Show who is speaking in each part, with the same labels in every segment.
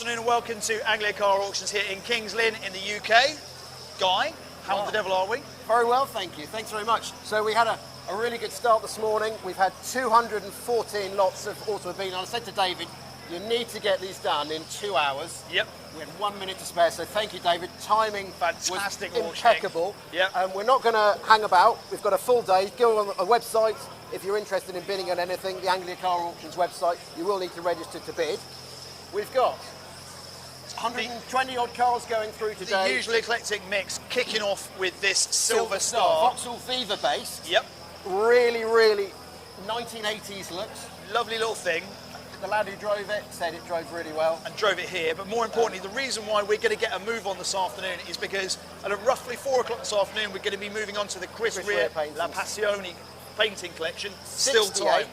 Speaker 1: afternoon and welcome to Anglia Car Auctions here in Kings Lynn in the UK. Guy, how the devil are we?
Speaker 2: Very well, thank you. Thanks very much. So we had a really good start this morning. We've had 214 lots of automobile. And I said to David, you need to get these done in 2 hours.
Speaker 1: Yep.
Speaker 2: We had 1 minute to spare, so thank you, David. Timing
Speaker 1: fantastic,
Speaker 2: was impeccable.
Speaker 1: Yep.
Speaker 2: And we're not going to hang about. We've got a full day. Go on a website if you're interested in bidding on anything, the Anglia Car Auctions website. You will need to register to bid. We've got 120 odd cars going through today.
Speaker 1: The usually eclectic mix, kicking off with this Silver Star.
Speaker 2: Vauxhall Viva based.
Speaker 1: Yep.
Speaker 2: Really 1980s looks.
Speaker 1: Lovely little thing.
Speaker 2: The lad who drove it said it drove really well.
Speaker 1: And drove it here, but more importantly, the reason why we're going to get a move on this afternoon is because at roughly 4 o'clock this afternoon, we're going to be moving on to the Chris Rea La Passione painting collection. Still time.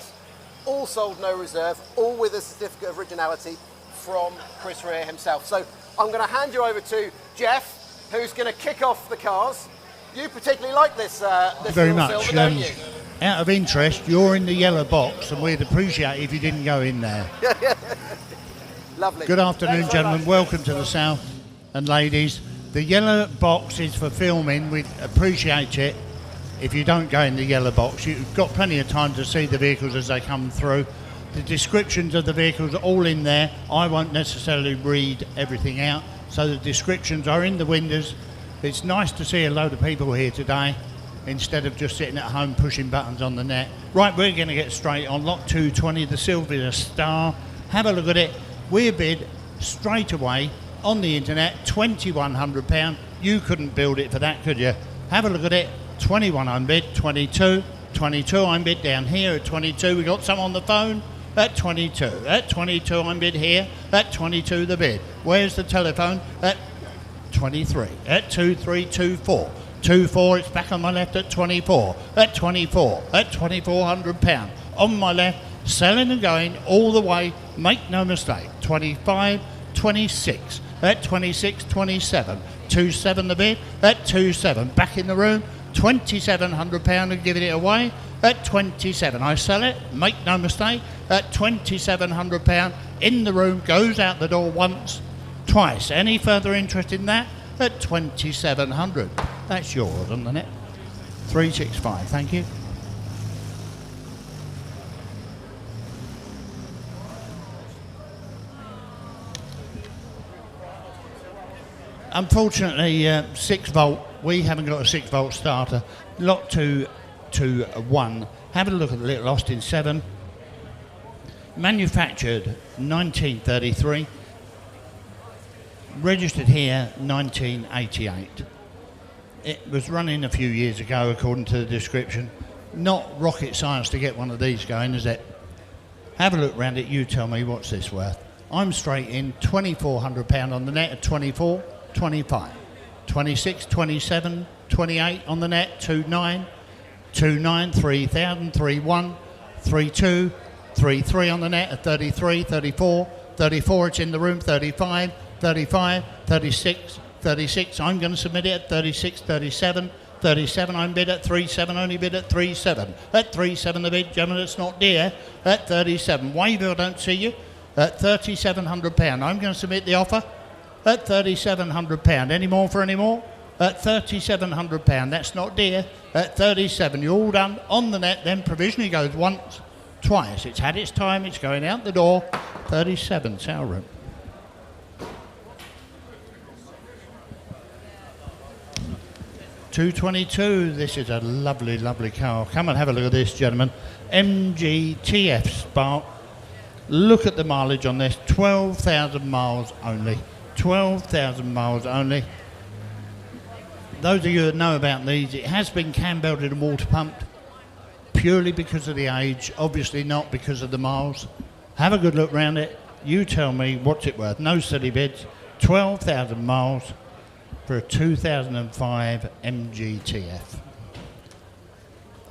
Speaker 2: All sold, no reserve, all with a certificate of originality from Chris Rea himself. So I'm going to hand you over to Jeff, who's going to kick off the cars. You particularly like this,
Speaker 3: very much.
Speaker 2: silver, don't you?
Speaker 3: Out of interest, you're in the yellow box, and we'd appreciate it if you didn't go in there.
Speaker 2: Lovely.
Speaker 3: Good afternoon, gentlemen. Welcome to the South, and ladies. The yellow box is for filming. We'd appreciate it if you don't go in the yellow box. You've got plenty of time to see the vehicles as they come through. The descriptions of the vehicles are all in there. I won't necessarily read everything out, so the descriptions are in the windows. It's nice to see a load of people here today instead of just sitting at home pushing buttons on the net. Right, we're going to get straight on. Lot 220, the Silver Star. Have a look at it. We're bid straight away on the internet, £2,100. You couldn't build it for that, could you? Have a look at it. 21 I'm bid, 22 I'm bid down here at 22. We got some on the phone at 22. At 22 I'm bid here. At 22 the bid. Where's the telephone? At 23. At 2324. 24, it's back on my left at 24. At 24. At £2,400. On my left, selling and going all the way. Make no mistake. 25, 26. At 26, 27. 27 the bid. At 27. Back in the room. £2,700 and giving it away at 27. I sell it, make no mistake, at £2,700 in the room, goes out the door once, twice. Any further interest in that? At 2,700. That's yours on the net. 365, thank you. Unfortunately, 6 volt. We haven't got a 6 volt starter. Lot 221. Have a look at the little Austin 7. Manufactured 1933. Registered here 1988. It was running a few years ago, according to the description. Not rocket science to get one of these going, is it? Have a look round it. You tell me what's this worth. I'm straight in. £2,400 on the net at 24. 25, 26, 27, 28 on the net, 29, 29, 3,000, 31, 32, 33 on the net at 33, 34, 34 it's in the room, 35, 35, 36, 36 I'm going to submit it at 36, 37, 37 I'm bid at 37, only bid at 37, at 37 the bid, gentlemen, it's not dear, at 37, Wayville don't see you, at £3,700, I'm going to submit the offer at £3,700. Any more for any more? At £3,700. That's not dear. At 37. You're all done on the net. Then provisionally goes once, twice. It's had its time. It's going out the door. 37. Sale room. £222. This is a lovely, lovely car. Come and have a look at this, gentlemen. MGTF Spark. Look at the mileage on this. 12,000 miles only. 12,000 miles only. Those of you that know about these, it has been cam belted and water pumped purely because of the age, obviously not because of the miles. Have a good look round it. You tell me what's it worth. No silly bids. 12,000 miles for a 2005 MGTF.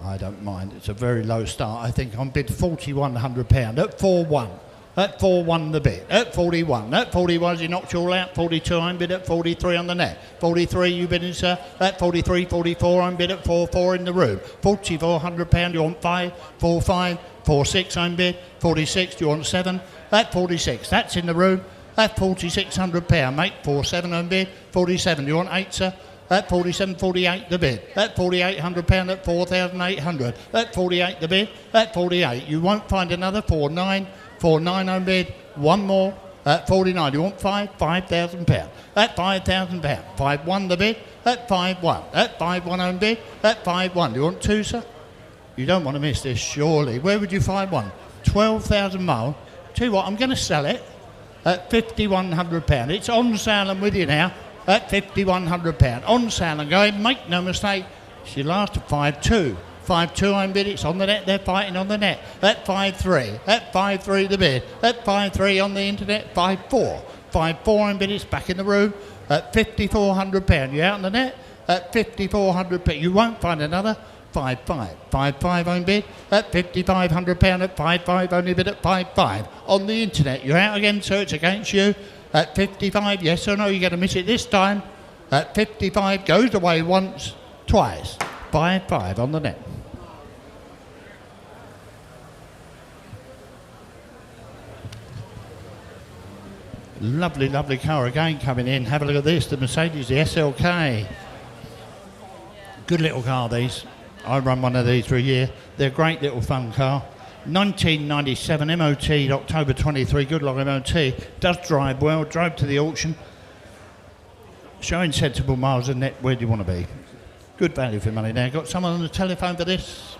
Speaker 3: I don't mind. It's a very low start. I think I'm bid £4,100 at 4-1. At 4-1 the bid. At 41. At 41 as you knocked you all out. 42 I'm bid at 43 on the net. 43 you bidding, sir. At 43, 44 I'm bid at 4-4 in the room. £4,400 you want 5, 4-5, 4-6 I'm bid. 46 you want 7. At 46 that's in the room. At £4,600, mate. 47 on bid. 47. Do you want 8, sir? At 47, 48 the bid. At £4,800, at 4,800. At 48 the bid. At 48. You won't find another. 49. 49 on bid. One more. At 49. You want 5? £5,000. At £5,000. 5-1 the bid. At 5-1. At 5-1 on bid. At 5-1. Do you want 2, sir? You don't want to miss this, surely. Where would you find one? 12,000 miles. Tell you what, I'm going to sell it at £5,100. It's on sale and with you now at £5,100. On sale and going, make no mistake, she lasted 5-2. 5-2 on bid, it's on the net, they're fighting on the net. At 5-3, at 5-3 the bid. At 5-3 on the internet, 5-4. 5-4 on bid, it's back in the room at £5,400. You out on the net at £5,400. You won't find another. 5-5. 5-5 on bid at £5,500. At 5-5 only bid at 5-5. On the internet, you're out again, so it's against you. At 55, yes or no, you're going to miss it this time. At 55, goes away once, twice. 5-5 on the net. Lovely, lovely car again coming in. Have a look at this, the Mercedes, the SLK. Good little car, these. I run one of these for a year. They're a great little fun car. 1997, MOT, October 23, good luck MOT. Does drive well, drove to the auction. Showing sensible miles a net, where do you want to be? Good value for money there. Got someone on the telephone for this?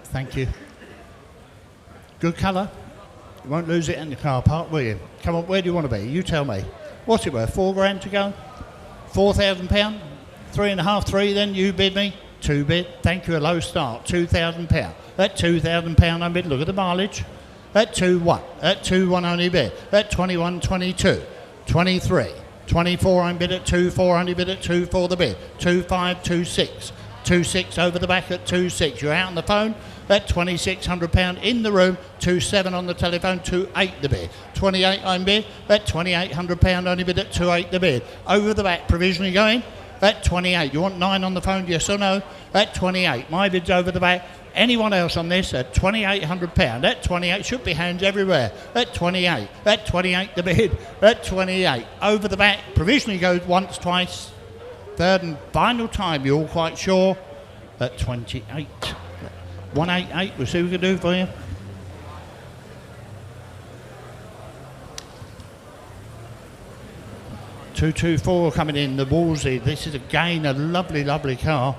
Speaker 3: Thank you. Good colour. You won't lose it in the car park, will you? Come on, where do you want to be? You tell me. What's it worth? £4,000 to go? £4,000? 3.5, 3 then, you bid me. 2 bid, thank you, a low start, £2,000. At £2,000 I bid, look at the mileage. At 2-1, at 2-1 only bid. At 21, 22, 23, 24 I bid at 2-4, only bid at 2-4 the bid. 2-5, 2-6, 2-6 over the back at 2-6. You're out on the phone at £2,600 in the room, 2-7 on the telephone, 2-8 the bid. 28 I bid at £2,800, only bid at 2-8 the bid. Over the back, provisionally going. At 28, you want 9 on the phone, yes or no? At 28, my bid's over the back. Anyone else on this at £2,800? At 28, should be hands everywhere. At 28, the bid. At 28, over the back, provisionally goes once, twice. Third and final time, you're all quite sure. At 28, 188, we'll see what we can do for you. $224 coming in, the Wolsey. This is again a lovely, lovely car.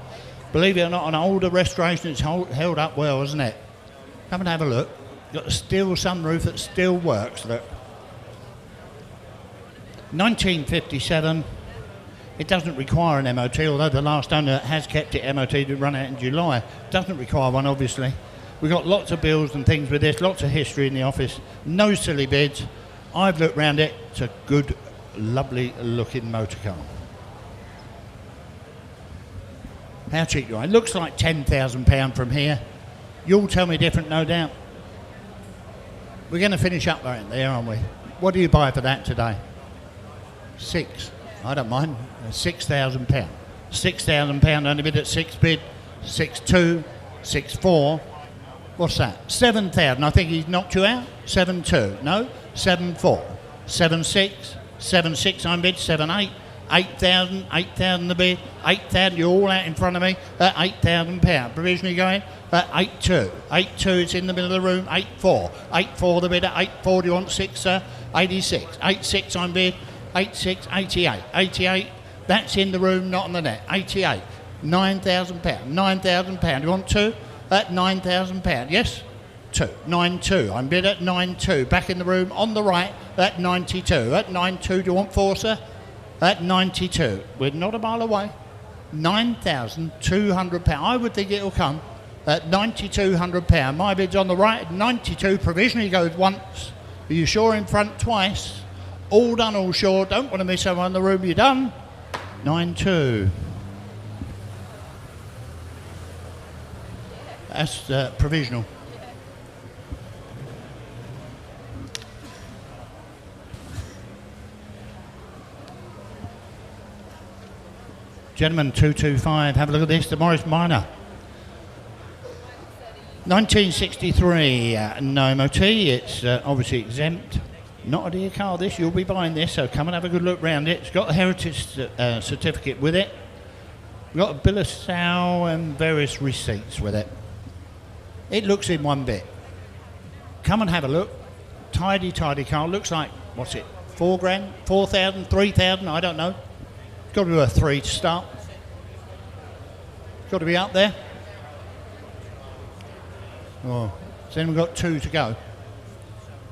Speaker 3: Believe it or not, an older restoration. It's held up well, isn't it? Come and have a look. Got a steel sunroof that still works, look. 1957. It doesn't require an MOT, although the last owner has kept it MOT to run out in July. Doesn't require one, obviously. We've got lots of bills and things with this, lots of history in the office. No silly bids. I've looked round it. It's a good, lovely looking motor car. How cheap you are? It looks like £10,000 from here. You'll tell me different, no doubt. We're going to finish up right there, aren't we? What do you buy for that today? 6. I don't mind. £6,000. £6,000 only bid at 6 bid. 6.2, 6.4. What's that? 7,000. I think he's knocked you out. 7.2. No. 7.4. 7.6. 7.6 on bid. 7.8. 8,000. 8,000 the bid. 8,000. You're all out in front of me at £8,000. Provisionally going at 8.2. 8.2. It's in the middle of the room. 8.4. 8.4 the bid at 8.4. Do you want 6, sir? 86. 8.6 on bid. 86. 88. 88. That's in the room, not on the net. 88. £9,000. £9,000. Do you want 2? At £9,000. Yes? 2. 9.2. I'm bid at 9.2. Back in the room on the right at 92. At 9.2. Do you want 4, sir? At 92. We're not a mile away. £9,200. I would think it'll come at £9,200. My bid's on the right at 92. Provisionally goes once. Are you sure in front twice? All done, all sure. Don't want to miss someone in the room. You're done. 9.2. That's provisional. Gentlemen, 225. Have a look at this. The Morris Minor. 1963 no MOT. It's obviously exempt. Not a dear car this, you'll be buying this, so come and have a good look round it. It's got a heritage certificate with it. We've got a bill of sale and various receipts with it. It looks in one bit. Come and have a look. Tidy car. Looks like, what's it, 4 grand, 4,000, 3,000, I don't know. It's got to be worth 3 to start. It's got to be up there. Oh, so then we've got 2 to go.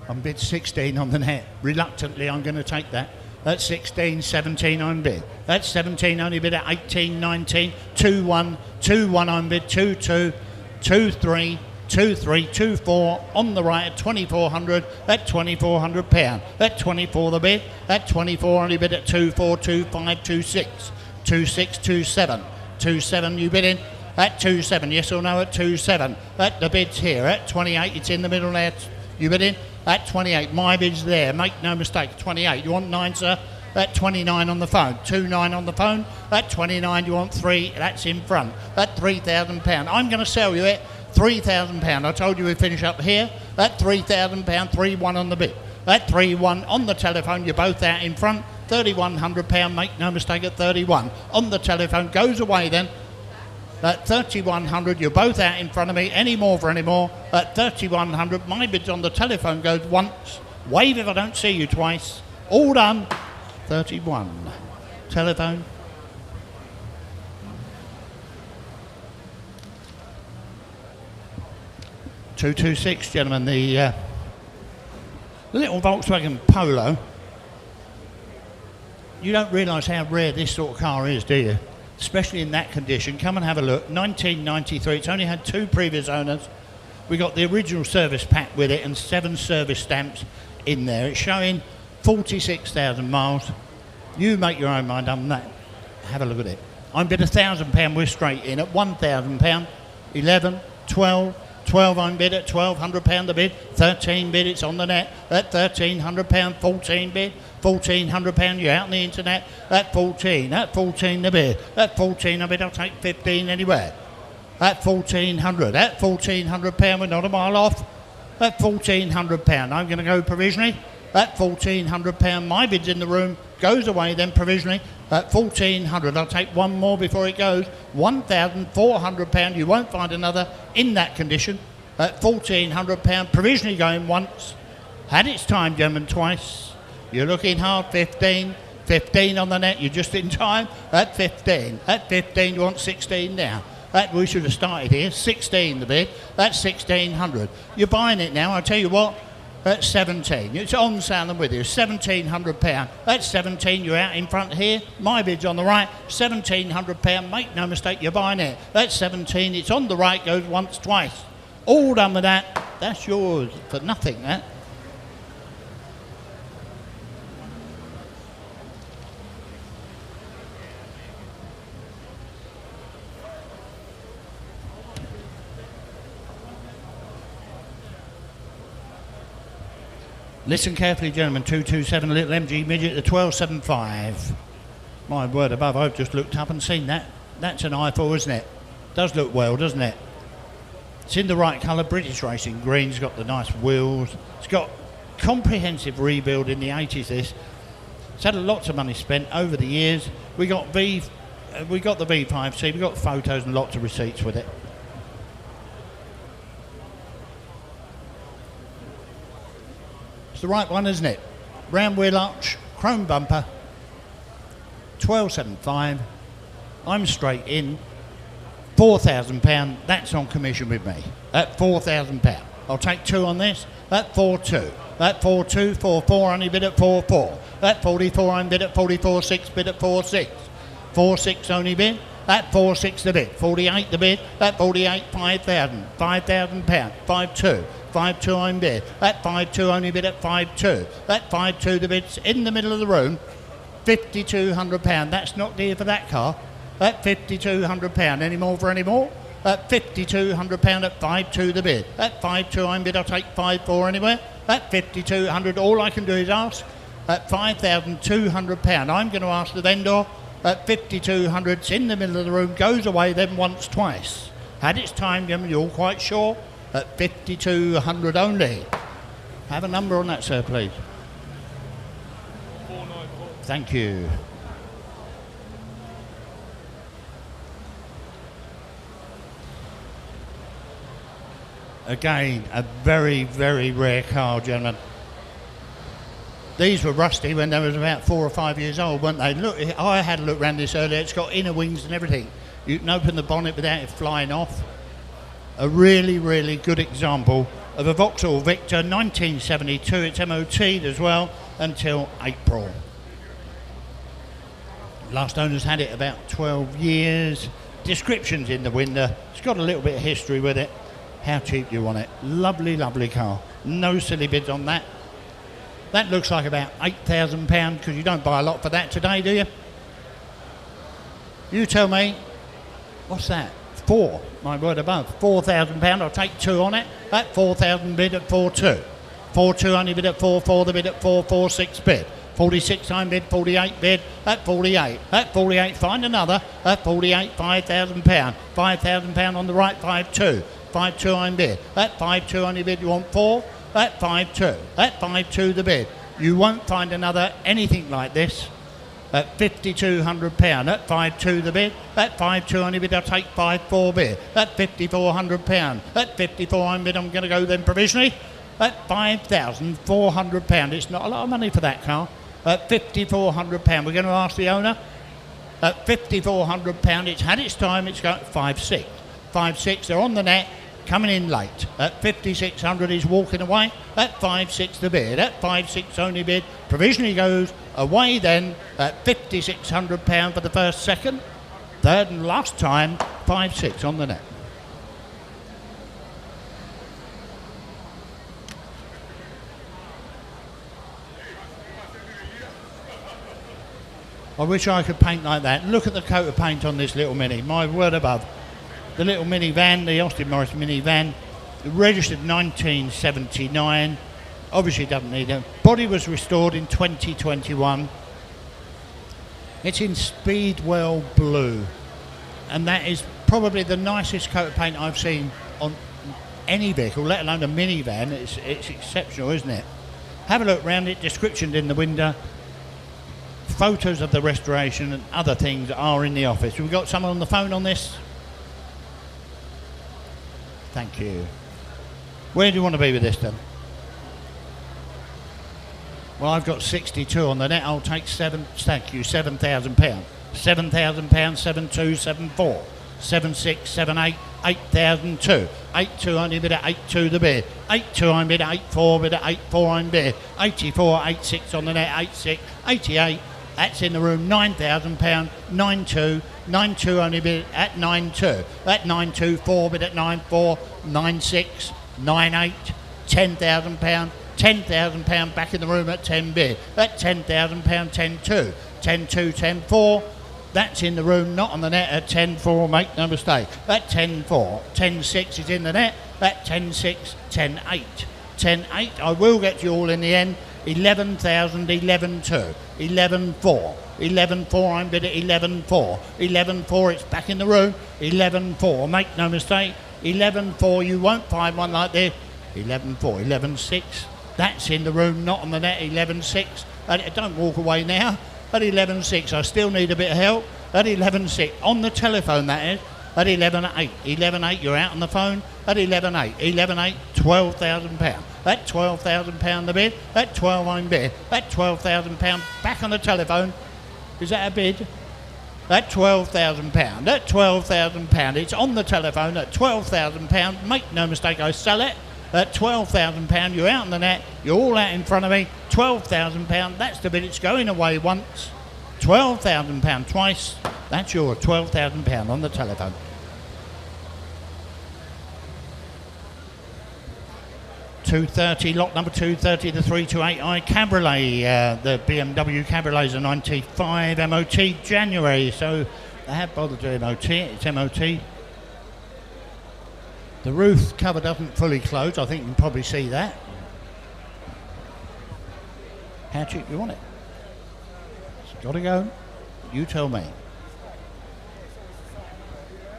Speaker 3: I'm bid 16 on the net. Reluctantly, I'm going to take that. That's 16, 17 I'm bid. That's 17 only bid at 18, 19, 2-1, 2-1 I'm bid, 2-2, 2-3, 2-3, 2-4 on the right at 2,400. At £2,400. At 24 the bid. At 24 only bid at 2-4, 2-5, 2-6, 2-6, 2-7, 2-7 you bid in. At 2-7, yes or no at 2-7. At the bid's here. At 28, it's in the middle there. You bid in. At 28, my bid's there. Make no mistake. 28. You want 9, sir? At 29 on the phone. 2-9 on the phone. At 29, you want 3. That's in front. At £3,000. I'm going to sell you it. £3,000. I told you we'd finish up here. At £3,000. 3-1 on the bid. At 3-1 on the telephone. You're both out in front. £3,100. Make no mistake at 31 on the telephone. Goes away then. At 3,100, you're both out in front of me. Any more for any more? At 3,100, my bid's on the telephone goes once. Wave if I don't see you twice. All done. 31. Telephone. $226, gentlemen. The little Volkswagen Polo. You don't realise how rare this sort of car is, do you? Especially in that condition. Come and have a look. 1993. It's only had 2 previous owners. We got the original service pack with it and 7 service stamps in there. It's showing 46,000 miles. You make your own mind on that. Have a look at it. I'm bid £1,000. We're straight in at £1,000. 11, 12, 12 I'm bid at £1,200 the bid. 13 bid. It's on the net at £1,300. 14 bid. £1,400, you're out on the internet. At 14 the bid. At 14 I bid, I'll take 15 anywhere. At 1,400, at £1,400, we're not a mile off. At £1,400, I'm going to go provisionally. At £1,400, my bid's in the room, goes away then provisionally. At 1,400, I'll take one more before it goes. £1,400, you won't find another in that condition. At £1,400, provisionally going once. Had its time, gentlemen, twice. You're looking hard, 15. 15 on the net, you're just in time. At 15. At 15, you want 16 now. That we should have started here. 16 the bid. That's 1,600. You're buying it now, I tell you what. At 17. It's on sale and with you. £1,700. That's 17. You're out in front here. My bid's on the right. £1,700. Make no mistake, you're buying it. That's 17. It's on the right. Goes once, twice. All done with that. That's yours for nothing, that. Listen carefully, gentlemen. 227, a little MG midget, the 1275. My word above, I've just looked up and seen that. That's an I4, isn't it? Does look well, doesn't it? It's in the right colour, British Racing green. It's got the nice wheels. It's got comprehensive rebuild in the 80s, this. It's had lots of money spent over the years. We got the V5C, we got photos and lots of receipts with it. The right one, isn't it? Round wheel arch, chrome bumper, 1275. I'm straight in. £4,000. That's on commission with me. At £4,000. I'll take 2 on this. At 4-2. At 4-2, 4-4. Only bid at 4-4. At 44, I'm bid at 44.6. Bid at 4-6. 4-6 only bid. At 4-6 the bid. 48 the bid. At 48, 5,000. £5,000. 5-2. 5-2 I'm bid. At 5-2 only bid at 5-2. At 5-2 the bid's in the middle of the room. £5,200. That's not dear for that car. At £5,200. Any more for any more? At £5,200 at 5-2 the bid. At 5-2 I'm bid. I'll take 5-4 anywhere. At £5,200 all I can do is ask. At £5,200 I'm going to ask the vendor. At £5,200 it's in the middle of the room. Goes away then once, twice. Had its time, you're all quite sure. at 5,200 only. Have a number on that, sir, please.
Speaker 4: 494.
Speaker 3: Thank you. Again, a very, very rare car, gentlemen. These were rusty when they was about 4 or 5 years old, weren't they? Look, I had a look around this earlier. It's got inner wings and everything. You can open the bonnet without it flying off. A really, really good example of a Vauxhall Victor 1972. It's MOT'd as well until April. Last owners had it about 12 years. Descriptions in the window. It's got a little bit of history with it. How cheap do you want it? Lovely, lovely car. No silly bids on that. That looks like about £8,000 because you don't buy a lot for that today, do you? You tell me. What's that? 4, my word above. £4,000. I'll take 2 on it. That 4,000 bid at 4.2. 4.2 only bid at 4.4. The bid at 4.46 bid. 46 time bid, 48 bid, at 48. At 48, find another. At 48, £5,000. £5,000 on the right, 5.2. 5.2 I'm bid. At 5.2 only bid, you want 4. At 5.2. At 5.2 the bid. You won't find another anything like this at £5,200. At 5.2 the bid. At 5.2 only bid, I'll take 5.4 bid. At £5,400. At 54 I'm bid, I'm going to go then provisionally. At £5,400. It's not a lot of money for that car. At £5,400. We're going to ask the owner. At £5,400, it's had its time, it's got 5.6. 5.6, they're on the net, coming in late. At 5,600, he's walking away. At 5.6 the bid. At 5.6 only bid. Provisionally goes away then at £5,600 for the first, second, third and last time, 5.6 on the net. I wish I could paint like that. Look at the coat of paint on this little Mini, my word above. The little minivan, the Austin Morris minivan, registered 1979. Obviously doesn't need it. Body was restored in 2021. It's in Speedwell blue. And that is probably the nicest coat of paint I've seen on any vehicle, let alone a minivan. It's exceptional, isn't it? Have a look around it, descriptions in the window. Photos of the restoration and other things are in the office. We've got someone on the phone on this. Thank you. Where do you want to be with this then? Well, I've got 62 on the net. I'll take 7. Thank you. £7,000. £7,000. 72, 74, 76, 78, 8,002. 82 only bid at 82 the bid. 82 I'm bid at 84 bid at 84 I'm bid. 84, 86 on the net. 86, 88. That's in the room. £9,000. 92. 92 only bid at 92. At 92, 4 bid at 94, 96, 98, £10,000. £10,000 back in the room at 10 bid. At £10,000, 10.2, 10.2, 10.4. That's in the room, not on the net at 10.4, make no mistake. At 10.4, 10.6 is in the net. At 10.6, 10.8. 10.8, I will get you all in the end. 11,000, 11.2, 11.4. 11.4, I'm bid at 11.4. 11.4, it's back in the room. 11.4, make no mistake. 11.4, you won't find one like this. 11.4, 11.6, that's in the room, not on the net. 11.6, don't walk away now. At 11.6, I still need a bit of help. At 11.6, on the telephone that is. At 11.8, 11.8, you're out on the phone. At 11.8, 11.8, £12,000. At £12,000 the bid. At 12 I'm bid. At £12,000 back on the telephone. Is that a bid? At £12,000. At £12,000. It's on the telephone at £12,000. Make no mistake, I sell it. At £12,000, you're out on the net. You're all out in front of me. £12,000. That's the bid. It's going away once. £12,000 twice. That's your £12,000 on the telephone. .230, lot number 230, the 328i Cabriolet. The BMW Cabriolet is a 95 MOT January, so they have bothered to MOT it. It's MOT. The roof cover doesn't fully close. I think you can probably see that. How cheap do you want it? It's got to go. You tell me.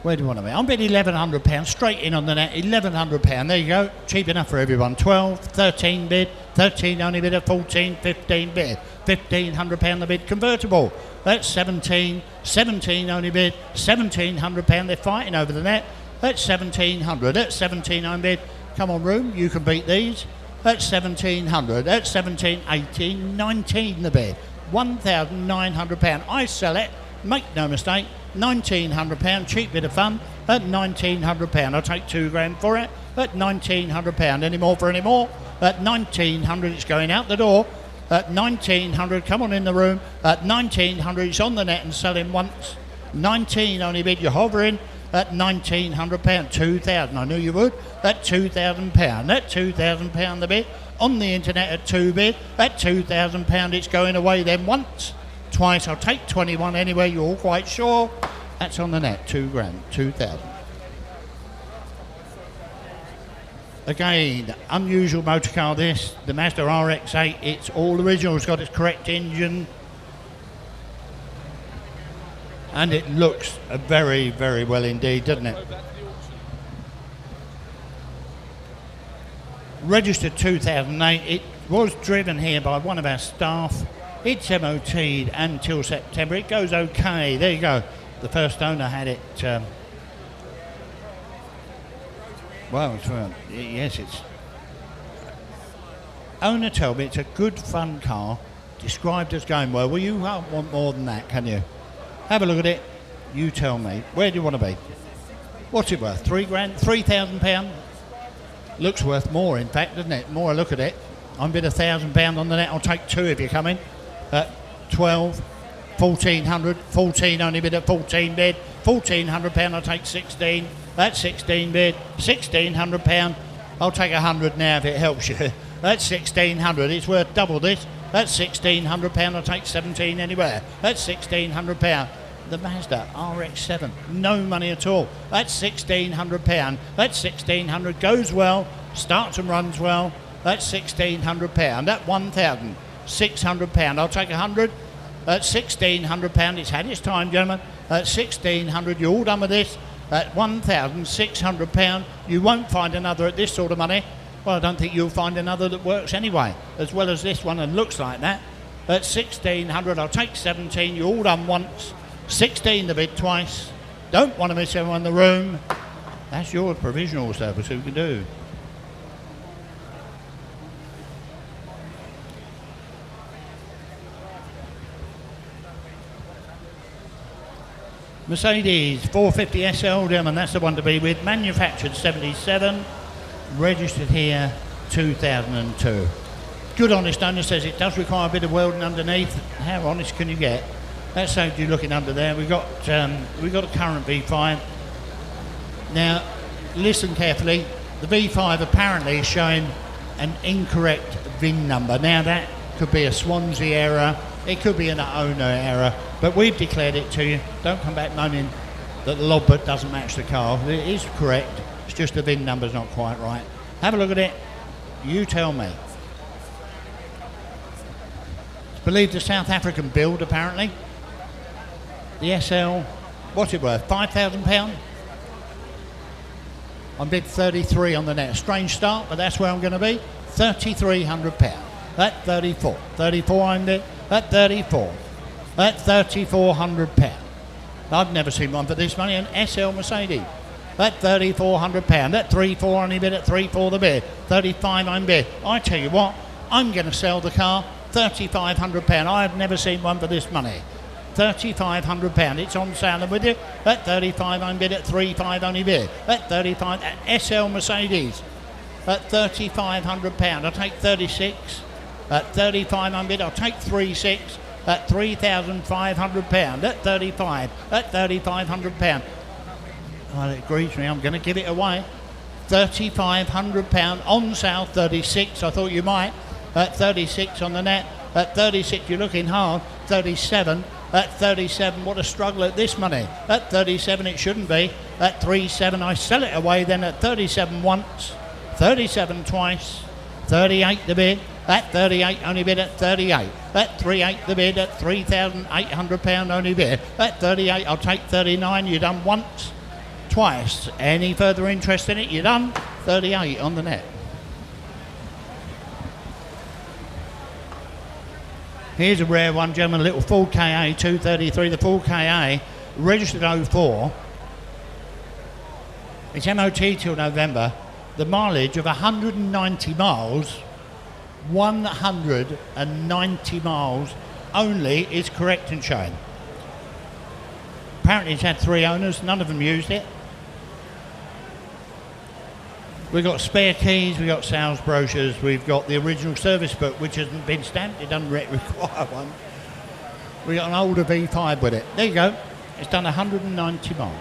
Speaker 3: Where do you want to be? I'm bidding £1,100 straight in on the net. £1,100. There you go. Cheap enough for everyone. 12, 13 bid, 13 only bid at 14, 15 bid, £1,500 the bid convertible. That's 17, 17 only bid, £1,700. They're fighting over the net. That's 1,700. That's 17 only bid. Come on, room. You can beat these. That's 1,700. That's 17, 18, 19 the bid. £1,900. I sell it. Make no mistake. £1,900, cheap bit of fun at £1,900. I'll take £2,000 for it at £1,900. Any more for any more? At £1,900, it's going out the door. At £1,900, come on in the room. At £1,900, it's on the net and selling once. 19 only bid, you're hovering at £1,900. 2,000, I knew you would. At £2,000. At £2,000 the bid. On the internet at 2 bid. At £2,000, it's going away then once. Twice, I'll take 21 anyway, you're all quite sure. That's on the net, £2,000, 2,000. Again, unusual motor car this, the Mazda RX-8, it's all original, it's got its correct engine. And it looks very, very well indeed, doesn't it? Registered 2008, it was driven here by one of our staff. It's MOT'd until September. It goes okay. There you go. The first owner had it. Yes, it's. Owner told me it's a good, fun car, described as going well. Well, you won't want more than that, can you? Have a look at it. You tell me. Where do you want to be? What's it worth? £3,000, £3,000. Looks worth more, in fact, doesn't it? The more I look at it. I'm bid £1,000 on the net. I'll take 2 if you come in. 12, 1,400, 14 only bid at 14 bid, £1,400, I'll take 16, that's 16 bid, £1,600, I'll take 100 now if it helps you, that's 1,600, it's worth double this, that's £1,600, I'll take 17 anywhere, that's £1,600, the Mazda RX-7, no money at all, that's £1,600, that's 1,600, goes well, starts and runs well, that's £1,600, that £1,600, I'll take 100 at £1,600. It's had its time, gentlemen. At £1,600, you're all done with this. At £1,600, you won't find another at this sort of money. Well, I don't think you'll find another that works anyway, as well as this one and looks like that. At £1,600, I'll take 17. You're all done once. 16 the bid twice. Don't want to miss everyone in the room. That's your provisional service. Who can do? Mercedes 450 SL, and that's the one to be with. Manufactured 77, registered here 2002. Good honest owner says it does require a bit of welding underneath. How honest can you get? That saved you looking under there. We've got a current V5. Now, listen carefully. The V5 apparently is showing an incorrect VIN number. Now that could be a Swansea error. It could be an owner error, but we've declared it to you. Don't come back moaning that the logbook doesn't match the car. It is correct. It's just the VIN number's not quite right. Have a look at it. You tell me. It's believed a South African build, apparently. The SL, what's it worth? £5,000? I'm bid 33 on the net. Strange start, but that's where I'm going to be. £3,300. At 34. 34 I'm bid. At 34. At £3,400. I've never seen one for this money. An SL Mercedes. At £3,400. At 3.4 only bid. At 3.4 the bid. 35 I'm bid. I tell you what, I'm going to sell the car £3,500. I've never seen one for this money. £3,500. It's on sale with you. At 35 I'm bid. At 3.5 only bid. At 35 at SL Mercedes. At £3,500. I'll take 36. At 35 I'm bid. I'll take 3.6. At £3,500. At 35. At £3,500. Well, it grieves me. I'm going to give it away. £3,500 on sale. 36. I thought you might. At 36 on the net. At 36 you're looking hard. 37. At 37, what a struggle at this money. At 37 it shouldn't be. At 3.7 I sell it away then. At 37 once. 37 twice. 38 the bid. At 38 only bid. At 38. At 3.8 the bid. At £3,800 only bid. At 38 I'll take 39. You're done once. twice. Any further interest in it? You're done. 38 on the net. Here's a rare one, gentlemen, a little full KA 233, the full KA, registered 04. It's MOT till November. The mileage of 190 miles, 190 miles only is correct and shown. Apparently it's had 3 owners, none of them used it. We've got spare keys, we've got sales brochures, we've got the original service book, which hasn't been stamped, it doesn't require one. We've got an older V5 with it. There you go. It's done 190 miles.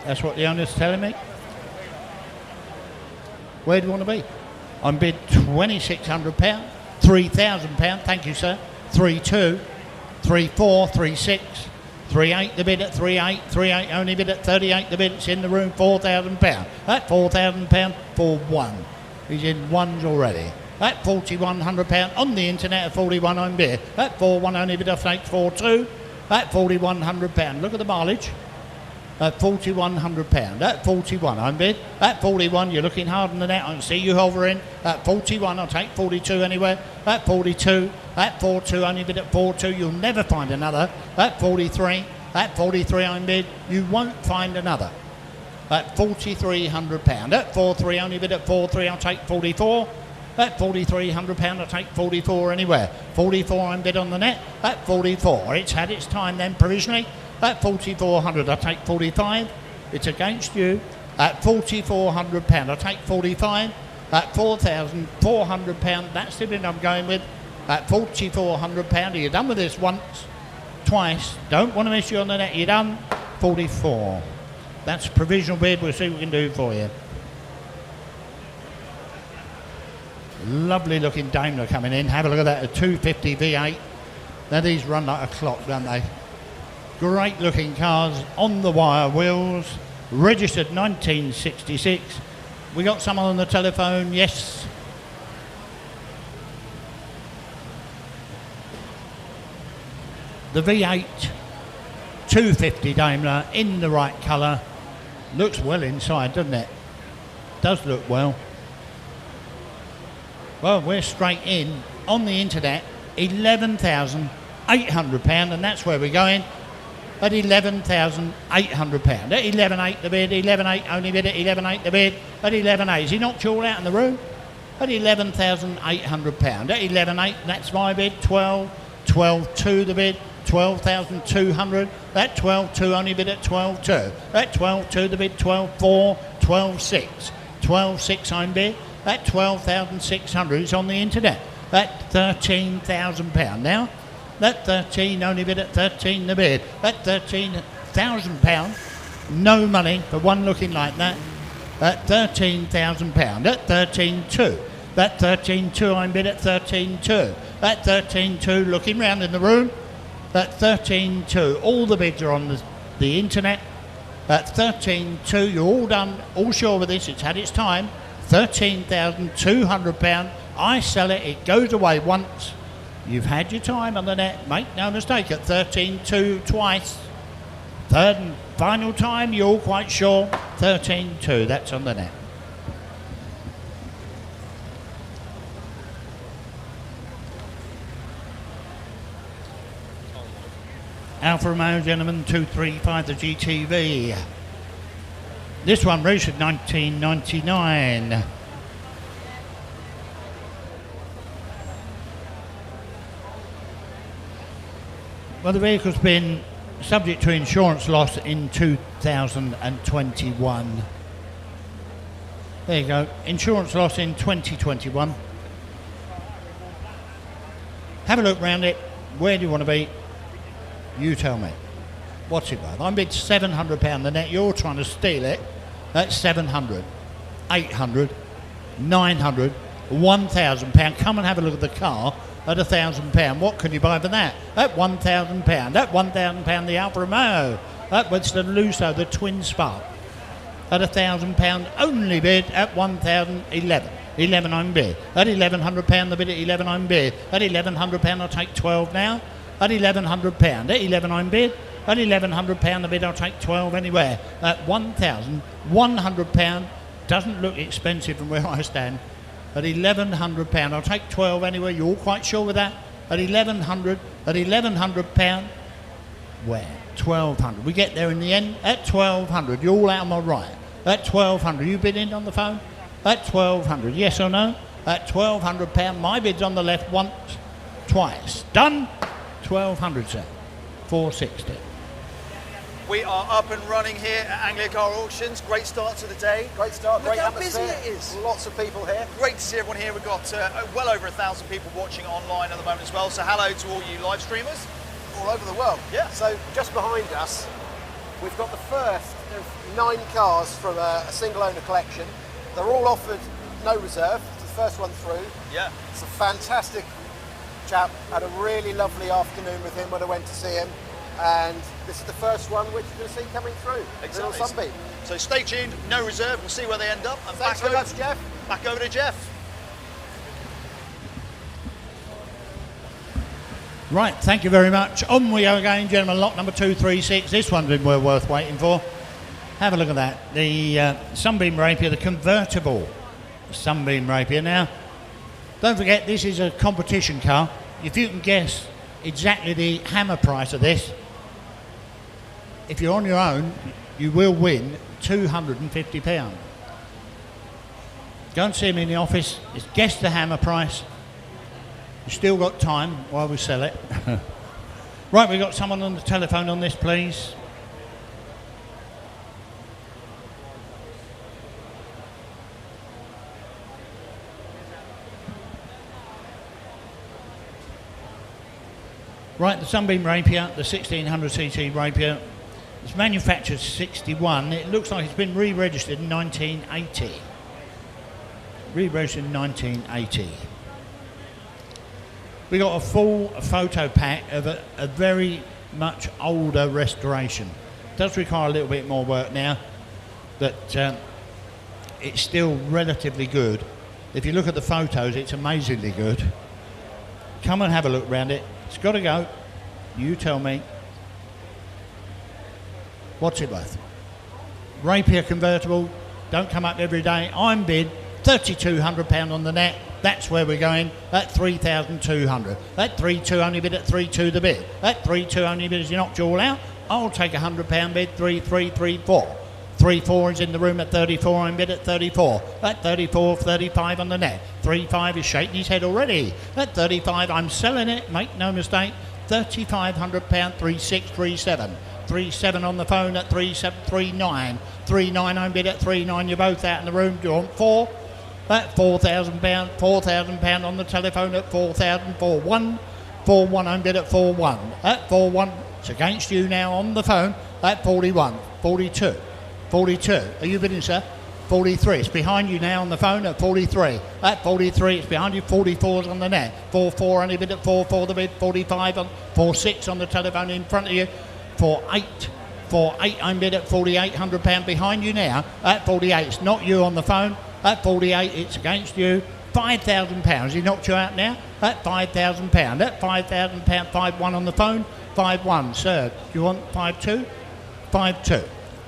Speaker 3: That's what the owner's telling me. Where do you want to be? I'm bid £2,600, £3,000, thank you sir, 3.2, 3.4, 3.6, 3.8 the bid at 3.8, 3.8 only bid at 38 the bid, it's in the room, £4,000. That £4,000 for 1. He's in ones already. That £4,100 on the internet at 41 on bid. That 4.1 only bid off 8.42. That £4,100. Look at the mileage. At £4,100. At 41 on bid. At 41, you're looking hard on the net. I can see you hovering. At 41, I'll take 42 anywhere. At 42, at 42, only bid at 42. You'll never find another. At 43, at 43 on bid. You won't find another. At £4,300. At 43, only bid at 43. I'll take 44. At £4,300, I'll take 44 anywhere. 44 on bid on the net. At 44, it's had its time then provisionally. At 4,400, I'll take 45. It's against you. At £4,400, I'll take 45. At £4,400, that's the bid I'm going with. At £4,400, are you done with this once, twice? Don't want to miss you on the net. You're done. 44. That's a provisional bid. We'll see what we can do for you. Lovely looking Daimler coming in. Have a look at that, a 250 V8. Now these run like a clock, don't they? Great looking cars, on the wire wheels, registered 1966. We got someone on the telephone, yes. The V8 250 Daimler in the right colour. Looks well inside, doesn't it? Does look well. Well, we're straight in on the internet, £11,800, and that's where we're going. At £11,800. At 11.8 the bid, 11.8 only bid at 11.8 the bid, at 11.8. Has he knocked you all out in the room? At £11,800. At 11.8, that's my bid, 12, 12.2 the bid, 12,200. At 12.2 only bid at 12.2. At 12.2 the bid, 12.4, 12.6. 12.6 I'm bid, at 12,600. It's on the internet. At £13,000 now. That 13 only bid at 13 the bid. At £13,000, no money for one looking like that. At £13,000. At 13.2. That 13.2 I'm bid at 13.2. At 13.2, looking round in the room. At 13.2, all the bids are on the internet. At 13.2, you're all done, all sure with this. It's had its time. £13,200. I sell it. It goes away once. You've had your time on the net, make no mistake, at 13.2 twice. Third and final time, you're all quite sure, 13.2, that's on the net. Alfa Romeo, gentlemen, 235, the GTV. This one registered 1999. Well, the vehicle's been subject to insurance loss in 2021. There you go, insurance loss in 2021. Have a look round it. Where do you want to be? You tell me. What's it worth? I'm bid £700 the net. You're trying to steal it. That's 700, 800, 900, £1,000. Come and have a look at the car. At £1,000, what can you buy for that? At £1,000. At £1,000, the Alfa Romeo. That was the Lusso, the twin spark. At £1,000, only bid at 1,011. 11 I'm bid. At £1,100, the bid at 11 I'm bid. At £1,100, I'll take 12 now. At £1,100, at 11 I'm bid. At £1,100 the bid, I'll take 12 anywhere. At £1,100, doesn't look expensive from where I stand. At £1,100, I'll take 12 anywhere. You're all quite sure with that? At £1,100, where? 1,200. We get there in the end at 1,200. You're all out on my right. At 1,200. You bid in on the phone? At 1,200. Yes or no? At £1,200. My bid's on the left once, twice. Done? 1,200, sir. 460.
Speaker 1: We are up and running here at Anglia Car Auctions. Great start to the day.
Speaker 2: Great start,
Speaker 1: Look
Speaker 2: great
Speaker 1: how
Speaker 2: atmosphere.
Speaker 1: busy it is.
Speaker 2: Lots of people here.
Speaker 1: Great to see everyone here. We've got well over 1,000 people watching online at the moment as well. So hello to all you live streamers.
Speaker 2: All over the world.
Speaker 1: Yeah.
Speaker 2: So just behind us, we've got the first of 9 cars from a single owner collection. They're all offered no reserve. It's the first one through.
Speaker 1: Yeah.
Speaker 2: It's a fantastic chap. Had a really lovely afternoon with him when I went to see him. And this is the first one which you're going to see coming through.
Speaker 1: Exactly.
Speaker 2: Little Sunbeam.
Speaker 1: So stay tuned, no reserve. We'll see where they end up. And
Speaker 2: Thanks very much, Jeff.
Speaker 1: Back over to Jeff.
Speaker 3: Right, thank you very much. On we go again, gentlemen. Lot number 236. This one's been well worth waiting for. Have a look at that. The Sunbeam Rapier, the convertible Sunbeam Rapier. Now, don't forget, this is a competition car. If you can guess exactly the hammer price of this, if you're on your own, you will win £250. Go and see him in the office. Just guess the hammer price. You've still got time while we sell it. Right, we've got someone on the telephone on this, please. Right, the Sunbeam Rapier, the 1600cc Rapier. It's manufactured 61. It looks like it's been re-registered in 1980. Re-registered in 1980. We got a full photo pack of a very much older restoration. It does require a little bit more work now, but it's still relatively good. If you look at the photos, it's amazingly good. Come and have a look around it. It's got to go. You tell me. What's it worth? Rapier convertible, don't come up every day. I'm bid £3,200 on the net. That's where we're going. At 3,200. That 3.2 only bid at 3.2 the bid. That 3.2 only bid as you knocked you all out. I'll take a £100 bid. 3.4. 3.4 is in the room at 34. I'm bid at 34. At 34, 35 on the net. 3.5 is shaking his head already. At 35, I'm selling it. Make no mistake. £3,500. 3.6, 3.7. 3.7 on the phone at 3.7, 3.9. 3.9 I'm bid at 3.9. You're both out in the room. Do you want 4? At £4,000, £4,000 on the telephone at 4,000, 4.1, 4.1 I'm bid at 4.1, at 4.1, it's against you now on the phone at 41, 42, 42, are you bidding, sir? 43, it's behind you now on the phone at 43, at 43 it's behind you, 44's on the net, 4.4 only bid at 4.4 the bid, 45 on 4.6 on the telephone in front of you, 4.8, 4.8 I'm bid at £4,800 behind you now at 48, it's not you on the phone. At 48, it's against you. £5,000. He knocked you out now. At £5,000. At £5,000. 5.1 on the phone. 5.1. Sir, do you want 5.2? 5.2.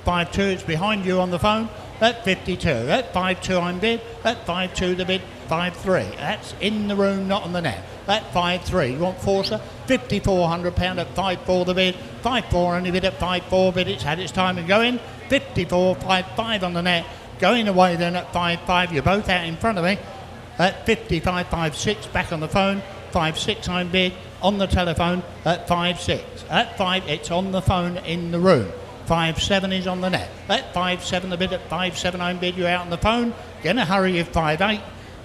Speaker 3: 5.2, it's behind you on the phone. At 52. At 5.2, I'm bid. At 5.2, the bid. 5.3. That's in the room, not on the net. At 5.3. You want 4, sir? £5,400 at 5.4, the bid. 5.4, only bid at 5.4, bid. It's had its time of going. 54, 5.5 on the net. Going away then at 5.5, you're both out in front of me. At 55, 5.6, back on the phone. 5.6 I'm bid on the telephone at 5.6. At 5, it's on the phone in the room. 5.7 is on the net. At 5.7 the bid at 5.7 I'm bid, you're out on the phone. Get in a hurry of 5.8.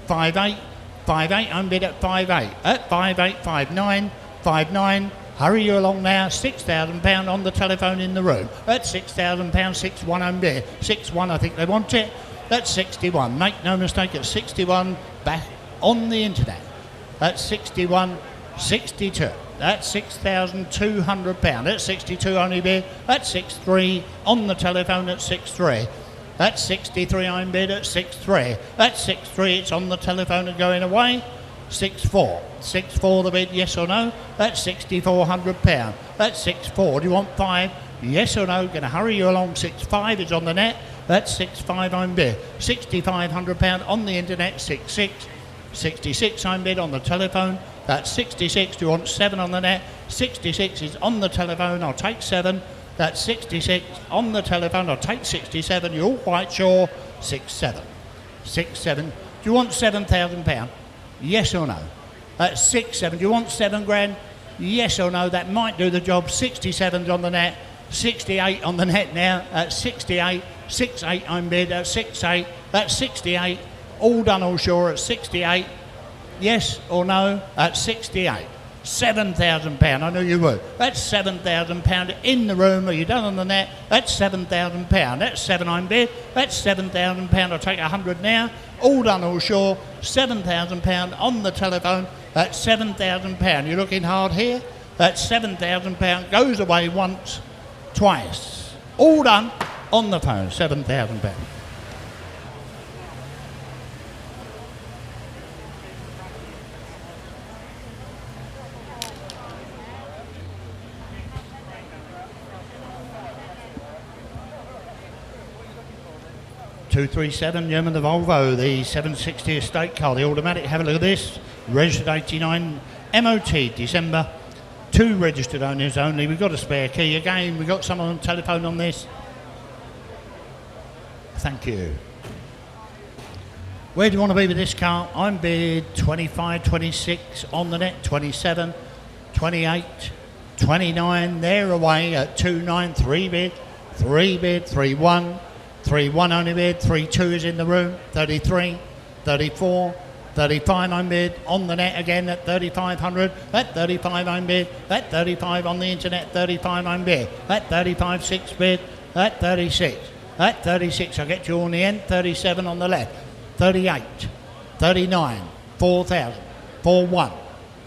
Speaker 3: 5.8, 5.8 I'm bid at 5.8. At 5.8, 5.9, 5.9. Hurry you along now, £6,000 on the telephone in the room. At £6,000, 6.1 I'm bid. 6.1 I think they want it. That's 61. Make no mistake, at 61 back on the internet. At 61, 62. That's £6,200. That's 62 only bid. That's 6.3 on the telephone at 6.3. That's 63 I'm bid at 6.3. That's 6.3, it's on the telephone and going away. 6-4. 6-4 the bid, yes or no? That's £6,400. That's 6-4. Do you want 5? Yes or no? Going to hurry you along. 6-5 is on the net. That's 6-5 I'm bid. £6,500 on the internet. 6-6. 66 I'm bid on the telephone. That's 66. Do you want 7 on the net? 66 is on the telephone. I'll take 7. That's 66 on the telephone. I'll take 67. You're all quite sure? 6-7. 6-7. Do you want £7,000? Yes or no? That's 6-7. Do you want 7 grand? Yes or no? That might do the job. 67's on the net. 68 on the net now. That's 68. 6-8 I'm bid. That's 6-8. That's 68. All done, all sure at 68. Yes or no? At 68. £7,000. I knew you would. That's £7,000 in the room. Are you done on the net? That's £7,000. That's 7 I'm bid. That's £7,000. I'll take 100 now. All done, all sure. £7,000 on the telephone. That's £7,000. You're looking hard here. That's £7,000. Goes away once, twice. All done on the phone. £7,000. $237, German, the Volvo, the 760 estate car, the automatic. Have a look at this. Registered 89, MOT, December. 2 registered owners only. We've got a spare key again. We've got someone on telephone on this. Thank you. Where do you want to be with this car? I'm bid 25, 26 on the net, 27, 28, 29. They're away at 29, 3 bid, 3-1. 3-1 only bid, 3-2 is in the room, 33, 34, 35 I'm bid, on the net again at 3,500, at 35 I'm bid, at 35 on the internet, 35 I'm bid, at 35 6 bid, at 36, at 36 I'll get you on the end, 37 on the left, 38, 39, 4,000, 4-1,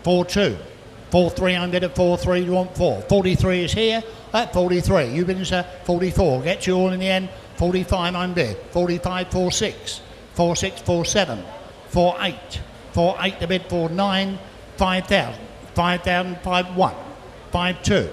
Speaker 3: 4-2, 4-3 I'm bid at 4-3, you want 4, 43 is here, at 43, you bid sir, 44, get you all in the end, 45 I'm bid, 45, 46, 46, 47, 48, 48 the bid, 49, 5,000, 5,000, 5-1, 5-2,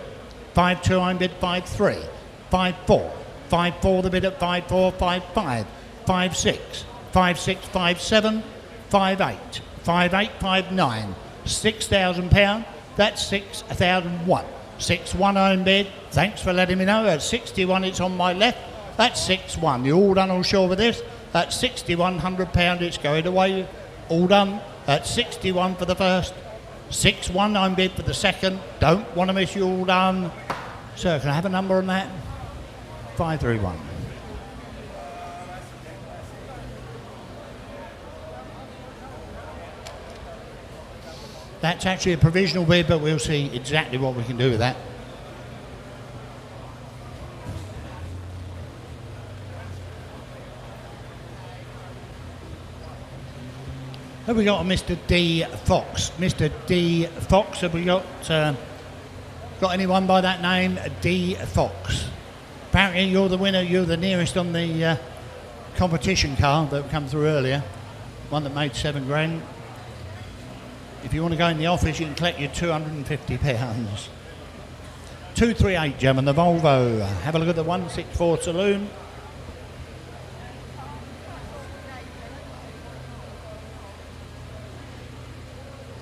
Speaker 3: 5-2 I'm bid, 5-3, 5-4, 5-4 the bid at 5-4, 5-5, 5-6, 5-6, 5-7, 5-8, 5-8, 5-9, £6,000, that's 6,001, 6-1 I'm bid, thanks for letting me know, at 61 it's on my left, that's 6-1. You all done, all sure with this? That's £6,100. It's going away. All done. That's 61 for the first. 6-1 I'm bid for the second. Don't want to miss you. All done. Sir, can I have a number on that? 531. That's actually a provisional bid, but we'll see exactly what we can do with that. Have we got a Mr. D. Fox? Mr. D. Fox, have we got anyone by that name? D. Fox. Apparently you're the winner, you're the nearest on the competition car that came through earlier, one that made 7 grand. If you want to go in the office, you can collect your £250. 238, German, the Volvo. Have a look at the 164 saloon.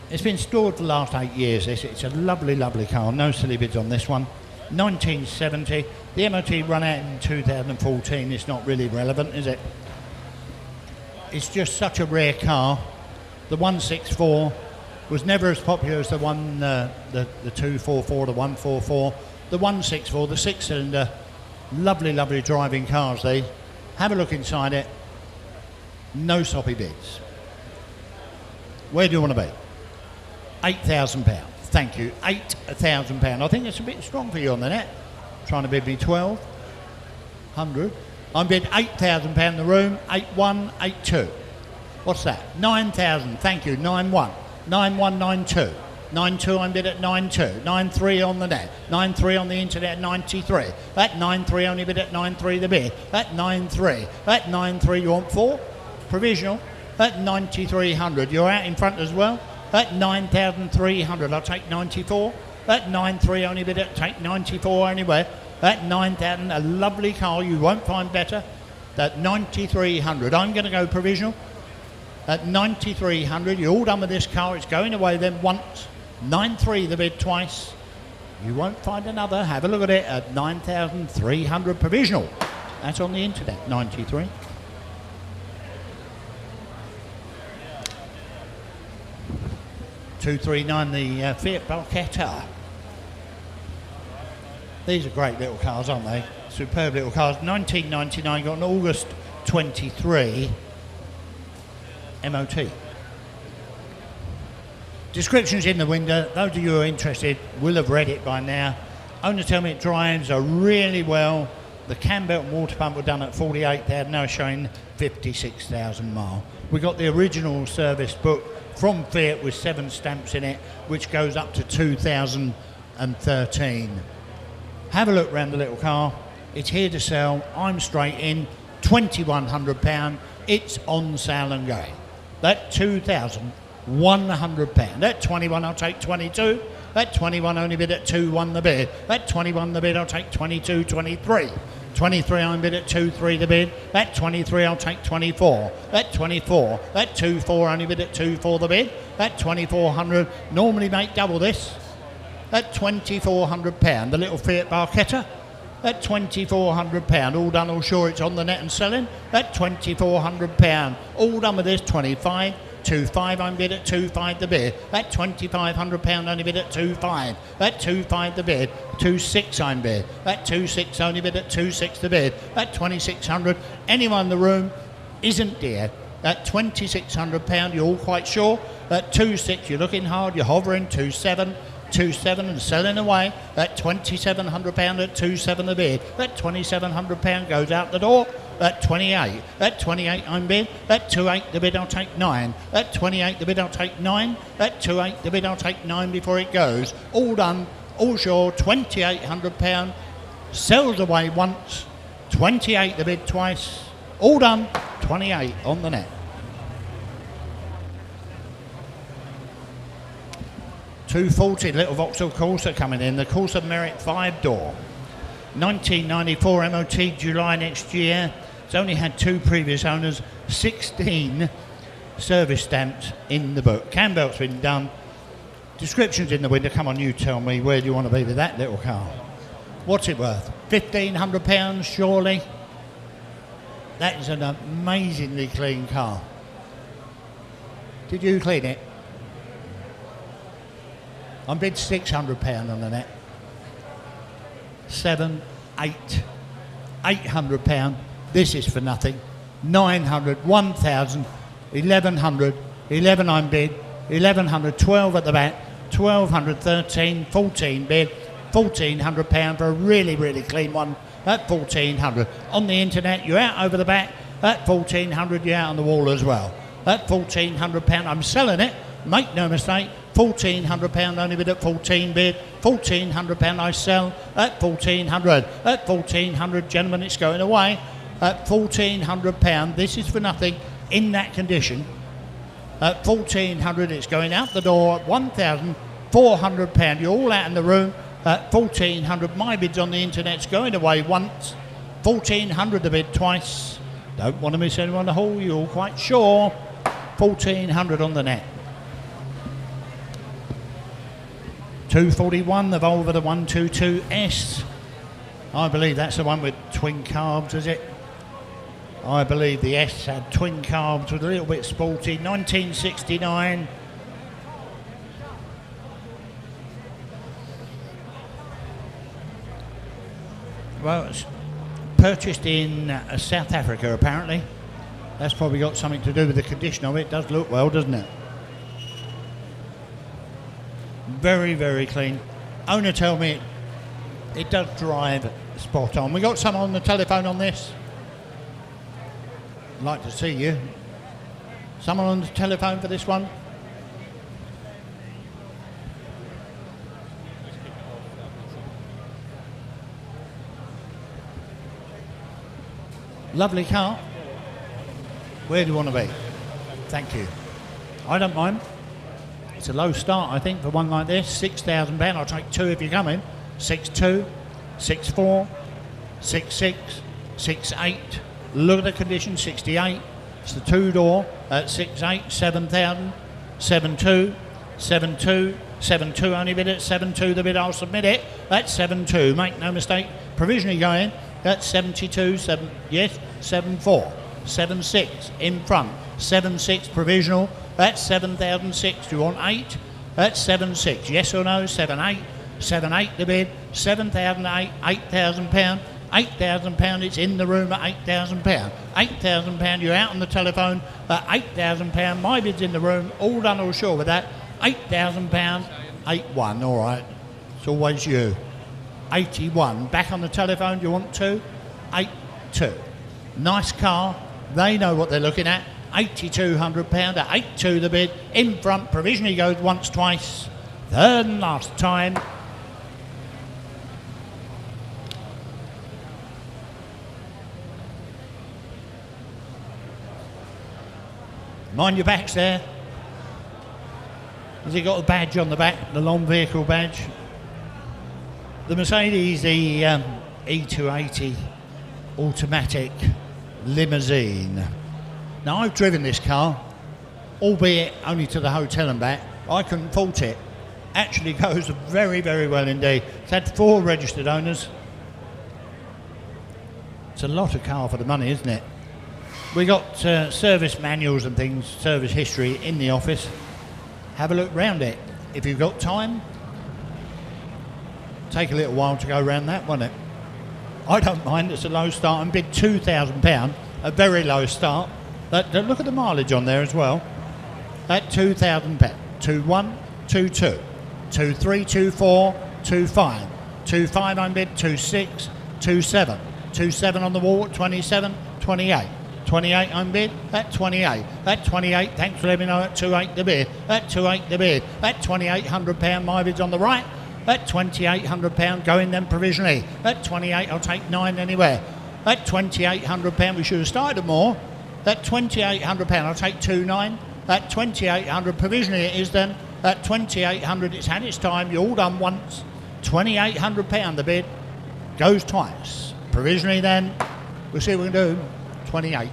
Speaker 3: It's been stored for the last 8 years. It's a lovely, lovely car. No silly bids on this one. 1970. The MOT run out in 2014. It's not really relevant, is it? It's just such a rare car. The 164 was never as popular as the 244, the 144. The 164, the 6-cylinder. Lovely, lovely driving cars, they. Have a look inside it. No soppy bids. Where do you want to be? £8,000. Thank you. £8,000. I think it's a bit strong for you on the net. Trying to bid me 1,200. I'm bid £8,000 in the room. 8-1, 8-2. What's that? 9,000. Thank you. 9-1. 9-1, 9-2. 9-2 I'm bid at 9-2. 9-3 on the net. 9-3 on the internet, 93. At 9-3 only bid at 9-3 the bid. At 9-3. At 9-3 you want 4? Provisional. At 9,300. You're out in front as well. At 9,300, I'll take 94. At 9,300, only bid it, take 94 anywhere. At 9,000, a lovely car, you won't find better. At 9,300, I'm going to go provisional. At 9,300, you're all done with this car, it's going away then once. 9,300 the bid twice. You won't find another, have a look at it at 9,300 provisional. That's on the internet, 93. $239 the Fiat Barchetta. These are great little cars, aren't they? Superb little cars. 1999, got an August 23 MOT. Descriptions in the window. Those of you who are interested will have read it by now. Owner tell me it drives really well. The cam belt and water pump were done at 48,000, now showing 56,000 miles. We got the original service book from Fiat with 7 stamps in it, which goes up to 2013. Have a look round the little car. It's here to sell. I'm straight in. £2,100. It's on sale and going. That £2,100. That 21, I'll take 22. That 21 only bid at 2-1 the bid. That 21 the bid, I'll take 22, 23. 23 I'm bid at 2-3 the bid. That 23 I'll take 24. That 24. That 2-4 only bid at 2-4 the bid. That 2,400 normally make double this. That £2,400. The little Fiat Barchetta. That £2,400. All done, all sure it's on the net and selling. That £2,400. All done with this 25. 2.5 I'm bid at 2.5 the bid. That £2,500 only bid at 2.5. That 2.5 the bid. 2.6 I'm bid. That 2.6 only bid at 2.6 the bid. That 2,600. Anyone in the room isn't dear. At £2,600 you're all quite sure. At 2.6 you're looking hard, you're hovering. 2.7. 2.7 and selling away. That £2,700 at 2.7 the bid. That £2,700 goes out the door. At 28. At 28 I'm bid. At 2.8 the bid I'll take 9. At 28 the bid I'll take 9. At 2.8 the bid I'll take 9 before it goes. All done, all sure, £2,800. Sells away once. 28 the bid twice. All done, 28 on the net. 240 little Vauxhall Corsa coming in. The Corsa Merit 5-door. 1994 MOT, July next year. It's only had 2 previous owners, 16 service stamps in the book. Cam belt's been done. Descriptions in the window. Come on, you tell me, where do you want to be with that little car? What's it worth? £1,500 surely? That is an amazingly clean car. Did you clean it? I'm bid £600 on the net. 7, 8, £800. This is for nothing. 900, 1,000, 1,100, 11 I'm bid, 1,100, 12 at the back, 1,200, 13, 14 bid, £1,400 for a really, really clean one at 1,400. On the internet, you're out over the back. At 1,400, you're out on the wall as well. At £1,400, I'm selling it. Make no mistake. £1,400 only bid at 14 bid. £1,400 I sell at 1,400. At 1,400, gentlemen, it's going away. At £1,400, this is for nothing in that condition. At 1,400, it's going out the door at £1,400. You're all out in the room at 1,400. My bid's on the internet's going away once. 1,400 the bid twice. Don't want to miss anyone in the hall, you're all quite sure. 1,400 on the net. 241, the Volvo, the 122S. I believe that's the one with twin carbs, is it? I believe the S had twin carbs, with a little bit sporty. 1969. Well, it's purchased in South Africa, apparently. That's probably got something to do with the condition of it. It does look well, doesn't it? Very, very clean. Owner tell me it does drive spot on. We got someone on the telephone on this. I'd like to see you. Someone on the telephone for this one? Lovely car. Where do you want to be? Thank you. I don't mind. It's a low start, I think, for one like this. £6,000. I'll take 2 if you come in. 6-2, 6-4, 6-6, 6-8. Look at the condition, 68. It's the 2-door at 6-8, 7,000, 7-2, 7-2, 7-2, only bid at 7-2, the bid, I'll submit it. That's 7-2, make no mistake. Provisionally going, that's 72, 7-4, 7-6, in front, 7-6 provisional, that's 7,006. Do you want 8? That's 7-6, yes or no, 7-8, 7-8 the bid, 7,008, £8,000. £8,000, it's in the room at £8,000. £8,000, you're out on the telephone at £8,000. My bid's in the room, all done, all sure with that. £8,000, 8-1, all right. It's always you. 81, back on the telephone, do you want 2? 8-2. Nice car, they know what they're looking at. £8,200 at 8-2 the bid. In front, provisionally goes once, twice. Third and last time. Mind your backs there. Has he got a badge on the back, the long vehicle badge? The Mercedes, the E280 automatic limousine. Now, I've driven this car, albeit only to the hotel and back. I couldn't fault it. Actually goes very, very well indeed. It's had 4 registered owners. It's a lot of car for the money, isn't it? We got service manuals and things, service history in the office. Have a look round it. If you've got time, take a little while to go round that, won't it? I don't mind, it's a low start and bid £2,000, a very low start. But look at the mileage on there as well. At £2,000. 2-1, 2-2, 2-3, 2-4, 2-5. 2-5 on bid, 2-6, 2-7. 2-7 on the wall, 27, 28. 28 on bid, at 28. At 28, thanks for letting me know, at 2.8 the bid. At 2.8 the bid. At £2,800, my bid's on the right. At £2,800, going then provisionally. At 28, I'll take 9 anywhere. At £2,800, we should have started more. At £2,800, I'll take 2.9. At 2,800 provisionally it is then. At 2,800, it's had its time. You're all done once. £2,800 the bid. Goes twice. Provisionally then, we'll see what we can do. 28.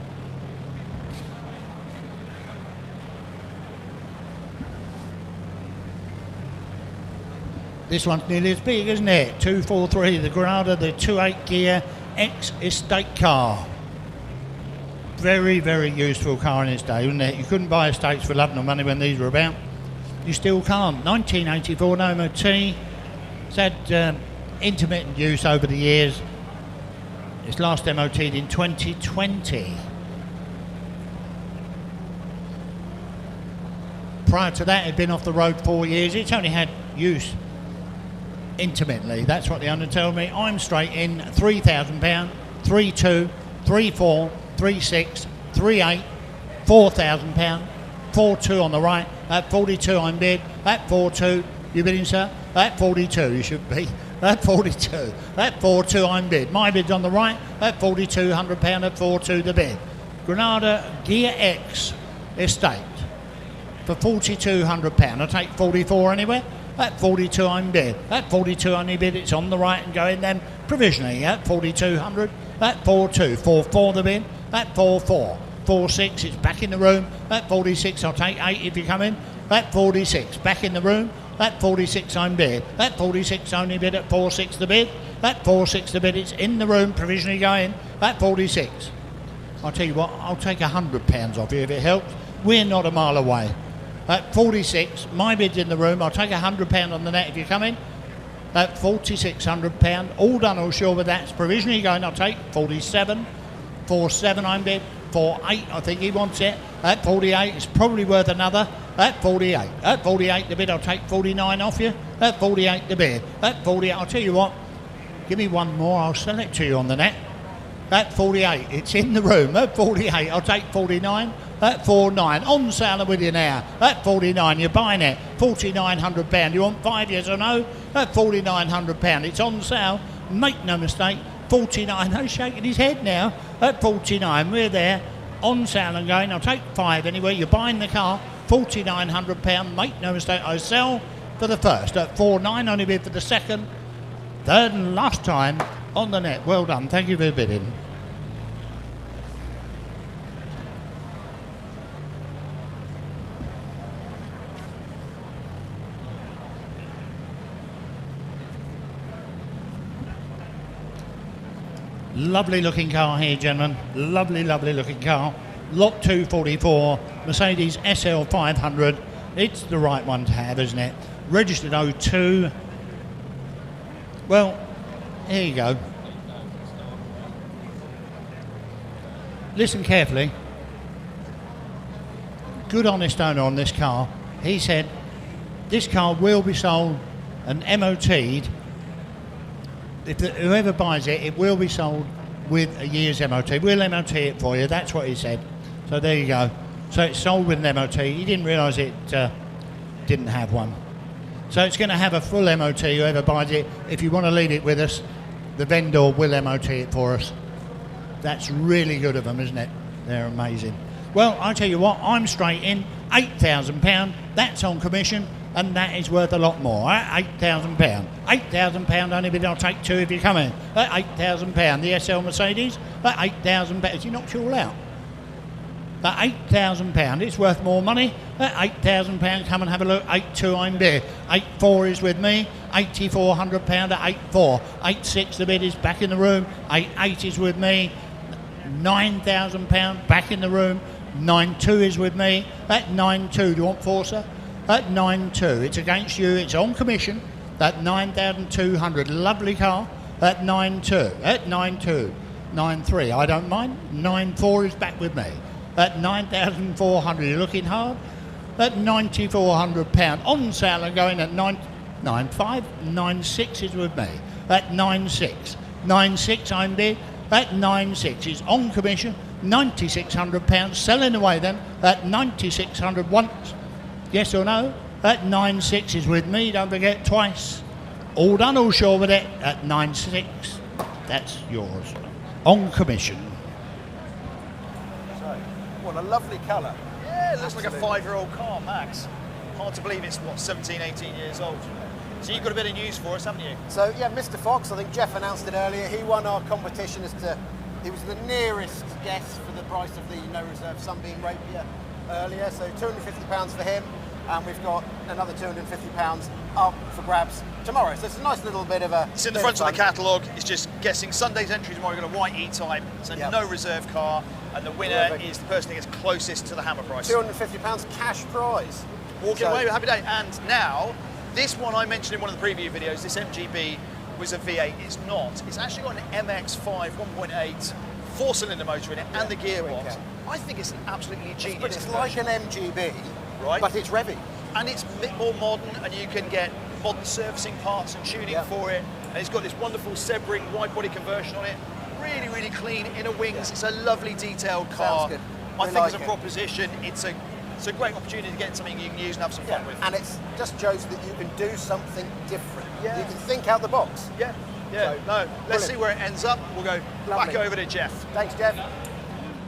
Speaker 3: This one's nearly as big, isn't it? 243, the Granada, the 2.8 gear ex-estate car. Very, very useful car in its day, wasn't it? You couldn't buy estates for love nor money when these were about. You still can't. 1984, no MOT. It's had intermittent use over the years. Its last MOT'd in 2020. Prior to that, it had been off the road 4 years. It's only had use intermittently. That's what the owner told me. I'm straight in. £3,000, 3.2, 3.4, 3.6, 3.8, £4,000, 4.2 on the right. At 42, I'm bid. At 4.2, you bidding, sir? At 42, you should be. At 42. At 4.2, I'm bid. My bid's on the right. At £4,200, at 4.2 the bid. Granada Gear X Estate for £4,200. I'll take 44 anywhere. At 42, I'm bid. At 42, only bid. It's on the right and going then provisionally. At 4,200. At 4.2. 4.4 the bid. At 4.4. 4.6, it's back in the room. At 46, I'll take 8 if you come in. At 46, back in the room. At 46, I'm bid. At 46, only bid. At 4.6 the bid. At 4.6 the bid, it's in the room, provisionally going. At 46. I'll tell you what, I'll take £100 off you if it helps. We're not a mile away. At 46, my bid's in the room. I'll take £100 on the net if you come in. At £4,600, all done, all sure with that. It's provisionally going. I'll take 47. 4.7, I'm bid. 4.8, I think he wants it. At 48, it's probably worth another. At 48. At 48 the bid, I'll take 49 off you. At 48 the bid. At 48, I'll tell you what, give me one more, I'll sell it to you on the net. At 48, it's in the room. At 48, I'll take 49. At 49, on sale with you now. At 49, you're buying it. £4,900. You want 5 years or no? At £4,900, it's on sale. Make no mistake. 49, he's shaking his head now. At 49, we're there. On sale and going. I'll take 5 anyway. You're buying the car. £4,900. Make no mistake, I sell for the first at 4,900, only bid for the second, third and last time on the net. Well done, thank you for bidding. Lovely looking car here, gentlemen. Lovely, lovely looking car. Lot 244, Mercedes SL 500. It's the right one to have, isn't it? Registered 02. Well, here you go. Listen carefully. Good honest owner on this car. He said this car will be sold and MOT'd. Whoever buys it, it will be sold with a year's MOT. We'll MOT it for you. That's what he said. So there you go. So it's sold with an MOT. He didn't realise it didn't have one. So it's going to have a full MOT, whoever buys it. If you want to leave it with us, the vendor will MOT it for us. That's really good of them, isn't it? They're amazing. Well, I tell you what, I'm straight in. £8,000. That's on commission. And that is worth a lot more. £8,000. £8,000 only bid. I'll take two if you come in. £8,000. The SL Mercedes. £8,000. Has he knocked you all out? £8,000. It's worth more money. £8,000. Come and have a look. 8.2 I'm bid. 8.4 is with me. £8,400 at 8.4. 8.6 the bid is back in the room. 8.8 is with me. £9,000 back in the room. 9.2 is with me. At 9.2. Do you want 4, sir? At 9.2, it's against you, it's on commission. At 9,200, lovely car. At 9.2, at 9.2, 9.3, I don't mind. 9.4 is back with me. At 9,400, you're looking hard. At £9,400 on sale and going at 9.5, 9.6 is with me. At 9.6, 9.6 I'm bid. At 9.6 is on commission. £9,600 selling away then at 9,600 once. Yes or no? At 9.6 is with me, don't forget, twice. All done, all sure with it at 9.6. That's yours. On commission.
Speaker 2: So, what a lovely colour.
Speaker 1: Yeah, it looks like a 5-year-old car, Max. Hard to believe it's, what, 17, 18 years old. So you've got a bit of news for us, haven't you?
Speaker 2: So, yeah, Mr. Fox, I think Jeff announced it earlier, he won our competition he was the nearest guess for the price of the no reserve Sunbeam Rapier earlier, so £250 for him. And we've got another £250 up for grabs tomorrow. So it's a nice little bit of a...
Speaker 1: It's in the front of the catalogue. It's just guessing Sunday's entry tomorrow. We've got a white E-Type. It's a no reserve car. And the winner is the person that gets closest to the hammer price.
Speaker 2: £250 cash prize.
Speaker 1: Walking away with a happy day. And now, this one I mentioned in one of the preview videos, this MGB was a V8. It's not. It's actually got an MX-5 1.8 4-cylinder motor in it and the gearbox. I think it's an absolutely genius.
Speaker 2: But it's like an MGB.
Speaker 1: Right.
Speaker 2: But it's revvy.
Speaker 1: And it's a bit more modern, and you can get modern servicing parts and tuning for it. And it's got this wonderful Sebring wide body conversion on it. Really, really clean inner wings. It's a lovely detailed car.
Speaker 2: Sounds good.
Speaker 1: I think as a proposition, it's a great opportunity to get something you can use and have some fun with.
Speaker 2: And it just shows that you can do something different. You can think out the box.
Speaker 1: Yeah. So, let's see where it ends up. We'll go back over to Jeff.
Speaker 2: Thanks, Jeff.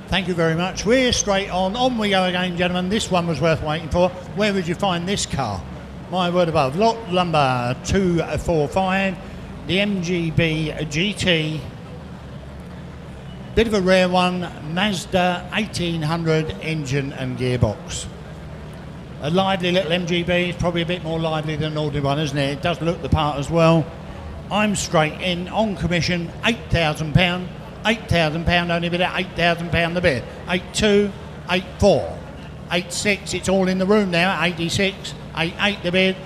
Speaker 3: Thank you very much. We're straight on. On we go again, gentlemen. This one was worth waiting for. Where would you find this car? My word above. Lot number 245, the MGB GT. Bit of a rare one, Mazda 1800 engine and gearbox. A lively little MGB. It's probably a bit more lively than an ordinary one, isn't it? It does look the part as well. I'm straight in, on commission, £8,000. £8,000 only bid at £8,000 the bid. 8.2, 8.4, 8.6, it's all in the room now, 86, 8.8 the bid.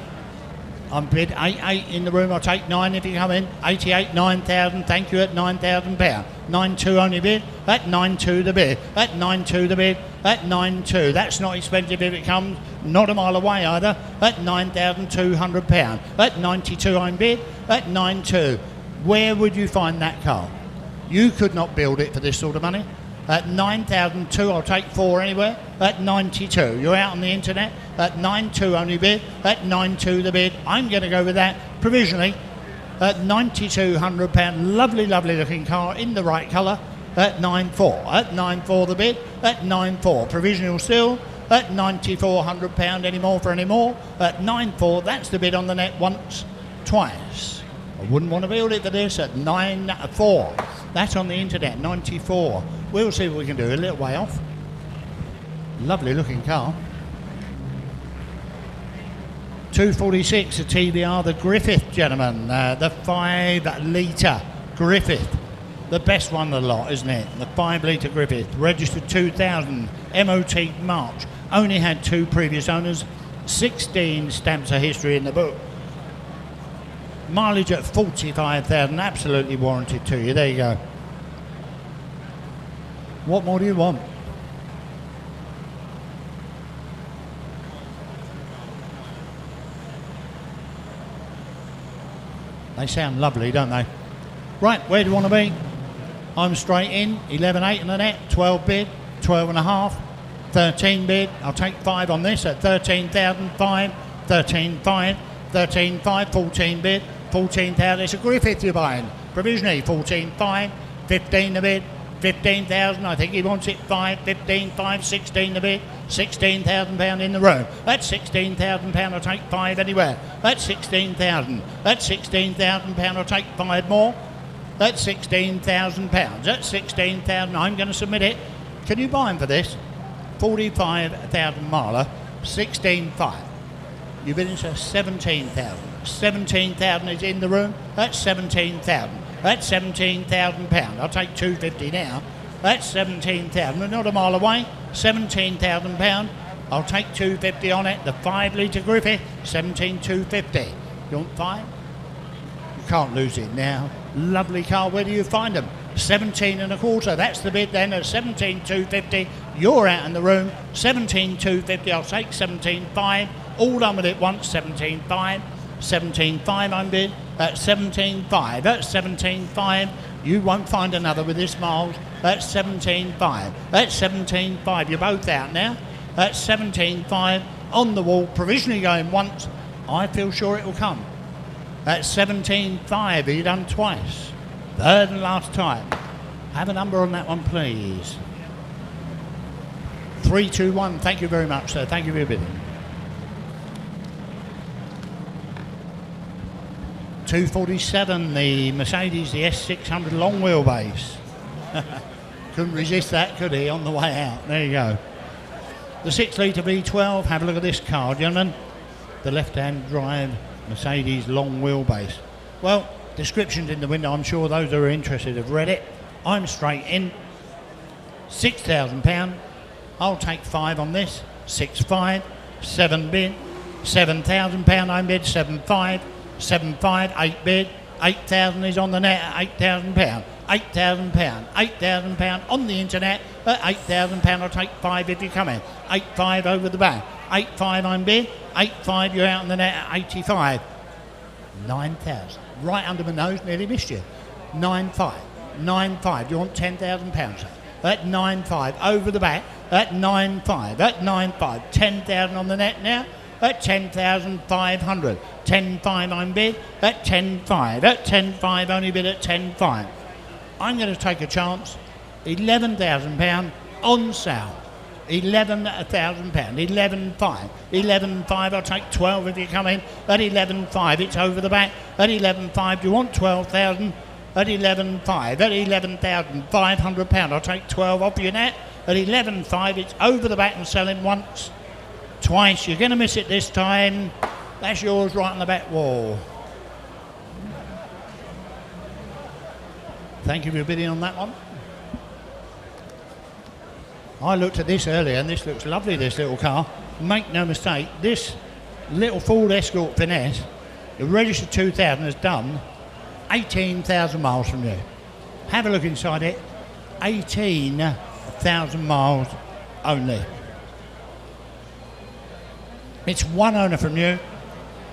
Speaker 3: I'm bid 8.8 in the room, I'll take 9 if you come in. 88, 9,000, thank you at £9,000. 9.2 only bid, at 9.2 the bid, at 9.2 the bid, at 9.2. That's not expensive if it comes, not a mile away either, at £9,200. At 92 I'm bid, at 9.2. Where would you find that car? You could not build it for this sort of money. At 9,002, I'll take 4 anywhere. At 92, you're out on the internet. At 9.2 only bid. At 9.2 the bid. I'm going to go with that provisionally. At £9,200, lovely, lovely looking car in the right colour. At 9.4. At 9.4 the bid. At 9.4, provisional still. at £9,400 anymore for any more, at 9.4, that's the bid on the net once, twice. I wouldn't want to build it for this at 9.4. That's on the internet, 94. We'll see what we can do, a little way off. Lovely looking car. 246, the TBR, the Griffith, gentlemen, the 5 litre Griffith. The best one of the lot, isn't it? The 5 litre Griffith, registered 2000, MOT March. Only had 2 previous owners, 16 stamps of history in the book. Mileage at 45,000, absolutely warranted to you. There you go. What more do you want? They sound lovely, don't they? Right, where do you want to be? I'm straight in, 11.8 in the net, 12 bid, 12.5, 13 bid. I'll take 5 on this at 13,005, 13.5, 13.5, 14 bid, 14,000. It's a Griffith you're buying. Provisionally, 14.5, 15 the bid, 15,000. I think he wants it 5, 15.5, 16 the bid, £16,000 in the room. That's £16,000. I'll take 5 anywhere. That's 16,000. That's £16,000. I'll take 5 more. That's £16,000. That's 16,000. I'm going to submit it. Can you buy him for this? 45,000 miler, 16.5. You've been into 17,000. 17,000 is in the room. That's 17,000. That's £17,000. I'll take 250 now. That's 17,000. We're not a mile away. £17,000. I'll take 250 on it. The 5 litre Griffith, 17,250. You want 5? You can't lose it now. Lovely car. Where do you find them? 17.25. That's the bid then at 17,250. You're out in the room. 17,250. I'll take 17.5. All done with it once. 17.5. 17.5 I'm bid at 17.5. That's 17.5. You won't find another with this miles. That's 17.5. That's 17.5. You're both out now. That's 17.5 on the wall. Provisionally going once. I feel sure it will come. That's 17.5. Are you done twice? Third and last time. Have a number on that one, please. 321. Thank you very much, sir. Thank you for your bidding. 247, the Mercedes, the S600 long wheelbase. Couldn't resist that, could he, on the way out? There you go. The 6 litre V12, have a look at this car, gentlemen. The left-hand drive Mercedes long wheelbase. Well, descriptions in the window, I'm sure those who are interested have read it. I'm straight in. £6,000. I'll take 5 on this. 6.5. 7 bid. £7,000 I bid. 7.5. 7.5, 8 bid, 8,000 is on the net at £8,000. £8,000, £8,000 on the internet at £8,000. I'll take 5 if you come in. 8.5 over the back. 8.5 I'm bid, 8.5 you're out on the net at 85. 9,000, right under my nose, nearly missed you. 9.5, 9.5, you want £10,000? At 9.5 over the back, at 9.5, at 9.5, 10,000 on the net now. At 10,500. 10.5 I'm bid at 10.5. At 10.5 only bid at 10.5. I'm going to take a chance. £11,000 on sale. £11,000. 11.5. 11.5 I'll take 12 if you come in. At 11.5 it's over the back. At 11.5 do you want 12,000? At 11.5. At £11,500 I'll take 12 off your net. At 11.5 it's over the back and selling once. Twice. You're going to miss it this time. That's yours right on the back wall. Thank you for bidding on that one. I looked at this earlier and this looks lovely, this little car. Make no mistake, this little Ford Escort Finesse, the registered 2000 has done 18,000 miles from you. Have a look inside it. 18,000 miles only. It's one owner from you.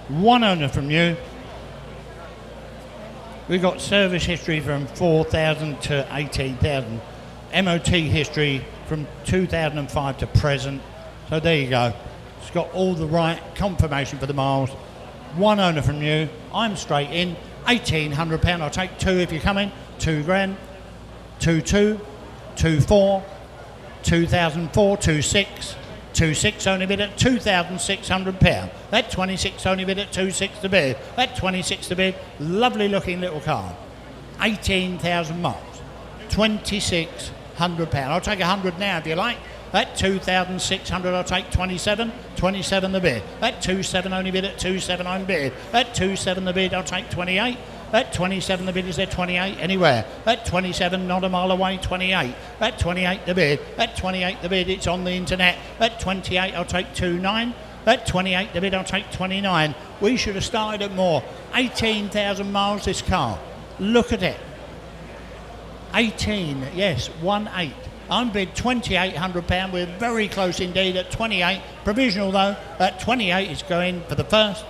Speaker 3: One owner from you. We've got service history from 4,000 to 18,000. MOT history from 2005 to present. So there you go. It's got all the right confirmation for the miles. One owner from you. I'm straight in. £1,800. I'll take 2 if you come in. 2 grand. 2.2. 2.4. 2004. 2.6. 26 only bid at £2,600. That 26 only bid at 26 to bid. That 26 to bid. Lovely looking little car. 18,000 miles. £2,600. I'll take 100 now if you like. That 2,600, I'll take 27. 27 the bid. That 27 only bid at 27 on bid. That 27 the bid, I'll take 28. That 27 the bid, is there 28 anywhere? That 27 not a mile away, 28. That 28 the bid. That 28 the bid, it's on the internet. That 28 I'll take 29. That 28 the bid, I'll take 29. We should have started at more. 18,000 miles this car. Look at it. 18, yes, 1-8. I'm bid £2,800. We're very close indeed at 28. Provisional though, at 28 is going for the first.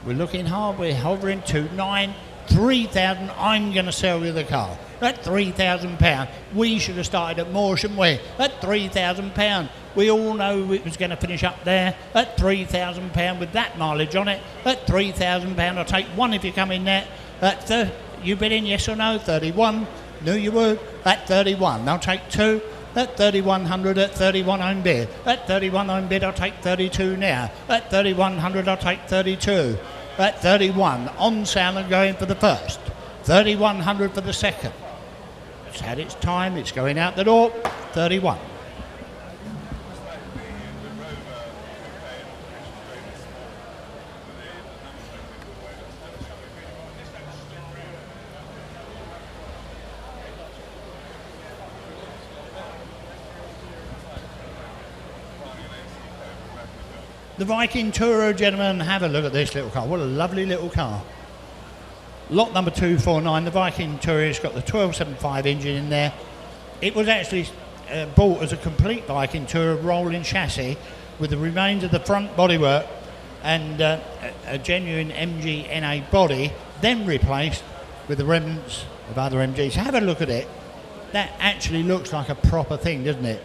Speaker 3: We're looking hard, we're hovering to 9. 3,000, I'm going to sell you the car. At £3,000, we should have started at more, shouldn't we? At £3,000, we all know it was going to finish up there. At £3,000 with that mileage on it. At £3,000, I'll take one if you come in there. You bid in, yes or no? 31. Knew you would. At 31, I'll take 2. At 3,100, at 31 I'm bid. At 31 I'm bid, I'll take 32 now. At 3,100, I'll take 32. At 31, on sale and going for the first. 3,100 for the second. It's had its time, it's going out the door. 31. The Viking Tourer, gentlemen, have a look at this little car. What a lovely little car. Lot number 249, the Viking Tourer has got the 1275 engine in there. It was actually bought as a complete Viking Tourer rolling chassis with the remains of the front bodywork and a genuine MG-NA body, then replaced with the remnants of other MGs. Have a look at it. That actually looks like a proper thing, doesn't it?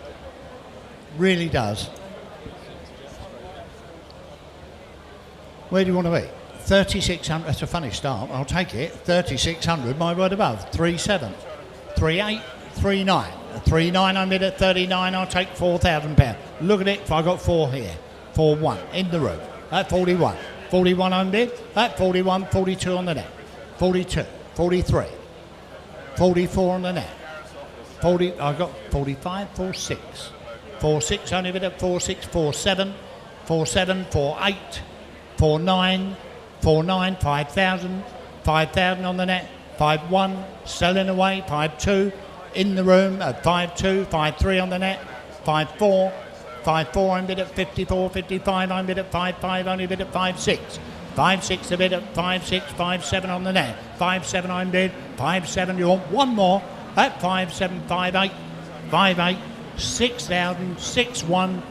Speaker 3: Really does. Where do you want to be? 3,600, that's a funny start, I'll take it. 3,600, my word above. 3,700, 3,800, 3,900. 3,900 I'm bid at 39, I'll take £4,000. Look at it, if I got 4 here. 4,1 in the room. At 41. 41 I'm bid. At 41, 42 on the net. 42, 43. 44 on the net. 40, I got 45, 46. 46 only bid at 46, 47. 47, 48. 4,900, 4,900, 5,000, 5,000 on the net, 5,100, selling away, 5,200, in the room at 5,200, 5,300 on the net, 5,400, 5,400 I'm bid at 54, 55 I'm bid at 55, only bid at 56, 56 a bid at 56, 57 on the net, 57 I'm bid, 57 you want one more at 57, 58, 58, 6,000, 61,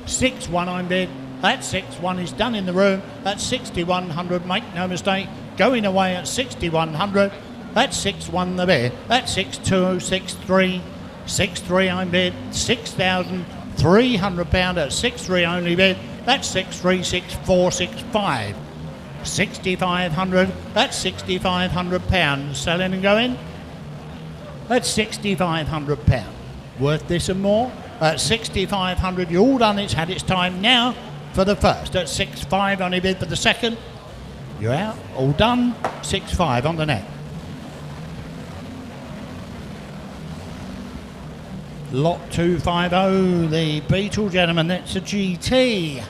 Speaker 3: 61 I'm bid. That 6,100 is done in the room. That's 6,100, make no mistake. Going away at 6,100. That's 6,100 the bid. That's 6,200, 6,300. 6,300 I'm bid. £6,300 at 6,300 only bid. That's 6,300, 6,400, 6,500. 6,500. That's £6,500. Selling and going. That's £6,500. Worth this and more. At 6,500, you're all done. It's had its time now. For the first, at 6,500 only bid for the second. You're out, all done, 6,500 on the net. Lot 250, the Beetle, gentlemen, that's a GT.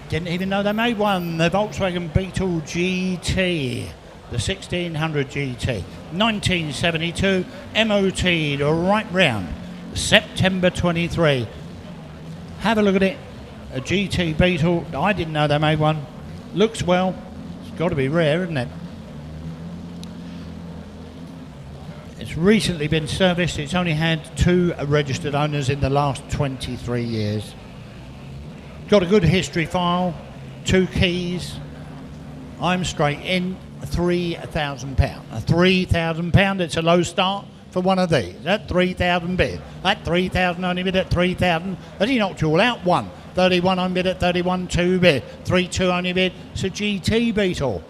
Speaker 3: Didn't even know they made one, the Volkswagen Beetle GT. The 1600 GT. 1972, MOT'd right round, September 23. Have a look at it. A GT Beetle, I didn't know they made one. Looks well, it's got to be rare, isn't it? It's recently been serviced, it's only had 2 registered owners in the last 23 years. Got a good history file, 2 keys. I'm straight in, £3,000. £3,000, it's a low start for one of these. That 3,000 bid. That 3,000 only bid at 3,000. Has he knocked you all out? 1. 31 on bid at 31, 2 bid. 3,200 only bid. It's a GT Beetle.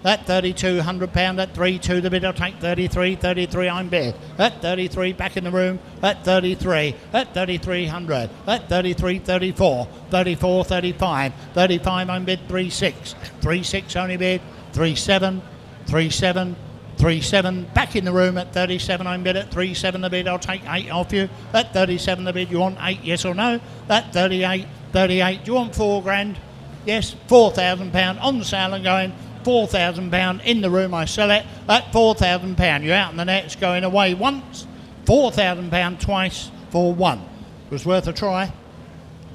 Speaker 3: At £3,200, at 3-2 the bid, I'll take 33, 33 I'm bid. At 33, back in the room, at 33, at 3,300, at 33, 34, 34, 35, 35 I'm bid, 36, 36 only bid, 37, 37, 37, back in the room at 37 I'm bid, at 37 the bid, I'll take 8 off you. At 37 the bid, you want 8, yes or no? At 38, 38, do you want 4 grand? Yes, £4,000 on sale and going. £4,000 in the room, I sell it at £4,000. You're out in the net, it's going away once. £4,000 twice for 1. It was worth a try.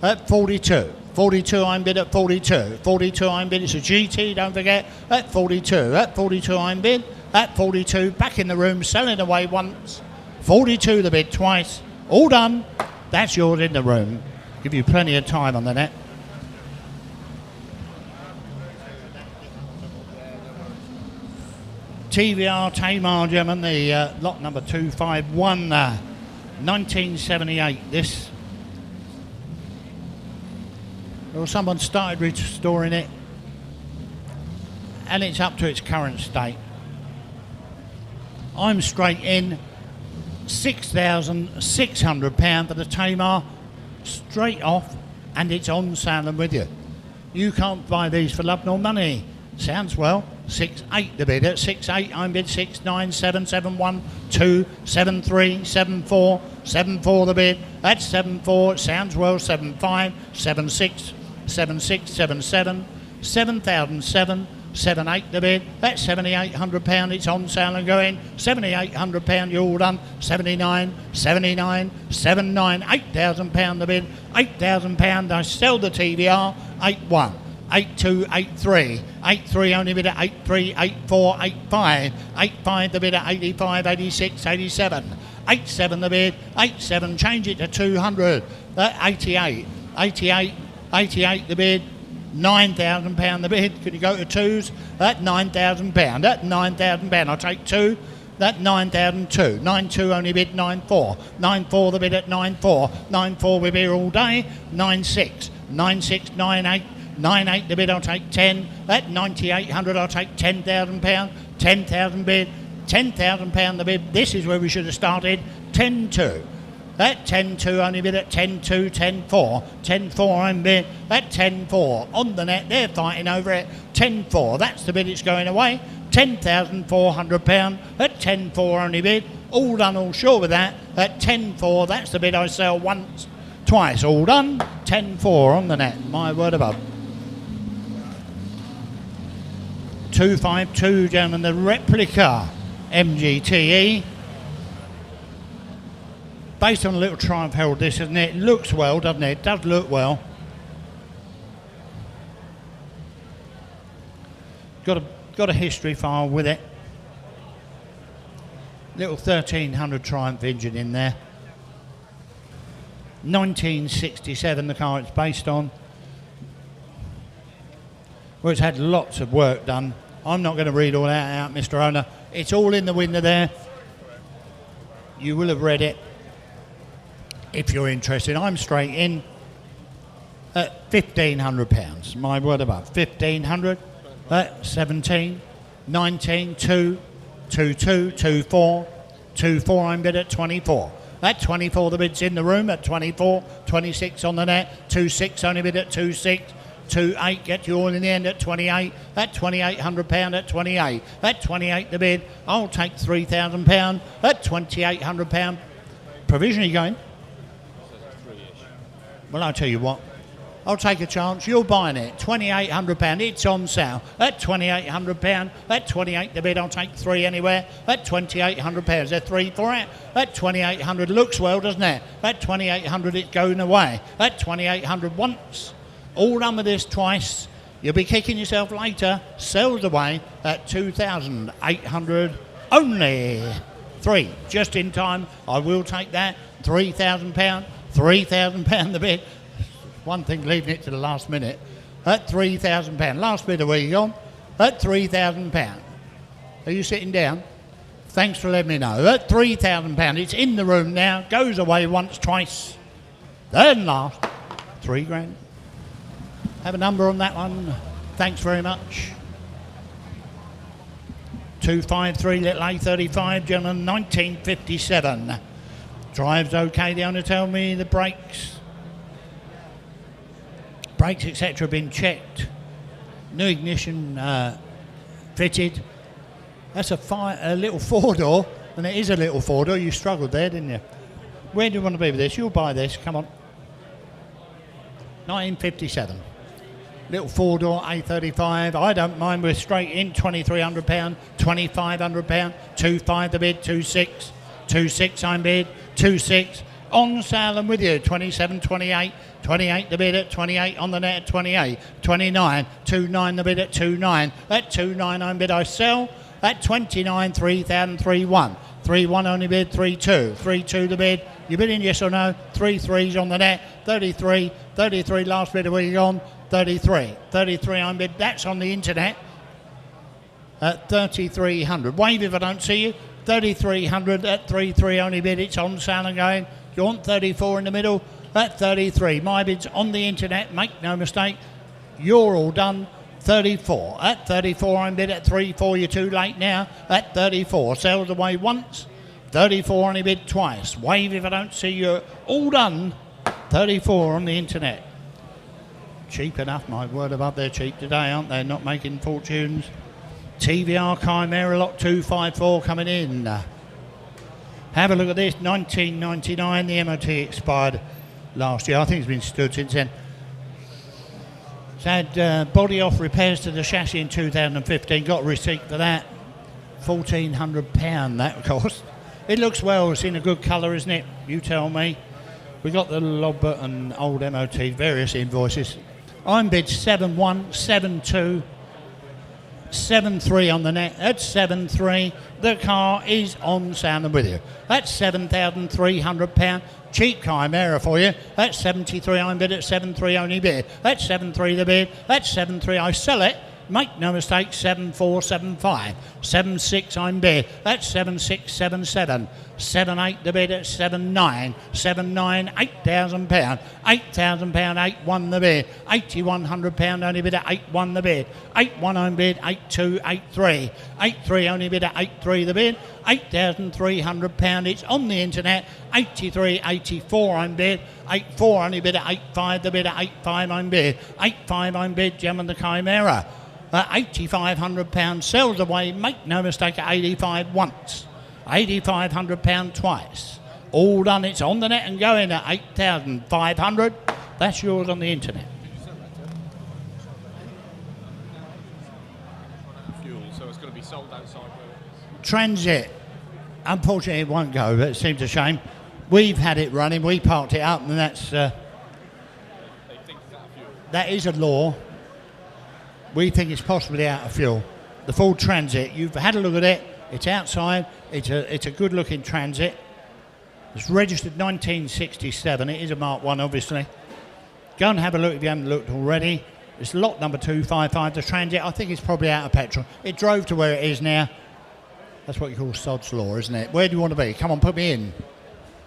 Speaker 3: At 42. 42 I'm bid at 42. 42 I'm bid, it's a GT, don't forget. At 42. At 42 I'm bid. At 42, back in the room, selling away once. 42 the bid twice. All done. That's yours in the room. Give you plenty of time on the net. TVR Tamar German, the lot number 251, 1978. This. Well, someone started restoring it, and it's up to its current state. I'm straight in, £6,600 for the Tamar, straight off, and it's on sale and with you. You can't buy these for love nor money. Sounds well. 6-8 the bid. At 6-8 I'm bid. 6-9, 7, 7, 1, 2, 7, 3, 7, 4, 7, 4 the bid. At 7, 4 it sounds well. 7, 5, 7, 6, 7, 6, 7, 7, 7,007, 7, 8 the bid. At £7,800 it's on sale and going. £7,800 you're all done. 79, 79, 7, 9, £8,000 the bid. £8,000 I sell the TVR. 8-1. 8-2, 8-3, 8-3 only bid at 8-3, 8-4, 8-5, 8-5 the bid at 85, 86, 87, 8-7 the bid, 8-7 change it to 200, 88, 88, 88 the bid, £9,000 the bid, could you go to twos? At £9,000, at £9,000 I'll take 2, that 9,002, 9-2 only bid, 9-4, 9-4 the bid at 9-4, 9-4 we'll be here all day, 9-6, 9-6, 9-8, 9-8 the bid, I'll take 10. At 9,800 I'll take £10,000. 10,000 bid, £10,000 the bid. This is where we should have started. 10-2. At 10-2 only bid at 10-2, 10-4. 10-4 I'm bid at 10-4. On the net, they're fighting over it. 10-4, that's the bid, it's going away. £10,400 at 10-4 only bid. All done, all sure with that. At 10-4, that's the bid I sell once, twice. All done. 10-4 on the net. My word above. 252, gentlemen, the replica MGTE. Based on a little Triumph Herald, this, isn't it? It looks well, doesn't it? It does look well. Got a history file with it. Little 1300 Triumph engine in there. 1967, the car it's based on. Well, it's had lots of work done. I'm not going to read all that out, Mr. Owner. It's all in the window there. You will have read it if you're interested. I'm straight in at £1,500. My word above. 1,500 at 17, 19, 2, 2, 2, 2, 4, 2, 4. I'm bid at 24. At 24, the bid's in the room. At 24, 26 on the net. 2, 6 only bid at 2, 6. 2-8 get you all in the end at 28. At £2,800 at 28. At 28 the bid. I'll take £3,000 at £2,800. Provisionally going. Well, I'll tell you what. I'll take a chance. You're buying it. £2,800. It's on sale. At £2,800. At 28 the bid. I'll take 3 anywhere. At £2,800. Is there 3 for it? At 2,800 looks well, doesn't it? At 2,800 it's going away. At 2,800 once. All done with this twice. You'll be kicking yourself later. Sells away at 2,800 only. 3, just in time. I will take that. £3,000. £3,000 the bid. One thing leaving it to the last minute. At £3,000. Last bid of week on. At £3,000. Are you sitting down? Thanks for letting me know. At £3,000. It's in the room now. Goes away once, twice. Then last. £3,000. Have a number on that one. Thanks very much. 253, little A35, gentlemen, 1957. Drives okay, the owner tell me. The brakes etc. have been checked. New ignition fitted. That's a little four-door, and it is a little four-door. You struggled there, didn't you? Where do you want to be with this? You'll buy this, come on. 1957. Little four-door A35. I don't mind, we're straight in. £2,300, £2,500, 2.5 the bid, 2.6, 2.6 I'm bid, 2.6. On sale and with you, 27, 28, 28 the bid at 28, on the net at 28, 29, 2.9 the bid at 2.9, at 2.9 I'm bid I sell, at 29, 3,000, 3.1, 3.1 only bid, 3.2, 3.2 the bid, you bid in yes or no, 3.3's on the net, 33, 33 last bid of week on, 33, 33 I'm bid, that's on the internet, at 3,300, wave if I don't see you, 3,300 at 3.3 only bid, it's on sale and going, you want 34 in the middle, at 33. My bid's on the internet, make no mistake. You're all done. 34. At 34, I'm bid at 3.4. You're too late now. At 34. Sells away once. 34 only bid twice. Wave if I don't see you. All done. 34 on the internet. Cheap enough, my word above. They're cheap today, aren't they? Not making fortunes. TVR Chimera Lot 254 coming in. Have a look at this. 1999. The MOT expired last year. I think it's been stood since then. It's had body off repairs to the chassis in 2015. Got a receipt for that. £1,400 that cost. It looks well. It's in a good colour, isn't it? You tell me. We got the logbook and old MOT, various invoices. I'm bid 7.1, 7.2, 7.3 on the net. At 7.3, the car is on sale and with you. That's £7,300. Cheap Chimera for you. That's 73 I'm bid at 7.3 only bid. That's 7.3 the bid. That's 7.3 I sell it. Make no mistake, 7.4, 7.5. 7.6 I'm bid. That's 7.6, 7.7. 7.8 the bid at 7.9. 7.9, £8,000. £8,000, 8.1 the bid. £8,100 only bid at 8.1 the bid. 8.1 I'm bid, 8.2, 8.3. 8.3 only bid at 8.3 the bid. £8,300. It's on the internet. 83, 84 I'm bid. 8.4 only bid at 8.5 the bid at 8.5 I'm bid. 8.5 I'm bid, Gem and the Chimera. £8,500 sells away, make no mistake, at 85 once. £8,500 twice. All done, it's on the net and going at 8,500. That's yours on the internet.
Speaker 4: Fuel, so it's going to be sold outside where it is.
Speaker 3: Transit. Unfortunately, it won't go, but it seems a shame. We've had it running, we parked it up, and that's...
Speaker 4: They think it's out of fuel.
Speaker 3: that is a law. We think it's possibly out of fuel. The Ford Transit, you've had a look at it. It's outside. It's a good-looking Transit. It's registered 1967. It is a Mark 1, obviously. Go and have a look if you haven't looked already. It's lot number 255, the Transit. I think it's probably out of petrol. It drove to where it is now. That's what you call sod's law, isn't it? Where do you want to be? Come on, put me in.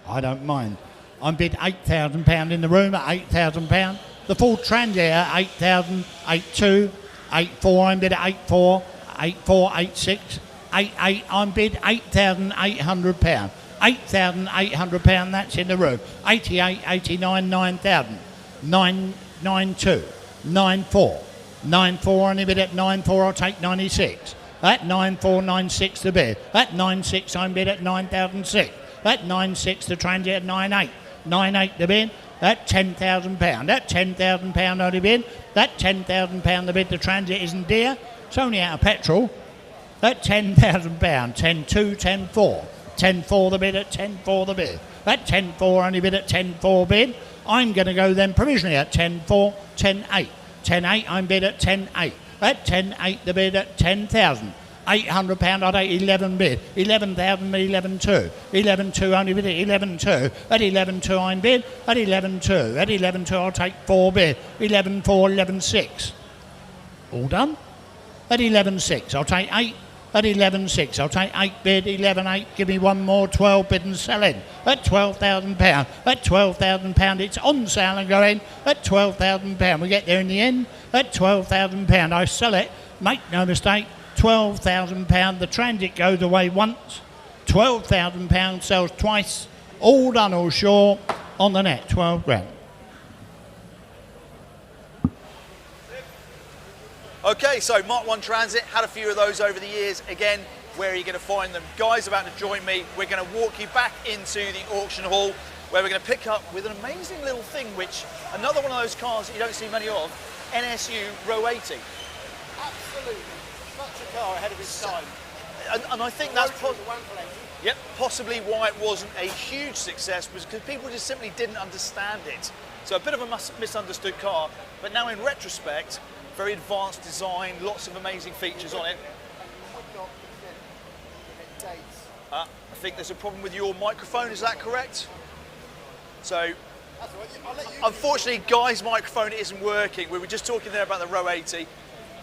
Speaker 3: I don't mind. I'm bid £8,000 in the room at £8,000. The Ford Transit at 8,000, 8.2, 8.4. I'm bid at 8.4, 8.4, 8.6, 8.8. I'm bid £8,800. £8,800. That's in the room. 88, 89, 9,000, 992, 9.4, 9.4. Only bid at 9.4. I'll take 96. At 9.4, 9.6 the bid. At 9.6 I'm bid at 9,006. At 9.6 the Transit at 9.8. 9.8 the bid. At £10,000. At £10,000 only bid. That £10,000 the bid. The Transit isn't dear. It's only out of petrol. At £10,000. 10.2, 10.4. 10.4 the bid at 10.4 the bid. At 10.4 only bid at 10.4 bid. I'm going to go then provisionally at 10.4, 10.8. 10.8 I'm bid at 10.8. At 10.8 the bid at £10,800. I'd take 11 bid. 11,000 11.2. 11.2 only bid at 11.2. At 11.2 I'm bid. At 11.2. At 11.2 I'll take 4 bid. 11.4, 11.6. All done? At 11.6 I'll take 8. At 11.6 I'll take 8 bid. 11.8 give me one more. 12 bid and selling. At £12,000. At £12,000 it's on sale and going. At £12,000 we get there in the end. At £12,000 I sell it. Make no mistake. £12,000. The Transit goes away once. £12,000 sells twice. All done or sure on the net, 12 grand.
Speaker 1: Okay, so Mark 1 Transit, had a few of those over the years. Again, where are you going to find them? Guys about to join me. We're going to walk you back into the auction hall where we're going to pick up with an amazing little thing, which, another one of those cars that you don't see many of, NSU Row 80.
Speaker 2: Absolutely. Such a car ahead of its time.
Speaker 1: And I think that's
Speaker 2: Yep.
Speaker 1: possibly why it wasn't a huge success, was because people just simply didn't understand it. So a bit of a misunderstood car, but now in retrospect, very advanced design, lots of amazing features on it. I think there's a problem with your microphone, is that correct? So, unfortunately, Guy's microphone isn't working. We were just talking there about the Row 80.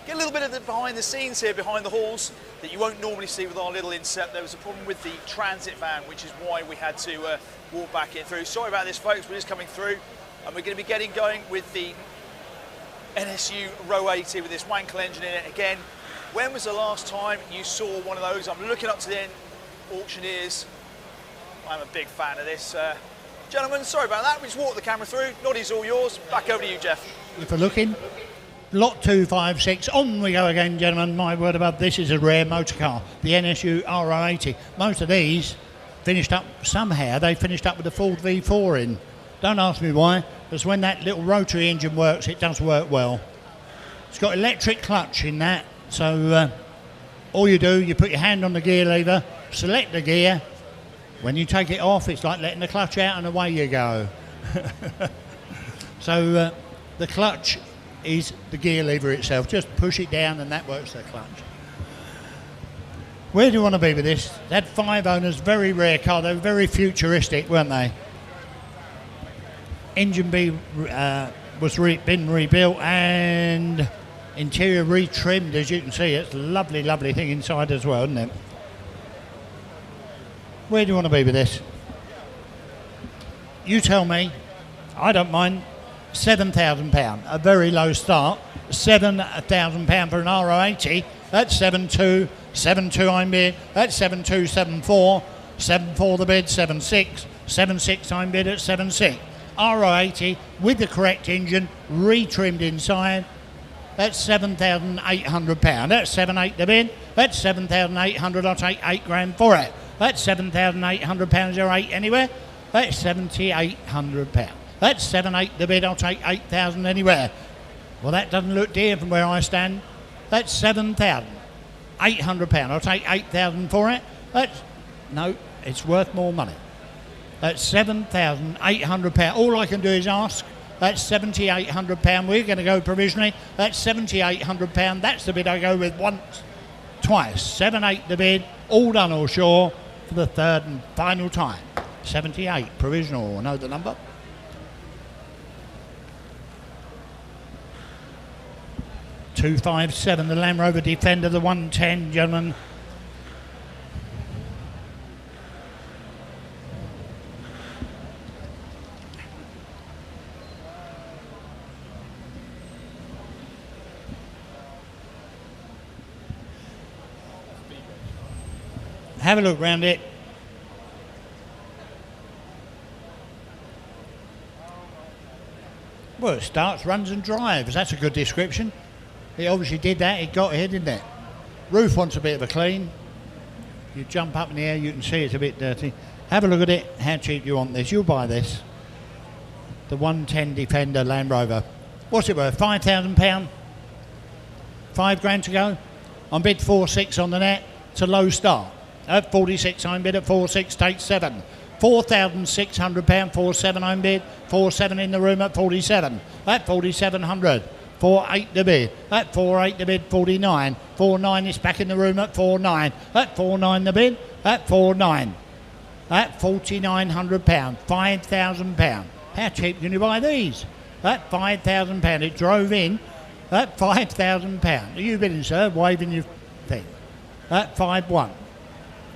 Speaker 1: Get a little bit of the behind the scenes here, behind the halls, that you won't normally see with our little inset. There was a problem with the transit van, which is why we had to walk back in through. Sorry about this, folks, we're just coming through, and we're going to be getting going with the NSU Row 80 with this Wankel engine in it. Again, when was the last time you saw one of those? I'm looking up to the auctioneers. I'm a big fan of this. Gentlemen, sorry about that. We just walked the camera through. Noddy's all yours. Back over to you, Jeff.
Speaker 3: If we're looking, lot 256, on we go again, gentlemen. My word above, this is a rare motor car, the NSU RO80. Most of these finished up somehow. They finished up with a Ford V4 in. Don't ask me why, because when that little rotary engine works, it does work well. It's got electric clutch in that, so all you do, you put your hand on the gear lever, select the gear. When you take it off, it's like letting the clutch out and away you go. So the clutch is the gear lever itself. Just push it down and that works the clutch. Where do you want to be with this? They had 5 owners, very rare car. They were very futuristic, weren't they? Engine B been rebuilt and interior retrimmed, as you can see. It's a lovely, lovely thing inside as well, isn't it? Where do you want to be with this? You tell me. I don't mind. £7,000, a very low start. £7,000 for an RO80. That's 7.2, 7.2 I'm bid. That's 7.2, 7.4, 7.4 the bid, 7.6, 7.6 I'm bid at 7.6. RO80 with the correct engine, retrimmed inside. That's £7,800. That's 7.8 the bid. That's 7,800. I'll take 8 grand for it. That's £7,800 or 8 anywhere. That's £7,800. That's 7.8 the bid. I'll take 8,000 anywhere. Well, that doesn't look dear from where I stand. That's £7,800. I'll take 8,000 for it. No, it's worth more money. That's £7,800. All I can do is ask. That's £7,800. We're going to go provisionally. That's £7,800. That's the bid I go with once, twice. 7.8 the bid. All done or sure for the third and final time. 78 provisional. I know the number. $257, the Land Rover Defender, the 110, gentlemen. Have a look round it. Well, it starts, runs and drives. That's a good description. It obviously did that. It got here, didn't it? Roof wants a bit of a clean. You jump up in the air, you can see it's a bit dirty. Have a look at it. How cheap you want this? You'll buy this. The 110 Defender Land Rover. What's it worth? £5,000? 5 grand to go? I'm bid 4.6 on the net. It's a low start. At 46, I'm bid at 4.6, take 7. £4,600, 4.7 I'm bid, 4.7 in the room at 47. At 4,700, 4.8 the bid. At 4.8 the bid, 49. 4.9 is back in the room at 4.9. At 4.9 the bid, at 4.9. At £4,900, £5,000. How cheap can you buy these? At £5,000, it drove in. At £5,000. Are you bidding, sir? Waving your thing. At 5.1.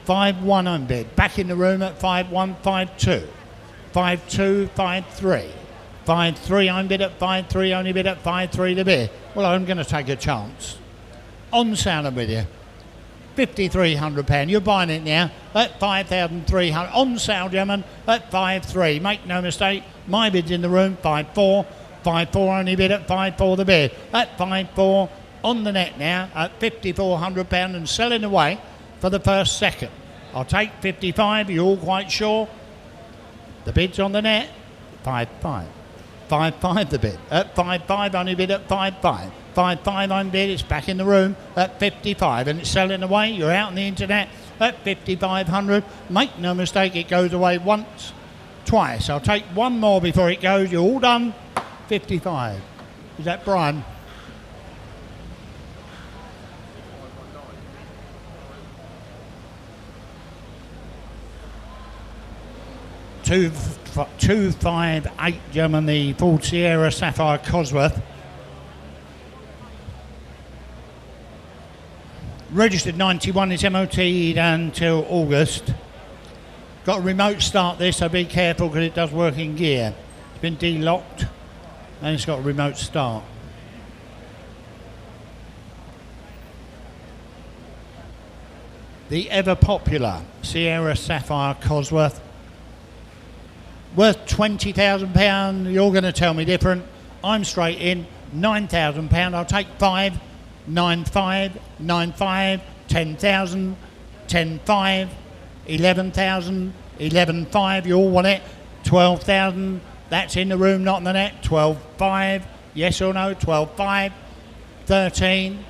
Speaker 3: 5.1 I'm bid. Back in the room at 5.1, 5.2. 5.2, 5.3. 5.3 I'm bid at 5.3, only bid at 5.3 the bid. Well, I'm going to take a chance. On sound I'm with you. £5,300. You're buying it now at 5,300. On sale, gentlemen, at 5,300. Make no mistake, my bid's in the room, 5,400. 5,400 only bid at 5,400 the bid. At 5,400 on the net now at £5,400 and selling away for the first second. I'll take 55, you're all quite sure. The bid's on the net, 5,500. 5,500 the bid. At 5,500 only bid at 5,500. 5,500 on bid, it's back in the room at 55 and it's selling away. You're out on the internet at 5,500. Make no mistake, it goes away once, twice. I'll take one more before it goes. You're all done. 55. Is that Brian? $258, gentlemen, the Ford Sierra Sapphire Cosworth. Registered 91, it's MOT'd until August. Got a remote start this, so be careful because it does work in gear. It's been de-locked and it's got a remote start. The ever popular Sierra Sapphire Cosworth. Worth £20,000. You're going to tell me different. I'm straight in. £9,000. I'll take 5. 9,500. 9,500. 10,000. 10,500. 11,000. 11,500. You all want it. 12,000. That's in the room, not in the net. 12,500. Yes or no? 12,500. 13.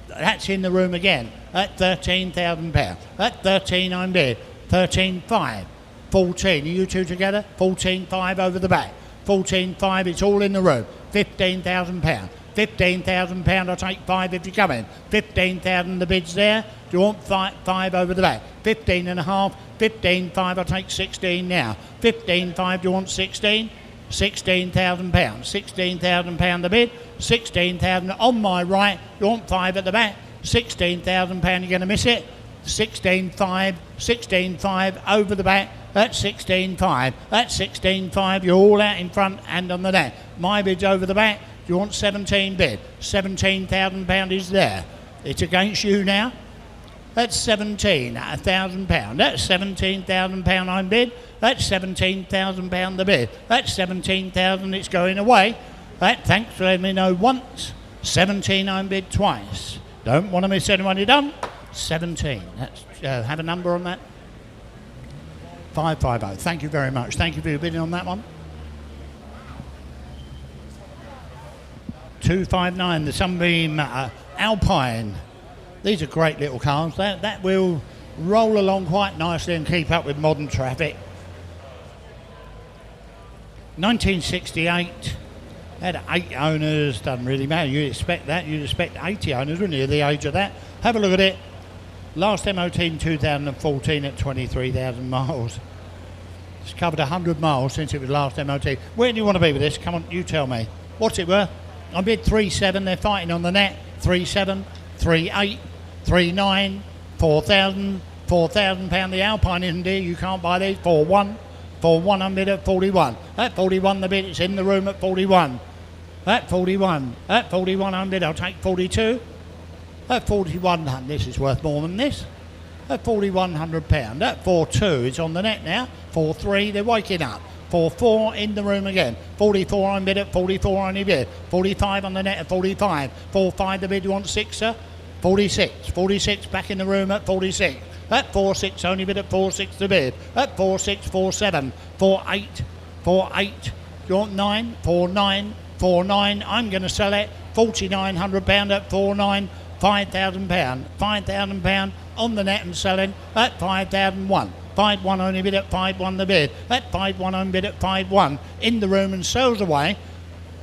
Speaker 3: That's in the room again. At £13,000. At 13 I'm bid. 13,500. 14. Are you two together? 14,500 over the back. 14,500. It's all in the room. £15,000. £15,000. I'll take 5 if you come in. 15,000. The bid's there. Do you want 5 over the back? 15 and a half. 15,500. I'll take 16 now. 15,500. Do you want 16? £16,000. £16,000 the bid. 16,000 on my right. You want 5 at the back. £16,000. You're going to miss it. 16,500. 16,500 over the back. That's 16,500. That's 16,500. You're all out in front and on the net. My bid's over the back. Do you want 17 bid? £17,000 is there. It's against you now. That's 17 at £1,000. That's £17,000 I'm bid. That's £17,000 the bid. That's 17,000. It's going away. That, thanks for letting me know once. 17 I'm bid twice. Don't want to miss anyone you done. 17. That's have a number on that. 550. Thank you very much. Thank you for your bidding on that one. 259. The Sunbeam Alpine. These are great little cars. That will roll along quite nicely and keep up with modern traffic. 1968. Had 8 owners. Doesn't really matter. You'd expect that. You'd expect 80 owners, wouldn't you, at the age of that? Have a look at it. Last MOT in 2014 at 23,000 miles. It's covered 100 miles since it was last MOT. Where do you want to be with this? Come on, you tell me. What's it worth? I bid 3,700. They're fighting on the net. 3,700, 3,800, 3,900, 4,000. £4,000. The Alpine isn't dear. You can't buy these. 4,100. 4,100 I'm bid at 41. At 41 the bid. It's in the room at 41. At 41. At 41 I'm bid. I'll take 42. At 41, this is worth more than this. At £4,100. At 4,200, it's on the net now. 4,300, they're waking up. 4,400 in the room again. 44 I'm bid at 44 only bid. 45 on the net at 45. 4,500 the bid. You want 6, sir? 46. 46 back in the room at 46. At 4,600 only bid at 4,600 the bid. At 4,600, 4,700. 4,800. 4,800. You want 9? 4,900. 4,900. I'm going to sell it. £4,900 at 4,900. £5,000. £5,000 on the net and selling at 5,001. 5,100 only bid at 5,100 the bid. At 5,100 only bid at 5,100 in the room and sells away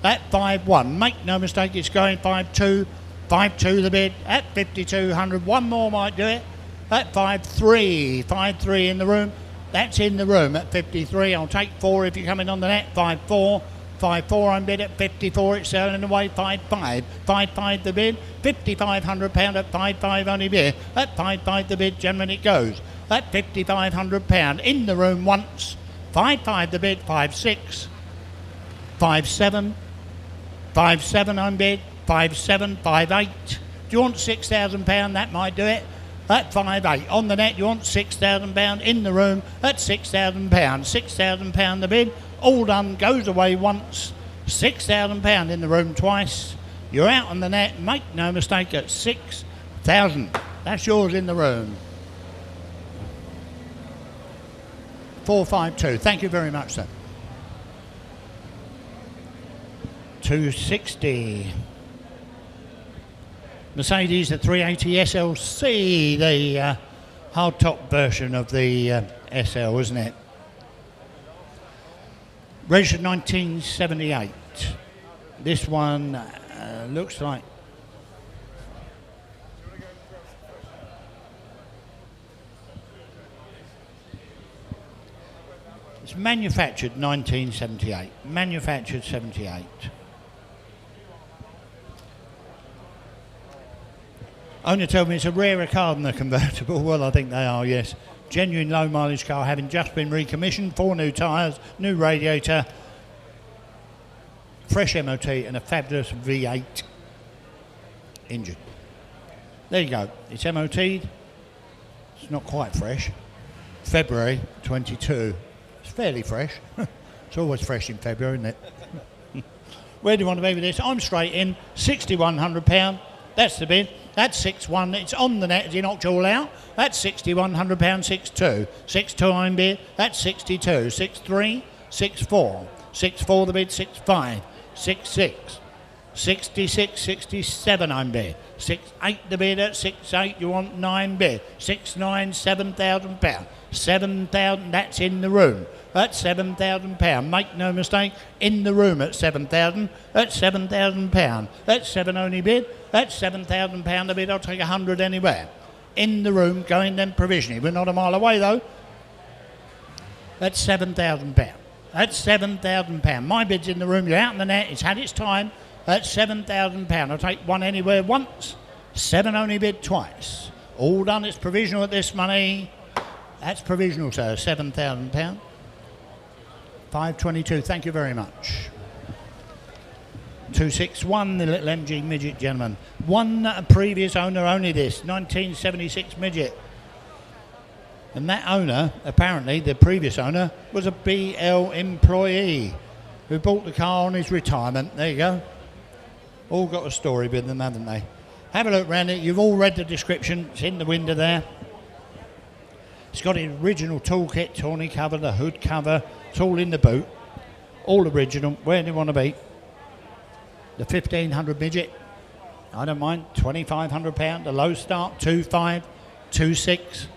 Speaker 3: at 5,100. Make no mistake, it's going 5,200. 5,200 the bid at 5,200. One more might do it at 5,300. 5,300 in the room. That's in the room at 53. I'll take 4 if you come in on the net. 5,400. 5,400 I'm bid at 54, it's selling away 5,500. 5,500 the bid, £5,500 at 5,500 only bid. At 5,500 the bid, gentlemen, it goes. At £5,500 in the room once. 5,500 the bid, 5,600. 5,700. 5,700 I'm bid, 5,700. 5,800. Do you want £6,000? That might do it. at 5.8. On the net, you want £6,000. In the room at £6,000. £6,000 the bid. All done, goes away once. £6,000 in the room twice. You're out on the net, make no mistake, at 6,000. That's yours in the room. 452. Thank you very much, sir. 260. Mercedes, the 380 SLC, the hardtop version of the SL, isn't it? Registered 1978. This one looks like it's manufactured 1978. Manufactured 78. Owner told me it's a rarer car than the convertible. Well, I think they are, yes. Genuine low mileage car, having just been recommissioned. 4 new tyres, new radiator, fresh MOT and a fabulous V8 engine. There you go. It's MOT'd. It's not quite fresh. February 22. It's fairly fresh. It's always fresh in February, isn't it? Where do you want to be with this? I'm straight in. £6,100. That's the bid. That's 6-1. It's on the net as he knocked you all out. That's £6,100, 6-2. 6-2 I'm bid. That's 62. 6-3, 6-4. 6-4 the bid, 6-5. 6-6. 66, 67 I'm bid. 6-8 the bid at 6-8. You want 9 bid. 6-9, £7,000. 7,000, that's in the room. That's £7,000. Make no mistake, in the room at 7,000. That's £7,000. That's 7 only bid. That's £7,000 a bid. I'll take 100 anywhere. In the room, going then provisionally. We're not a mile away though. That's £7,000. That's £7,000. My bid's in the room. You're out in the net. It's had its time. That's £7,000. I'll take 1 anywhere once. 7 only bid twice. All done. It's provisional at this money. That's provisional, sir. £7,000. 522. Thank you very much. 261, the little MG midget gentleman. One previous owner only this, 1976 midget. And that owner, apparently the previous owner, was a BL employee who bought the car on his retirement. There you go. All got a story with them, haven't they? Have a look around it. You've all read the description. It's in the window there. It's got an original toolkit, tawny cover, the hood cover. It's all in the boot. All original. Where do you want to be? The 1,500 midget. I don't mind. £2,500. The low start. 2.5, 2.6,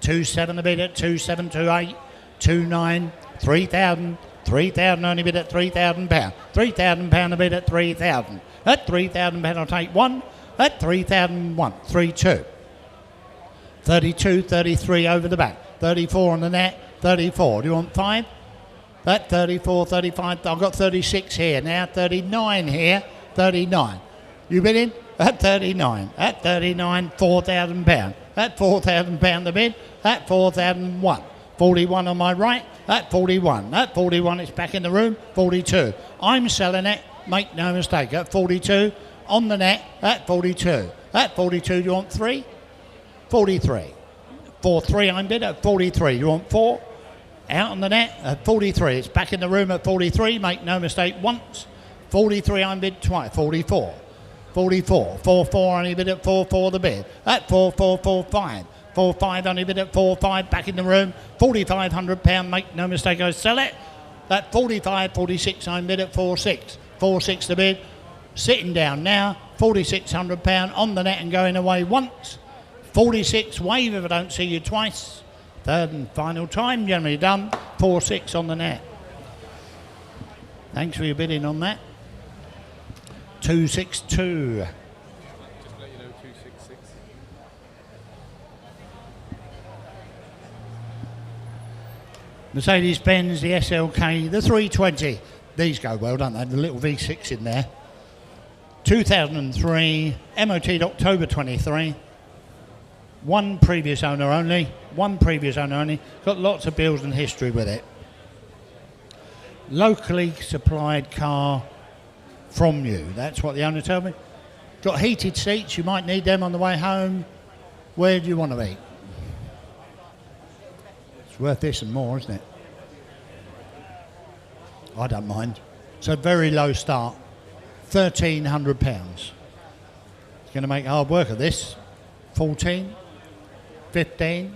Speaker 3: 2.7 a bid at 2.7, 2.8, 2.9, 3,000. 3,000 only bid at £3,000. £3,000 a bid at 3,000. At £3,000 I'll take 1. At 3,001. 3.2. 32, 33 over the back. 34 on the net. 34. Do you want 5? At 34, 35. I've got 36 here now. 39 here. 39. You bid in? At 39. At 39, £4,000. At £4,000 the bid. At 4,001. 41 on my right. At 41. At 41 it's back in the room. 42. I'm selling it. Make no mistake. At 42. On the net. At 42. At 42 do you want 3? 43. 4-3 I'm bid at 43. You want 4? Out on the net at 43. It's back in the room at 43. Make no mistake once. 43 I'm bid twice. 44. 44. 4-4 only bid at 4-4 the bid. At 4-4-4-5. 4-5 only bid at 4-5. Back in the room. £4,500. Make no mistake I sell it. At 45. 46 I'm bid at 4-6. 4-6 the bid. Sitting down now. £4,600 on the net and going away once. 46 wave if I don't see you twice. Third and final time generally done. 4-6 on the net. Thanks for your bidding on that. 262.
Speaker 4: Just to let you know, 266.
Speaker 3: Mercedes-Benz, the SLK, the 320. These go well, don't they? The little V6 in there. 2003, MOT'd October 23. One previous owner only. One previous owner only. Got lots of bills and history with it. Locally supplied car from you. That's what the owner told me. Got heated seats. You might need them on the way home. Where do you want to be? It's worth this and more, isn't it? I don't mind. It's a very low start. £1,300. It's going to make hard work of this. 14, 15,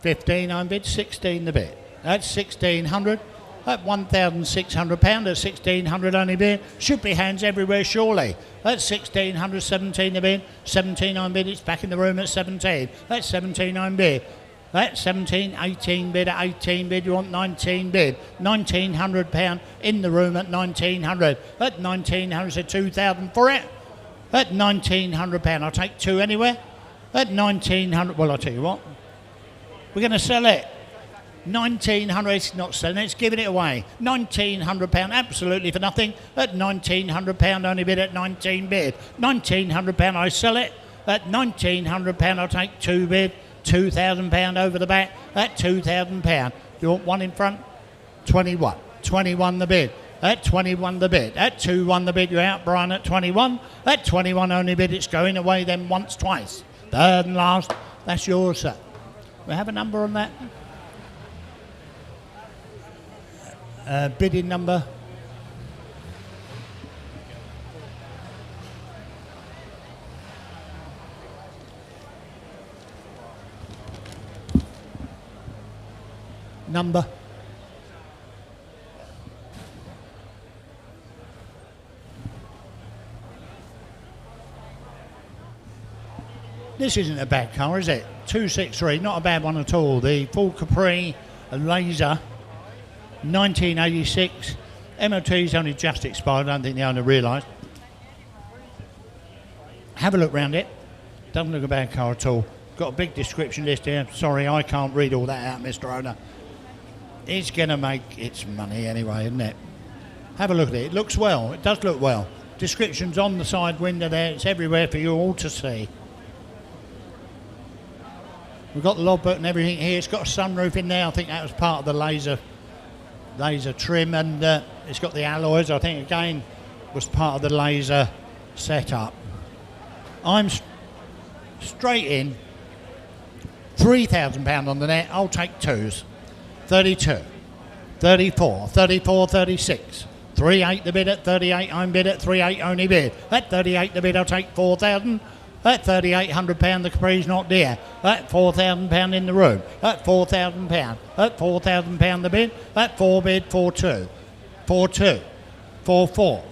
Speaker 3: 15 I'm bid, 16 the bid. That's 1,600. At £1,600, at 1,600 only bid. Should be hands everywhere, surely. That's 1,600, 17 the bid. 17 I'm bid, it's back in the room at 17. That's 17 I'm bid. That's 17, 18 bid, at 18 bid, you want 19 bid. £1,900 in the room at 1,900. At 1,900, so 2,000 for it. At £1,900, I'll take two anywhere. At 1,900, well, I'll tell you what. We're going to sell it. 1,900, it's not selling it, it's giving it away. £1,900, absolutely for nothing. At £1,900, only bid at 19 bid. £1,900, I sell it. At £1,900, I'll take two bid. £2,000 over the back. At £2,000. You want one in front? 21. 21 the bid. At 21 the bid. At 2-1 the bid, you're out, Brian, at 21. At 21 only bid, it's going away then once, twice. Third and last, that's yours, sir. We have a number on that? Bidding number. Number. This isn't a bad car, is it? 263, not a bad one at all. The full Capri Laser. 1986. MOT's only just expired. I don't think the owner realised. Have a look round it. Doesn't look a bad car at all. Got a big description list here. Sorry, I can't read all that out, Mr. Owner. It's going to make its money anyway, isn't it? Have a look at it. It looks well. It does look well. Description's on the side window there. It's everywhere for you all to see. We've got the logbook and everything here. It's got a sunroof in there. I think that was part of the laser trim, and it's got the alloys. I think again was part of the laser setup. I'm straight in. £3,000 on the net. I'll take twos. 32, 34, 34, 36. 38 the bid at 38. I'm bid at 38 only bid. At 38 the bid, I'll take 4,000. At £3,800, the Capri's not dear. At £4,000 in the room. At £4,000. At £4,000 the bid. At 4 bid, 4-2. 4-2. 4-4.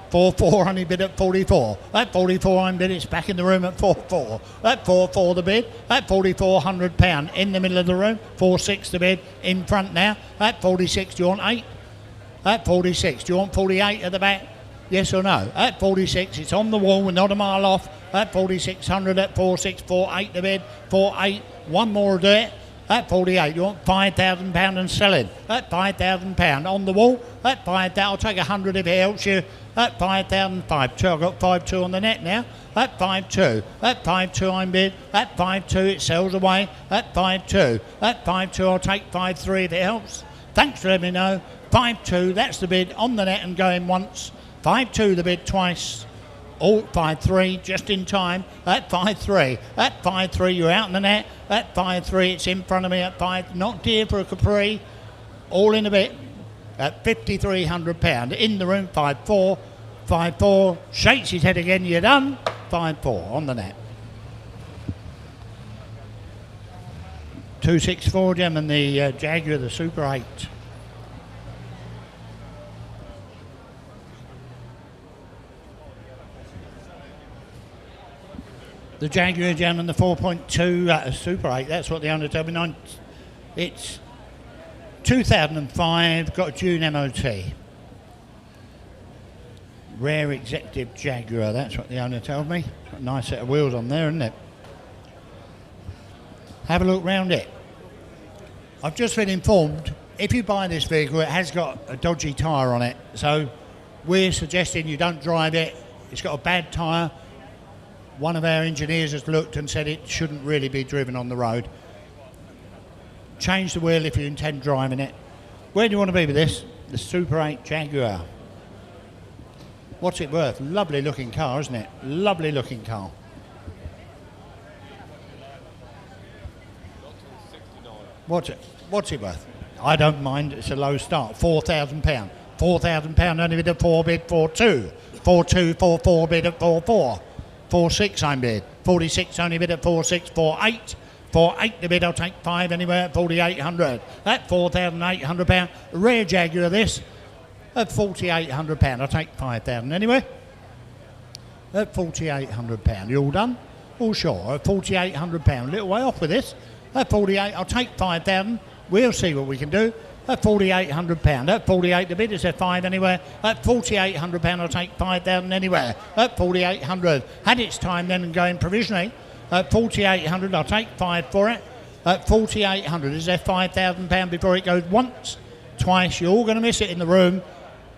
Speaker 3: 4-4 only bid at 44. At 44 I'm bid, it's back in the room at 4-4. At 4-4 the bid. At £4,400 in the middle of the room. 4-6 the bid in front now. At 46, do you want 8? At 46, do you want 48 at the back? Yes or no? At 46, it's on the wall, we're not a mile off. At 4,600, at 4,6, 4,8 the bid, 4,8, one more will do it. At 48, you want £5,000 and selling. At £5,000 on the wall. At 5,000, I'll take 100 if it helps you. At 5,000, 5,2, I've got 5,2 on the net now. At 5,2, at 5,2 I'm bid. At 5,2 it sells away. At 5,2, at 5,2 I'll take 5,3 if it helps. Thanks for letting me know. 5,2, that's the bid on the net and going once. 5,2 the bid twice. All 5-3 just in time. At 5-3. At 5-3 you're out in the net. At 5-3 it's in front of me at 5. Not dear for a Capri. All in a bit. At £5,300. In the room 5-4. 5-4. Shakes his head again. You're done. 5-4 on the net. 264 Gem and the Jaguar, the Super 8. The Jaguar Gem and the 4.2 Super 8, that's what the owner told me. It's 2005, got a June MOT. Rare executive Jaguar, that's what the owner told me. Got a nice set of wheels on there, isn't it? Have a look round it. I've just been informed, if you buy this vehicle, it has got a dodgy tyre on it. So we're suggesting you don't drive it. It's got a bad tyre. One of our engineers has looked and said it shouldn't really be driven on the road. Change the wheel if you intend driving it. Where do you want to be with this? The Super 8 Jaguar. What's it worth? Lovely looking car, isn't it? Lovely looking car. What's it worth? I don't mind. It's a low start. £4,000. £4,000 only bid at 4 bid 4-2. 4-2 4-4 bid at 4-4. 4-6 I'm bid. 46 only bid at 4-6 4-8. 4-8 the bid. I'll take 5 anywhere at 4,800. At £4,800. Rare Jaguar this at £4,800. I'll take 5,000 anyway. At £4,800. You all done? All sure. At £4,800. Little way off with this. At 48, I'll take 5,000. We'll see what we can do. At £4,800. At 48 the bid is at 5 anywhere. At £4,800 I'll take 5,000 anywhere. At 4,800. Had its time then and going provisionally. At 4,800 I'll take 5 for it. At 4,800 is there £5,000 before it goes once, twice. You're all going to miss it in the room.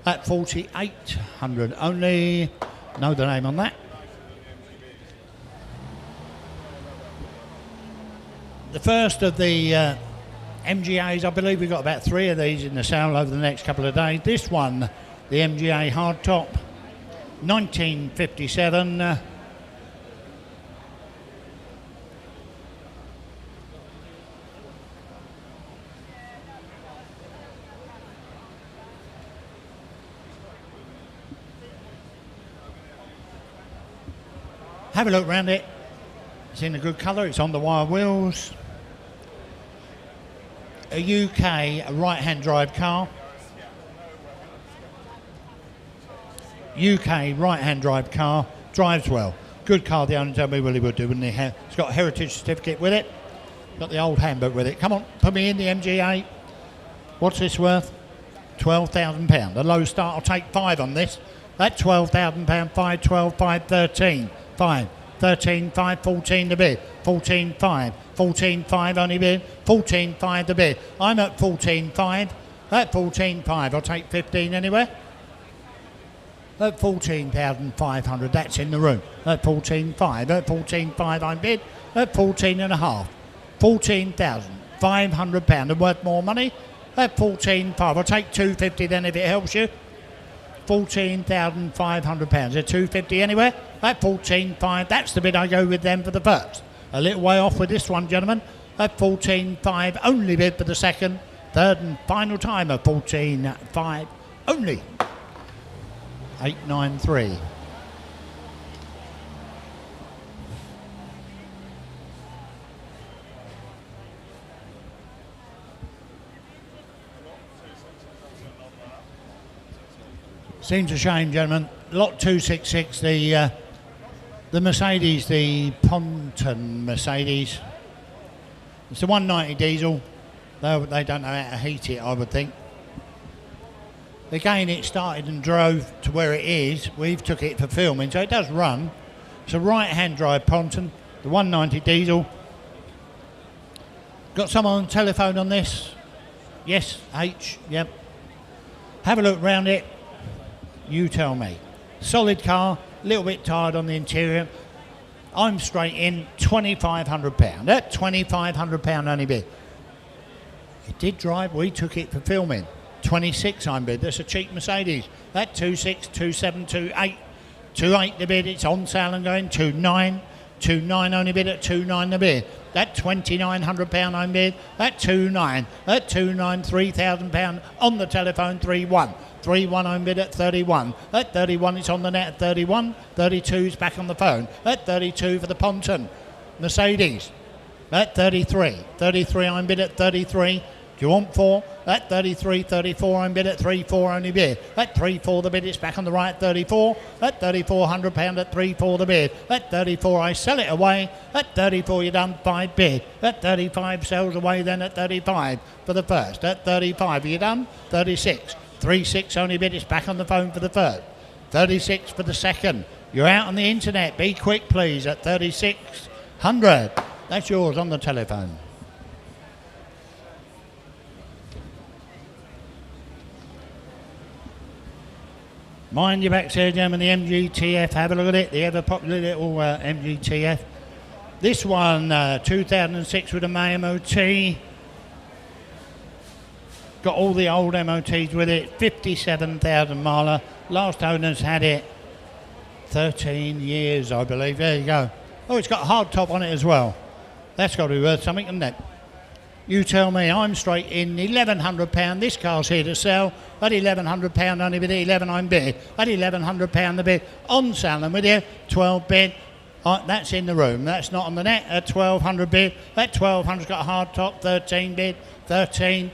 Speaker 3: At 4,800 only. Know the name on that. The first of the MGAs, I believe we've got about 3 of these in the sale over the next couple of days. This one, the MGA hardtop, 1957. Have a look around it. It's in a good colour. It's on the wire wheels. A UK right-hand drive car. UK right-hand drive car. Drives well. Good car. The owner told me well he would do, wouldn't he? It's got a heritage certificate with it. Got the old handbook with it. Come on, put me in the MGA. What's this worth? £12,000. A low start. I'll take 5 on this. That's £12,000. 5, 12, 5, 13. 5, 13, 5, 14 the bid. 14, 5. 14, 5 only bid. 14, 5 the bid. I'm at 14, 5. At 14, 5. I'll take 15 anywhere. At 14,500. That's in the room. At 14, 5. At 14, 5 I'm bid. At 14 and a half. £14,500 and worth more money. At 14, 5. I'll take 250 then if it helps you. £14,500. At 250 anywhere. At 14.5, that's the bid I go with them for the first. A little way off with this one, gentlemen. At 14.5, only bid for the second, third and final time at 14.5 only. 893. Seems a shame, gentlemen. Lot 266, the Mercedes, the Ponton Mercedes. It's a 190 diesel. They don't know how to heat it, I would think. Again, it started and drove to where it is. We've took it for filming, so it does run. It's a right-hand drive Ponton, the 190 diesel. Got someone on the telephone on this? Yes, H, yep. Have a look round it. You tell me. Solid car, a little bit tired on the interior. I'm straight in, £2,500. That £2,500 only bid. It did drive, we took it for filming. 26 I'm bid, that's a cheap Mercedes. That 26, 27, 28. 28 the bid, it's on sale and going 29. 29 only bid at 29 the bid. That £2,900 I'm bid. That 29. That 29, £3,000 on the telephone 31. 31 I'm bid at 31. At 31 it's on the net at 31. 32's back on the phone. At 32 for the Ponton Mercedes. At 33. 33 I'm bid at 33. Do you want 4? At 33, 34 I'm bid at 34 only bid. At 34 the bid, it's back on the right at 34. At £3,400 at 34 the bid. At 34 I sell it away. At 34 you're done 5 bid. At 35 sells away then at 35 for the first. At 35 are you done? 36. 36 only bid, it's back on the phone for the third. 36 for the second. You're out on the internet. Be quick please at 3600. That's yours on the telephone. Mind your backs here, gentlemen, the MGTF, have a look at it, the ever popular little MGTF. This one, 2006 with a May MOT. Got all the old MOTs with it, 57,000 miler. Last owners had it 13 years, I believe. There you go. Oh, it's got a hard top on it as well. That's got to be worth something, isn't it? You tell me. I'm straight in. £1,100. This car's here to sell. At £1,100, only bid at 11. I'm bid. At £1,100 the bid. On sale, and with you, 12 bid. That's in the room. That's not on the net. At 1,200 bid. At 1,200's got a hard top. 13 bid. 13.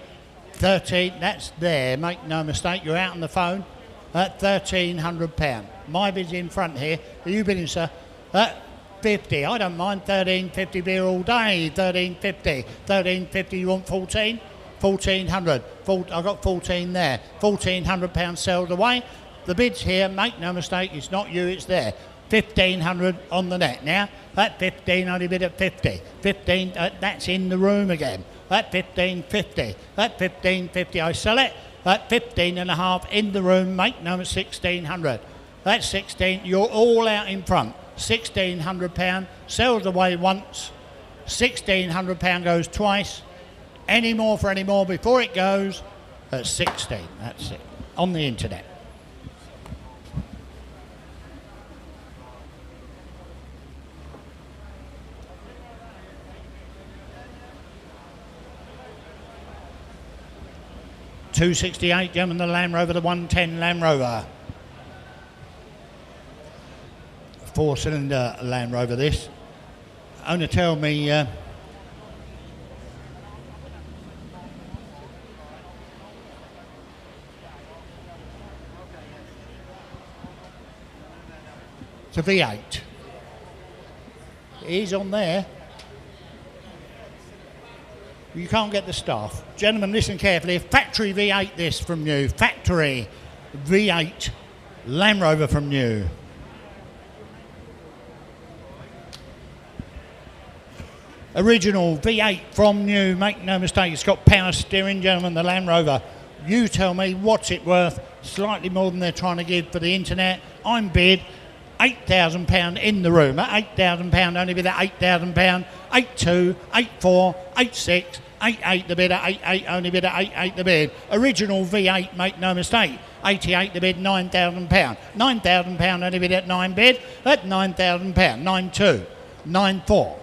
Speaker 3: 13. That's there. Make no mistake. You're out on the phone. At £1,300. My bid's in front here. Are you bidding, sir? At 50. I don't mind. 13.50 beer all day. 13.50. 13.50. You want 14? 1,400. I've got 14 there. £1,400 sold away. The bid's here. Make no mistake. It's not you. It's there. 1,500 on the net now. At 15, only bid at 50. 15. That's in the room again. At 15.50. At 15.50, I sell it. At 15.5 in the room. Make no mistake. 1,600. That's 16. You're all out in front. £1,600 sells away once. £1,600 goes twice. Any more for any more before it goes at 16. That's it. On the internet. £268, gentlemen, the Land Rover, the 110 Land Rover. 4-cylinder Land Rover this. Owner tell me it's a V8. It is on there. You can't get the staff. Gentlemen, listen carefully. Factory V8 this from new. Factory V8 Land Rover from new. Original V8 from new, make no mistake, it's got power steering, gentlemen, the Land Rover. You tell me what's it worth, slightly more than they're trying to give for the internet. I'm bid £8,000 in the room. At £8,000, only bid at £8,000. 8.2, 8.4, 8.6, 8.8 the bid at 8.8, only bid at 8.8 the bid. Original V8, make no mistake. 88 the bid, £9,000. £9,000, only bid at 9 bid. At £9,000, 9.2, 9.4.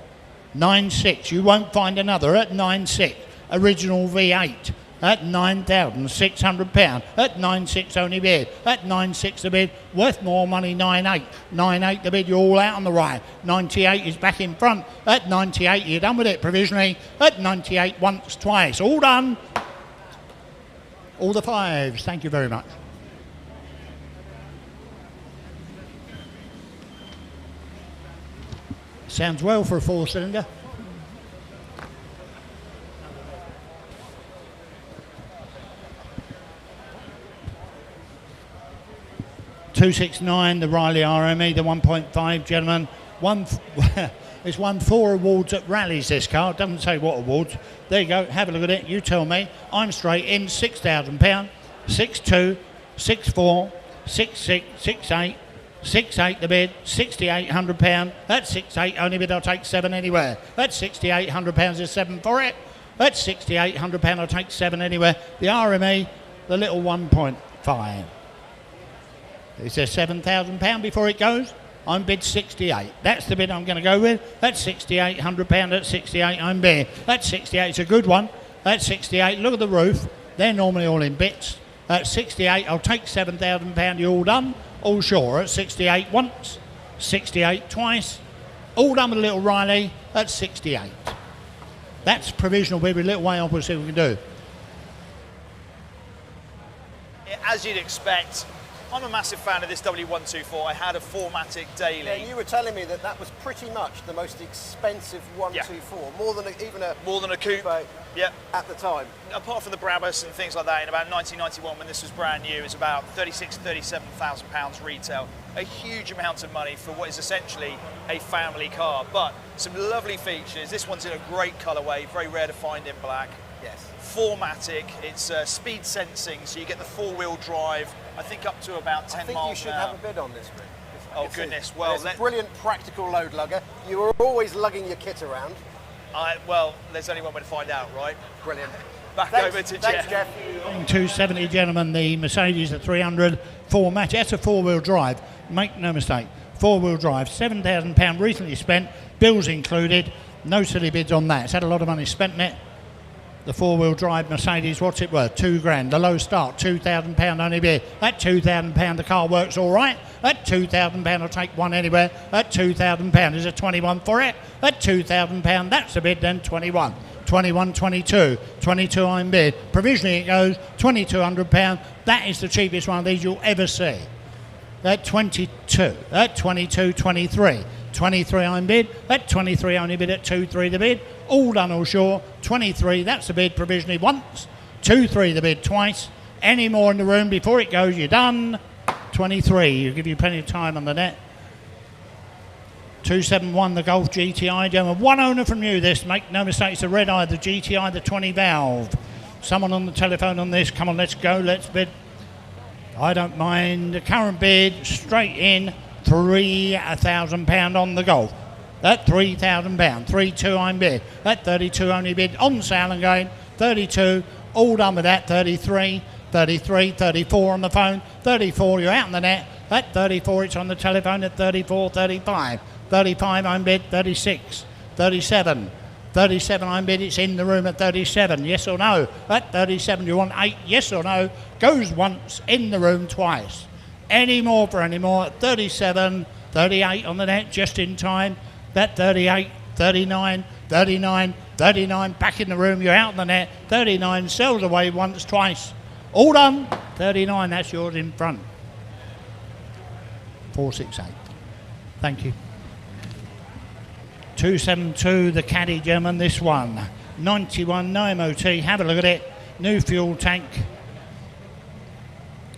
Speaker 3: 9.6, you won't find another at 9.6. Original V8 at £9,600. At 9.6 only bid. At 9.6 the bid, worth more money, 9.8. 9.8 the bid, you're all out on the right. 98 is back in front. At 98, you're done with it provisionally. At 98, once, twice. All done. All the fives. Thank you very much. Sounds well for a 4-cylinder. £269, the Riley RME, the 1.5, gentlemen. It's won 4 awards at rallies, this car. It doesn't say what awards. There you go. Have a look at it. You tell me. I'm straight in. £6,000. 6.2, 6.4, 6.6, 6.8. 6.8 the bid, £6,800. That's 6.8, only bid, I'll take 7 anywhere. That's £6,800, is 7 for it. That's £6,800, I'll take 7 anywhere. The RME, the little 1.5. Is there £7,000 before it goes? I'm bid 68. That's the bid I'm going to go with. That's £6,800, that's 68, I'm bid. That's 68, it's a good one. That's 68, look at the roof. They're normally all in bits. At 68, I'll take £7,000, you're all done. All sure at 68 once, 68 twice, all done with a little Riley at 68. That's provisional, we'll be a little way off, we'll see what we can do.
Speaker 1: As you'd expect, I'm a massive fan of this W124. I had a 4MATIC daily.
Speaker 2: Yeah, you were telling me that that was pretty much the most expensive 124, more than a coupe.
Speaker 1: Yeah.
Speaker 2: At the time.
Speaker 1: Apart from the Brabus and things like that, in about 1991 when this was brand new, it was about £37,000 retail. A huge amount of money for what is essentially a family car, but some lovely features. This one's in a great colourway, very rare to find in black.
Speaker 2: Yes.
Speaker 1: 4MATIC, it's speed sensing, so you get the 4-wheel drive, I think up to about 10 miles an hour.
Speaker 2: I think you should have a bid on this, Rick.
Speaker 1: Oh goodness, well...
Speaker 2: It's a brilliant practical load lugger. You are always lugging your kit around.
Speaker 1: Well, there's only one way to find out, right?
Speaker 2: Brilliant.
Speaker 1: Back over to Jeff.
Speaker 2: Thanks, Jeff.
Speaker 3: 270, gentlemen, the Mercedes, the 300 4MATIC. That's a 4-wheel drive, make no mistake. 4-wheel drive, £7,000 recently spent, bills included, no silly bids on that. It's had a lot of money spent in it. The four-wheel drive Mercedes, what's it worth? £2,000. The low start, £2,000 only bid. At £2,000, the car works all right. At £2,000, I'll take one anywhere. At £2,000, is a 21 for it. At £2,000, that's the bid then, 21. 21, 22. 22 I'm bid. Provisionally it goes £2,200. That is the cheapest one of these you'll ever see. At 22. At 22, 23. 23 I'm bid. At 23 only bid at 2-3 the bid. All done all sure. 23, that's the bid provisionally once. 2-3 the bid twice. Any more in the room before it goes, you're done. 23, you'll give you plenty of time on the net. 271 the Golf GTI, gentlemen. One owner from you this, make no mistake, it's the red eye, the GTI, the 20 valve. Someone on the telephone on this, come on, let's go, let's bid. I don't mind. The current bid, straight in, £3,000 on the Golf. At £3,000, 3-2 I'm bid. At 32 only bid, on sale and going, 32, all done with that, 33, 33, 34 on the phone, 34 you're out in the net, at 34 it's on the telephone, at 34, 35, 35 I'm bid, 36, 37, 37 I'm bid, it's in the room at 37, yes or no, at 37 you want 8, yes or no, goes once, in the room twice, any more for any more, at 37, 38 on the net, just in time, that 38, 39, 39, 39, back in the room, you're out in the net, 39, sells away once, twice, all done, 39, that's yours in front. 468. Thank you. 272, the caddy, gentlemen, this one. 91, no MOT, have a look at it. New fuel tank.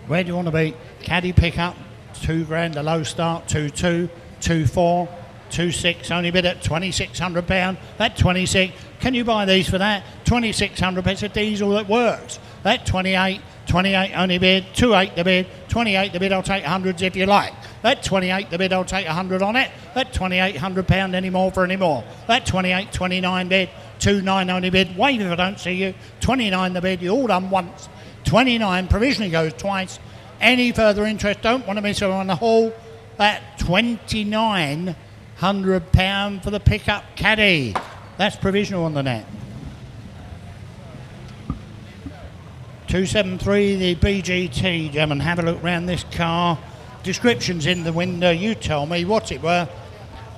Speaker 3: Where do you want to be? Caddy pickup, £2,000, a low start, 2-2, 2-4, 2-6, only bid at £2,600. At 26, can you buy these for that? £2,600, it's a diesel that works. At 28, 28 only bid, 2-8 the bid, 28 the bid, I'll take hundreds if you like. At 28 the bid, I'll take 100 on it. At £2,800 any more for any more. At 28, 29 bid, 2-9 only bid, wave if I don't see you. 29 the bid, you all done once. 29 provisionally goes twice. Any further interest, don't want to miss her on the haul. At £2,900 for the pickup caddy. That's provisional on the net. 273, the BGT, gentlemen, have a look round this car. Descriptions in the window, you tell me what's it worth.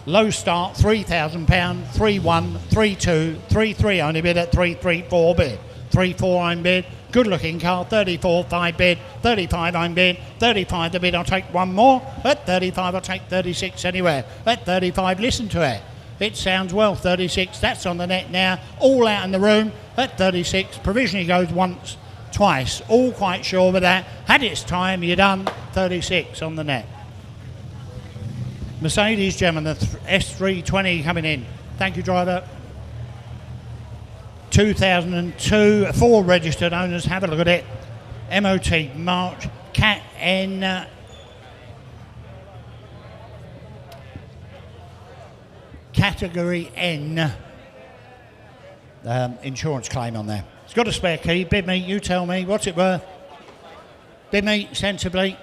Speaker 3: Low start, £3,000, 3-1, 3-2, 3-3 only bid at 3-3-4 bid. 3-4 I'm bid, good looking car, 34, 5 bid, 35 I'm bid, 35 the bid, I'll take one more. At 35 I'll take 36 anywhere. At 35, listen to it. It sounds well, 36, that's on the net now, all out in the room. At 36, provisionally goes once, twice, all quite sure with that. Had its time, you're done, 36 on the net. Mercedes, gentlemen, the S320 coming in. Thank you, driver. 2002, 4 registered owners, have a look at it. MOT, March, Cat N. Category N. Insurance claim on there. It's got a spare key. Bid me, you tell me, what's it worth? Bid me, sensibly.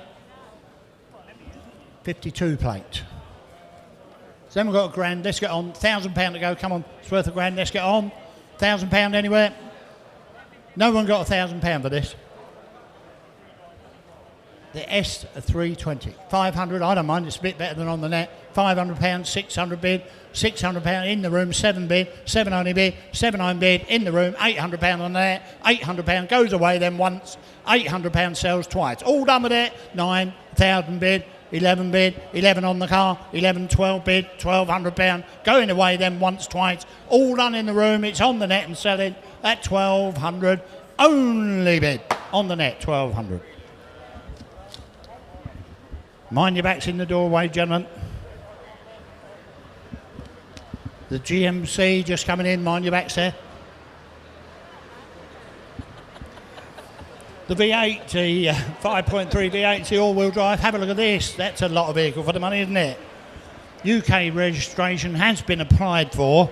Speaker 3: 52 plate. So then we've got £1,000, let's get on. £1,000 to go, come on, it's worth £1,000, let's get on. £1,000 anywhere? No one got £1,000 for this. The S320, 500, I don't mind, it's a bit better than on the net. £500, 600 bid, £600 in the room, 7 bid, 7 only bid, 7 on bid, in the room, £800 on the net, £800 goes away then once, £800 sells twice. All done with it, 9,000 bid, 11 bid, 11 on the car, 11, 12 bid, £1,200, going away then once, twice, all done in the room, it's on the net and selling at 1,200, only bid on the net, 1,200. Mind your backs in the doorway, gentlemen. The GMC just coming in, mind your backs there. The V8, the 5.3 V8, the all-wheel drive, have a look at this. That's a lot of vehicle for the money, isn't it? UK registration has been applied for,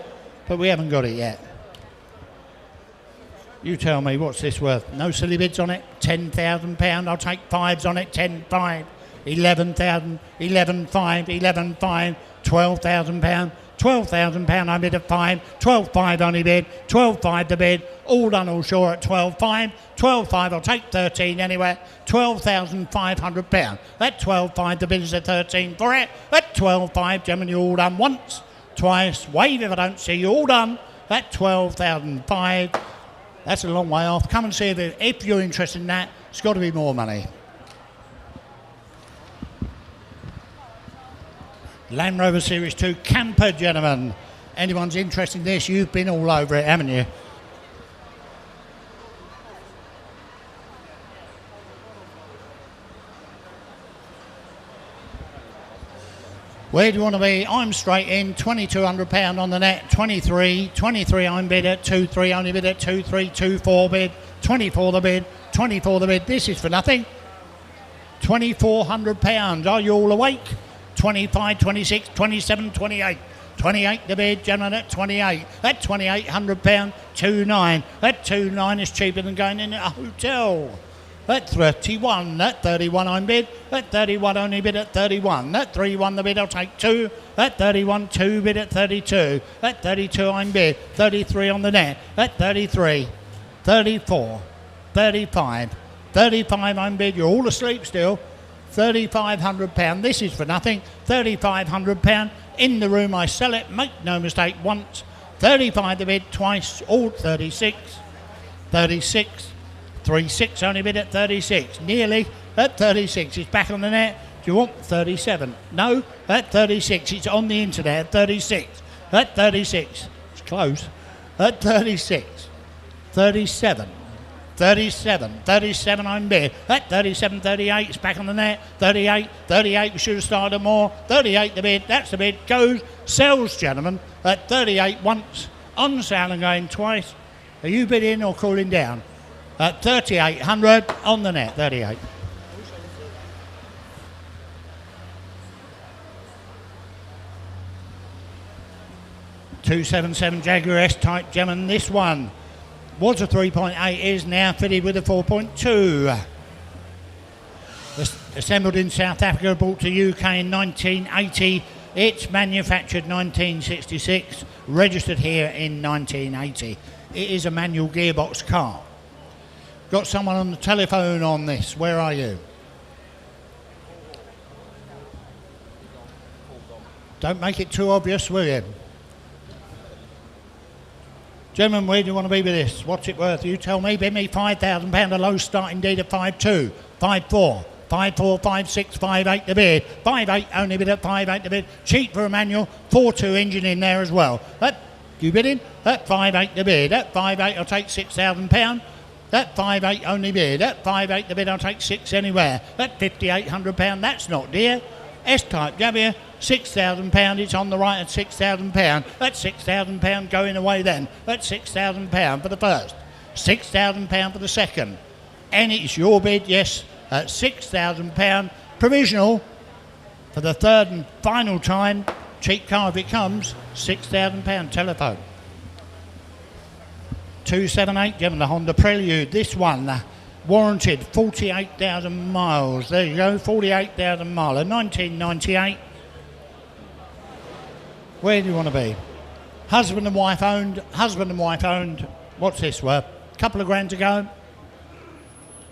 Speaker 3: but we haven't got it yet. You tell me, what's this worth? No silly bids on it? £10,000, I'll take 5s on it, 10-5. 11,000, 11,5, 11,5, £12,000, £12,000 I bid at 5, 12.5 only bid, 12.5 the bid, all done all sure at 12.5, 12.5 I'll take 13 anywhere, £12,500. At 12.5 the bid is at 13 for it, at 12.5 gentlemen you all done once, twice, wave if I don't see you all done, at 12,005. That's a long way off. Come and see if you're interested in that. It's got to be more money. Land Rover Series 2 camper, gentlemen. Anyone's interested in this, you've been all over it, haven't you? Where do you want to be? I'm straight in, £2,200 on the net, 23 I'm bid at, 2.3 only bid at, 2.3, 2.4 bid, 24 the bid, 24 the bid. This is for nothing. £2,400. Are you all awake? 25, 26, 27, 28. 28 the bid, gentlemen, at 28. At £2,800, 2.9. At 2.9 is cheaper than going in at a hotel. At 31, at 31 I'm bid, at 31 only bid at 31, at 31 the bid I'll take 2, at 31 2 bid at 32, at 32 I'm bid, 33 on the net, at 33, 34, 35, 35 I'm bid, you're all asleep still, £3,500, this is for nothing, £3,500, in the room I sell it, make no mistake, once, 35 the bid, twice, all 36, 36, 36 only bid at 36, nearly at 36, it's back on the net, do you want 37? No, at 36, it's on the internet at 36, at 36, it's close, at 36, 37, 37, 37 I'm bid, at 37, 38, it's back on the net, 38, 38, we should have started more, 38 the bid, that's the bid, goes, sells gentlemen, at 38 once, on sale and going twice, are you bidding or cooling down? At 3,800 on the net, 38. .277 Jaguar S-Type Gentlemen, this one was a 3.8, is now fitted with a 4.2. Assembled in South Africa, brought to UK in 1980. It's manufactured 1966, registered here in 1980. It is a manual gearbox car. Got someone on the telephone on this. Where are you? Don't make it too obvious, will you? Gentlemen, where do you want to be with this? What's it worth? You tell me. Bid me £5,000, a low start indeed at 5.2, 5.4, 5.4, 5.6, 5.8 the bid. 5.8 only bid at 5.8 the bid. Cheap for a manual. 4.2 engine in there as well. You bidding? At 5.8 the bid. At 5.8 I'll take £6,000. At 5.8 only bid. At 5.8 the bid I'll take 6 anywhere. At £5,800, that's not dear. S-Type W, £6,000, it's on the right at £6,000. At £6,000 going away then. At £6,000 for the first. £6,000 for the second. And it's your bid, yes, at £6,000. Provisional for the third and final time. Cheap car if it comes. £6,000 telephone. 278, gentlemen, the Honda Prelude. This one, warranted 48,000 miles. There you go, 48,000 miles. 1998. Where do you want to be? Husband and wife owned. Husband and wife owned. What's this worth? Couple of grand to go.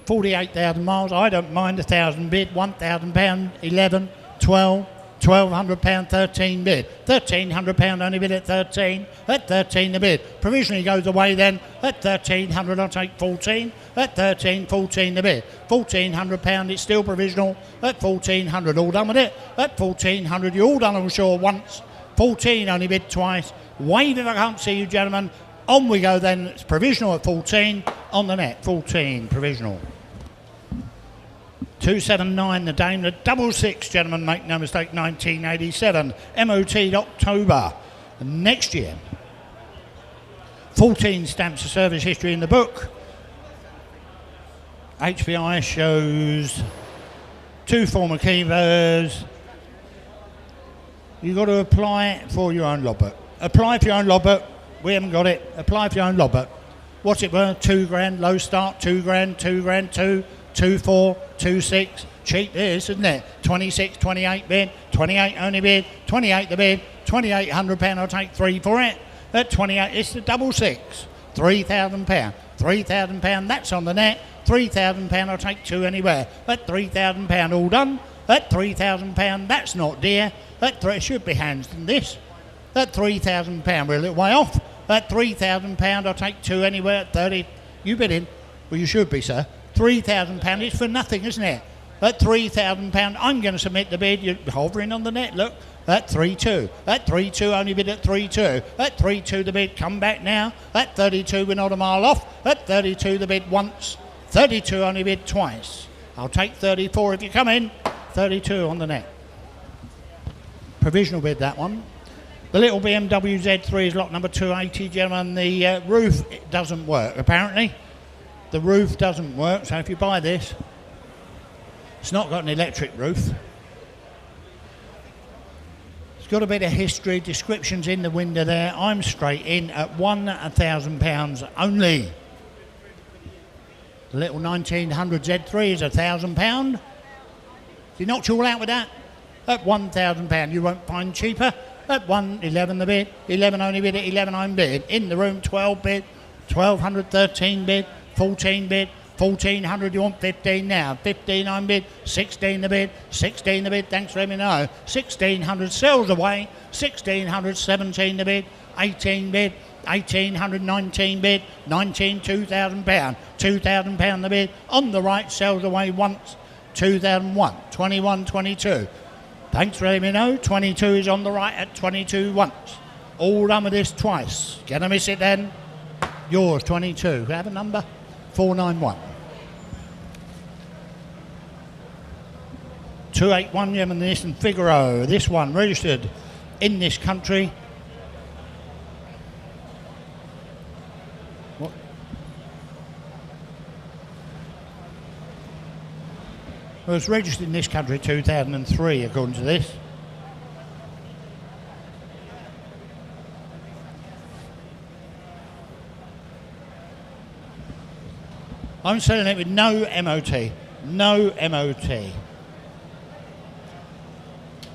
Speaker 3: 48,000 miles. I don't mind. 1,000 bid. £1,000. 11, 12. £1,200, 13 bid. £1,300 only bid at 13. At 13 the bid. Provisionally goes away then. At 1,300 I'll take 14. At 13, 14 the bid. £1,400, it's still provisional. At 1,400, all done with it. At 1,400, you're all done, I'm sure, once. 14 only bid twice. Wave if I can't see you, gentlemen. On we go then. It's provisional at 14. On the net, 14 provisional. 279, the Daimler 66, gentlemen, make no mistake, 1987. MOT'd October next year. 14 stamps of service history in the book. HPI shows 2 former keepers. You've got to apply for your own logbook. Apply for your own logbook. We haven't got it. Apply for your own logbook. What's it worth? 2 grand, low start, 2 grand, 2 grand, 2, 2.4, 2.6, Cheap this, isn't it? 26, 28 bid, 28 only bid, 28 the bid, £2,800, I'll take 3 for it. At 28, it's the double six. £3,000, £3,000, that's on the net. £3,000, I'll take 2 anywhere. At £3,000, all done. At £3,000, that's not dear. At it should be hands than this. At £3,000, we're a little way off. At £3,000, I'll take 2 anywhere. At 30, you bid in. Well, you should be, sir. £3,000, it's for nothing, isn't it? At £3,000, I'm going to submit the bid. You're hovering on the net, look. At 3-2. At 3-2, only bid at 3-2. At 3-2, the bid, come back now. At 32, we're not a mile off. At 32, the bid once. 32, only bid twice. I'll take 34 if you come in. 32 on the net. Provisional bid, that one. The little BMW Z3 is lot number 280, gentlemen. The roof, it doesn't work, apparently. The roof doesn't work, so if you buy this, it's not got an electric roof. It's got a bit of history, descriptions in the window there. I'm straight in at £1,000 only. The little 1900 Z3 is £1,000. You knocked you all out with that? At £1,000, you won't find cheaper. At 111 the bid, 11 only bid, at 11 I'm bid. In the room, 12 bid, 1200, 13 bid, 14 bid, 1400, you want 15 now. 15 I'm bid, 16 the bid, 16 the bid, thanks for letting me know. 1600 sells away, 1600, 17 the bid, 18 bid, 1800, 19 bid, 19, £2,000, £2,000 the bid. On the right, sells away once, 2001, 21, 22. Thanks for letting me know. 22 is on the right at 22 once. All done with this twice. Gonna miss it then? Yours, 22. Have a number? 491. 281, gentlemen, this and Figaro. This one registered in this country. What? Well, it's registered in this country 2003, according to this. I'm selling it with no MOT. No MOT.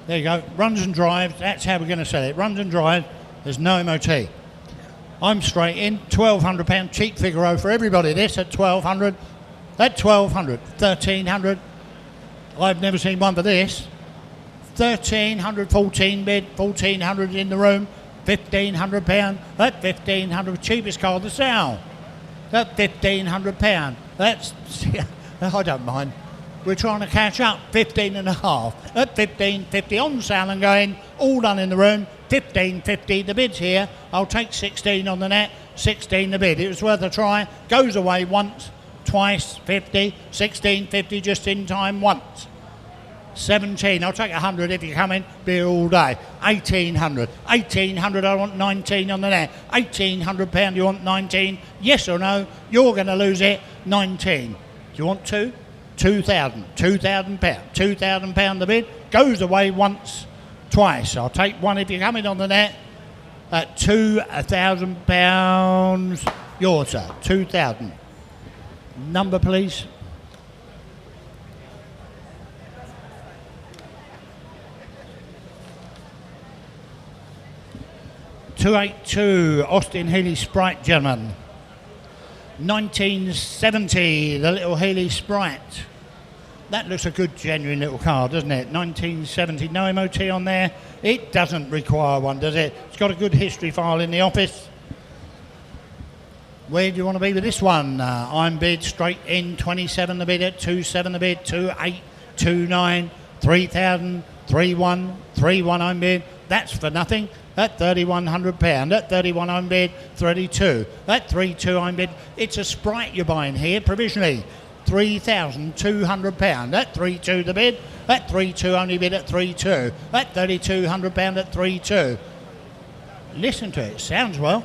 Speaker 3: There you go. Runs and drives. That's how we're going to sell it. Runs and drives. There's no MOT. I'm straight in. £1,200 cheap Figaro for everybody. This at 1200. At 1200. 1300. I've never seen one for this. 1300, 14 bid, 1400 in the room, £1,500. At 1500, cheapest car to sell. At £1,500. That's, I don't mind. We're trying to catch up. 15 and a half. At 1550 on sale and going. All done in the room. 1550. The bid's here. I'll take 16 on the net. 16 the bid. It was worth a try. Goes away once, twice, 50. 1650 just in time once. 17. I'll take 100 if you come in. Be all day. 1800. 1800. I want 19 on the net. £1,800. You want 19? Yes or no? You're going to lose it. 19. Do you want 2? 2,000. £2,000. £2,000 the bid. Goes away once, twice. I'll take 1 if you come in on the net. At £2,000. Yours, sir. 2,000. Number, please. 282 Austin Healey Sprite, gentlemen. 1970, the little Healey Sprite. That looks a good, genuine little car, doesn't it? 1970, no MOT on there. It doesn't require one, does it? It's got a good history file in the office. Where do you want to be with this one? I'm bid straight in, 27 the bid at 27 the bid, 28, 29, 3,000, 31, 31 I'm bid. That's for nothing. At £3,100. At 31 I'm bid, 32. At 32 I'm bid. It's a Sprite you're buying here, provisionally. £3,200. At 32 the bid. At 32 only bid at 32. At £3,200 at 32. Listen to it, sounds well.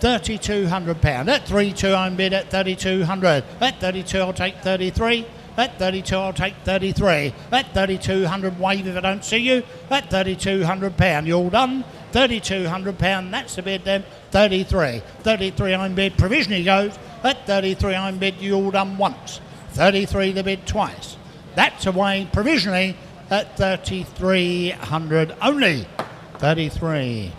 Speaker 3: £3,200. At 32 I'm bid at 3,200. At 32 I'll take 33. At 32 I'll take 33. At 3,200 wave if I don't see you. At £3,200. You all done? £3,200. That's the bid then. 33. 33 I'm bid. Provisionally goes. At 33 I'm bid. You all done once. 33 the bid twice. That's away provisionally at 3,300 only. 33.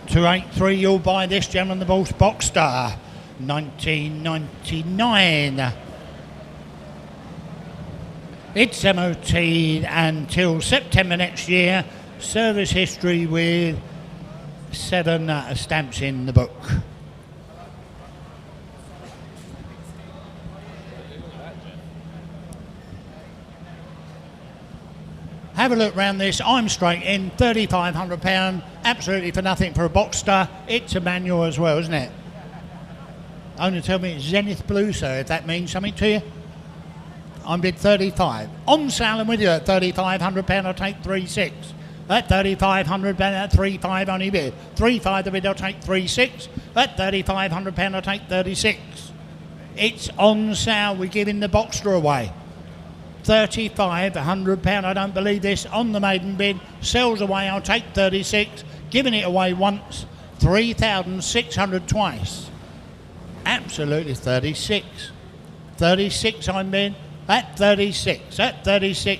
Speaker 3: 283, you'll buy this, gentlemen, the Bulls Box Star, 1999. It's MOT until September next year. Service history with 7 stamps in the book. Have a look round this. I'm straight in, £3,500, absolutely for nothing for a Boxster. It's a manual as well, isn't it? Only tell me it's Zenith Blue, sir, if that means something to you. I'm bid 35. On sale and with you at £3,500, I'll take 3.6. At £3,500, at 3.5 only bid. 3.5 the bid, I'll take 3.6. At £3,500, I'll take 36. It's on sale, we're giving the Boxster away. £3,500, I don't believe this, on the maiden bid, sells away, I'll take 36, giving it away once, 3,600 twice, absolutely 36, 36 I'm bid, at 36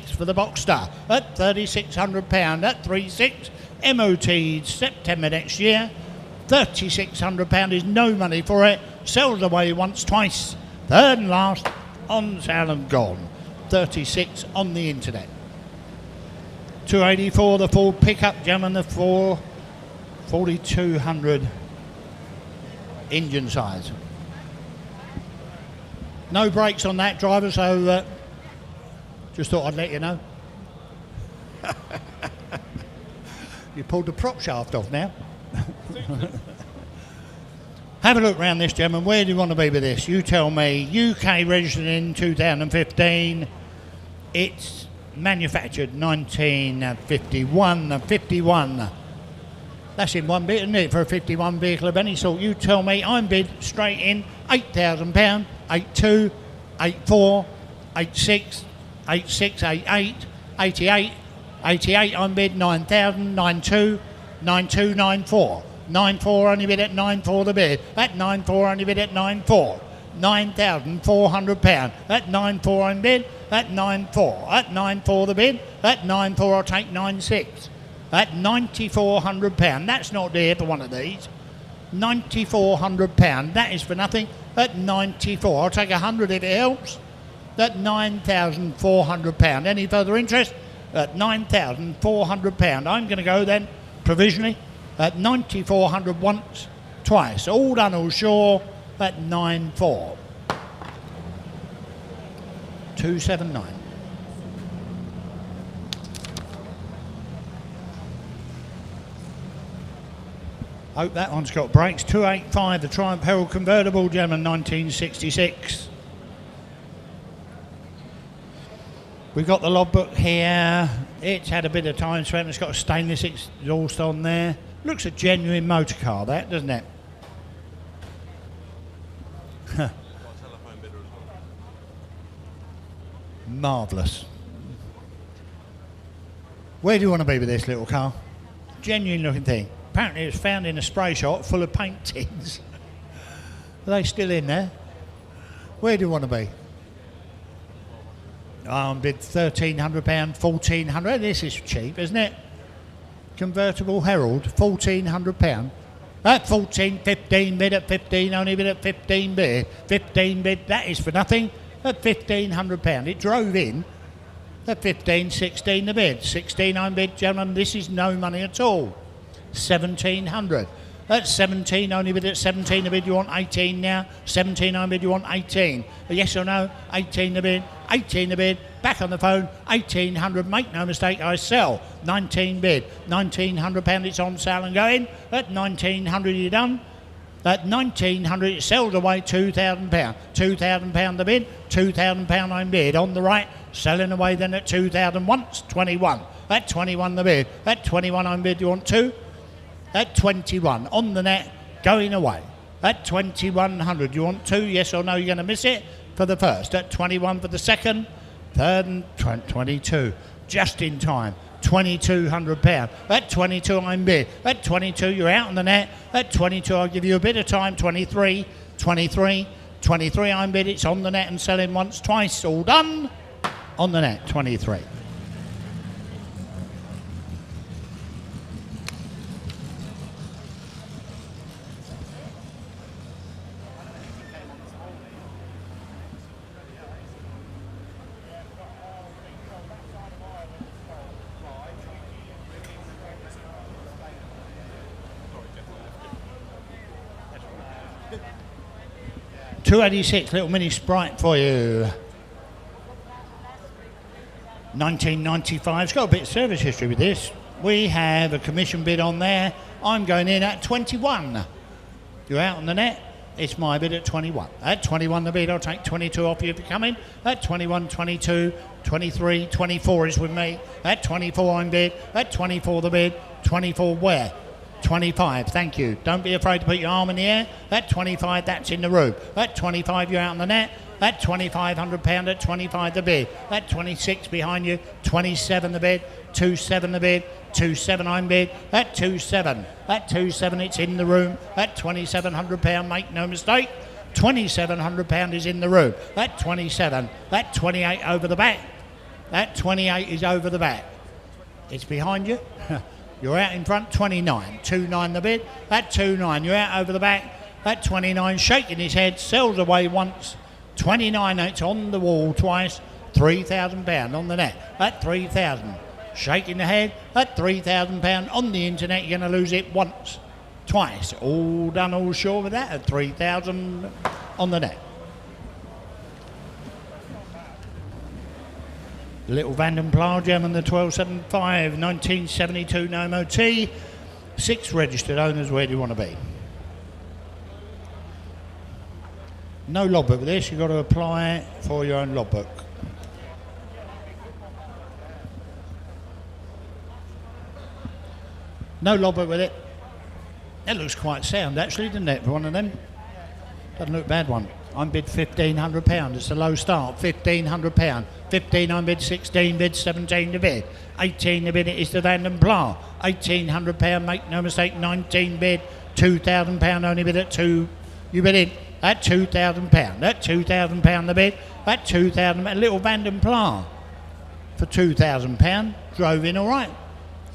Speaker 3: for the Boxster, at £3,600, at 36, MOT September next year, £3,600 is no money for it, sells away once, twice, third and last, on sale and gone. 36 on the internet. 284 the full pickup, gentlemen, the 4,200 engine size. No brakes on that, driver, so just thought I'd let you know. You pulled the prop shaft off now. Have a look round this, gentlemen. Where do you want to be with this? You tell me. UK registered in 2015. It's manufactured 1951. 51. That's in one bit, isn't it, for a 51 vehicle of any sort? You tell me. I'm bid straight in £8,000. 82, 84, 86, 86, 88, 88, 88. I'm bid 9,000, 92, 92, 94. 94 only bid at 94 the bid. At 94 only bid at 94. £9,400. At 94 on bid. At 94. At 94 the bid. At 94 I'll take 96. At £9,400. That's not dear for one of these. £9,400. That is for nothing. At 94 I'll take 100 if it helps. At £9,400. Any further interest? At £9,400. I'm going to go then provisionally at 9,400 once, twice. All done, all sure, at 9,4. 279. Hope that one's got brakes. 285, the Triumph Herald convertible, gentlemen, 1966. We've got the logbook here. It's had a bit of time spent. It's got a stainless exhaust on there. Looks a genuine motor car, that, doesn't it? Marvellous. Where do you want to be with this little car? Genuine looking thing. Apparently it was found in a spray shop full of paint tins. Are they still in there? Where do you want to be? I'm bid £1,300, £1,400. This is cheap, isn't it? Convertible Herald, £1,400. At 14, 15 bid at 15, only bid at 15 bid. 15 bid, that is for nothing. At £1,500. It drove in at 15, 16 the bid. 16 I'm bid, gentlemen, this is no money at all. 1,700. At 17, only bid at 17 the bid, you want 18 now. 17 I bid, you want 18. Yes or no? 18 the bid, 18 the bid. Back on the phone, 1,800, make no mistake, I sell. 19 bid, £1,900, it's on sale and going. At 1,900 you're done. At 1,900 it sells away £2,000. £2,000 the bid, £2,000 I'm bid. On the right, selling away then at 2,000 once, 21. At 21 the bid, at 21 I'm bid, you want 2? At 21, on the net, going away. At 2,100, you want 2, yes or no, you're going to miss it for the first. At 21 for the second, third and 22, just in time. £2,200. At 22 I'm bid. At 22 you're out on the net. At 22 I'll give you a bit of time. 23, 23, 23 I'm bid, it's on the net and selling once, twice, all done. On the net, 23. £286, little mini Sprite for you. 1995, it's got a bit of service history with this. We have a commission bid on there. I'm going in at 21. You're out on the net, it's my bid at 21. At 21 the bid, I'll take 22 off you if you come in. At 21, 22, 23, 24 is with me. At 24 I'm bid. At 24 the bid. 24 where? 25, thank you. Don't be afraid to put your arm in the air. At 25, that's in the room. At 25, you're out on the net. At £2,500, at 25 the bid. At 26 behind you, 27 the bid. 27 the bid. 27 I'm bid. At 27. At 27, it's in the room. At £2,700, make no mistake. £2,700 is in the room. At 27. At 28 over the back. At 28 is over the back. It's behind you. You're out in front, 29. 29 the bid. At 29, you're out over the back. At 29, shaking his head, sells away once. 29, it's on the wall twice. £3,000 on the net. At 3,000, shaking the head. At £3,000 on the internet, you're going to lose it once, twice. All done, all sure with that. At 3,000 on the net. Little Vanden Pla German, the 1275, 1972, no MOT. 6 registered owners, where do you want to be? No logbook with this, you've got to apply for your own logbook. No logbook with it. That looks quite sound actually, doesn't it, for one of them? Doesn't look a bad one. I'm bid £1,500, it's a low start, £1,500. 15 I'm bid, 16 bid, 17 to bid. 18 the bid, it is the Vanden Pla. £1,800, make no mistake, 19 bid, £2,000 only bid at 2. You bid in at £2,000. At £2,000 the bid, at 2,000, a little Vanden Pla for £2,000, drove in all right.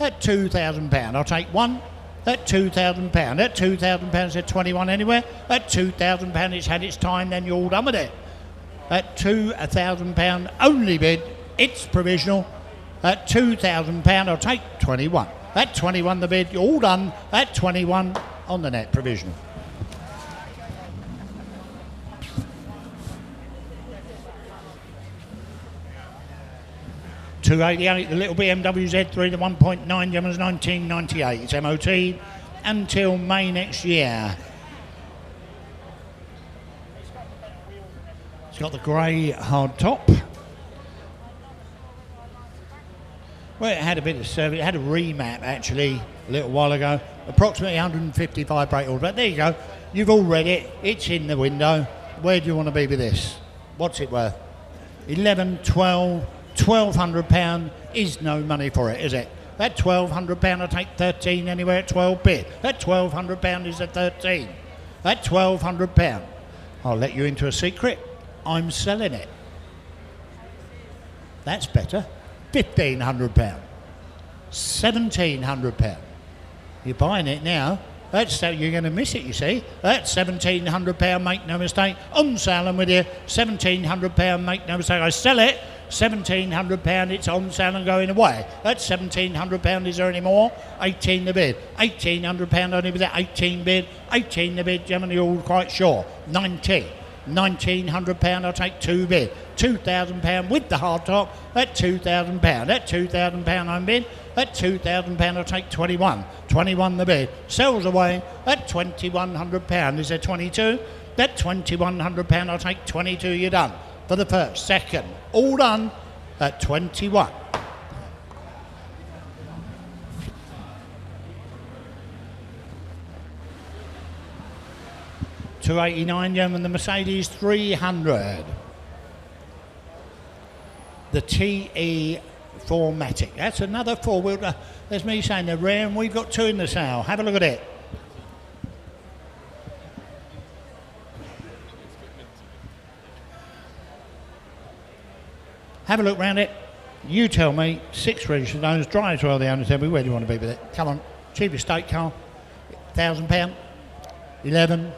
Speaker 3: At £2,000, I'll take one. At £2,000, at £2,000 at 21 anywhere. At £2,000 it's had its time, then you're all done with it. At £2,000 only bid, it's provisional. At £2,000 I'll take 21. At 21 the bid, you're all done. At 21 on the net, provisional. £288, the little BMW Z3, the 1.9 German's 1998. It's MOT until May next year. It's got the grey hard top. Well, it had a bit of service. It had a remap actually a little while ago. Approximately 155 brake orders. But there you go. You've all read it. It's in the window. Where do you want to be with this? What's it worth? 11, 12, £1,200 is no money for it, is it? That £1,200, I'll take 13 anywhere at 12 bid. That £1,200 is at 13. That £1,200, I'll let you into a secret. I'm selling it. That's better. £1,500. £1,700. You're buying it now. That's so you're going to miss it, you see. That's £1,700, make no mistake. On sale, I'm with you. £1,700, make no mistake. I sell it. £1,700, it's on sale and going away. That's £1,700, is there any more? 18 the bid. £1,800 only with that 18 bid. 18 the bid, gentlemen, you're all quite sure. 19. £1,900, I'll take 2 bid. £2,000 with the hard top at £2,000. At £2,000 I'm bid. At £2,000 I'll take 21. 21 the bid. Sells away at £2,100. Is there 22? At £2,100 I'll take 22. You're done. For the first, second, all done at 21. £289, gentlemen, the Mercedes 300. The TE4matic. That's another four-wheel. There's me saying they're rare, and we've got 2 in the sale. Have a look at it. Have a look round it. You tell me, 6 registered owners, dry as well, the owners tell me, where do you want to be with it? Come on, cheapest estate car, £1,000, 11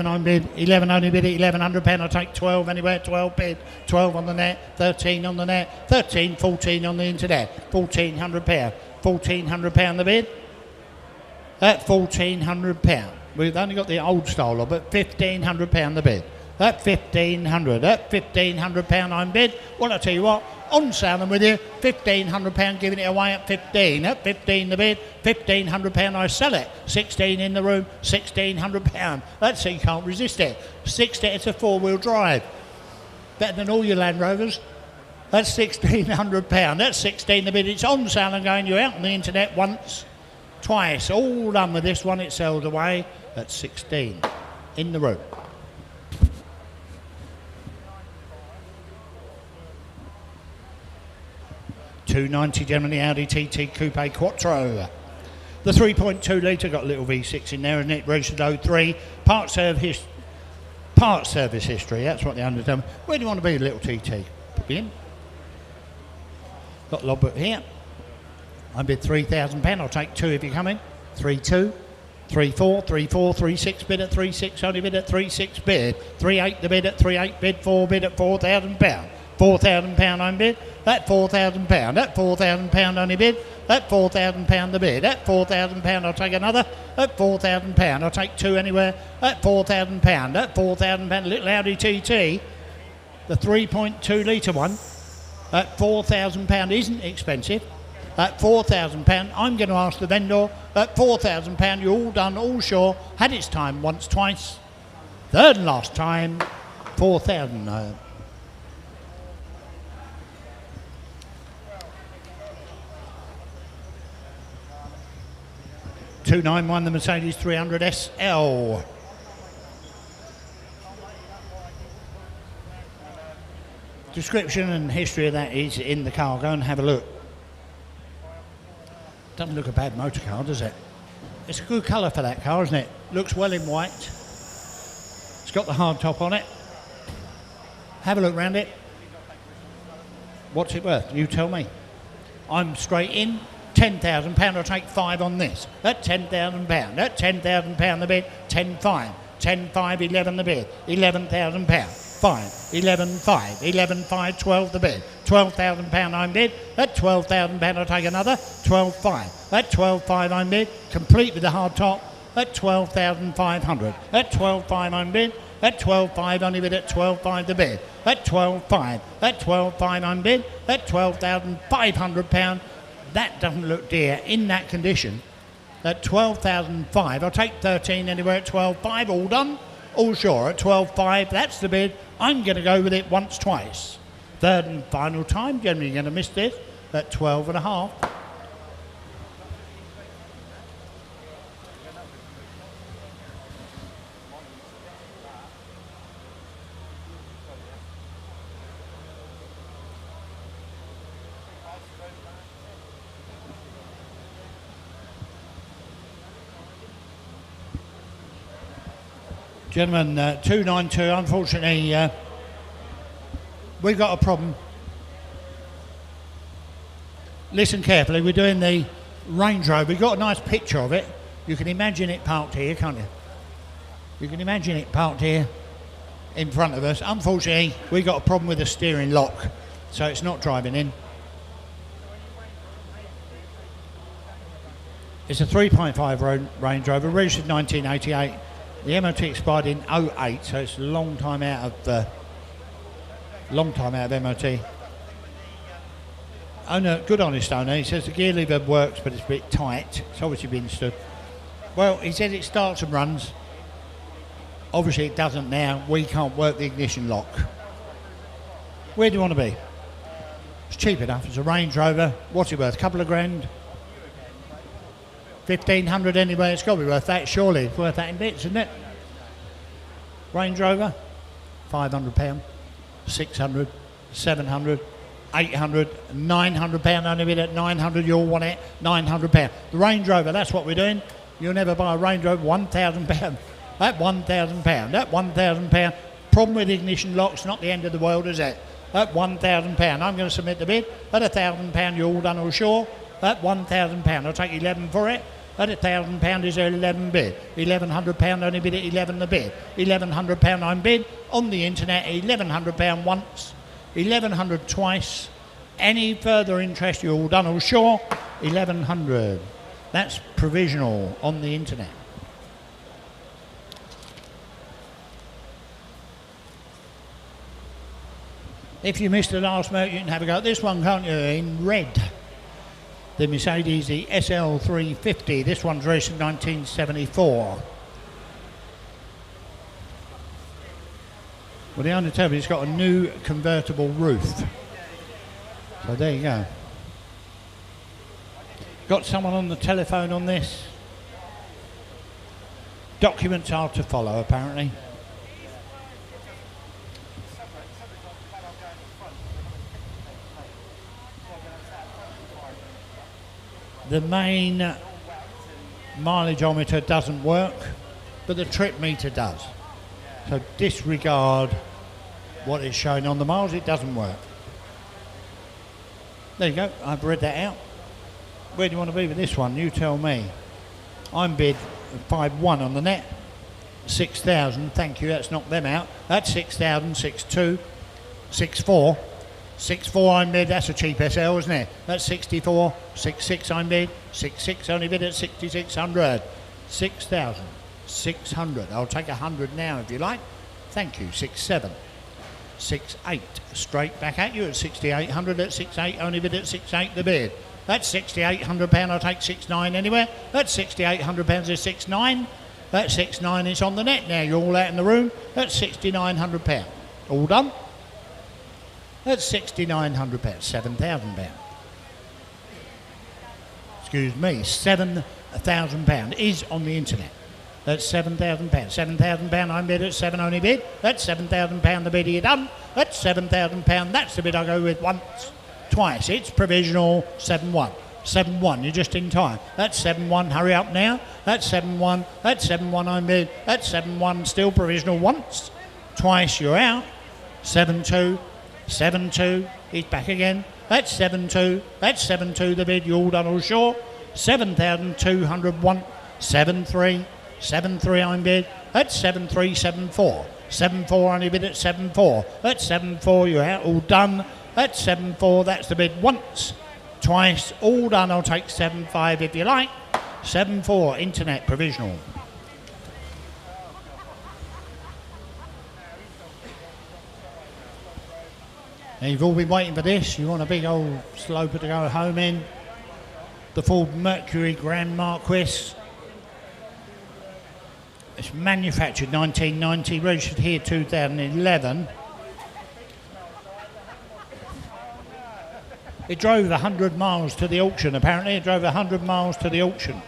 Speaker 3: on bid, 11 only bid, £1,100, I'll take 12 anywhere, 12 bid, 12 on the net, 13 on the net, 13, 14 on the internet, £1,400, £1,400 the bid, at £1,400. We've only got the old style of it, £1,500 the bid. At £1,500 I'm bid. Well, I'll tell you what, on sale and with you, £1,500 giving it away at 15. At 15 the bid, £1,500 I sell it. 16 in the room, £1,600. That's so you can't resist it. 60, it's a 4-wheel drive. Better than all your Land Rovers. That's £1,600. That's 16 the bid. It's on sale and going. You're out on the internet once, twice. All done with this one. It sells away at 16 in the room. £290 generally Audi TT Coupe Quattro. The 3.2 litre got a little V6 in there, isn't it? Registered 03. Part service history. That's what they understand. Where do you want to be, little TT? Put me in. Got logbook here. I bid £3,000. I'll take 2 if you come in. 3-2. 3-4, 3-4, 3-6 bid at 3-6, only bid at 3-6 bid. 3-8 the bid at 3-8 bid, 4 bid at £4,000. £4,000 on bid, that £4,000, that £4,000 only bid, that £4,000 the bid, that £4,000 I'll take another, that £4,000 I'll take 2 anywhere, that £4,000, that £4,000 little Audi TT, the 3.2 litre one, that £4,000 isn't expensive, that £4,000 I'm going to ask the vendor, that £4,000 you're all done, all sure, had its time once, twice, third and last time, 4,000. 291 the Mercedes 300 SL. Description and history of that is in the car. Go and have a look. Doesn't look a bad motor car, does it? It's a good colour for that car, isn't it? Looks well in white. It's got the hard top on it. Have a look round it. What's it worth? You tell me. I'm straight in. £10,000, I'll take 5 on this. At £10,000, at £10,000 the bid, 10-5, 10-5, 11 the bid, £11,000, 5, 11, 5, 11, 5, 12 the bid, £12,000 I'm bid, at £12,000 I'll take another, 12-5, at 12-5 I'm bid, complete with the hard top, at 12,500, at 12.5 I'm bid, at 12.5 only bid at 12.5 the bid, at 12.5, at 12.5 I'm bid, at £12,500. That doesn't look dear in that condition. At 12,005, I'll take 13 anywhere at 12.5, all done, all sure at 12.5, that's the bid. I'm going to go with it once, twice. Third and final time, generally going to miss this, at 12.5. Gentlemen, 292, unfortunately, we've got a problem. Listen carefully, we're doing the Range Rover. We've got a nice picture of it. You can imagine it parked here, can't you? You can imagine it parked here in front of us. Unfortunately, we've got a problem with the steering lock, so it's not driving in. It's a 3.5 Range Rover, registered 1988. The MOT expired in 08, so it's a long time out of MOT. Owner, good honest owner, he says the gear lever works, but it's a bit tight. It's obviously been stood. Well, he says it starts and runs. Obviously it doesn't now. We can't work the ignition lock. Where do you want to be? It's cheap enough. It's a Range Rover. What's it worth? A couple of grand? 1,500 anyway. It's got to be worth that, surely. It's worth that in bits, isn't it? Range Rover, £500, 600, 700, 800, £900 only bid at 900. You all want it, £900. The Range Rover, that's what we're doing. You'll never buy a Range Rover, £1,000. That £1,000, that £1,000. Problem with ignition locks, not the end of the world, is it? at £1,000. I'm going to submit the bid at £1,000. You're all done or sure? At £1,000. I'll take 11 for it. At £1,000 is 11 bid. £1,100 only bid at 11 the bid. £1,100 I'm bid on the internet. £1,100 once. 1,100 twice. Any further interest? You're all done or sure? 1,100. That's provisional on the internet. If you missed the last motor, you can have a go at this one, can't you? In red. The Mercedes, the SL350. This one's raced in 1974. Well, the owner told me it's got a new convertible roof. So there you go. Got someone on the telephone on this. Documents are to follow, apparently. The main mileageometer doesn't work, but the trip meter does. So disregard what is showing on the miles, it doesn't work. There you go, I've read that out. Where do you want to be with this one? You tell me. I'm bid 5-1 on the net. 6,000, thank you, that's knocked them out. That's 6,000, 6-2, 6-4. 6-4 I'm bid, that's a cheap SL, isn't it? That's 64, 6-6 I'm bid, 6-6 only bid at 6,600. 6,600, I'll take 100 now if you like. Thank you, 6-7. 6-8, straight back at you at 6,800 at 6-8, only bid at 6-8 the bid. That's £6,800, I'll take 6-9 anywhere. That's £6,800 is 6-9. That's 6-9, it's on the net now, you're all out in the room. That's £6,900. All done? That's £6,900, £7,000. Excuse me, £7,000 is on the internet. That's £7,000. £7,000 I'm bid at 7 only bid. That's £7,000 the bid are you done. That's £7,000, that's the bid I go with once, twice. It's provisional 7-1. 7-1, you're just in time. That's 7-1, hurry up now. That's 7-1, that's 7-1 I'm bid. That's 7-1, still provisional once, twice you're out. 7-2. 7-2, he's back again. That's 7-2, that's 7-2 the bid, you all done all sure. 7,201, 7-3, 7-3 I'm bid. That's 7-3, 7-4. 7-4 only bid at 7-4. That's 7-4, you're out, all done. That's 7-4, that's the bid once, twice, all done. I'll take 7-5 if you like. 7-4, internet provisional. Now you've all been waiting for this. You want a big old sloper to go home in. The Ford Mercury Grand Marquis. It's manufactured 1990, registered here 2011. It drove 100 miles to the auction, apparently. It drove 100 miles to the auction.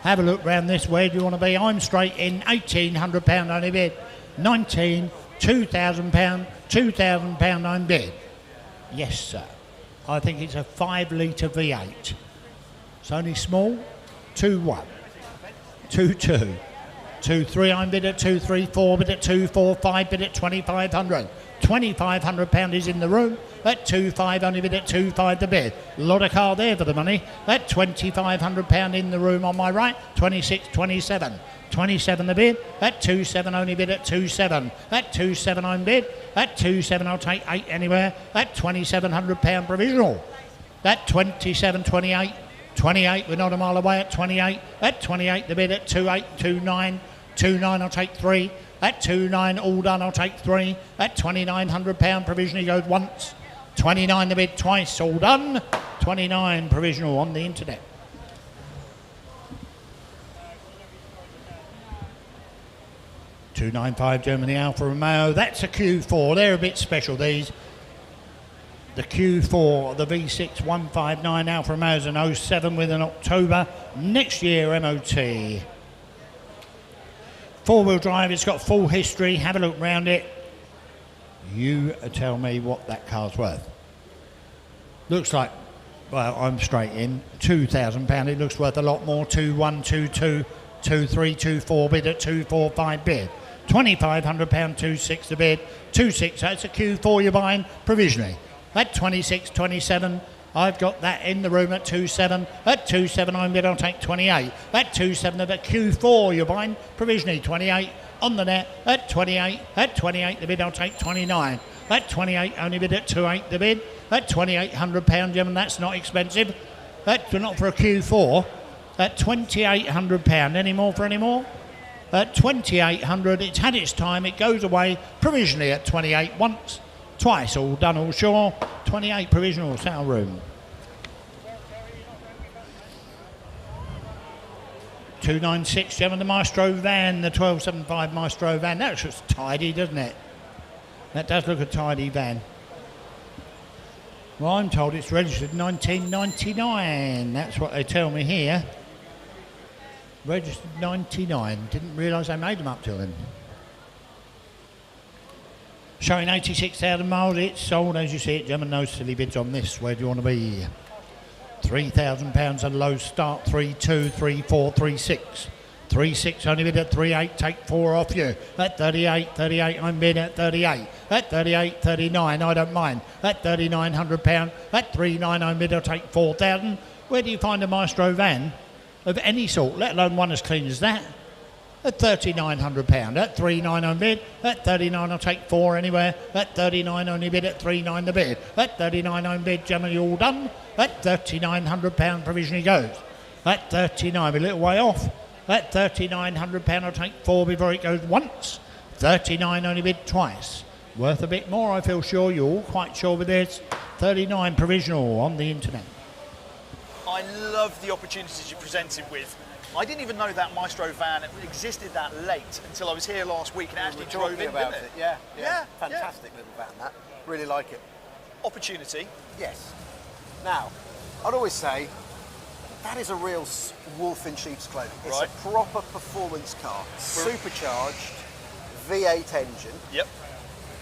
Speaker 3: Have a look round this way. Do you want to be? I'm straight in. £1,800 only bid. 19, £2,000, £2,000 I'm bid. Yes, sir. I think it's a 5-litre V8. It's only small. 2-1. 2-2. 2-3 I'm bid at 2-3. 4 bid at 2-4. 5 bid at 2,500. £2,500 is in the room. That 2-5 only bid at 2-5 the bid. Lot of car there for the money. That £2,500 in the room on my right. 26, 27. 27 the bid. That 2-7 only bid at 2-7. That 2-7 I'm bid. That 2-7 I'll take 8 anywhere. That £2,700 provisional. That 27, 28. 28, we're not a mile away at 28. That 28 the bid at 2-8, 2-9. 2-9 I'll take 3. That 2-9 all done I'll take 3. That £2,900 provisionally goes once. 29 the bid twice, all done. 29 provisional on the internet. $295 Germany Alfa Romeo. That's a Q4. They're a bit special, these. The Q4, the V6 159 Alfa Romeo's an 07 with an October next year MOT. Four-wheel drive, it's got full history. Have a look round it. You tell me what that car's worth. Looks like, well, I'm straight in. £2,000. It looks worth a lot more. 2-1, 2-2, 2-3, 2-4 bid at 2-4, 5 bid. £2,500, 2.6 the bid, 2.6, that's a Q4 you're buying provisionally. At 26.27, I've got that in the room at 2.7. At 2.7 I'm bid, I'll take 28. At 2.7 at Q4 you're buying provisionally, 28 on the net. At 28 the bid, I'll take 29. At 28 only bid at 2.8 the bid. At £2,800, gentlemen, that's not expensive. That's not for a Q4. At £2,800, any more for any more? At 2,800, it's had its time, it goes away provisionally at 28 once, twice, all done, all sure. 28 provisional, sale room. 296, gentlemen, the Maestro van, the 1275 Maestro van. That looks tidy, doesn't it? That does look a tidy van. Well, I'm told it's registered 1999. That's what they tell me here. Registered 99. Didn't realise they made them up till then. Showing 86,000 miles. It's sold as you see it. Gentlemen, no silly bids on this. Where do you want to be? £3,000 a low start. 3.2, 3.4, 3.6. 3.6 only bid at 3.8, take 4 off you. At 38, I'm bid at 38. At 38, 39, I don't mind. At £3,900, at 3.9 I'm bid, I'll take 4,000. Where do you find a Maestro van of any sort, let alone one as clean as that? At £3,900, at 3.9 I'm bid, at 39 I'll take 4 anywhere. At 39 only bid, at 3.9 the bid. At 39 I'm bid, generally all done. At £3,900 provisionally goes. At 39, a little way off. At £3,900 I'll take 4 before it goes once. 39 only bid twice. Worth a bit more, I feel sure. You're all quite sure with this. 39 provisional on the internet.
Speaker 1: I love the opportunities you presented with. I didn't even know that Maestro van existed that late until I was here last week and actually drove in
Speaker 2: about
Speaker 1: with
Speaker 2: it. Yeah.
Speaker 1: Fantastic
Speaker 2: little van, that. Really like it.
Speaker 1: Opportunity.
Speaker 2: Yes. Now, I'd always say, that is a real wolf in sheep's clothing. It's
Speaker 1: Right.
Speaker 2: a proper performance car, supercharged V8 engine.
Speaker 1: Yep.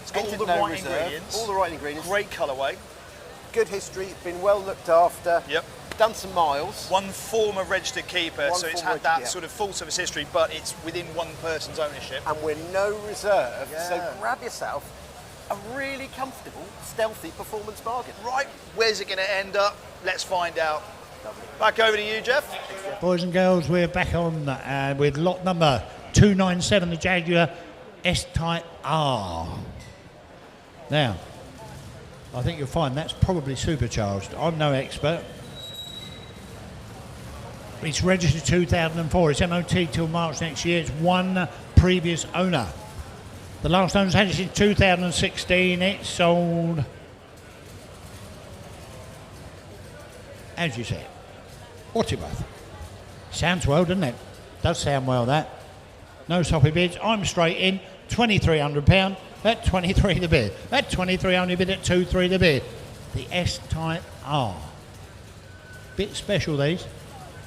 Speaker 1: It's got all
Speaker 2: entered
Speaker 1: the
Speaker 2: no
Speaker 1: right
Speaker 2: reserve,
Speaker 1: ingredients.
Speaker 2: all the right ingredients.
Speaker 1: Great colourway.
Speaker 2: Good history, been well looked after.
Speaker 1: Yep.
Speaker 2: Done some miles.
Speaker 1: One former registered keeper,
Speaker 2: One
Speaker 1: so it's
Speaker 2: former
Speaker 1: had that
Speaker 2: yeah.
Speaker 1: sort of full service history, but it's within one person's ownership.
Speaker 2: And we're no reserve,
Speaker 1: Yeah.
Speaker 2: so grab yourself a really comfortable, stealthy performance bargain.
Speaker 1: Right, where's it going to end up? Let's find out. Back over to you, Jeff.
Speaker 3: Boys and girls, we're back on with lot number 297, the Jaguar S-Type R. Now, I think you'll find that's probably supercharged. I'm no expert. It's registered 2004. It's MOT till March next year. It's one previous owner. The last owner's had it since 2016. It's sold, as you said. What's it worth? Sounds well, doesn't it? Does sound well, that. No soppy bids. I'm straight in. £2,300. At 23 the bid. At 23 only bid at 2.3 the bid. The S-Type R. Bit special these.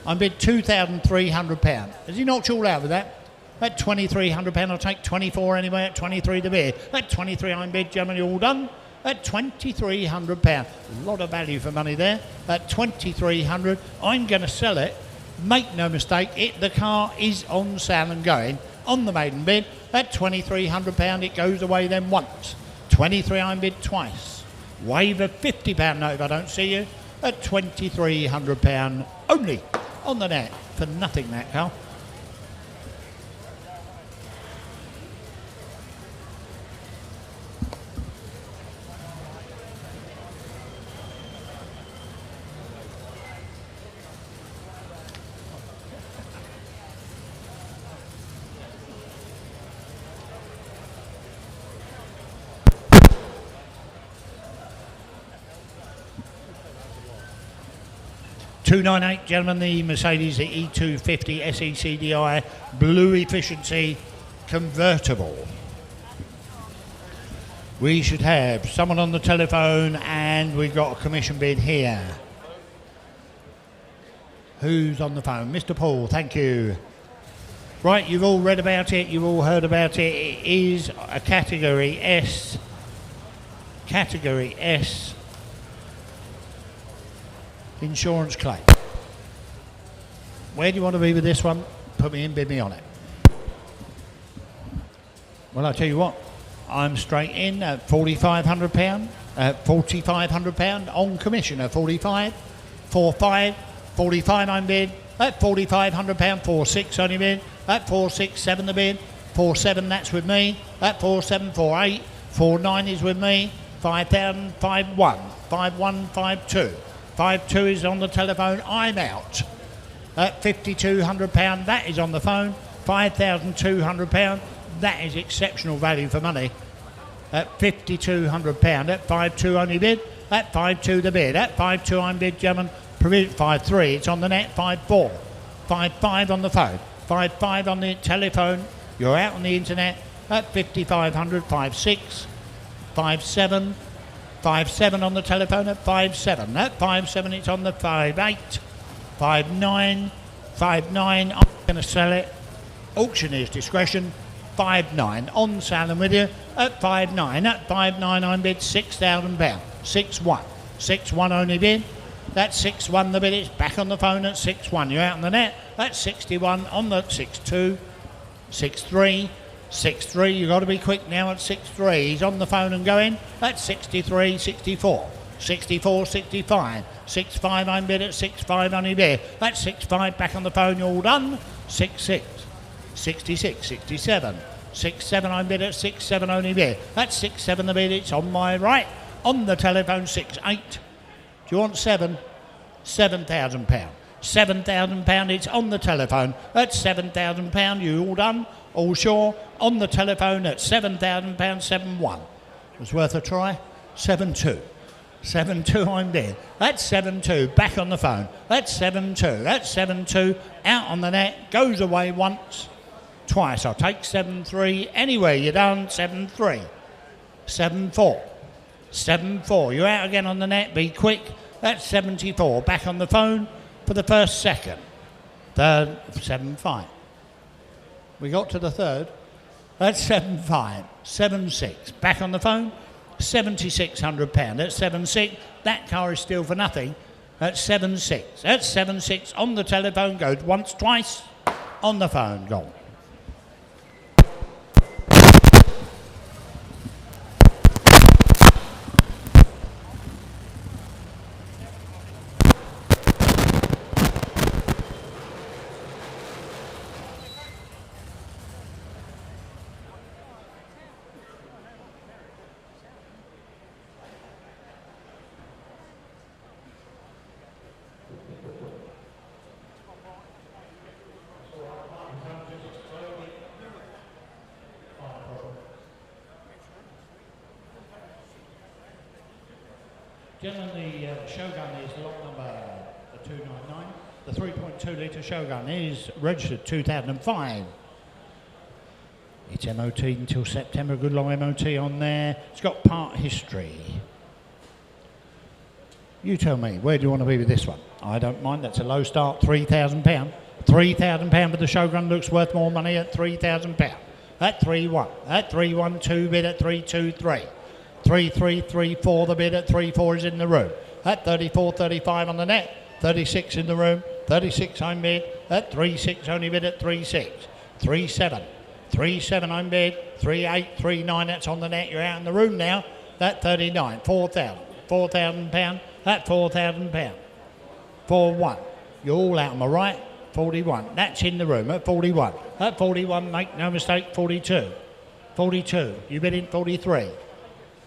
Speaker 3: I'm bid £2,300. Has he knocked you all out with that? At £2,300 I'll take 24 anyway at 23 the bid. At 23 I'm bid, generally all done. At £2,300. A lot of value for money there. At £2,300 I'm going to sell it. Make no mistake, the car is on sale and going. On the maiden bid, at £2,300 it goes away then once. 23 I'm bid twice. Waive a £50 note if I don't see you. At £2,300 only on the net for nothing, that car. £298, gentlemen, the Mercedes the E250 SECDI Blue Efficiency Convertible. We should have someone on the telephone and we've got a commission bid here. Who's on the phone? Mr. Paul, thank you. Right, you've all read about it, you've all heard about it. It is a Category S. Category S. Insurance claim. Where do you want to be with this one? Put me in, bid me on it. Well, I'll tell you what, I'm straight in at £4,500, £4,500 on commission at 45, 45, 45 I'm bid, at £4,500, 46 only bid, at 467 the bid, 47 that's with me, at 47, 48, 49 is with me, 5,000, 51, 51, 52, 52 is on the telephone, I'm out. At £5,200, that is on the phone, £5,200, that is exceptional value for money. At £5,200, at 5.2 only bid, at 5.2 the bid, at 5.2 I'm bid, gentlemen, 5.3, it's on the net, 5.4, 5.5 on the phone, 5.5 on the telephone, you're out on the internet, at 5,500, 5.6, 5.7, 5.7 on the telephone, at 5.7, at 5.7 it's on the 5.8, 5.9, 5.9, I'm going to sell it, auctioneer's discretion, 5.9 on sale and with you at 5.9. At 5.9 I'm bid £6,000. 6.1. 6.1 only bid. That's 6.1 the bid. It's back on the phone at 6.1. You're out on the net. That's 61 on the 6.2. 6.3. 6.3. You've got to be quick now at 6.3. He's on the phone and going. That's 63. 64. 64. 65. 6.5 I'm bid at 6.5 only bid. That's 6.5 back on the phone. You're all done. 6.6. 66, 67, 6.7 I'm bid at 6.7 only bid. That's 6.7 the bid, it's on my right. On the telephone, 6.8. Do you want 7? £7,000. £7,000, it's on the telephone. At £7,000, you all done? All sure? On the telephone at £7,000, 7.1. It was worth a try. 7.2. 7.2 I'm bid. That's 7.2, back on the phone. That's 7.2, that's 7.2, out on the net, goes away once. Twice, I'll take 7.3, anywhere you're done, 7.3, 7.4, 7.4, you're out again on the net, be quick, that's 74, back on the phone for the first second, third, 7.5, we got to the third, that's 7.5, 7.6, back on the phone, £7,600, that's 7.6, that car is still for nothing, that's 7.6, that's 7.6, on the telephone, goes once, twice, on the phone, gone. Gentlemen, the Shogun is lot number 299. The 3.2 litre Shogun is registered 2005. It's MOT until September, good long MOT on there. It's got part history. You tell me, where do you want to be with this one? I don't mind, that's a low start, £3,000. £3,000 for the Shogun looks worth more money at £3,000. At 3.1, at 3.12 bid at 3.23. 3.334 the bid at 3.4 is in the room. At 34.35 on the net, 36 in the room, 36 I'm bid, at 3.6 only bid at 3.6. 3.7, 3.7 I'm bid, 3.8, 3.9 that's on the net, you're out in the room now. At 39, 4,000, £4,000, at £4,000. 4.1, you're all out on my right, 41, that's in the room at 41. At 41, make no mistake, 42. 42, you bid in 43.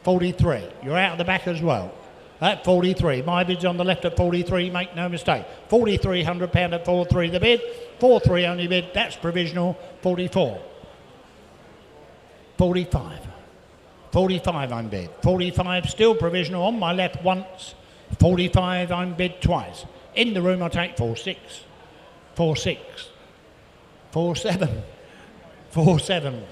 Speaker 3: 43, you're out of the back as well. At 43, my bid's on the left at 43, make no mistake. £4,300 at 4.3 the bid, 4.3 only bid, that's provisional, 44. 45, 45 I'm bid, 45 still provisional, on my left once, 45 I'm bid twice. In the room I'll take 4.6, 4.6, 4.7, 4.7,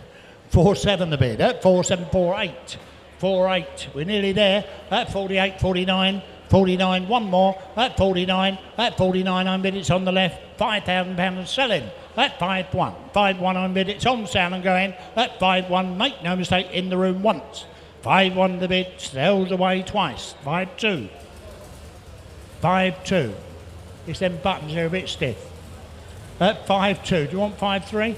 Speaker 3: 4.7 the bid, at 4.7, 4.8. 4.8, we're nearly there, at 48, 49, 49, one more, at 49, I'm bid, it's on the left, £5,000 and selling, at 5.1, 5.1 I'm bid, it's on sale and going, at 5.1, make no mistake, in the room once, 5.1 the bid, sells away twice, 5.2, 5.2, it's them buttons, they're a bit stiff, at 5.2, do you want 5.3?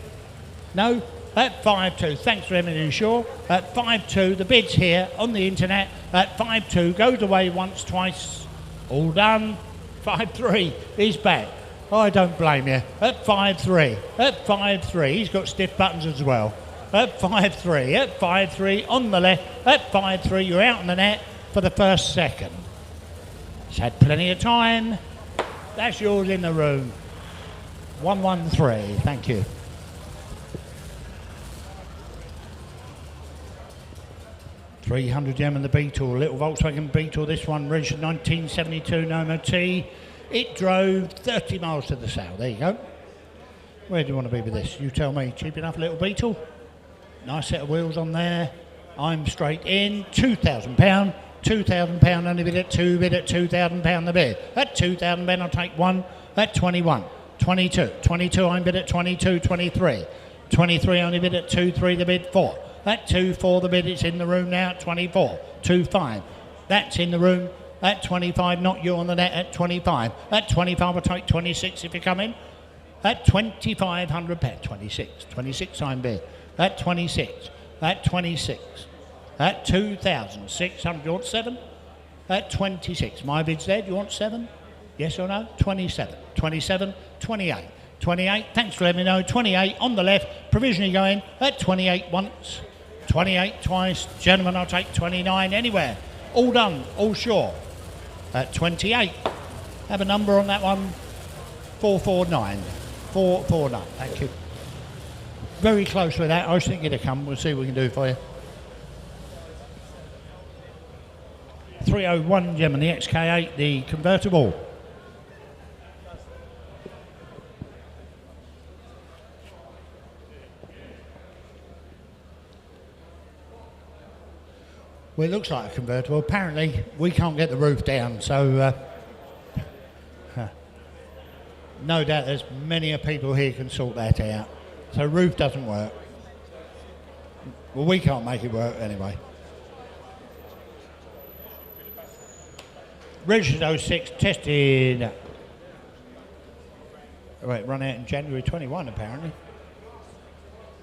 Speaker 3: No? at 5-2. Thanks for everything, Shaw. At 5-2, the bid's here on the internet. At 5-2, goes away once, twice. All done. 5-3, he's back. I don't blame you. At 5-3, at 5-3, he's got stiff buttons as well. At 5-3, at 5-3, on the left. At 5-3, you're out on the net for the first second. He's had plenty of time. That's yours in the room. 1-1-3, thank you. £300 the Beetle, little Volkswagen Beetle. This one registered 1972, no MOT. It drove 30 miles to the south. There you go. Where do you want to be with this? You tell me. Cheap enough, little Beetle. Nice set of wheels on there. I'm straight in. £2,000. £2,000 only bid at two. Bid at £2,000 the bid. At £2,000 I'll take one. At 21. 22. 22 I'm bid at 22. 23. 23 only bid at 2-3 the bid 4. At 2-4 the bid, it's in the room now at 24. 2-5. That's in the room at 25, not you on the net at 25. At 25 I'll take 26 if you come in. At £2,500. 26. 26 I'm bid. At 26. At 26. At 2,600. You want 7? At 26. My bid's there. Do you want 7? Yes or no? 27. 27. 28. 28. Thanks for letting me know. 28 on the left. Provisionally going at 28 once. 28 twice. Gentlemen, I'll take 29 anywhere. All done. All sure. At 28. Have a number on that one. 449. 449. Thank you. Very close with that. I was thinking to come. We'll see what we can do for you. 301, gentlemen, the XK8, the convertible. Well, it looks like a convertible. Apparently, we can't get the roof down, so no doubt there's many people here can sort that out. So roof doesn't work. Well, we can't make it work anyway. Registered 06, tested. Right, run out in January 21 apparently.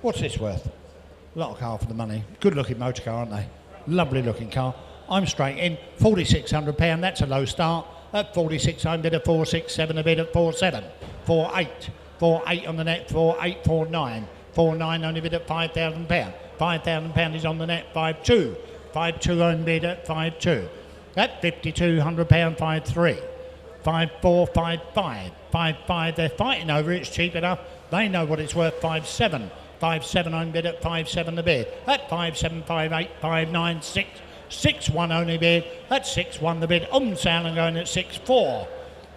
Speaker 3: What's this worth? A lot of car for the money. Good looking motor car, aren't they? Lovely looking car. I'm straight in. £4,600, that's a low start. At 46 I'm bid at 467, a bid at 47. 48. 48 on the net, 48, 49. 49 only bid at £5,000. £5,000 is on the net, 52. 52 on bid at 52. At £5,200, 53. 54, 55. 55, they're fighting over it, it's cheap enough. They know what it's worth, 57. 57 on bid at 57 the bid. At 57, 58, 59, 6. 6-1 only bid. At 6-1 the bid. On sale and going at 6-4.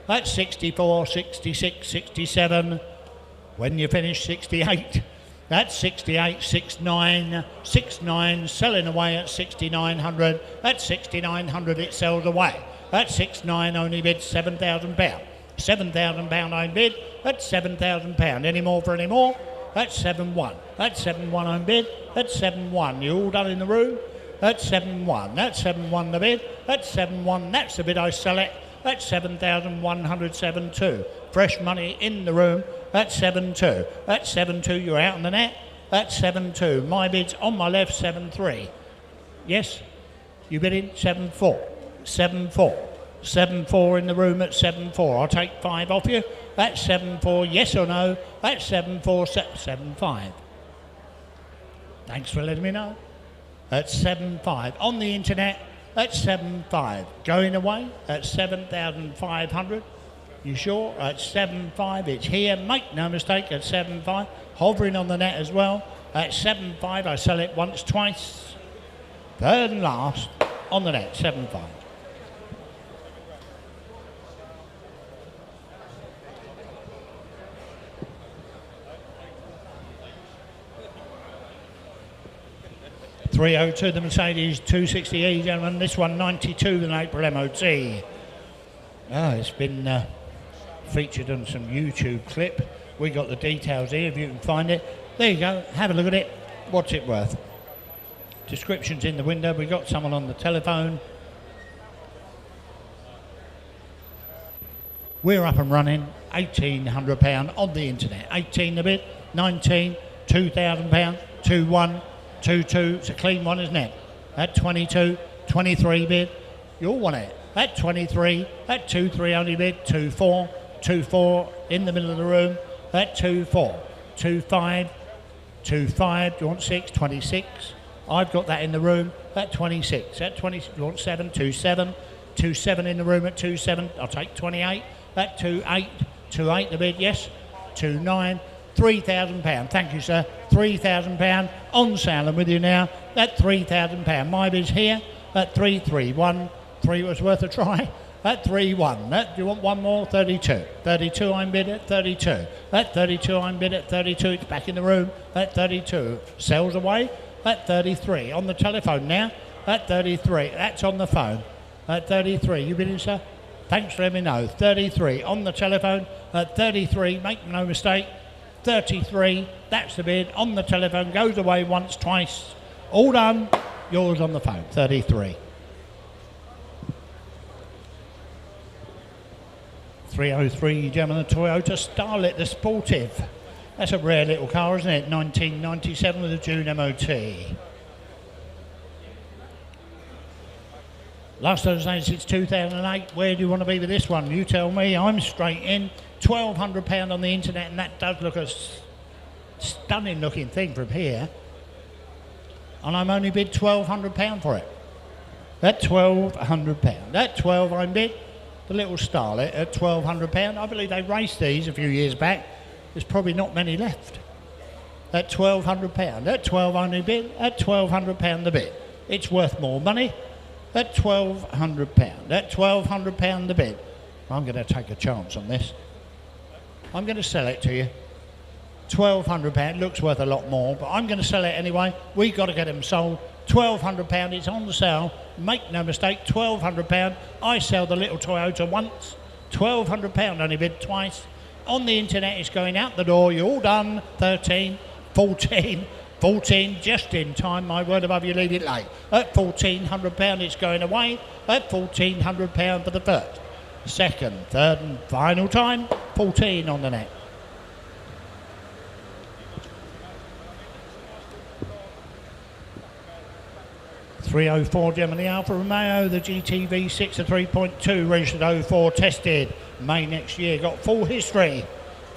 Speaker 3: At 64, 66, 67. When you finish 68. At 68, 6-9. 6-9 selling away at 6,900. At 6,900 it sells away. At 6-9 only bid £7,000. £7,000 I bid. At £7,000. Any more for any more? At 7-1. At 7-1 on bid. At 7-1. You all done in the room? At 7-1. At 7-1 the bid. At 7-1. That's the bid I sell it. At 7,107.2. Fresh money in the room. At 7-2. At 7-2 you're out on the net. At 7-2. My bid's on my left 7-3. Yes? You bid in 7-4. 7-4. 7-4 in the room at 7-4. I'll take 5 off you. At 7-4, yes or no? At 7-4, 7-5. Thanks for letting me know. At 7-5. On the internet, at 7-5. Going away at 7,500. You sure? At 7-5. It's here. Make no mistake at 7-5. Hovering on the net as well. At 7-5, I sell it once, twice. Third and last on the net, 7-5. .302 the Mercedes 260E, gentlemen. This one 92 with an April MOT. It's been featured on some YouTube clip. We got the details here if you can find it. There you go. Have a look at it. What's it worth? Descriptions in the window. We got someone on the telephone. We're up and running. £1,800 on the internet. 18 a bit. 19. £2,000, 2-1, 2-2. It's a clean one, isn't it? At 22, 23 bid. You all want it. At 23, at 2-3 only bid. 2-4, 2-4 in the middle of the room. At 2-4, 2-5, 2-5. Do you want 6? 26. I've got that in the room at 26. At 20, do you want 7? 2-7. 2-7 in the room at 2-7. I'll take 28. At 2-8. 2-8 the bid, yes. 2-9. £3,000. Thank you, sir. £3,000 on sale and with you now at £3,000. My bid's here at 3-3-1. 3 was worth a try. At 3-1. Do you want one more? 32. 32 I'm bid at 32. At 32 I'm bid at 32. It's back in the room at 32. Sells away at 33. On the telephone now at 33. That's on the phone at 33. You bidding, sir? Thanks for letting me know. 33 on the telephone at 33. Make no mistake. 33. That's the bid on the telephone. Goes away once, twice. All done. Yours on the phone. 33. 303, gentlemen, the Toyota Starlet, the Sportive. That's a rare little car, isn't it? 1997 with a June MOT. Last Thursday since 2008. Where do you want to be with this one? You tell me. I'm straight in. £1,200 on the internet, and that does look a stunning looking thing from here. And I'm only bid £1,200 for it. At £1,200. At 12 I'm bid. The little Starlet at £1,200. I believe they raced these a few years back. There's probably not many left. At £1,200. At 12 only bid. At £1,200 the bid. It's worth more money. At £1,200. At £1,200 the bid. I'm going to take a chance on this. I'm going to sell it to you. £1,200. Looks worth a lot more, but I'm going to sell it anyway. We've got to get them sold. £1,200. It's on the sale. Make no mistake. £1,200. I sell the little Toyota once. £1,200 only bid twice. On the internet, it's going out the door. You're all done. 13, 14, 14. Just in time. My word above you, leave it late. At £1,400, it's going away. At £1,400 for the first, second, third, and final time. 14 on the net. .304, Germany Alfa Romeo, the GTV6 a 3.2, registered 04, tested May next year. Got full history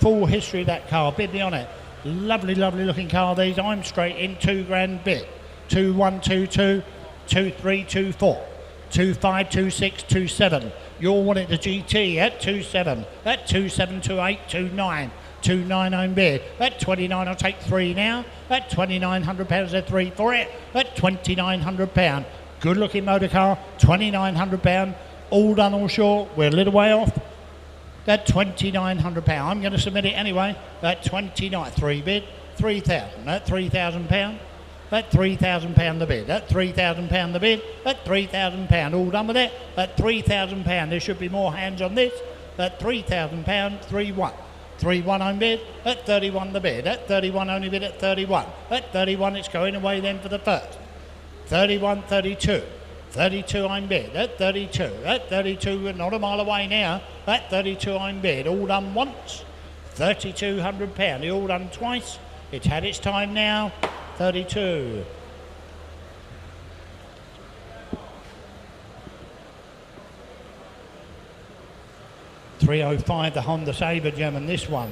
Speaker 3: of that car. Bid me on it. Lovely, lovely looking car these. I'm straight in. £2,000 bid. 2-1-2-2, 2-3-2-4, 2-5, 2-6, 2-7. You'll want it the GT at 2-7, at 2-7, 2-8, 2-9. 2-9 I'm bid. At 29 I'll take 3 now. At £2,900 a 3 for it. At £2,900. Good looking motor car. £2,900. All done, all short. We're a little way off. At £2,900. I'm going to submit it anyway. At 29. 3 bid. 3,000. At £3,000. At £3,000 the bid. At £3,000 the bid. At £3,000. All done with it. At £3,000. There should be more hands on this. At £3,000. 3-1. 3-1 I'm bid. At 31 the bid. At 31 only bid at 31. At 31 it's going away then for the first. 31, 32. 32 I'm bid. At 32. At 32 we're not a mile away now. At 32 I'm bid. All done once. £3,200. All done twice. It's had its time now. 32. .305, the Honda Sabre, German, this one.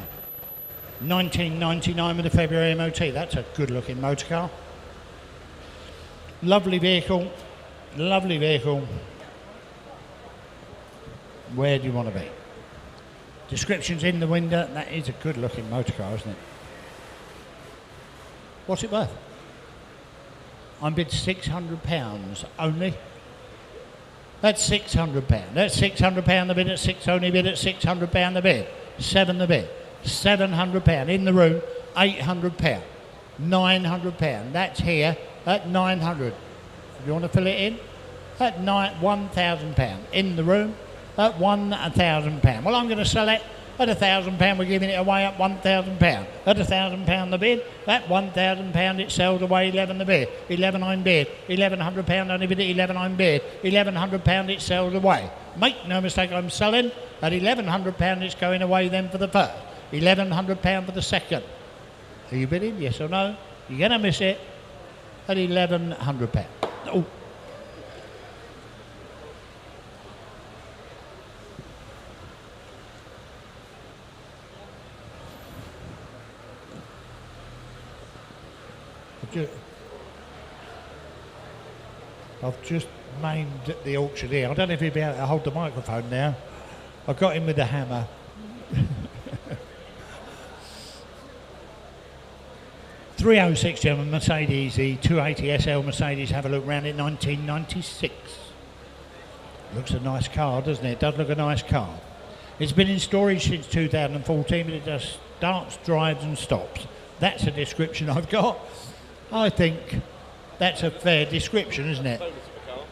Speaker 3: 1999 with the February MOT. That's a good looking motor car. Lovely vehicle. Lovely vehicle. Where do you want to be? Description's in the window. That is a good looking motor car, isn't it? What's it worth? I'm bid £600 only. That's £600. That's £600 the bid at 6 only bid at £600 the bid. 7 the bid. £700 in the room. £800. £900. That's here at 900. Do you want to fill it in? At £1,000 in the room at £1,000. Well, I'm going to sell it at £1,000. We're giving it away at £1,000. At £1,000 the bid. At £1,000 it sells away. 11 the bid. 11 I'm bid. £1,100 only bid at 11 I'm bid. £1,100 it sells away. Make no mistake, I'm selling at £1,100. It's going away then for the first. £1,100 for the second. Are you bidding? Yes or no? You're going to miss it at £1,100. Oh. I've just maimed the auctioneer. I don't know if he'll be able to hold the microphone now. I got him with the hammer. 306 German Mercedes, the 280 SL Mercedes. Have a look round it, 1996. Looks a nice car, doesn't it? Does look a nice car. It's been in storage since 2014, but it just starts, drives and stops. That's a description I've got. I think that's a fair description, isn't it?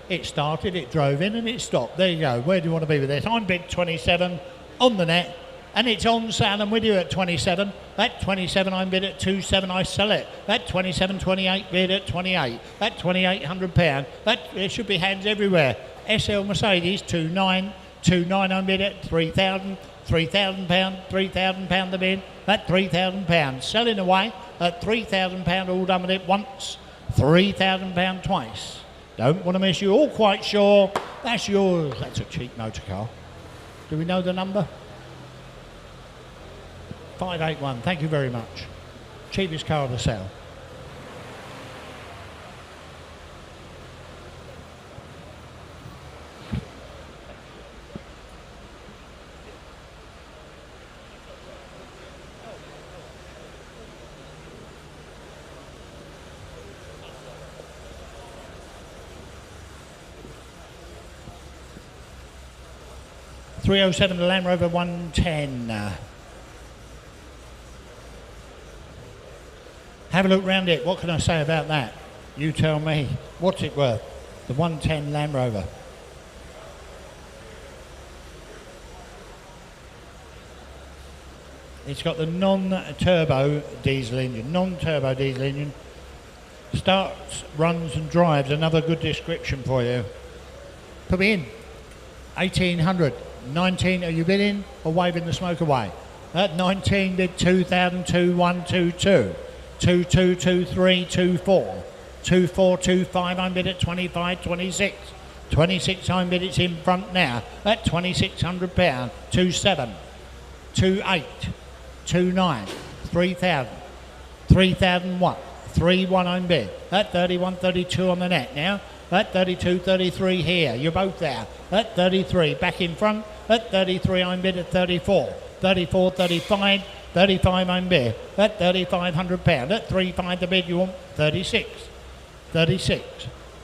Speaker 3: It started, it drove in and it stopped. There you go. Where do you want to be with this? I'm bid 27 on the net and it's on sale. I'm with you at 27. At 27 I'm bid at 27, I sell it. At 27, 28 bid at 28. At £2,800. There should be hands everywhere. SL Mercedes 29. 29 I'm bid at 3,000. £3,000, £3,000 the bid at £3,000. Selling away at £3,000, all done with it once, £3,000 twice. Don't want to miss you, all quite sure. That's yours. That's a cheap motor car. Do we know the number? 581, thank you very much. Cheapest car to sell. .307 the Land Rover 110. Have a look round it. What can I say about that? You tell me. What's it worth? The 110 Land Rover. It's got the non-turbo diesel engine. Non-turbo diesel engine. Starts, runs and drives. Another good description for you. Put me in. 1,800. 19, are you bidding or waving the smoke away? At 19 bid 2,002, 122. 2223, 24. 2425 I'm bid at 25, 26. 26 I'm bid, it's in front now at £2,600. 27, 28, 29, 3,000, 3,001. 3-1 I'm bid at 31, 32 on the net now. At 32, 33 here. You're both there. At 33, back in front. At 33, I'm bid at 34. 34, 35. 35, I'm bid at £3,500. At 35, the bid you want 36. 36.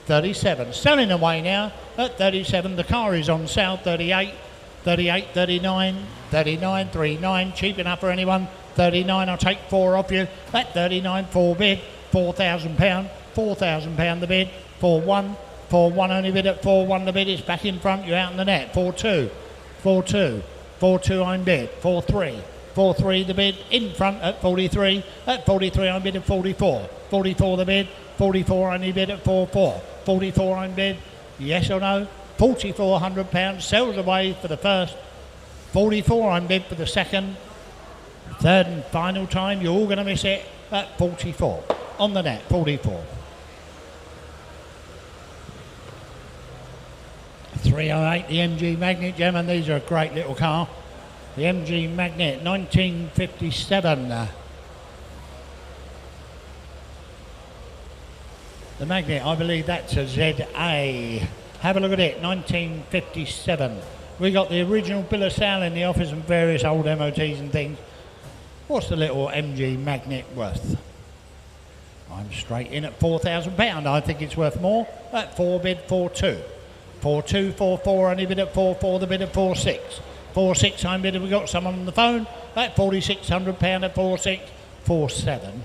Speaker 3: 37. Selling away now. At 37, the car is on sale. 38. 38, 39. 39, 39. Cheap enough for anyone. 39, I'll take 4 off you. At 39, 4 bid. £4,000. £4,000 the bid. 4-1, 4-1 only bid at 4-1 the bid, it's back in front, you're out in the net. 4-2, 4-2, 4-2 I'm bid, 4-3, 4-3 the bid, in front at 43, at 43 I'm bid at 44, 44 the bid, 44 only bid at 4-4, 44 I'm bid, yes or no, £4,400, sells away for the first, 44 I'm bid for the second, third and final time, you're all going to miss it at 44, on the net, 44. 308, the MG Magnet, gentlemen, these are a great little car. The MG Magnet, 1957. The Magnet, I believe that's a ZA. Have a look at it, 1957. We got the original bill of sale in the office and various old MOTs and things. What's the little MG Magnet worth? I'm straight in at £4,000. I think it's worth more. At 4 bid, 4-2. 4-2, 4-4, only bid at 4-4, the bid at 4-6. 4-6, I'm bid, we got someone on the phone. At £4,600 at 4-6. 4-7.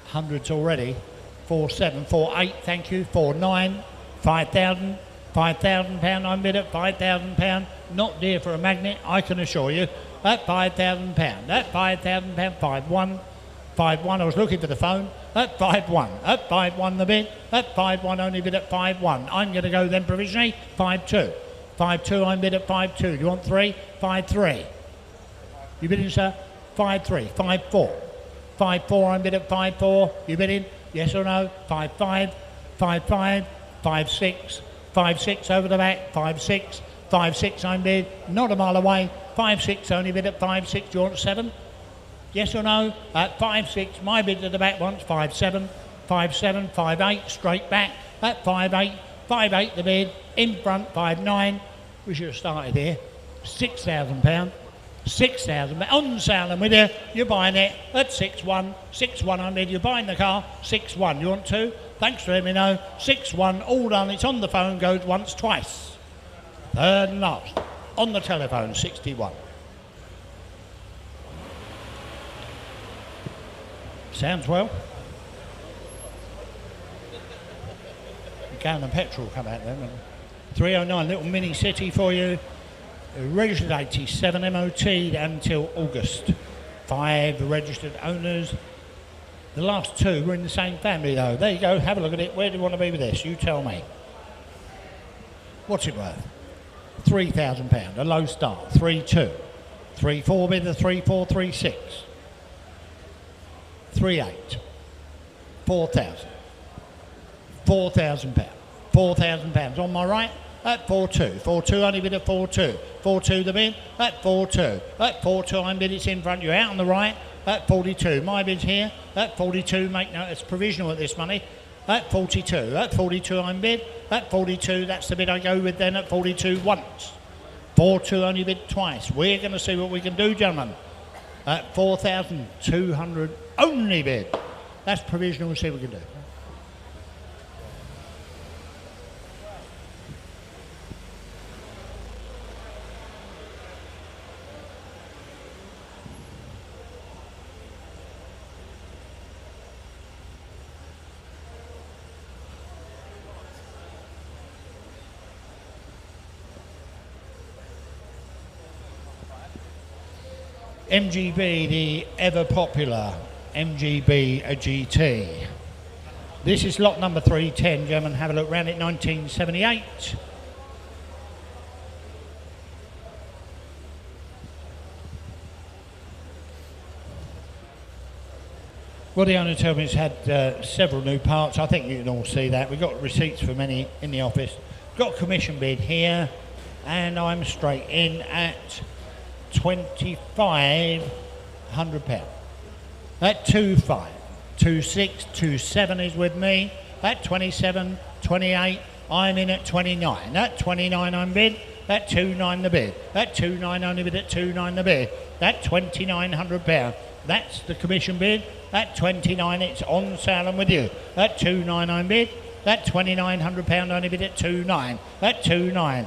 Speaker 3: Hundreds already. 4-7, 4-8, thank you. 4-9, 5,000. £5,000, I'm bid at £5,000. Not dear for a Magnet, I can assure you. At £5,000. At £5,000, 5-1. 5-1, I was looking for the phone. At 5-1. At 5-1 the bid. At 5-1 only bid at 5-1. I'm going to go then provisionally 5-2. 5-2 I'm bid at 5-2. Do you want 3? 5-3. You bidding, sir? 5-3. 5-4. 5-4, I'm bid at 5-4. You bidding? Yes or no? 5-5, 5-5, 5-6, 5-6 over the back, 5-6, 5-6, I'm bid. Not a mile away. 5-6, only bid at 5-6. Do you want 7? Yes or no? At 5-6, my bid at the back once, 5-7, 5-7, 5-8, straight back. At 5-8, 5-8 the bid. In front, 5-9. We should have started here. £6,000. 6,000 on sale, and with you, you're buying it at 6-1, 6-1 on bid. You're buying the car 6-1. You want to? Thanks for letting me know. 6-1, all done. It's on the phone, goes once, twice. Third and last on the telephone, 61. Sounds well. A gallon of petrol come out there. 309, little mini city for you. Registered 87, MOT'd until August. 5 registered owners. The last 2 were in the same family though. There you go, have a look at it. Where do you want to be with this? You tell me. What's it worth? £3,000, a low start. 3-2. 3-4 bid, a 3-4, 3-6. 3-8. 4,000. £4,000. £4,000 on my right. At 4-2, 4-2 only bid at 4-2, 4-2 the bid, at 4-2, at 4-2 I'm bid, it's in front, you're out on the right, at 42, my bid's here, at 42, make note, it's provisional at this money, at 42 I'm bid, at 42, that's the bid I go with then, at 42 once, 4-2 only bid twice, we're going to see what we can do, gentlemen, at 4,200 only bid, that's provisional, we'll see what we can do. MGB, the ever popular MGB GT. This is lot number 310, gentlemen. Have a look round it, 1978. Well, the owner told me it's had several new parts. I think you can all see that. We've got receipts for many in the office. Got a commission bid here, and I'm straight in at £2,500. At 2.5, 2.6, 2.7 is with me. At 27, 28, I'm in at 29. At 29 I'm bid. At 2.9 the bid. At 2.9 only bid at 2.9 the bid. At £2,900. That's the commission bid. At 29 it's on sale and with you. At 2.9 I'm bid. At £2,900 only bid at 2.9. At 2.9.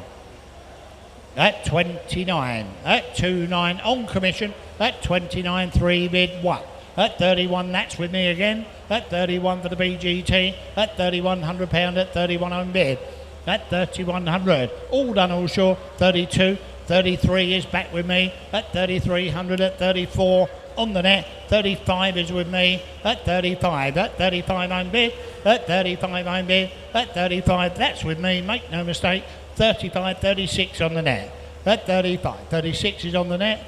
Speaker 3: At 29, at 2.9 on commission, at 29, 3 bid 1. At 31, that's with me again. At 31 for the BGT, at £3,100, at 31 on bid. At 3,100, all done, all sure. 32, 33 is back with me. At 3,300, at 34 on the net. 35 is with me. At 35, I'm bid. At 35 I'm bid. At 35, that's with me, make no mistake. 35, 36 on the net. At 35, 36 is on the net.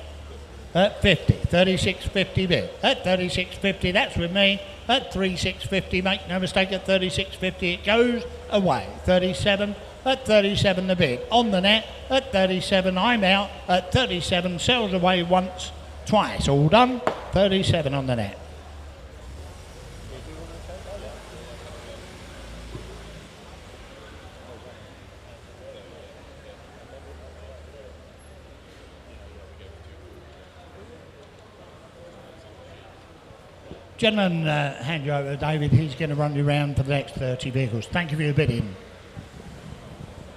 Speaker 3: At 50, 36, 50 bid. At 36, 50, that's with me. At 36, 50, make no mistake, at 36, 50 it goes away. 37, at 37 the bid. On the net, at 37 I'm out. At 37 sells away once, twice. All done, 37 on the net. Gentlemen, hand you over to David. He's going to run you around for the next 30 vehicles. Thank you for your bidding.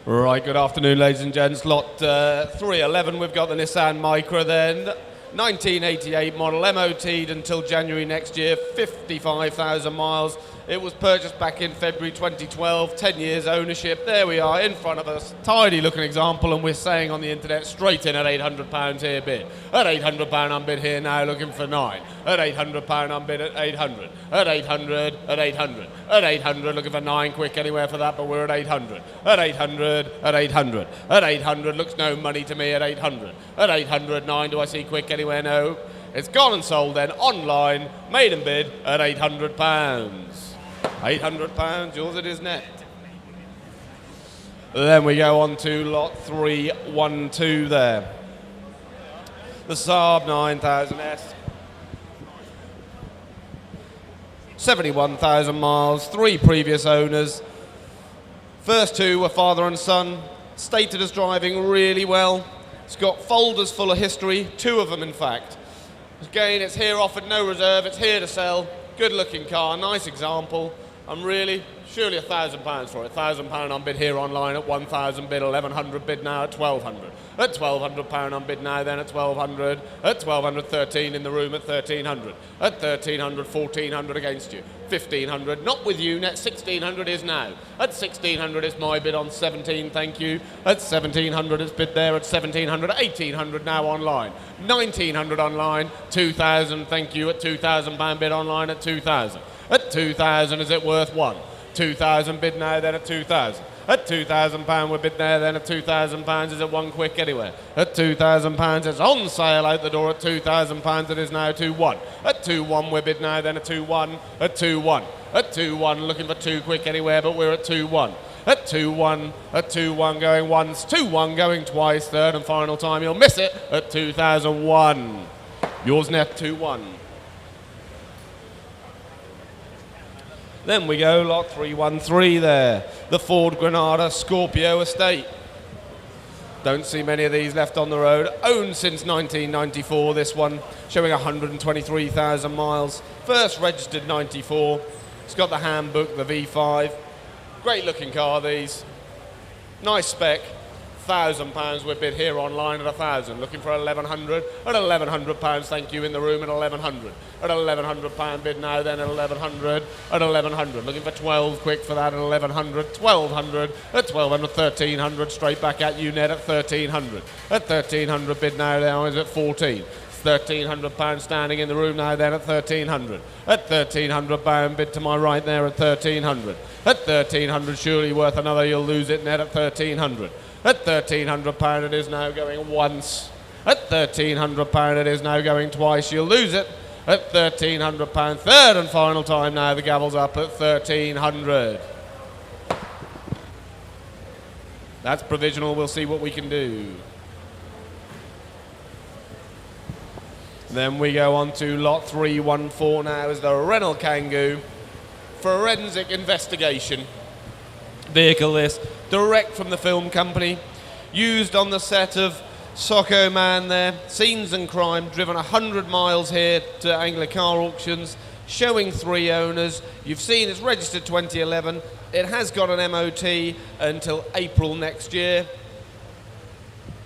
Speaker 4: Right, good afternoon, ladies and gents. Lot 311, we've got the Nissan Micra then. 1988 model, MOT'd until January next year, 55,000 miles. It was purchased back in February 2012, 10 years ownership. There we are in front of us, tidy looking example, and we're saying on the internet straight in at £800 here bid. At £800 I'm bid here now looking for 9. At £800 I'm bid at 800. At 800, at 800. At 800 looking for 9 quick anywhere for that, but we're at 800. At 800, at 800. At 800 looks no money to me at 800. At 800, 9 do I see quick anywhere? No. It's gone and sold then online, maiden bid at £800. £800, yours it is net. Then we go on to lot 312 there. The Saab 9000S. 71,000 miles, 3 previous owners. First 2 were father and son, stated as driving really well. It's got folders full of history, 2 of them in fact. Again, it's here offered no reserve, it's here to sell. Good looking car, nice example. I'm really, surely £1,000 for it. £1,000 on bid here online at 1,000 bid, 1,100 bid now at 1,200. At £1,200 on bid now then at 1,200. At 1,200, 13 in the room at 1,300. At 1,300, 1,400 against you. 1,500, not with you, net 1,600 is now. At 1,600 is my bid on 17, thank you. At 1,700 it's bid there at 1,700, 1,800 now online. 1,900 online, 2,000, thank you, at £2,000 bid online at 2,000. At 2,000 is it worth 1? 2,000 bid now then at 2,000. At £2,000 we're bid there then at £2,000 is it 1 quick anywhere. At £2,000 it's on sale out the door at £2,000 it is now 2-1. At 2-1 we're bid now then at 2-1. At 2-1. At 2-1 looking for 2 quick anywhere but we're at 2-1. At 2-1 going once, 2-1 going twice, third and final time you'll miss it at 2001. Yours net 2-1. Then we go lot 313 there, the Ford Granada Scorpio Estate. Don't see many of these left on the road. Owned since 1994, this one, showing 123,000 miles. First registered 94. It's got the handbook, the V5. Great looking car, these. Nice spec. £1,000 we're bid here online at 1,000. Looking for 1,100 at £1,100. Thank you in the room at 1,100. At £1,100 bid now then at 1,100 at 1,100. Looking for 12 quick for that at 1,100. 1,200 at 1,200. 1,300 straight back at you net at 1,300. At 1,300 bid now is at 14. £1,300 standing in the room now then at 1,300. At £1,300 bid to my right there at 1,300. At 1,300 surely worth another, you'll lose it net at 1,300. At £1,300 it is now going once. At £1,300 it is now going twice. You'll lose it at £1,300. Third and final time now. The gavel's up at 1,300. That's provisional. We'll see what we can do. Then we go on to lot 314 now is the Renault Kangoo. Forensic investigation. Vehicle this, direct from the film company, used on the set of Socko Man there, Scenes and Crime, driven 100 miles here to Anglia car auctions, showing 3 owners. You've seen it's registered 2011, it has got an MOT until April next year.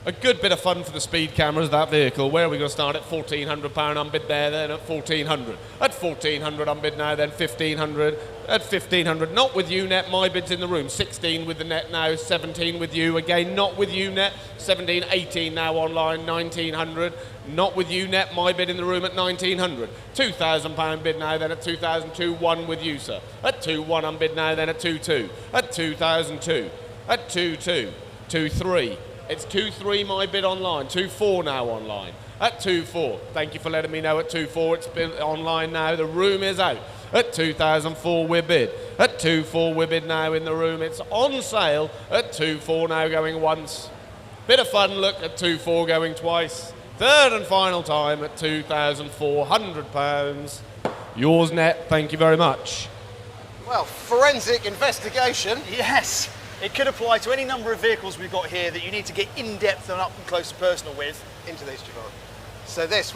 Speaker 4: A good bit of fun for the speed cameras, that vehicle. Where are we going to start at? £1,400 on bid there, then at 1,400. At 1,400 on bid now, then 1,500. At 1,500, not with you net, my bid's in the room. 16 with the net now, 17 with you. Again, not with you net, 17, 18 now online, 1,900. Not with you net, my bid in the room at 1,900. £2,000 bid now, then at 2,002, 1 with you, sir. At 2-1 on bid now, then at 2-2. At 2,002. At 2-2. 2-3. It's 2-3 my bid online, 2-4 now online. At 2-4, thank you for letting me know at 2-4, it's been online now, the room is out. At 2004 we're bid. At 2-4 we're bid now in the room, it's on sale. At 2-4 now going once. Bit of fun look at 2-4 going twice. Third and final time at £2,400. Yours net, thank you very much.
Speaker 2: Well, forensic investigation.
Speaker 1: Yes. It could apply to any number of vehicles we've got here that you need to get in-depth and up and close and personal with.
Speaker 2: Into these, Javon. So this,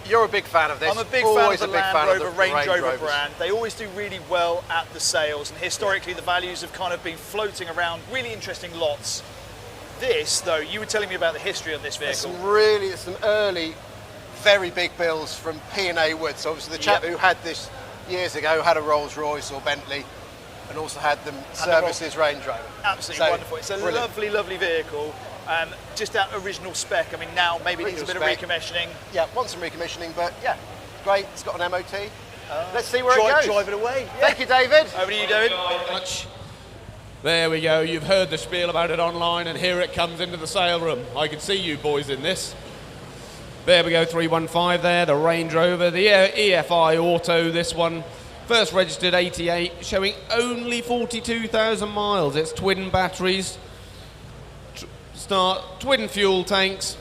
Speaker 2: you're a big fan of this.
Speaker 1: I'm a big
Speaker 2: Always
Speaker 1: fan of the
Speaker 2: a big
Speaker 1: Land
Speaker 2: fan
Speaker 1: Rover
Speaker 2: of the
Speaker 1: Range Rover
Speaker 2: Rovers.
Speaker 1: brand. They always do really well at the sales, and historically the values have kind of been floating around really interesting lots. This, though, you were telling me about the history of this vehicle.
Speaker 2: There's some early, very big bills from P&A Wood. So obviously the chap who had this years ago had a Rolls Royce or Bentley, and also had them service his Range Rover.
Speaker 1: Absolutely wonderful. It's a lovely, lovely vehicle. Just that original spec. I mean, now maybe it needs a bit of recommissioning.
Speaker 2: Yeah, want some recommissioning, but yeah, great. It's got an MOT. Let's see where it goes.
Speaker 1: Drive it away. Yeah.
Speaker 2: Thank you, David.
Speaker 1: Over to you, David.
Speaker 4: There we go. You've heard the spiel about it online, and here it comes into the sale room. I can see you boys in this. There we go, 315 there, the Range Rover, the EFI Auto, this one. First registered 88, showing only 42,000 miles. It's twin batteries, twin fuel tanks,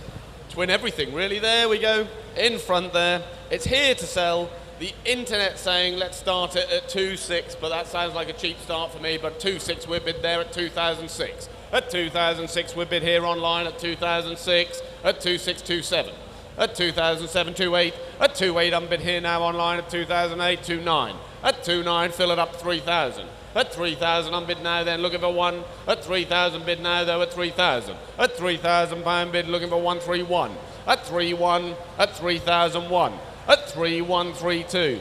Speaker 4: twin everything really. There we go, in front there. It's here to sell. The internet saying let's start it at 2.6, but that sounds like a cheap start for me, but 2.6 we're bid there at 2006. At 2006 we're bid here online at 2006, at 2627. At 2007, 2.8. At 2.8 I'm bid here now online at 2008, 2.9. At 2.9 fill it up 3,000. At 3,000 I'm bid now then looking for 1. At 3,000 bid now though at 3,000. At 3,000 pound bid looking for 131. At 3.1. At 3,001. At 3,132.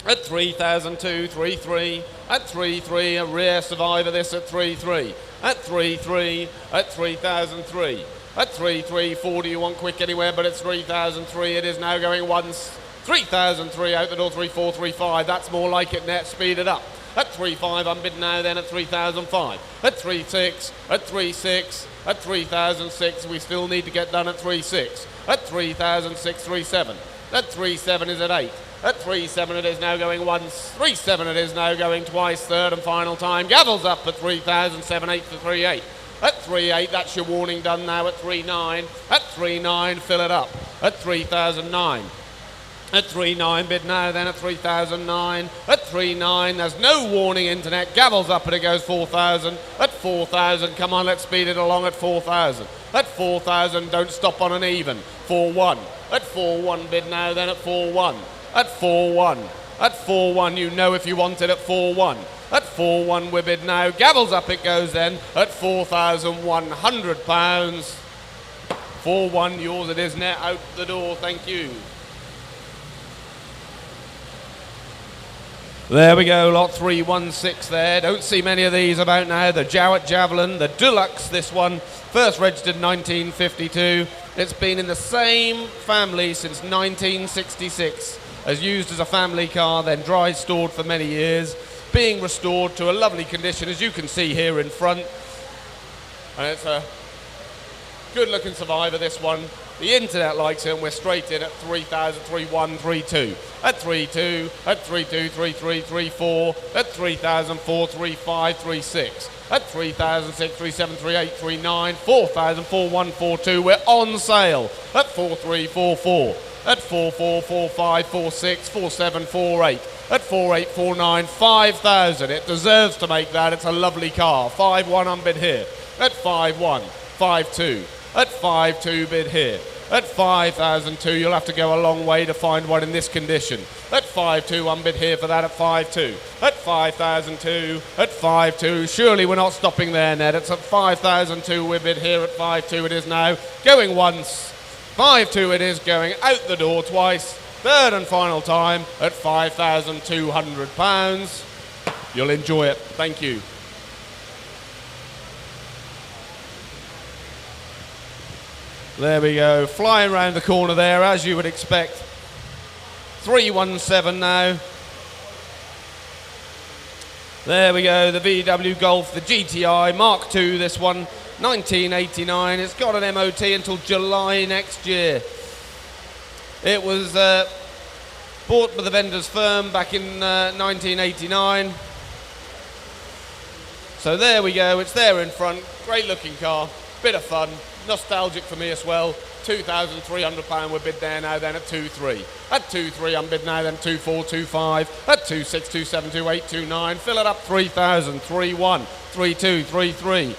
Speaker 4: At 3,002, 3.3. At 3.3 a rare survivor this at 3.3. At 3.3. At 3,003. At 3.3, 40 you want quick anywhere, but it's 3,003. It is now going once. 3,003 out the door, 3.4, 3.5. That's more like it net. Speed it up. At 3.5 I'm bid now then at 3,005. At 3.6. At 3.6. At 3,006 we still need to get done at 3.6. At 3,006, 3.7. At 3.7 is at 8. At 3.7 it is now going once. 3.7 it is now going twice. Third and final time. Gavels up at 3,007, 8 to 3.8. At 3.8, that's your warning done now at 3.9. At 3.9, fill it up. At 3,009. At 3.9, bid now then at 3,009. At 3.9, there's no warning internet. Gavels up and it goes 4,000. At 4,000, come on, let's speed it along at 4,000. At 4,000, don't stop on an even. 4.1. At 4.1, bid now then at 4.1. At 4.1. At 4.1, you know if you want it at 4.1. At 4.1 we're bid now. Gavels up it goes then at £4,100. 4.1, yours it is net out the door, thank you. There we go, lot 316 there. Don't see many of these about now. The Jowett Javelin, the Deluxe, this one. First registered 1952. It's been in the same family since 1966. As used as a family car, then dry stored for many years. Being restored to a lovely condition, as you can see here in front. And it's a good looking survivor, this one. The internet likes it, and we're straight in at 3,000, 3.1, 3.2. At 3.2, at 3.2, 3.3, 3.4. At 3,004, 3.5, 3.6. At 3,006, 3.7, 3.8, 3.9. 4,000, 4.1, 4.2. We're on sale at 4.3, 4.4. At 4.4, 4.5, 4.6, 4.7, 4.8. At 4.8, 4.9, 5,000. It deserves to make that. It's a lovely car. 5.1 on bid here. At 5.1, 5.2. At 5.2 bid here. At 5,002, you'll have to go a long way to find one in this condition. At 5.2, on bid here for that at 5.2. At 5,002, at 5.2. Surely we're not stopping there, Ned. It's at 5,002, we're bid here at 5.2. It is now going once. 5.2 it is going out the door twice. Third and final time at £5,200. You'll enjoy it. Thank you. There we go. Flying around the corner there, as you would expect. 317 now. There we go. The VW Golf, the GTI Mark II, this one. 1989. It's got an MOT until July next year. It was bought by the vendor's firm back in 1989. So there we go. It's there in front. Great looking car. Bit of fun. Nostalgic for me as well. £2,300 we're bid there now then at 2.3. At 2.3 I'm bid now then 2.4, 2.5. At 2.6, 2.7, 2.8, 2.9. Fill it up 3,000, 3.1, 3.2, 3.3.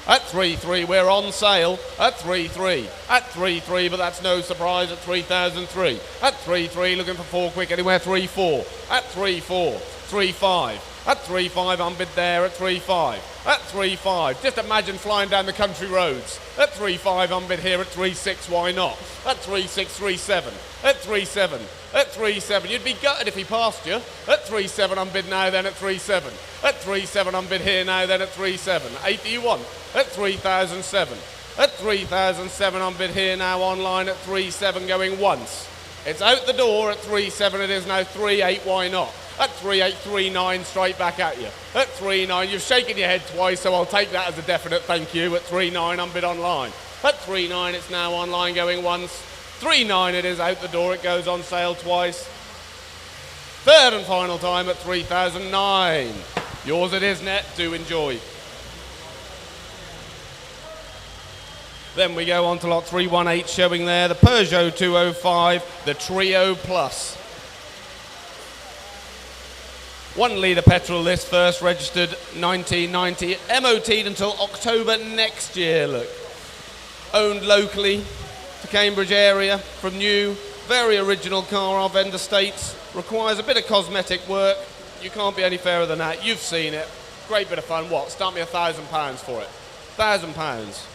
Speaker 4: At 3.3 we're on sale at 3.3. At 3.3, but that's no surprise at 3,003. At 3.3 looking for 4 quick anywhere 3.4. At 3.4, 3.5. At 3.5 I'm bid there at 3.5. At 3.5, just imagine flying down the country roads. At 3.5 I'm bid here at 3.6, why not? At 3.6, 3.7. At 3.7. At 3.7, you'd be gutted if he passed you. At 3.7 I'm bid now then at 3.7. At 3.7 I'm bid here now then at 3.7. 8 do you want? At 3,007. At 3,007 I'm bid here now online at 3.7 going once. It's out the door at 3.7, it is now 3.8, why not? At 3.8, 3.9 straight back at you. At 3.9, you've shaken your head twice, so I'll take that as a definite thank you. At 3.9 I'm bid online. At 3.9 it's now online going once. 3.9 it is, out the door, it goes on sale twice. Third and final time at 3,009. Yours it is, net, do enjoy. Then we go on to lot 318 showing there, the Peugeot 205, the Trio Plus. 1 litre petrol, this first registered 1990, MOT'd until October next year, look. Owned locally to Cambridge area from new, very original car, our vendor states, requires a bit of cosmetic work. You can't be any fairer than that, you've seen it. Great bit of fun, what, start me £1,000 for it. £1,000.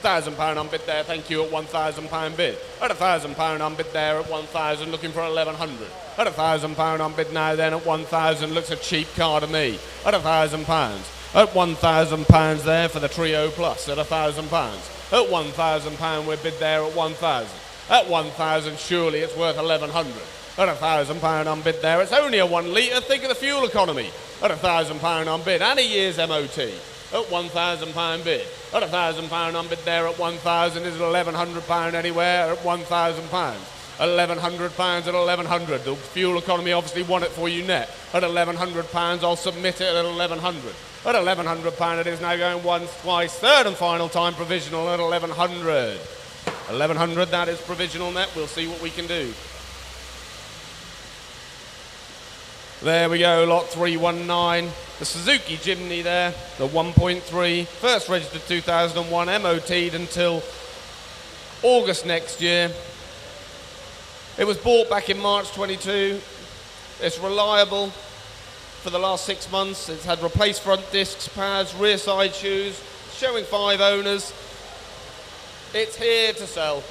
Speaker 4: £1,000 unbid there, thank you, at £1,000 bid. At £1,000 unbid there at 1,000, looking for 1,100. At £1,000 unbid now then at 1,000, looks a cheap car to me. At £1,000. At £1,000 there for the Trio Plus, at £1,000. At £1,000 we're bid there at 1,000. At 1,000 surely it's worth 1,100. At £1,000 unbid there, it's only a 1 litre, think of the fuel economy. At £1,000 unbid and a year's MOT. At £1,000 bid. At £1,000 unbid there at 1,000, is it £1,100 anywhere at £1,000? £1,100 at 1,100. The fuel economy obviously won it for you net. At £1,100 I'll submit it at 1,100. At £1,100 it is now going once, twice, third and final time provisional at 1,100. 1,100, that is provisional net, we'll see what we can do. There we go, lot 319. The Suzuki Jimny there, the 1.3, first registered 2001, MOT'd until August next year. It was bought back in March 22. It's reliable for the last 6 months. It's had replaced front discs, pads, rear side shoes, showing 5 owners. It's here to sell.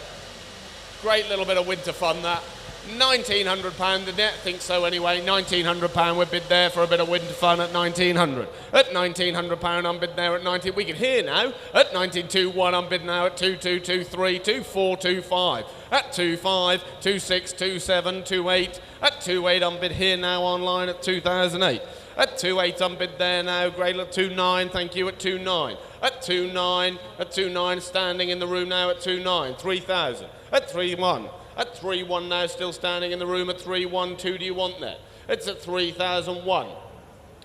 Speaker 4: Great little bit of winter fun, that. £1,900, the net thinks so anyway. £1,900 we're bid there for a bit of winter fun at 1,900. At £1,900 I'm bid there at 19. We can hear now. At 19.21 I'm bid now at 2223, 2425. At 25, 26, 27, 28. At 28 I'm bid here now online at 2008. At 2.8 I'm bid there now, great at 2.9, thank you, at 2.9. At 2.9, standing in the room now at 2.9, 3,000. At 3.1. At 3.1 now, still standing in the room at 3.12, do you want that? It's at 3,001.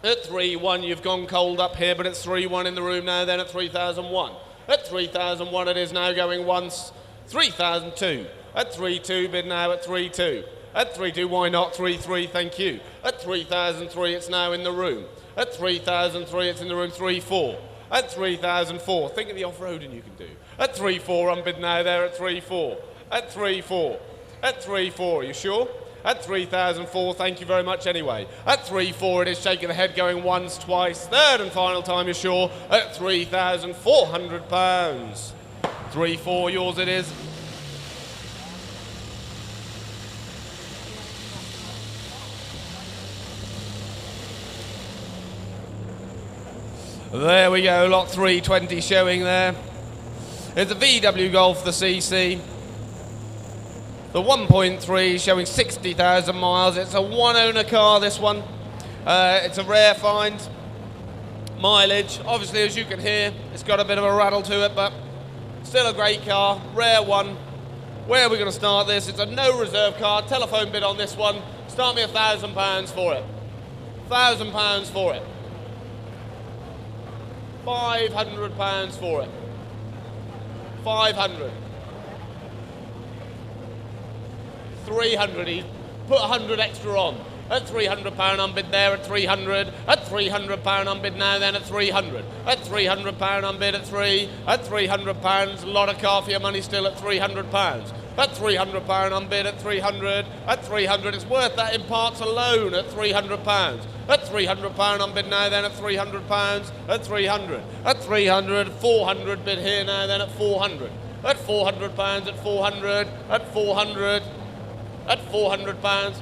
Speaker 4: At 3.1, you've gone cold up here, but it's 3.1 in the room now, then at 3,001. At 3,001 it is now going once, 3,002. At 3.2, bid now at 3.2. At 3.2, why not? 3.3, thank you. At 3,003, it's now in the room. At 3,003, it's in the room, 3.4. At 3,004, think of the off-roading you can do. At 3.4, I'm bid now there at 3.4. At 3.4. At 3.4, are you sure? At 3,004, thank you very much anyway. At 3.4, it is shaking the head going once, twice, third and final time, you're sure? At £3,400. 3.4, yours it is. There we go, lot 320 showing there. It's a VW Golf, the CC. The 1.3 showing 60,000 miles. It's a one-owner car, this one. It's a rare find. Mileage, obviously, as you can hear, it's got a bit of a rattle to it, but still a great car, rare one. Where are we going to start this? It's a no reserve car. Telephone bid on this one. Start me £1,000 for it. £1,000 for it. £500 for it. 500. 300, he put 100 extra on. At £300 unbid there at 300. At £300 unbid now then at 300. At £300 unbid at 3. At £300, a lot of car for your money still at £300. At £300 unbid at 300. At 300, it's worth that in parts alone at £300. At £300 unbid now then at £300. At 300. At 300, 400 bid here now then at 400. At £400 at 400. At 400. At £400,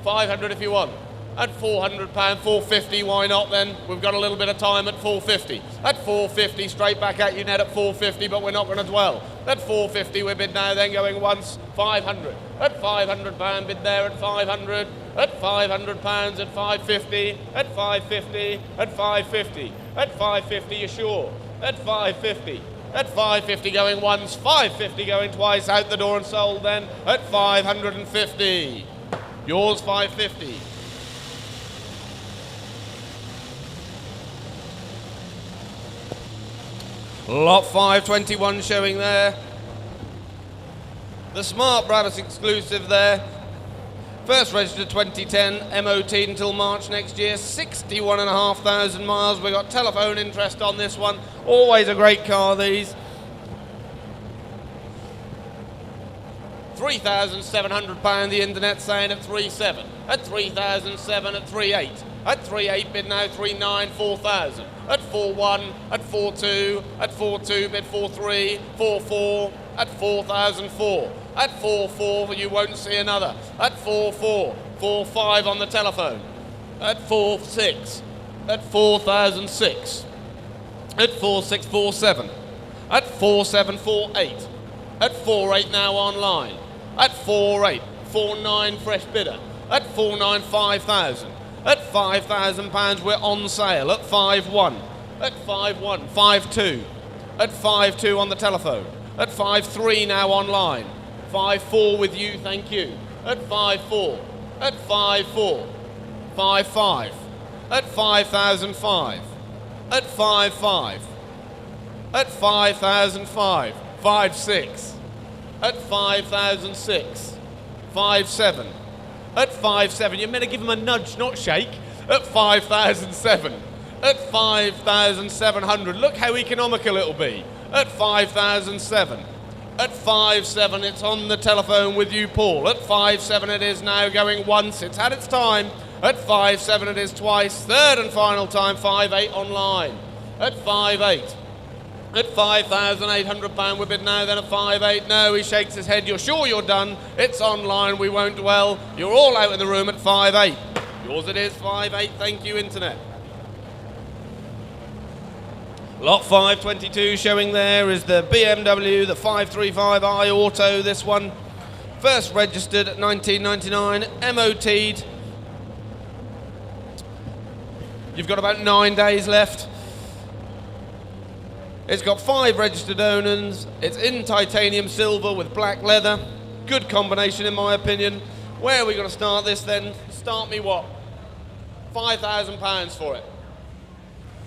Speaker 4: 500 if you want. At £400, 450, why not then? We've got a little bit of time at 450. At 450, straight back at you net at 450, but we're not going to dwell. At 450 we bid now, then going once, 500. At £500 bid there at 500. At £500 at 550. At 550. At 550. At 550, you sure? At 550. at 550 going once, 550 going twice, out the door and sold then at 550. Yours 550. Lot 521 showing there. The Smart Brabus exclusive there. First registered 2010, MOT until March next year, 61,500 miles. We've got telephone interest on this one. Always a great car, these. £3,700, the internet saying at 3.7. At 3,007, at 3.8. At 3.8 bid now, 3.9, 4,000. At 4.1, at 4.2, at 4.2 bid 4.3, 4.4, at 4,004. At 4.4 you won't see another. At 4.4, 4.5 on the telephone. At 4.6, at 4,006. At 4.6, 4.7. At 4.7, 4.8. At 4.8 now online. At 4.8, 4.9 fresh bidder. At 4.9, 5,000. At £5,000 we're on sale. At 5.1. At 5.1, 5.2. At 5.2 on the telephone. At 5.3 now online. 5.4 with you, thank you. At 5.4. At 5.4. 5.5. At 5,005. At 5.5. At 5,005. 5.6. At 5,006. 5.7. At 5.7. You're meant to give them a nudge, not shake. At 5,007. At 5,700. Look how economical it'll be. At 5,007. At 5.7, it's on the telephone with you, Paul. At 5.7 it is now going once. It's had its time. At 5.7 it is twice. Third and final time, 5.8 online. At 5.8. At £5,800 we're bid now, then at 5.8. No, he shakes his head. You're sure you're done? It's online. We won't dwell. You're all out in the room at 5.8. Yours it is, 5.8. Thank you, internet. Lot 522 showing there is the BMW, the 535i Auto, this one. First registered at 1999, MOT'd. You've got about 9 days left. It's got 5 registered owners. It's in titanium silver with black leather. Good combination in my opinion. Where are we going to start this then? Start me what? £5,000 for it.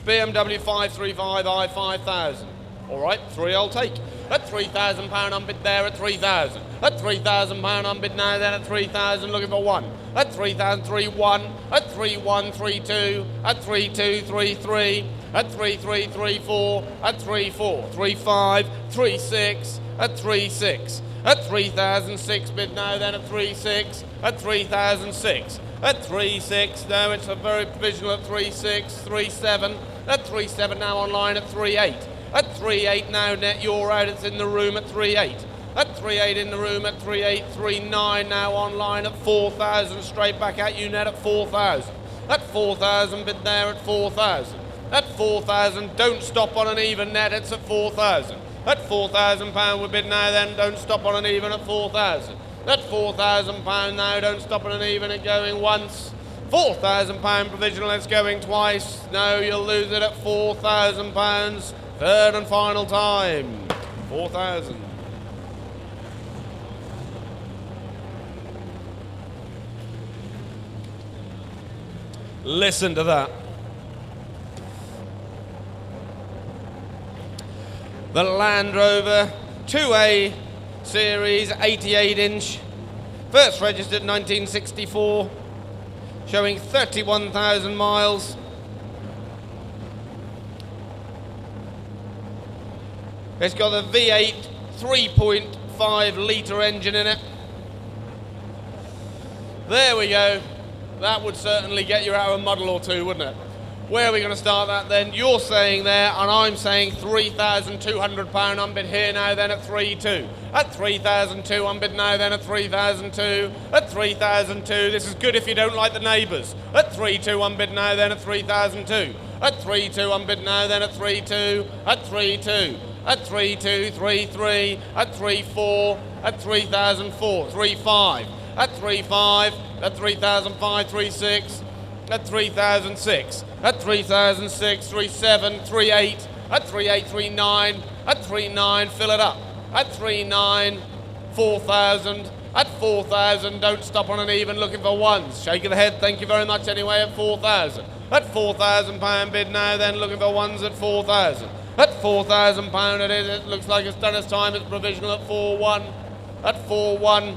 Speaker 4: BMW 535i 5,000. All right, 3 I'll take. At £3,000 unbid there at 3,000. At £3,000 unbid now then at 3,000 looking for 1. At 3,000 3.1. At 3.1 3.2. At 3.2 3.3. At 3.3 3.4. At 3.4 3.5 3.6. At 3.6. At 3,006 bid now then at 3.6. At 3,006. At 3.6, no, it's a very provisional at 3.6, 3.7, at 3.7 now online at 3.8. At 3.8 now net, you're out, it's in the room at 3.8. At 3.8 in the room at 3.8, 3.9 now online at 4,000, straight back at you net at 4,000. At 4,000 bid there at 4,000. At 4,000, don't stop on an even net, it's at 4,000. At £4,000 we're bid now then, don't stop on an even at 4,000. At £4,000 now, don't stop on an even, it going once. £4,000 provisional, it's going twice. No, you'll lose it at £4,000. Third and final time. 4,000. Listen to that. The Land Rover 2A Series 88-inch, first registered 1964, showing 31,000 miles. It's got a V8 3.5 litre engine in it. There we go. That would certainly get you out of a muddle or two, wouldn't it? Where are we going to start that then? You're saying there, and I'm saying £3,200 unbid here now then at 3.2. At 3,002 unbid now then at 3,002. At 3,002, this is good if you don't like the neighbours. At 3.2 unbid now then at 3,002. At 3.2 unbid now then at 3.2. At 3.2. At 3.2, 3.3. At 3.4. At 3,004. 3.5. At 3.5. At 3,005. 3.6. At 3,006. At 3,006, 3.7, 3.8, at 3839, at 39, fill it up, at 39, 4,000, at 4,000, don't stop on an even, looking for ones, shake of the head, thank you very much anyway, at 4,000, at 4,000 pound bid now then, looking for ones at 4,000, at 4,000 pound it is, it looks like it's done its time, it's provisional at 4-1, at 4-1,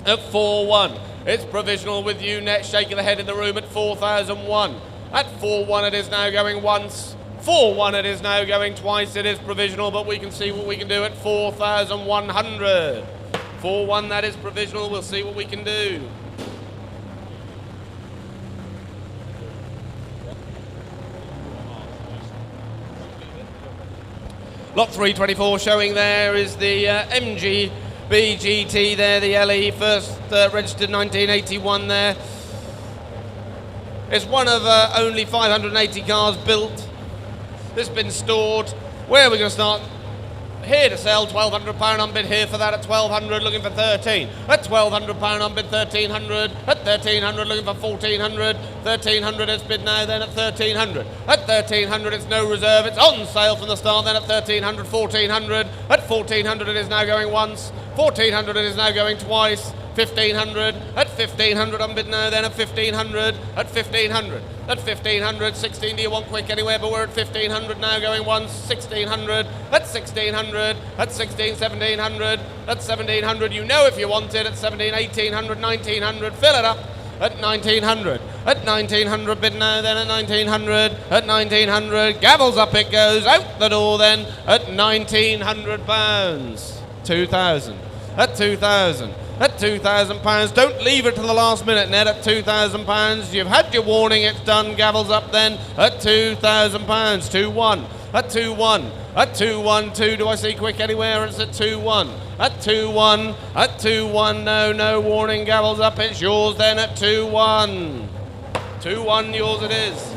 Speaker 4: at 4-1, it's provisional with you next, shake of the head in the room at 4,001, at 4-1 it is now going once, 4-1 it is now going twice, it is provisional, but we can see what we can do at 4,100. 4-1, that is provisional, we'll see what we can do. Lot 324 showing there is the MG BGT there, the LE, first registered 1981 there. It's one of only 580 cars built. This has been stored. Where are we going to start? Here to sell, £1,200 on bid here for that at 1,200, looking for 13. At £1,200 on bid, 1,300. At 1,300, looking for 1,400. 1,300 is bid now, then at 1,300. At 1,300, it's no reserve. It's on sale from the start, then at 1,300, 1,400. At 1,400, it is now going once. 1,400, it is now going twice. 1,500. At 1,500, on bid now, then at 1,500. At 1,500. At 1,500, 16, do you want quick anywhere? But we're at 1,500 now, going once, 1,600, at 1,600, at 16, 1,700, at 1,700, you know if you want it, at 17, 1,800, 1,900, fill it up, at 1,900, at 1,900, bid now then, at 1,900, at 1,900, gavels up it goes, out the door then, at £1,900, 2,000, at 2,000. At £2,000, don't leave it to the last minute, Ned, at £2,000. You've had your warning, it's done, gavels up then, at £2,000, 2-1, at 2-1, at 2-1, 2, do I see quick anywhere? It's at 2-1, at 2-1, at 2-1, no warning, gavels up, it's yours then at 2-1, 2-1, yours it is.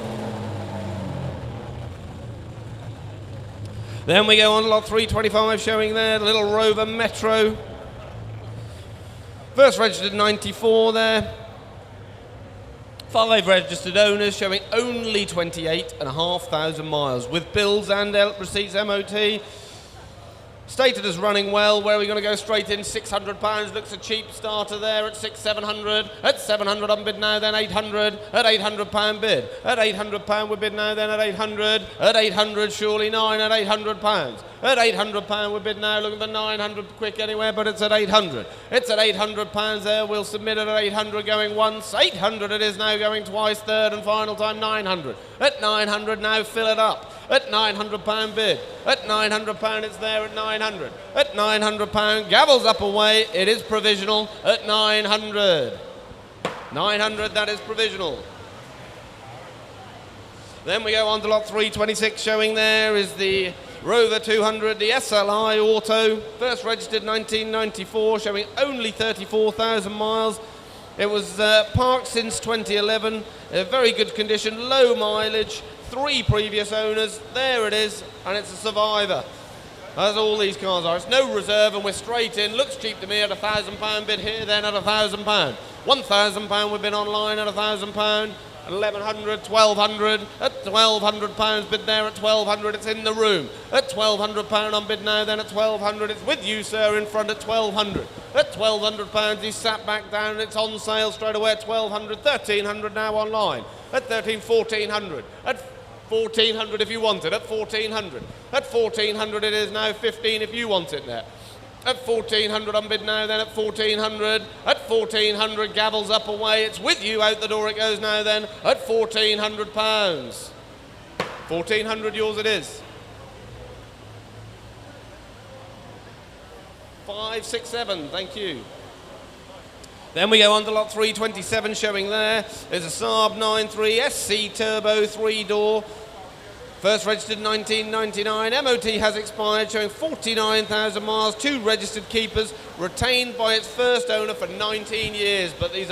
Speaker 4: Then we go on to lot 325 showing there, the little Rover Metro. First registered 94 there. 5 registered owners showing only 28,500 miles with bills and receipts MOT. Stated as running well. Where are we going to go straight in? £600. Looks a cheap starter there at 700. At 700 on bid now, then 800. At £800 bid. At £800 we bid now, then at 800. At 800 surely 9 at £800. At £800 we bid now, looking for 900 quick anywhere, but it's at 800. It's at £800 there. We'll submit it at 800 going once. 800 it is now going twice. Third and final time 900. At 900 now fill it up. At £900 bid. At £900 it's there at 900. At £900 gavels up away. It is provisional at 900. 900 that is provisional. Then we go on to lot 326 showing there is the Rover 200, the SLI Auto, first registered 1994, showing only 34,000 miles. It was parked since 2011, very good condition, low mileage, 3 previous owners. There it is, and it's a survivor. As all these cars are. It's no reserve, and we're straight in. Looks cheap to me at £1,000 bid here, then at £1,000. £1,000 we've been online at £1,000. 1,100, 1,200, at £1,200 bid there at 1,200, it's in the room. At £1,200 on bid now, then at 1,200, it's with you, sir, in front at 1,200. At £1,200, he's sat back down, and it's on sale straight away at 1,200, 1,300 now online. At 1,400, at 1,400 if you want it, at 1,400. At 1,400 it is now 15 if you want it there. At 1,400 on bid now, then at 1,400. At 1,400, gavels up away. It's with you, out the door it goes now then, at £1,400. 1,400, yours it is. 5, 6, 7, thank you. Then we go on to lot 327 showing there. There's a Saab 9.3 SC Turbo 3-door. First registered 1999, MOT has expired, showing 49,000 miles, 2 registered keepers, retained by its first owner for 19 years. But these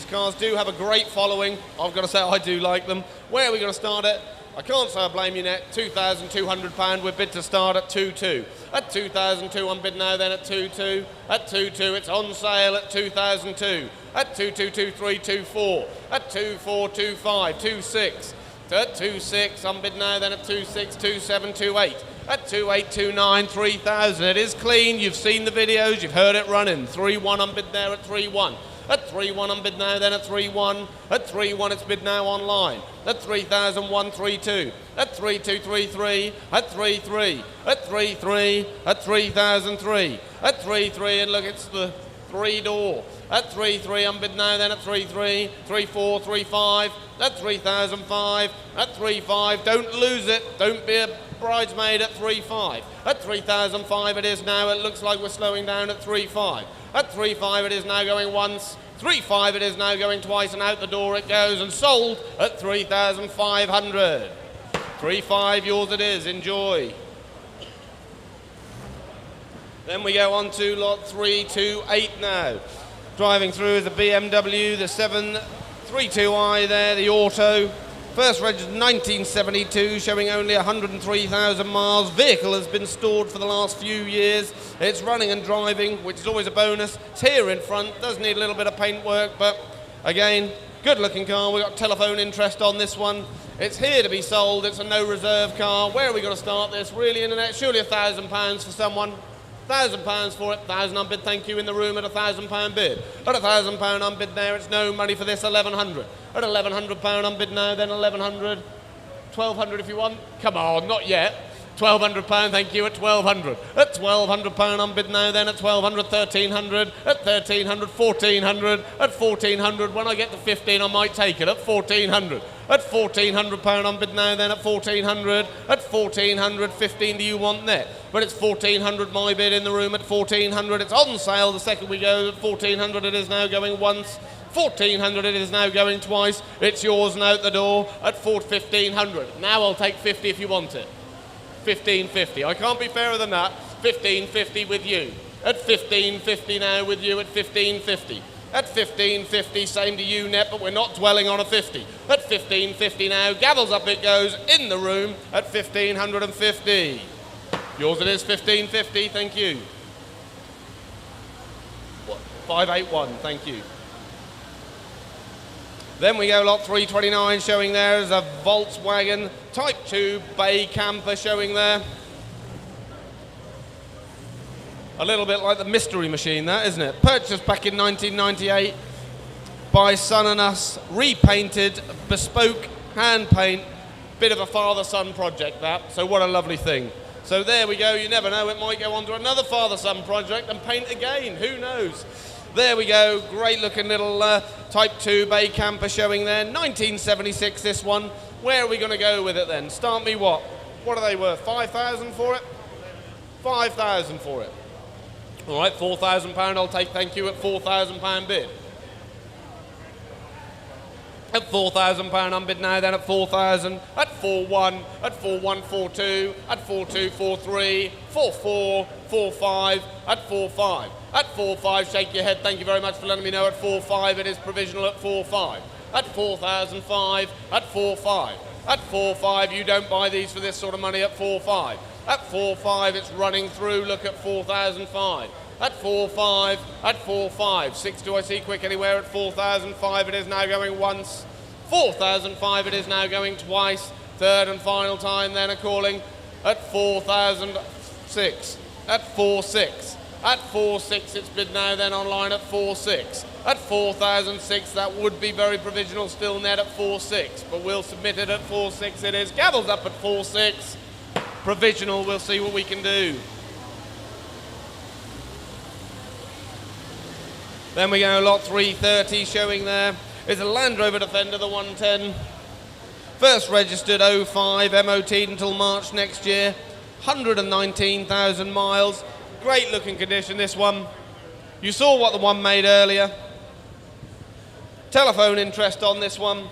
Speaker 4: cars do have a great following. I've got to say I do like them. Where are we going to start at? I can't say I blame you, Net. £2,200, we're bid to start at 2,200. At 2,002 on bid now, then at 2,200. At 2,200, it's on sale at 2,002. At 2,200, 2,300, 2,400. At 2,400, 2,500, 2,600. at 2.6, unbid now, then at 2.6, 2.7, 2.8, at 2.8, 2.9, 3,000. It is clean, you've seen the videos, you've heard it running. 3.1 unbid there at 3.1. At 3.1 unbid now, then at 3.1. At 3.1 it's bid now online. At 3,001, 3.2. At 3.2, 3.3. At 3.3. At 3.3. At 3,003. At 3.3, and look, it's the 3-door. At 3.3 unbid now, then at 3.3. 3.4, 3.5. At 3,005. At 3.5, don't lose it. Don't be a bridesmaid at 3.5. At 3,005 it is now. It looks like we're slowing down at 3.5. At 3.5 it is now going once. 3.5 it is now going twice, and out the door it goes, and sold at 3,500. 3.5, yours it is. Enjoy. Then we go on to lot 328 now. Driving through is the BMW, the 732i there, the auto. First registered 1972, showing only 103,000 miles. Vehicle has been stored for the last few years. It's running and driving, which is always a bonus. It's here in front, does need a little bit of paint work, but again, good looking car. We've got telephone interest on this one. It's here to be sold. It's a no reserve car. Where are we going to start this? Really, internet? Surely £1,000 for someone. £1,000 for it, 1,000 unbid, thank you, in the room at £1,000 bid. At £1,000 unbid there, it's no money for this, 1,100. At £1,100 unbid now, then 1,100. 1,200 if you want. Come on, not yet. £1,200, thank you, at 1,200. At £1,200 unbid now, then at 1,200, 1,300. At 1,300, 1,400. At 1,400, when I get to 15, I might take it. At 1,400. At £1,400 unbid now, then at 1,400. At 1,400, 15 do you want net? But it's 1,400 my bid in the room at 1,400. It's on sale the second we go. At 1,400 it is now going once. 1,400 it is now going twice. It's yours now at the door at 1,500. Now I'll take 50 if you want it. 1,550. I can't be fairer than that. 1,550 with you. At 1,550 now with you at 1,550. At 1,550, same to you, net, but we're not dwelling on a 50. At 1,550 now, gavels up it goes in the room at 1,550. Yours it is, 1,550, thank you. 581, thank you. Then we go lot 329, showing there is a Volkswagen Type 2 Bay Camper showing there. A little bit like the Mystery Machine, that, isn't it? Purchased back in 1998 by Son and Us, repainted, bespoke, hand paint, bit of a father-son project, that. So what a lovely thing. So there we go, you never know, it might go on to another father-son project and paint again, who knows? There we go, great looking little Type 2 Bay Camper showing there, 1976 this one. Where are we going to go with it then? Start me what? What are they worth, 5,000 for it? 5,000 for it. All right, £4,000 I'll take, thank you, at £4,000 bid. At £4,000 unbid now, then at 4,000, at 4.1, at 4.142, at 4.243, 4.4, 4.5, at 4.5. At 4.5, shake your head, thank you very much for letting me know. At 4.5, it is provisional at 4.5. At 4,005, at 4.5. At 4.5, you don't buy these for this sort of money at 4.5. At 4.5, it's running through, look at 4,005. At 4.5, at 4.5. 6, do I see quick anywhere? At 4,005, it is now going once. 4,005, it is now going twice. Third and final time, then a calling at 4,006. At 4.6. At 4.6, it's bid now, then online at 4.6. At 4,006, that would be very provisional, still net at 4.6, but we'll submit it at 4.6 it is. Gavels up at 4.6. Provisional, we'll see what we can do. Then we go lot 330, showing there is a Land Rover Defender, the 110. First registered 05, MOT'd until March next year. 119,000 miles. Great looking condition, this one. You saw what the one made earlier. Telephone interest on this one.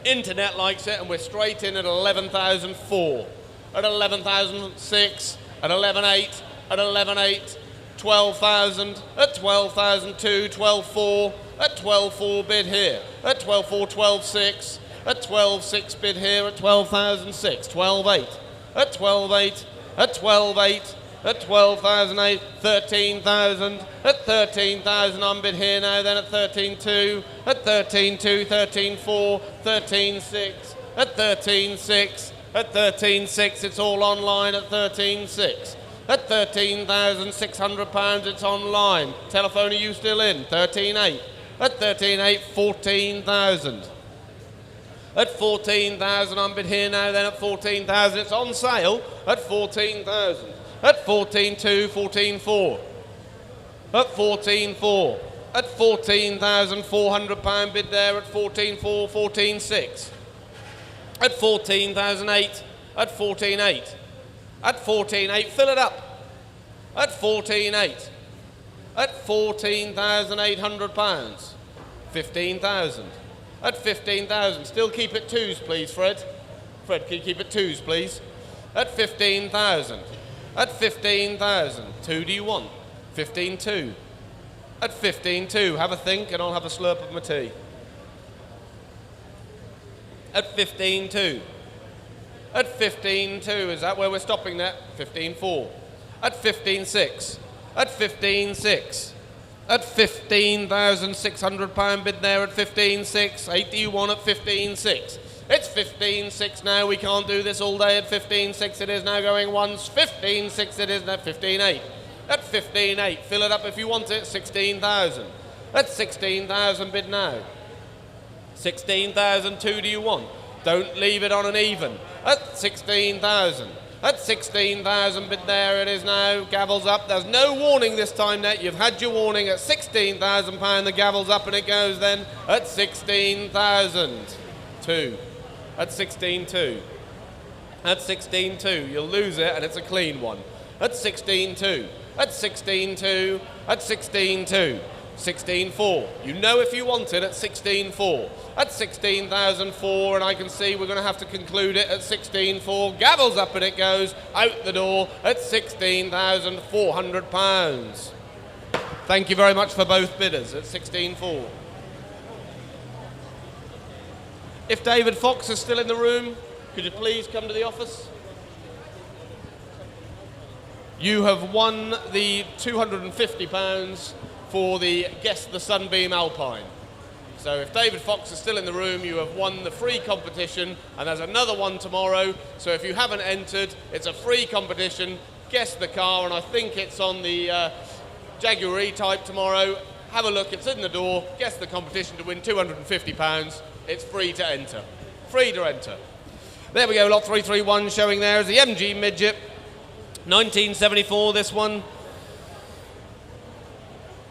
Speaker 4: Internet likes it, and we're straight in at 11,004. At 11,006, at 11,8, at 11,8, 12,000, at 12,002, 12,4, at 12,4 bid here, at 12,4, 12,6, at 12,6 bid here, at 12,006, 12,8, at 12,8, at 12,8, at 12,008, 13,000, at 13,000 on bid here now, then at 13,2, at 13,2, 13,4, 13,6, at 13.6, at 13.6, it's all online at 13.6. At £13,600, it's online. Telephone, are you still in? 13.8. At 13.8, 14,000. At 14,000, I'm bid here now, then at 14,000, it's on sale at 14,000. At 14.2, 14.4. At 14.4. At £14,400 bid there at 14.4, 14.6. At 14,008, at 14.8. At 14.8, fill it up. At 14.8. At £14,800. 15,000. At 15,000. Still keep it twos, please, Fred. Fred, can you keep it twos, please? At 15,000. At 15,000. Two do you want? 15.2. At 15.2. Have a think and I'll have a slurp of my tea. At 15.2. At 15.2, is that where we're stopping there? 15.4. At 15.6. At 15.6. At £15,600 bid there at 15.6. 8 do you want at 15.6? It's 15.6 now. We can't do this all day at 15.6. It is now going once. 15.6 it is now. 15.8. At 15.8. Fill it up if you want it. 16,000. At 16,000 bid now. 16,000. 2 do you want? Don't leave it on an even. At 16,000. At 16,000 bid there it is now. Gavel's up. There's no warning this time net. You've had your warning at £16,000. The gavel's up and it goes then at 16,000. 2. At 16.2. At 16.2. You'll lose it and it's a clean one. At 16.2. At 16.2. At 16.2. 16.4. You know if you want it at 16.4. At 16,004, and I can see we're going to have to conclude it at 16.4. Gavel's up and it goes out the door at £16,400. Thank you very much for both bidders at 16.4. If David Fox is still in the room, could you please come to the office? You have won the £250 for the Guess the Sunbeam Alpine. So if David Fox is still in the room, you have won the free competition, and there's another one tomorrow. So if you haven't entered, it's a free competition. Guess the car, and I think it's on the Jaguar E-Type tomorrow. Have a look, it's in the door. Guess the competition to win £250. It's free to enter. Free to enter. There we go, lot 331 showing there is the MG Midget. 1974, this one.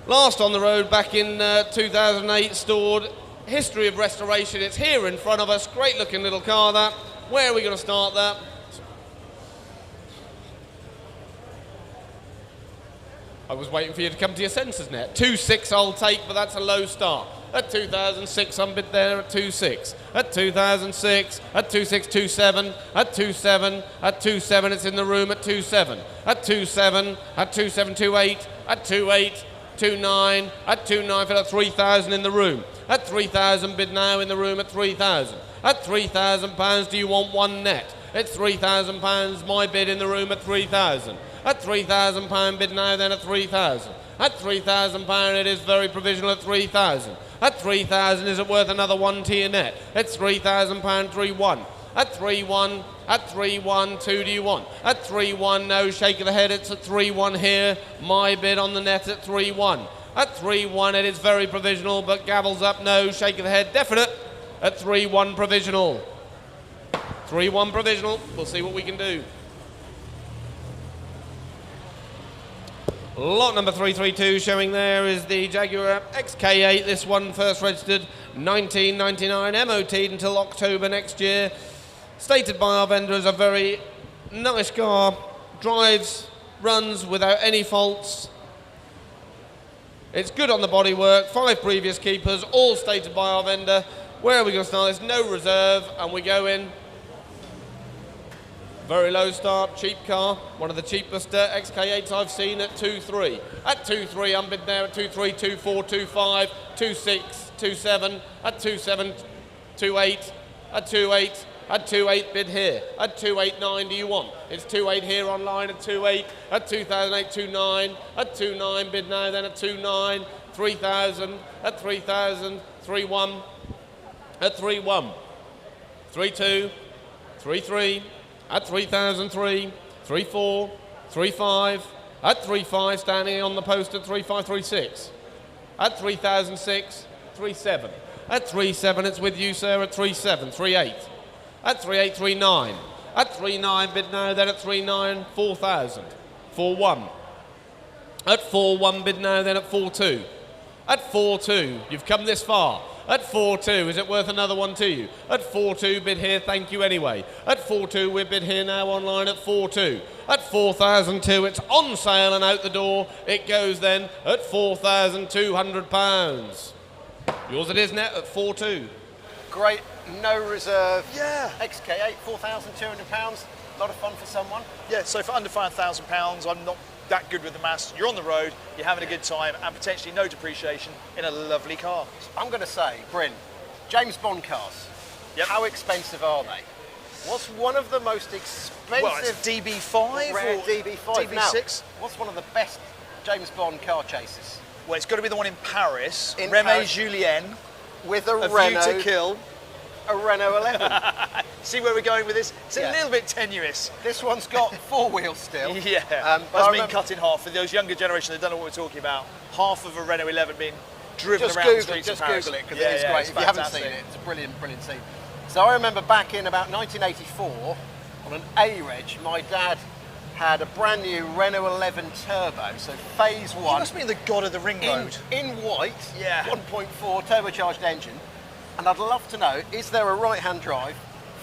Speaker 4: Last on the road back in 2008, stored. History of restoration, it's here in front of us. Great looking little car that. Where are we going to start that? I was waiting for you to come to your senses net. 2.6 I'll take, but that's a low start. At 2006, I'm bid there at 2.6. At 2006, at 2.6, 2.7. At 2.7, at 2.7, it's in the room at 2.7. At 2.7, at 2.7, 2.8. At 2.8, 2.9. At 2.9, for 3,000 in the room. At 3,000 bid now in the room at 3,000. At £3,000, do you want one net? It's £3,000, my bid in the room at 3,000. At £3,000 bid now then at 3,000. At £3,000 it is very provisional at 3,000. At 3,000 is it worth another one to your net? It's £3,000, 3-1. At 3-1, at 3-1, 2 do you want? At 3-1, no, shake of the head, it's at 3-1 here. My bid on the net at 3-1. At 3-1 it is very provisional, but gavel's up, no, shake of the head, definite. At 3-1 provisional. 3-1 provisional, we'll see what we can do. Lot number 332 showing there is the Jaguar XK8. This one first registered 1999, MOT'd until October next year. Stated by our vendor as a very nice car. Drives, runs without any faults. It's good on the bodywork. 5 previous keepers, all stated by our vendor. Where are we going to start? There's no reserve, and we go in. Very low start, cheap car, one of the cheapest XK8s I've seen at 2.3. At 2.3, I'm bid there at 2.3, 2.4, 2.5, 2.6, 2.7, at 2.7, 2.8, at 2.8, at 2.8 bid here. At 2.89 do you want? It's 2.8 here online at 2.8, at 2008, 2.9, at 2.9 bid now then at 2.9, 3,000, at 3,000, 3.1, at 3.1. 3-2, 3-3, at 3,003, 3-4, 3-5, at 3-5, standing on the post at 3-5, 3-6, at 3,006, 3-7, at 3-7, it's with you, sir, at 3-7, 3-8, at 3-8, 3-9, at 3-9, bid now, then at 3-9, 4,000, 4-1, at 4-1, bid now, then at 4-2, at 4-2, you've come this far. At 4-2, is it worth another one to you? At 4-2, bid here, thank you anyway. At 4-2, we're bid here now online at 4-2. At 4,002, it's on sale and out the door. It goes then at £4,200. Yours it is net at 4-2.
Speaker 2: Great, no reserve.
Speaker 1: Yeah.
Speaker 2: XK8, £4,200. A lot of fun for someone.
Speaker 1: Yeah, so for under £5,000, I'm not that good with the maths. You're on the road, you're having a good time, and potentially no depreciation in a lovely car.
Speaker 2: I'm going to say, Bryn, James Bond cars,
Speaker 1: Yep.
Speaker 2: how expensive are they? What's one of the most expensive...
Speaker 1: Well, it's DB5
Speaker 2: rare
Speaker 1: or
Speaker 2: DB5.
Speaker 1: DB6.
Speaker 2: Now, what's one of the best James Bond car chases?
Speaker 1: Well, it's got to be the one in Paris,
Speaker 2: In
Speaker 1: Reme
Speaker 2: Paris.
Speaker 1: Julien,
Speaker 2: With a
Speaker 1: A View
Speaker 2: Renault,
Speaker 1: to Kill.
Speaker 2: a Renault 11.
Speaker 1: See where we're going with this? It's
Speaker 2: Yeah.
Speaker 1: a little bit tenuous.
Speaker 2: This one's got four wheels still.
Speaker 1: Yeah,
Speaker 2: but I
Speaker 1: that's been
Speaker 2: remember-
Speaker 1: cut in half. For those younger generation that don't know what we're talking about, half of a Renault 11 being driven
Speaker 2: Just
Speaker 1: around the
Speaker 2: Google it,
Speaker 1: streets
Speaker 2: just
Speaker 1: of Paris.
Speaker 2: Google it, because
Speaker 1: Yeah,
Speaker 2: it is
Speaker 1: yeah,
Speaker 2: great.
Speaker 1: it's
Speaker 2: If you haven't
Speaker 1: fantastic.
Speaker 2: seen it, it's a brilliant, brilliant scene. So I remember back in about 1984, on an A-Reg, my dad had a brand new Renault 11 Turbo, so phase
Speaker 1: You
Speaker 2: one,
Speaker 1: must be the god of the ring road.
Speaker 2: in white,
Speaker 1: Yeah.
Speaker 2: 1.4 turbocharged engine. And I'd love to know, is there a right-hand drive,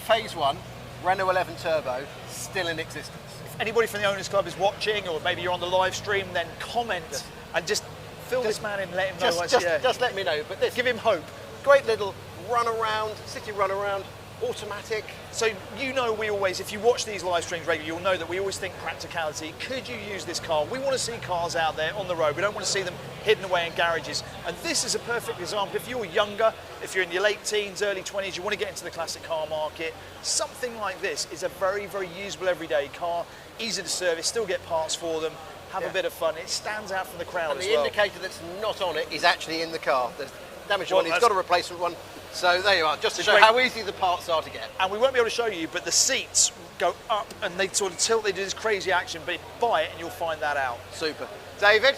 Speaker 2: phase one, Renault 11 Turbo, still in existence?
Speaker 1: If anybody from the Owners Club is watching, or maybe you're on the live stream, then comment and just fill this man in and let him know.
Speaker 2: Just let me know. But this,
Speaker 1: Give him hope.
Speaker 2: great little run around, city run around, automatic.
Speaker 1: So you know, we always, if you watch these live streams regularly, you'll know that we always think practicality. Could you use this car? We want to see cars out there on the road. We don't want to see them hidden away in garages. And this is a perfect example. If you're younger, if you're in your late teens, early 20s, you want to get into the classic car market, something like this is a very, very usable everyday car, easy to service, still get parts for them, have a bit of fun. It stands out from the crowd
Speaker 2: And
Speaker 1: as
Speaker 2: the
Speaker 1: well.
Speaker 2: indicator that's not on it is actually in the car. There's damaged
Speaker 1: Well,
Speaker 2: one, it's
Speaker 1: that's-
Speaker 2: got a replacement one. So there you are, just to
Speaker 1: It's
Speaker 2: show
Speaker 1: great.
Speaker 2: how easy the parts are to get.
Speaker 1: And we won't be able to show you, but the seats go up and they sort of tilt, they do this crazy action, but buy it and you'll find that out.
Speaker 2: Super. David,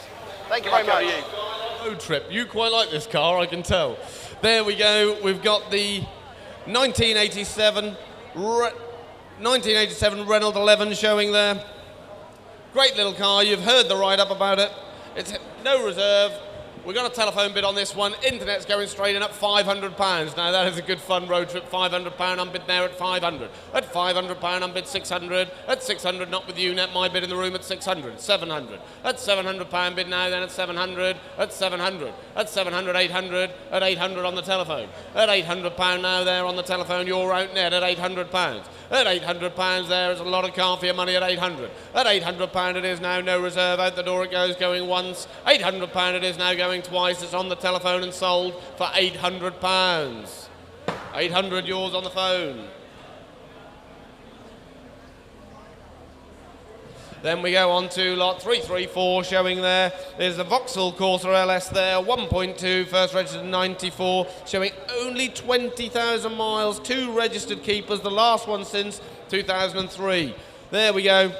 Speaker 2: thank you very
Speaker 1: Back
Speaker 2: much.
Speaker 1: over to you.
Speaker 4: Road trip. You quite like this car, I can tell. There we go. We've got the 1987 Renault 11 showing there. Great little car. You've heard the write-up about it. It's no reserve. We've got a telephone bid on this one. Internet's going straight in at £500. Now that is a good fun road trip. £500. I'm bid there at 500. At £500, I'm bid 600. At 600, not with you net. My bid in the room at 600. 700. At £700 bid now. Then at 700. At 700. At 700, 800. At 800 on the telephone. At £800 now there on the telephone. You're out net at £800. At £800 there is a lot of car for your money at 800. At £800 it is now, no reserve, out the door it goes, going once. £800 it is now, going twice. It's on the telephone and sold for £800. 800 yours on the phone. Then we go on to lot 334 showing there. There's a Vauxhall Corsa LS there, 1.2, first registered in 94, showing only 20,000 miles, 2 registered keepers, the last one since 2003. There we go.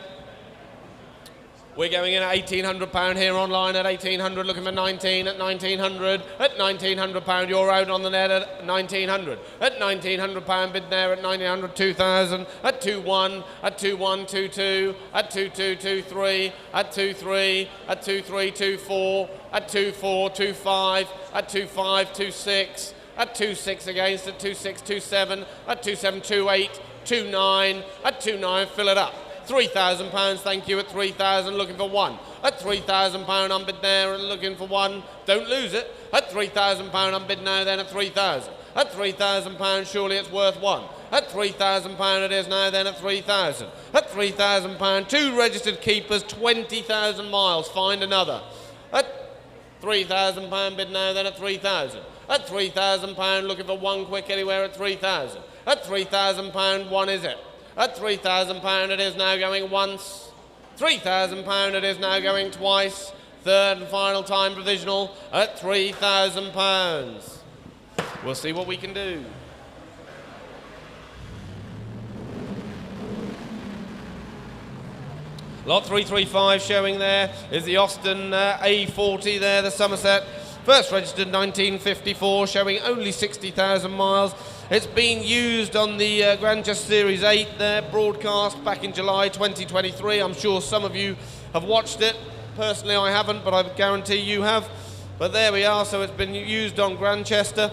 Speaker 4: We're going in at £1,800 here online at 1,800, looking for 19 at 1,900. At £1,900, you're out on the net at 1,900. At £1,900 bid there at 1,900, 2,000. At 2-1, at 2-1, 2-2, at 2-2, 2-3, at 2-3, at 2-3, 2-4, at 2-4, 2-5, at 2-5, 2-6, at 2-6 against, at 2-6, 2-7, at 2-7, 2-8, 2-9, at 2-9, fill it up. £3,000, thank you, at 3,000, looking for 1. At £3,000, I'm bid there and looking for 1. Don't lose it. At £3,000, I'm bid now then at 3,000. At £3,000, surely it's worth 1. At £3,000 it is now then at 3,000. At £3,000, 2 registered keepers, 20,000 miles, find another. At £3,000 bid now then at 3,000. At £3,000, looking for 1 quick anywhere at 3,000. At £3,000, 1 is it. At £3,000 it is now going once. £3,000 it is now going twice. Third and final time provisional at £3,000. We'll see what we can do. Lot 335 showing there is the Austin A40 there, the Somerset. First registered 1954, showing only 60,000 miles. It's been used on the Grandchester Series 8 there, broadcast back in July 2023. I'm sure some of you have watched it. Personally, I haven't, but I guarantee you have. But there we are, so it's been used on Grandchester.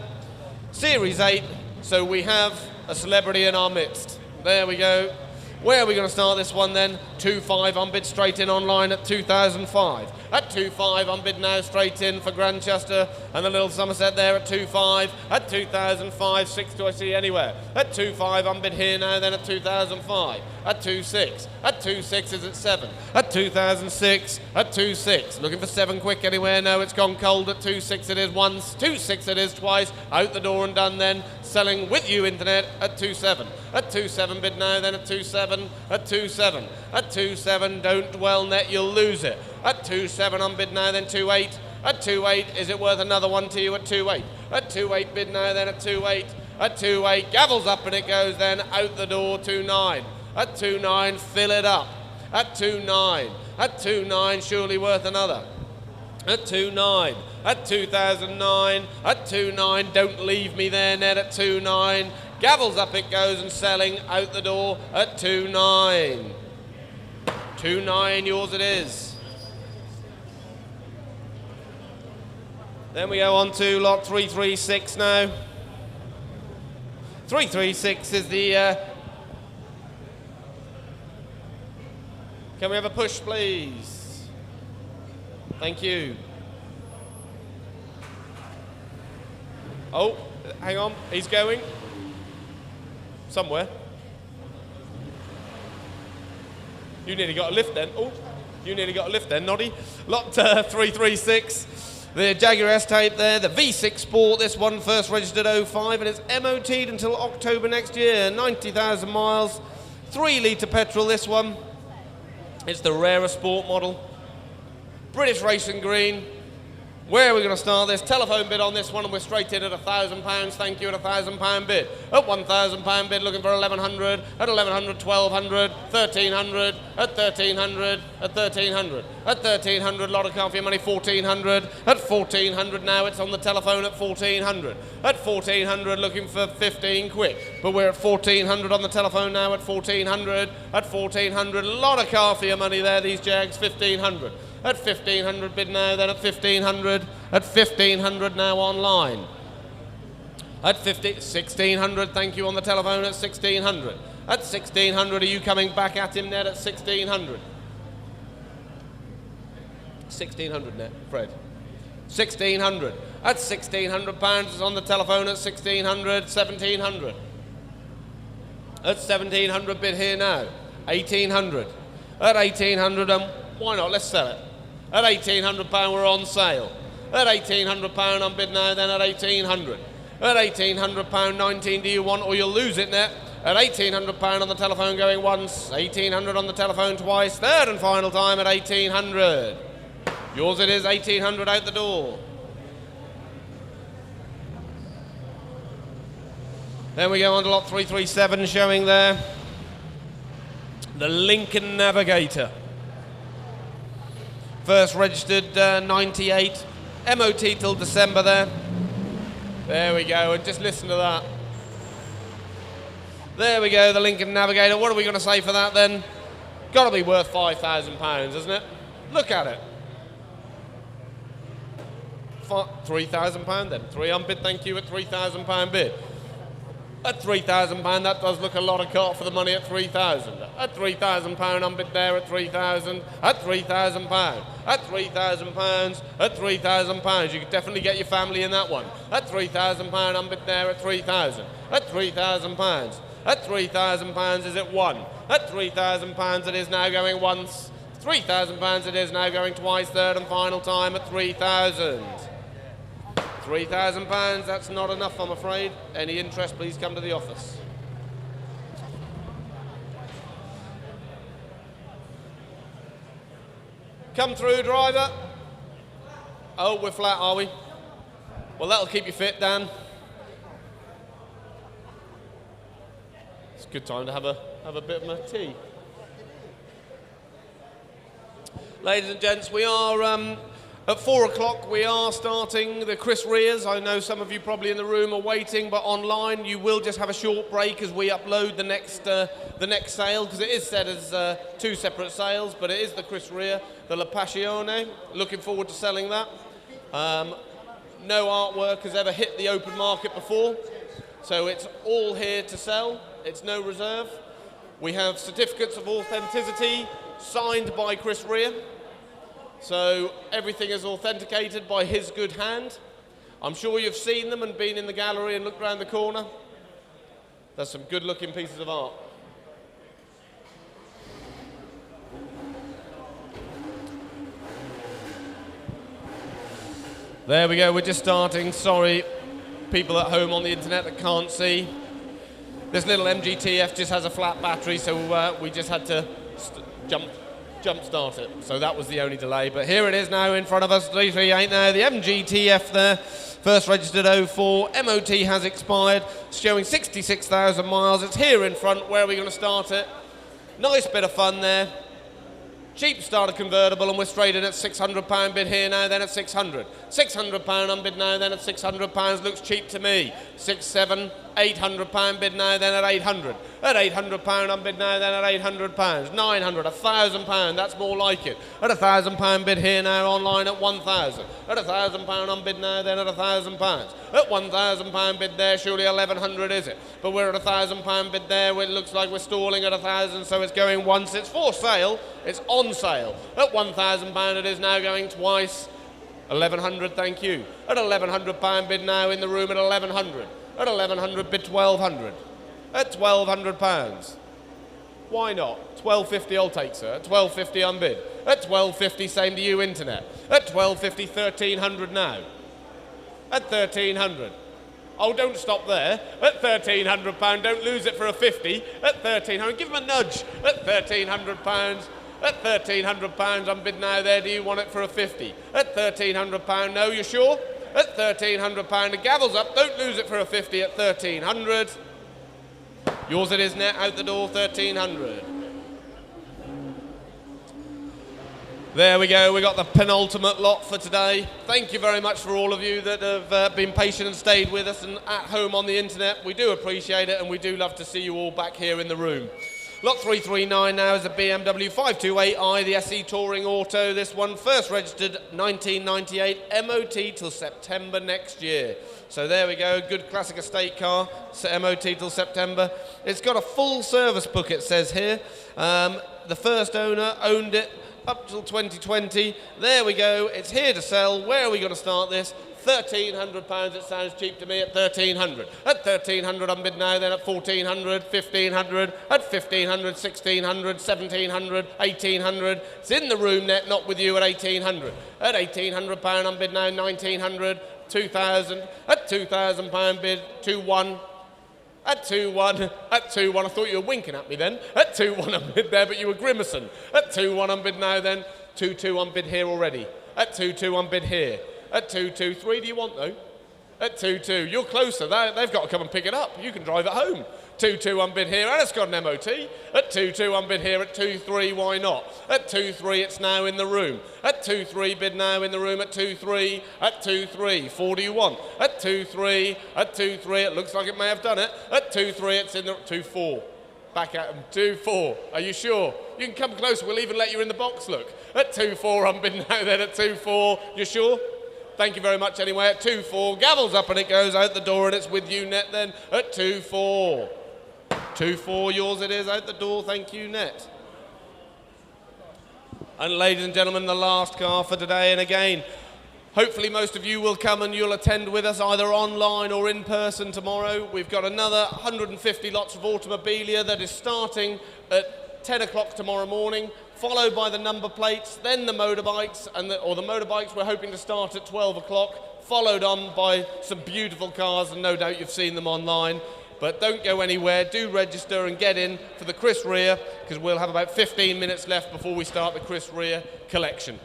Speaker 4: Series 8, so we have a celebrity in our midst. There we go. Where are we going to start this one then? 2.5 unbid straight in online at 2005. At 2.5 unbid now straight in for Grandchester, and the little Somerset there at 2.5. At 2005, 6 do I see anywhere? At 2.5 unbid here now then at 2005. At 2.6. At 2.6 is at 7. At 2006. At 2.6. Looking for 7 quick anywhere? No, it's gone cold. At 2.6 it is once. 2.6 it is twice. Out the door and done then. Selling with you internet at 2.7. At 2.7 bid now then at 2.7. At 2.7. At 2.7, don't dwell net, you'll lose it. At 2.7 unbid now then 2.8. At 2.8, is it worth another one to you at 2.8? At 2.8 bid now then at 2.8. At 2.8, gavels up and it goes then out the door 2.9. At 2.9, fill it up. At 2.9. At 2.9, surely worth another. At 2.9. At 2009. At 2.9, don't leave me there net at 2.9. Gavels up it goes and selling out the door at 2.9. 2.9, yours it is. Then we go on to lot 336 now. 336 is the... Can we have a push, please? Thank you. Oh, hang on, he's going. Somewhere. You nearly got a lift then. Oh, you nearly got a lift then, Noddy. Lot 336. The Jaguar S-Type there, the V6 Sport, this one first registered 05 and it's MOT'd until October next year, 90,000 miles, 3 litre petrol this one. It's the rarer sport model. British Racing Green. Where are we going to start this? Telephone bid on this one and we're straight in at £1,000, thank you, at £1,000 bid. At £1,000 bid, looking for 1,100, at 1,100, 1,200, 1,300, at 1,300, at 1,300, at 1,300, lot of car for your money, 1,400, at 1,400 now, it's on the telephone at 1,400, at 1,400, looking for 15 quick, but we're at 1,400 on the telephone now at 1,400, at 1,400, lot of car for your money there, these Jags, 1,500. At 1,500 bid now, then at 1,500, at 1,500 now online. At 1,600, thank you on the telephone at 1,600. At 1,600, are you coming back at him net at 1,600? 1,600 net, Fred. 1,600. At £1,600 is on the telephone at 1,600, 1,700. At 1,700 bid here now, 1,800. At 1,800, why not, let's sell it. At £1,800 we're on sale. At £1,800 I'm bid now then at 1,800. At £1,800 19 do you want or you'll lose it net. At £1,800 on the telephone going once, 1,800 on the telephone twice, third and final time at 1,800. Yours it is, 1,800 out the door. Then we go on to lot 337 showing there. The Lincoln Navigator. First registered 98, MOT till December there. There we go, and just listen to that. There we go, the Lincoln Navigator. What are we going to say for that then? Got to be worth £5,000, isn't it? Look at it. £3,000 then. 3 unbid, thank you, at £3,000 bid. At £3,000, that does look a lot of car for the money at £3,000. At £3,000 unbid there at £3,000. At £3,000. At £3,000. At £3,000. You could definitely get your family in that one. At £3,000 unbid there at £3,000. At £3,000. At £3,000 is it one. At £3,000 it is now going once. £3,000 it is now going twice, third and final time at £3,000. £3,000, that's not enough, I'm afraid. Any interest, please come to the office. Come through, driver. Oh, we're flat, are we? Well, that'll keep you fit, Dan. It's a good time to have a bit of a tea. Ladies and gents, we are at 4 o'clock. We are starting the Chris Rears. I know some of you probably in the room are waiting, but online you will just have a short break as we upload the next sale, because it is set as 2 separate sales, but it is the Chris Rear, the La Passione. Looking forward to selling that. No artwork has ever hit the open market before, so it's all here to sell. It's no reserve. We have certificates of authenticity signed by Chris Rear, so everything is authenticated by his good hand. I'm sure you've seen them and been in the gallery and looked around the corner. There's some good looking pieces of art. There we go, we're just starting. Sorry, people at home on the internet that can't see. This little MGTF just has a flat battery, so we just had to jump start it. So that was the only delay. But here it is now in front of us, 338 now. The MGTF there, first registered 04. MOT has expired, showing 66,000 miles. It's here in front. Where are we going to start it? Nice bit of fun there. Cheap starter convertible, and we're straight in at £600 bid here now, then at 600. £600 on bid now, then at £600. Looks cheap to me. 6, 7, £800 bid now, then at 800. At £800 on bid now, then at £800. 900, £1,000, that's more like it. At £1,000 bid here now, online at 1,000. At £1,000 on bid now, then at £1,000. At £1,000 bid there, surely 1,100 is it? But we're at £1,000 bid there, where it looks like we're stalling at 1,000, so it's going once. It's for sale, it's on sale. At £1,000 it is now going twice. 1,100, thank you. At £1,100 bid now in the room at 1,100. At 1,100 bid 1,200. At £1,200. Why not? 1250 I'll take, sir. At 1250 unbid. At 1250 same to you, internet. At 1250 1,300 now. At 1,300. Oh, don't stop there. At £1,300, don't lose it for a 50. At 1,300, give him a nudge. At £1,300. At £1,300 unbid now there, do you want it for a 50? At £1,300, no, you sure? At £1,300, the gavel's up, don't lose it for a 50 at 1,300. Yours it is, net, out the door, 1,300. There we go, we got the penultimate lot for today. Thank you very much for all of you that have been patient and stayed with us and at home on the internet. We do appreciate it, and we do love to see you all back here in the room. Lot 339 now is a BMW 528i, the SE Touring Auto. This one first registered 1998, MOT till September next year. So there we go, good classic estate car, MOT till September. It's got a full service book, it says here. The first owner owned it up till 2020. There we go, it's here to sell. Where are we going to start this? £1,300, it sounds cheap to me, at 1,300. At 1,300 on bid now, then at 1,400, 1,500, at 1,500, 1,600, 1,700, 1,800. It's in the room net, not with you, at 1,800. At £1,800 on bid now, 1,900, 2,000. At £2,000 bid, 2,1. At 2-1, at 2-1, I thought you were winking at me then. At 2-1 on bid there, but you were grimacing. At 2-1 on bid now then, 2-2 on bid here already. At 2-2 on bid here. At 2-2, 3 do you want though? At 2-2, you're closer, they've got to come and pick it up. You can drive it home. 2-2 on bid here, and it's got an MOT. At 2-2 on bid here, at 2-3, why not? At 2-3, it's now in the room. At 2-3, bid now in the room at 2-3, at 2-3, 4 do you want? At 2-3, at 2-3, it looks like it may have done it. At 2-3, it's in the 2-4. Back at him, 2-4, are you sure? You can come closer, we'll even let you in the box, look. At 2-4 on bid now then, at 2-4, you sure? Thank you very much anyway, at 2-4, gavel's up and it goes out the door and it's with you, net then, at 2-4. 2-4, yours it is, out the door, thank you, net. And ladies and gentlemen, the last car for today, and again, hopefully most of you will come and you'll attend with us either online or in person tomorrow. We've got another 150 lots of automobilia that is starting at 10 o'clock tomorrow morning, followed by the number plates, then the motorbikes, or the motorbikes we're hoping to start at 12 o'clock, followed on by some beautiful cars, and no doubt you've seen them online. But don't go anywhere, do register and get in for the Chris Rear, because we'll have about 15 minutes left before we start the Chris Rear collection.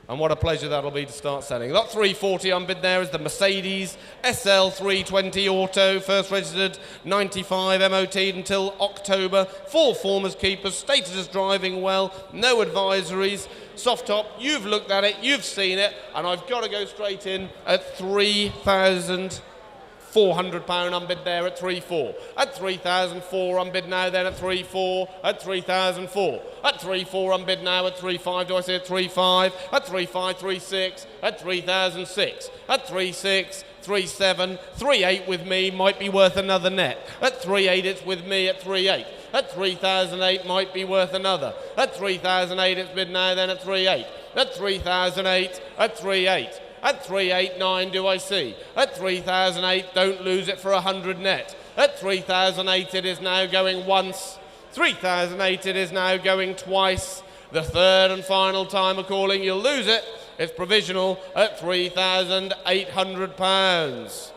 Speaker 4: And what a pleasure that'll be to start selling. Lot 340 on bid there is the Mercedes SL 320 Auto, first registered 95, MOT'd until October. Full form as keepers, stated as driving well, no advisories. Soft top, you've looked at it, you've seen it, and I've got to go straight in at £3,400 on bid there at 3.4. At 3,004 on bid now then at 3.4. At 3,004. At 3.4 on bid now at 3.5. Do I say at 3.5? At 3.5, 3.6. At 3,006. At 3.6. 3.7, 3.8 with me might be worth another net. At 3.8 it's with me at 3.8. At 3,008 might be worth another. At 3,008 it's bid now then at 3.8. At 3,008 at 3.8. At 3.89 do I see. At 3,008 don't lose it for 100 net. At 3,008 it is now going once. 3,008 it is now going twice. The third and final time of calling, you'll lose it. It's provisional at £3,800.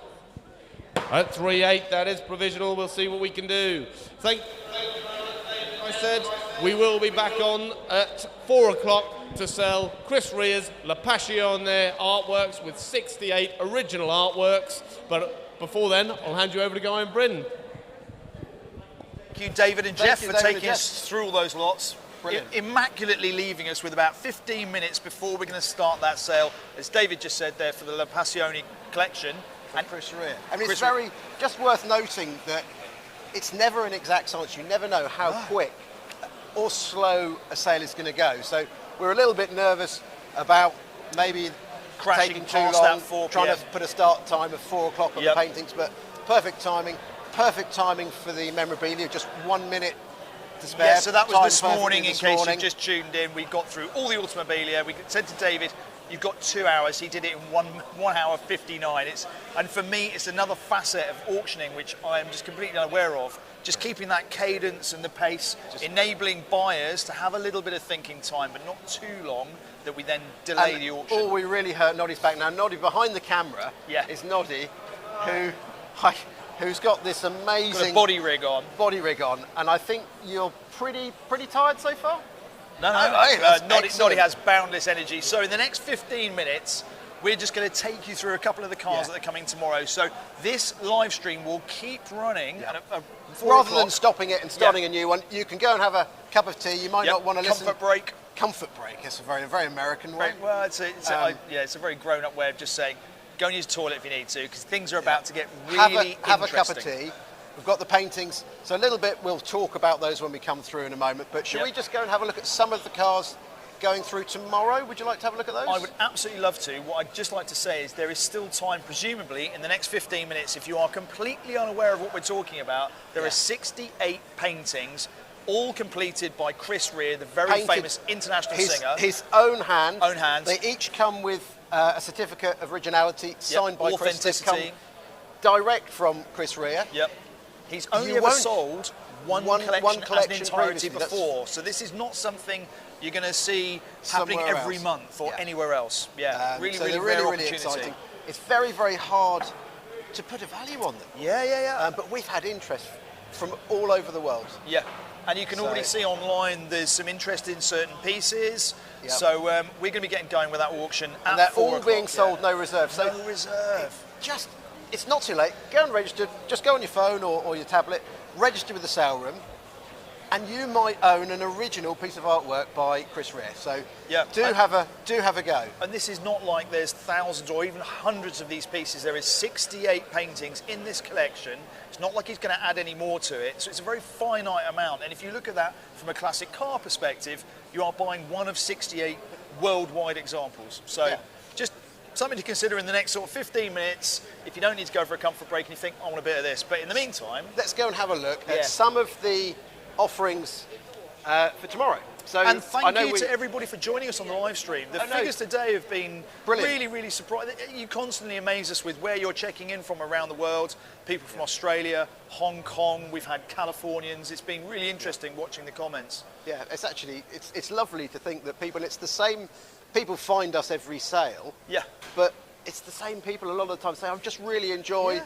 Speaker 4: At 3.8, that is provisional. We'll see what we can do. Thank you. I said we will be back on at 4 o'clock to sell Chris Rea's La Passion there artworks with 68 original artworks. But before then, I'll hand you over to Guy and Bryn.
Speaker 1: Thank you, David and Jeff, for taking us through all those lots.
Speaker 2: Brilliant.
Speaker 1: Immaculately leaving us with about 15 minutes before we're going to start that sale, as David just said there, for the La Passione collection.
Speaker 2: And Chris Rea. I mean, it's very, just worth noting that it's never an exact science. You never know how quick or slow a sale is going to go. So we're a little bit nervous about maybe
Speaker 1: Crashing
Speaker 2: taking too
Speaker 1: past
Speaker 2: long,
Speaker 1: that 4
Speaker 2: trying
Speaker 1: PM.
Speaker 2: to put a start time of 4 o'clock on the paintings, but perfect timing for the memorabilia, just 1 minute to spare.
Speaker 1: Yeah, so that was this
Speaker 2: Timed
Speaker 1: morning, in
Speaker 2: perfectly
Speaker 1: case you just tuned in. We got through all the automobilia. We said to David, you've got 2 hours. He did it in 1 hour 59. And for me, it's another facet of auctioning which I am just completely unaware of. Just keeping that cadence and the pace, enabling buyers to have a little bit of thinking time, but not too long that we then delay the auction.
Speaker 2: All we really hurt Noddy's back now. Noddy behind the camera is Noddy, who's got this amazing
Speaker 1: got a body rig on.
Speaker 2: And I think you're pretty tired so far.
Speaker 1: No. Noddy has boundless energy. So in the next 15 minutes, we're just going to take you through a couple of the cars that are coming tomorrow. So this live stream will keep running. At 4
Speaker 2: Rather
Speaker 1: o'clock.
Speaker 2: than stopping it and starting a new one, you can go and have a cup of tea. You might not want to listen.
Speaker 1: Comfort break.
Speaker 2: Comfort break. It's a very American one.
Speaker 1: Well, it's a very grown-up way of just saying, go and use the toilet if you need to, because things are about to get really
Speaker 2: have
Speaker 1: interesting.
Speaker 2: a cup of tea. We've got the paintings, so a little bit we'll talk about those when we come through in a moment. But should we just go and have a look at some of the cars going through tomorrow? Would you like to have a look at those?
Speaker 1: I would absolutely love to. What I'd just like to say is there is still time, presumably, in the next 15 minutes, if you are completely unaware of what we're talking about, there are 68 paintings, all completed by Chris Rea, the very famous international singer.
Speaker 2: His own hand.
Speaker 1: Own hands.
Speaker 2: They each come with a certificate of originality signed by Chris. They come direct from Chris Rea.
Speaker 1: Yep. He's only ever sold one collection as an entirety
Speaker 2: previously.
Speaker 1: before, so this is not something you're going to see happening every month or anywhere else. Yeah, really rare
Speaker 2: exciting. It's very hard to put a value on them.
Speaker 1: Yeah.
Speaker 2: But we've had interest from all over the world.
Speaker 1: Yeah, and you can already see online there's some interest in certain pieces. Yep. So we're going to be getting going with that auction at 4 o'clock.
Speaker 2: And they're all being sold, no reserve. So
Speaker 1: no reserve.
Speaker 2: It's not too late. Go and register. Just go on your phone or your tablet, register with the sale room, and you might own an original piece of artwork by Chris Rea. So do have a go.
Speaker 1: And this is not like there's thousands or even hundreds of these pieces. There is 68 paintings in this collection. It's not like he's going to add any more to it. So it's a very finite amount. And if you look at that from a classic car perspective, you are buying one of 68 worldwide examples. So just something to consider in the next sort of 15 minutes if you don't need to go for a comfort break and you think, I want a bit of this. But in the meantime,
Speaker 2: let's go and have a look at some of the offerings for tomorrow. So,
Speaker 1: and thank you to everybody for joining us on the live stream. The figures today have been really surprising. You constantly amaze us with where you're checking in from around the world. People from Australia, Hong Kong, we've had Californians. It's been really interesting watching the comments.
Speaker 2: Yeah, it's actually, it's lovely to think that people, it's the same, people find us every sale. Yeah. But it's the same people a lot of the time say, I just really enjoy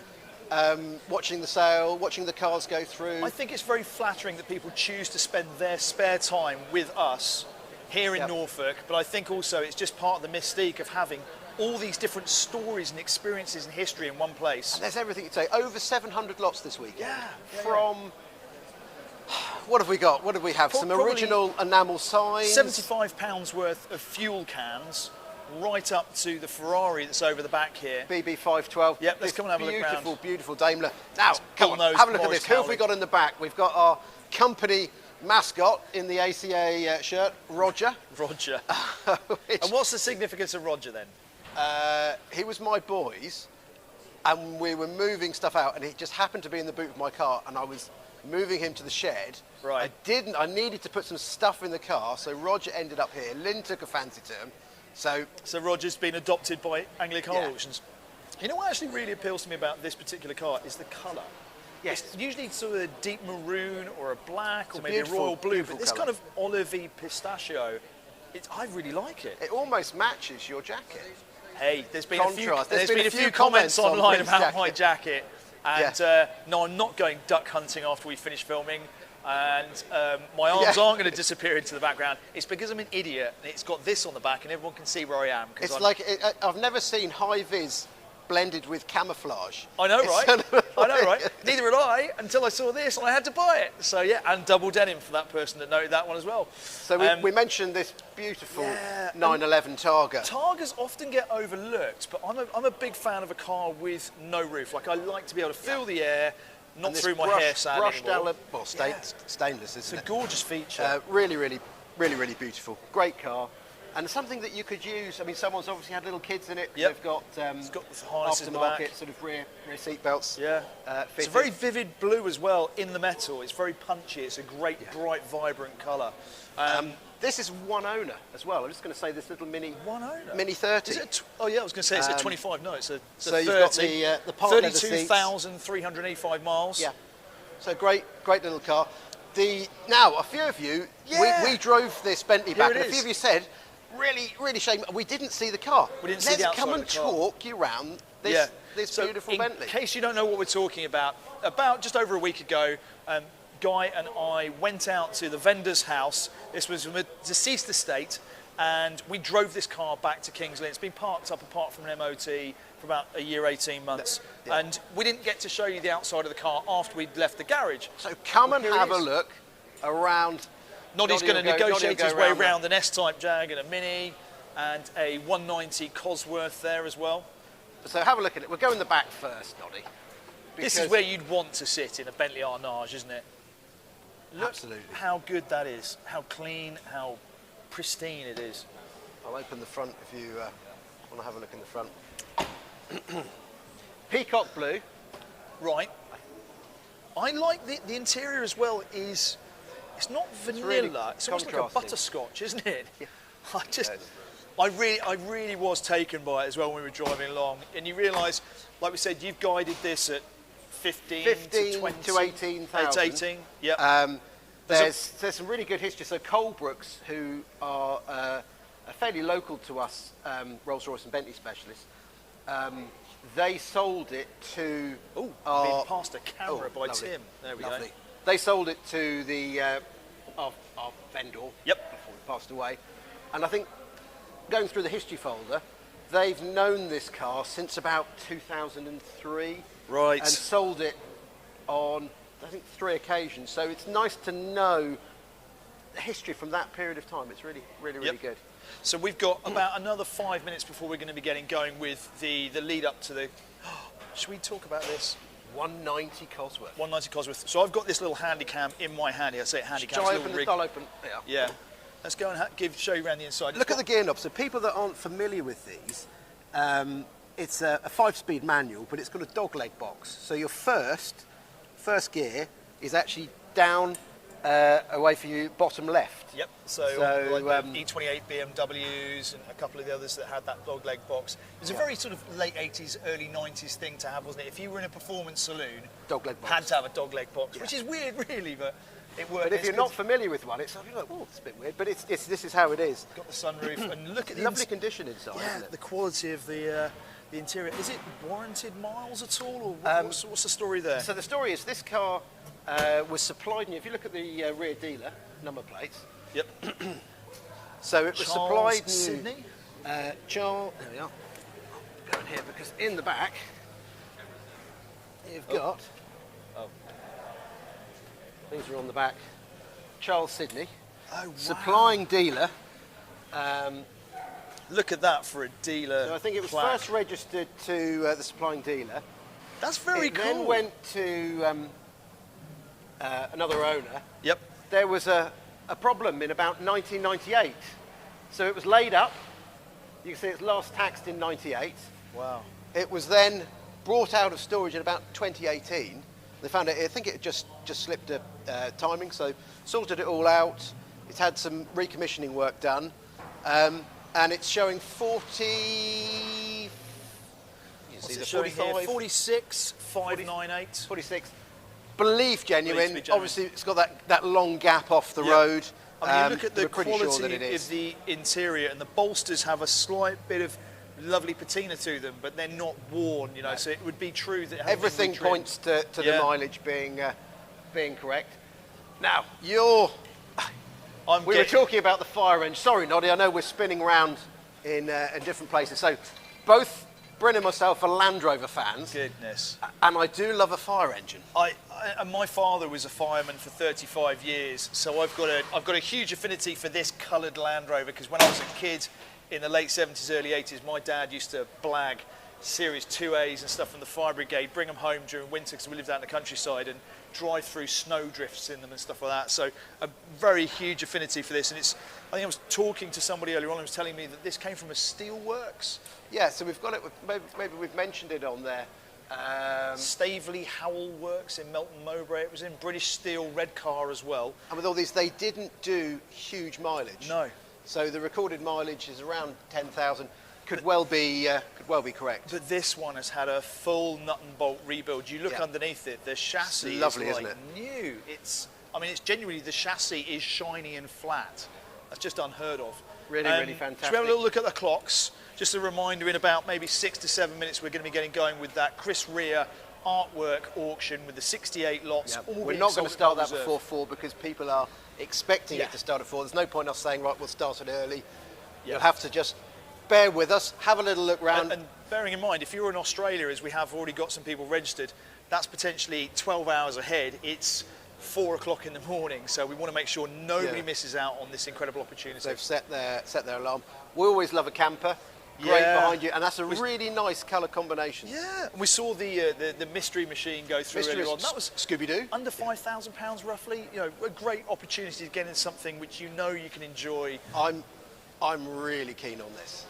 Speaker 2: watching the sale, watching the cars go through.
Speaker 1: I think it's very flattering that people choose to spend their spare time with us here in
Speaker 2: Yep.
Speaker 1: Norfolk, but I think also it's just part of the mystique of having all these different stories and experiences and history in one place.
Speaker 2: And there's everything to say. Over 700 lots this weekend.
Speaker 1: Yeah,
Speaker 2: From, what have we got? What do we have? Some
Speaker 1: Probably
Speaker 2: original enamel signs.
Speaker 1: £75 worth of fuel cans, right up to the Ferrari that's over the back here.
Speaker 2: BB512.
Speaker 1: Yep, let's come and have a look
Speaker 2: Beautiful,
Speaker 1: round.
Speaker 2: beautiful Daimler. Now, come on,
Speaker 1: bull-nosed
Speaker 2: have a look at
Speaker 1: Morris
Speaker 2: this. Who have we
Speaker 1: Cowley.
Speaker 2: got in the back? We've got our company mascot in the ACA shirt, Roger.
Speaker 1: Roger.
Speaker 2: Which,
Speaker 1: And what's the significance of Roger then?
Speaker 2: he was my boys, and we were moving stuff out, and he just happened to be in the boot of my car, and I was moving him to the shed.
Speaker 1: Right.
Speaker 2: I needed to put some stuff in the car, so Roger ended up here. Lynn took a fancy to him. So
Speaker 1: Roger's been adopted by Anglia Car
Speaker 2: Yeah.
Speaker 1: Auctions. You know what actually really appeals to me about this particular car is the colour.
Speaker 2: Yes.
Speaker 1: It's usually sort of a deep maroon or a black or
Speaker 2: a
Speaker 1: maybe a
Speaker 2: beautiful,
Speaker 1: royal blue,
Speaker 2: beautiful
Speaker 1: but this
Speaker 2: colour.
Speaker 1: kind of olivey pistachio, I really like it.
Speaker 2: it almost matches your jacket.
Speaker 1: Hey, there's been
Speaker 2: Contrast.
Speaker 1: there's been a few comments
Speaker 2: on
Speaker 1: online
Speaker 2: Prince's
Speaker 1: about my jacket, and
Speaker 2: Yeah.
Speaker 1: no, I'm not going duck hunting after we finish filming, and my arms
Speaker 2: Yeah.
Speaker 1: aren't going to disappear into the background. It's because I'm an idiot, and it's got this on the back, and everyone can see where I am. 'Cause
Speaker 2: It's
Speaker 1: I'm-
Speaker 2: like I've never seen high vis blended with camouflage.
Speaker 1: I know,
Speaker 2: It's
Speaker 1: right?
Speaker 2: sort of
Speaker 1: I know,
Speaker 2: like-
Speaker 1: right? Neither had I until I saw this, and I had to buy it. So yeah, and double denim for that person that noted that one as well.
Speaker 2: So we mentioned this beautiful
Speaker 1: yeah,
Speaker 2: 911 Targa.
Speaker 1: Targas often get overlooked, but I'm a big fan of a car with no roof. Like I like to be able to feel the air, not
Speaker 2: And this
Speaker 1: through my hair, sadly.
Speaker 2: brushed
Speaker 1: anymore.
Speaker 2: stainless,
Speaker 1: It's
Speaker 2: isn't
Speaker 1: a
Speaker 2: it?
Speaker 1: gorgeous feature.
Speaker 2: Really, really, really, really beautiful. Great car. And something that you could use. I mean, someone's obviously had little kids in it.
Speaker 1: Yep.
Speaker 2: They've got,
Speaker 1: It's got the harnesses in the back.
Speaker 2: aftermarket sort of rear seat belts.
Speaker 1: Yeah. It's a
Speaker 2: fitted.
Speaker 1: very vivid blue as well in the metal. It's very punchy. It's a great, bright, vibrant colour.
Speaker 2: This is one owner as well. I'm just going to say this little mini
Speaker 1: One owner.
Speaker 2: Mini 30.
Speaker 1: Is it oh yeah, I was going to say it's a 25. No, it's a
Speaker 2: so you've
Speaker 1: 30.
Speaker 2: got the part leather seats.
Speaker 1: 32,385 miles.
Speaker 2: Yeah. So great little car. Now a few of you,
Speaker 1: Yeah.
Speaker 2: we drove this Bentley
Speaker 1: Here
Speaker 2: back,
Speaker 1: it
Speaker 2: and a few
Speaker 1: is.
Speaker 2: of you said, really shame we didn't see the car.
Speaker 1: We didn't see
Speaker 2: Let's
Speaker 1: the outside
Speaker 2: come
Speaker 1: of
Speaker 2: and
Speaker 1: the car.
Speaker 2: talk you round this
Speaker 1: So
Speaker 2: beautiful
Speaker 1: in
Speaker 2: Bentley.
Speaker 1: case you don't know what we're talking about just over a week ago, Guy and I went out to the vendor's house. This was from a deceased estate, and we drove this car back to Kingsley. It's been parked up apart from an MOT for about a year, 18 months.
Speaker 2: Yeah.
Speaker 1: And we didn't get to show you the outside of the car after we'd left the garage.
Speaker 2: So come and
Speaker 1: Here it
Speaker 2: have a
Speaker 1: is.
Speaker 2: look around.
Speaker 1: Noddy's
Speaker 2: Noddy
Speaker 1: going to
Speaker 2: will go-
Speaker 1: negotiate
Speaker 2: Noddy will
Speaker 1: his
Speaker 2: go
Speaker 1: way
Speaker 2: round that.
Speaker 1: around an S-Type Jag and a Mini, and a 190 Cosworth there as well.
Speaker 2: So have a look at it. We'll go in the back first, Noddy.
Speaker 1: This is
Speaker 2: because-
Speaker 1: where you'd want to sit in a Bentley Arnage, isn't it? Look
Speaker 2: Absolutely.
Speaker 1: how good that is, how clean, how pristine it is.
Speaker 2: I'll open the front if you want to have a look in the front. Peacock blue.
Speaker 1: Right. I like the interior as well. It's not vanilla.
Speaker 2: really
Speaker 1: It's almost like a
Speaker 2: contrasting.
Speaker 1: butterscotch, isn't it?
Speaker 2: Yeah.
Speaker 1: I really was taken by it as well when we were driving along. And you realise, like we said, you've guided this at 15 to 20
Speaker 2: to 18,000.
Speaker 1: It's 18. Yeah.
Speaker 2: There's some really good history. So Colbrooks, who are fairly local to us, Rolls-Royce and Bentley specialists, they sold it to
Speaker 1: Being past a camera by
Speaker 2: lovely,
Speaker 1: Tim. There we
Speaker 2: lovely.
Speaker 1: go.
Speaker 2: They sold it to the our vendor
Speaker 1: Yep.
Speaker 2: before he passed away. And I think going through the history folder, they've known this car since about 2003.
Speaker 1: Right.
Speaker 2: And sold it on, I think, 3 occasions. So it's nice to know the history from that period of time. It's really
Speaker 1: Yep.
Speaker 2: good.
Speaker 1: So we've got about another 5 minutes before we're going to be getting going with the lead up to the... Should we talk about this?
Speaker 2: 190 Cosworth.
Speaker 1: 190 Cosworth. So I've got this little handy cam in my handy. I say handy cam.
Speaker 2: Shall I
Speaker 1: it's a
Speaker 2: open
Speaker 1: little
Speaker 2: it?
Speaker 1: rig.
Speaker 2: I'll open. Yeah.
Speaker 1: Yeah. Let's go and show you around the inside.
Speaker 2: Look at the gear knob. So people that aren't familiar with these, it's a 5-speed manual, but it's got a dogleg box. So your first gear is actually down away for you, bottom left.
Speaker 1: Yep. So like the E28 BMWs and a couple of the others that had that dog leg box. It was a very sort of late 80s, early 90s thing to have, wasn't it? If you were in a performance saloon,
Speaker 2: Dogleg box.
Speaker 1: had to have a dog leg box,
Speaker 2: Yeah.
Speaker 1: which is weird, really, but it worked.
Speaker 2: But if
Speaker 1: It's
Speaker 2: you're
Speaker 1: good.
Speaker 2: not familiar with one, it's like, oh, it's a bit weird. But this is how it is.
Speaker 1: Got the sunroof and look at the
Speaker 2: Lovely condition inside,
Speaker 1: Yeah,
Speaker 2: isn't it?
Speaker 1: the quality of the interior. Is it warranted miles at all, or what's the story there?
Speaker 2: So the story is this car was supplied, and if you look at the rear dealer number plates,
Speaker 1: Yep.
Speaker 2: So it was
Speaker 1: Charles
Speaker 2: supplied new.
Speaker 1: Sidney?
Speaker 2: Charles, there we are. Go in here because in the back you've got.
Speaker 1: Oh.
Speaker 2: These are on the back. Charles Sidney,
Speaker 1: Oh, wow.
Speaker 2: supplying dealer.
Speaker 1: Look at that for a dealer.
Speaker 2: So I think it was
Speaker 1: plaque.
Speaker 2: first registered to the supplying dealer.
Speaker 1: That's very
Speaker 2: It
Speaker 1: cool.
Speaker 2: then went to another owner.
Speaker 1: Yep.
Speaker 2: There was a problem in about 1998. So it was laid up. You can see it's last taxed in 98.
Speaker 1: Wow.
Speaker 2: It was then brought out of storage in about 2018. They found it, I think it just slipped a timing, so sorted it all out. It's had some recommissioning work done. And it's showing 40... You see the 45?
Speaker 1: 46, 598.
Speaker 2: 46. Believe genuine.
Speaker 1: genuine.
Speaker 2: Obviously, it's got that long gap off the
Speaker 1: Yeah.
Speaker 2: road.
Speaker 1: I mean, you look at the
Speaker 2: we're pretty
Speaker 1: quality
Speaker 2: sure that it is.
Speaker 1: of the interior, and the bolsters have a slight bit of lovely patina to them, but they're not worn, you know, so it would be true that
Speaker 2: Everything
Speaker 1: been trimmed.
Speaker 2: points to the
Speaker 1: Yeah.
Speaker 2: mileage being correct. Now, we were talking about the fire engine. Sorry, Noddy, I know we're spinning around in different places. So, both Bryn and myself are Land Rover fans.
Speaker 1: Goodness.
Speaker 2: And I do love a fire engine.
Speaker 1: And my father was a fireman for 35 years, so I've got a huge affinity for this coloured Land Rover, because when I was a kid in the late 70s, early 80s, my dad used to blag Series 2As and stuff from the fire brigade, bring them home during winter because we lived out in the countryside, and drive through snow drifts in them and stuff like that. So a very huge affinity for this. And I think I was talking to somebody earlier on who was telling me that this came from a steelworks.
Speaker 2: Yeah, so we've got it, maybe we've mentioned it on there.
Speaker 1: Staveley Howell Works in Melton Mowbray. It was in British Steel, red car as well.
Speaker 2: And with all these, they didn't do huge mileage.
Speaker 1: No.
Speaker 2: So the recorded mileage is around 10,000. Could well be correct.
Speaker 1: But this one has had a full nut and bolt rebuild. You look
Speaker 2: Yeah.
Speaker 1: underneath it, the chassis
Speaker 2: It's lovely,
Speaker 1: is like
Speaker 2: isn't it?
Speaker 1: new. It's genuinely, the chassis is shiny and flat. That's just unheard of.
Speaker 2: Really, really fantastic.
Speaker 1: Should we have a little look at the clocks? Just a reminder, in about maybe 6 to 7 minutes, we're going to be getting going with that Chris Rea artwork auction with the 68 lots.
Speaker 2: Yeah.
Speaker 1: All
Speaker 2: We're
Speaker 1: being
Speaker 2: not
Speaker 1: sold
Speaker 2: going to
Speaker 1: at
Speaker 2: start that
Speaker 1: Reserve.
Speaker 2: before 4 because people are expecting
Speaker 1: Yeah.
Speaker 2: it to start at 4. There's no point us saying, right, we'll start it early.
Speaker 1: Yeah.
Speaker 2: You'll have to just bear with us, have a little look round.
Speaker 1: And bearing in mind, if you're in Australia, as we have already got some people registered, that's potentially 12 hours ahead. It's 4 o'clock in the morning, so we want to make sure nobody
Speaker 2: Yeah.
Speaker 1: misses out on this incredible opportunity.
Speaker 2: They've set their alarm. We always love a camper. Great
Speaker 1: Yeah.
Speaker 2: behind you, and that's a really nice colour combination.
Speaker 1: Yeah, and we saw the mystery machine go through
Speaker 2: Mystery
Speaker 1: earlier on. That was
Speaker 2: Scooby-Doo.
Speaker 1: under £5,000 roughly. You know, a great opportunity to get in something which you know you can enjoy.
Speaker 2: I'm really keen on this.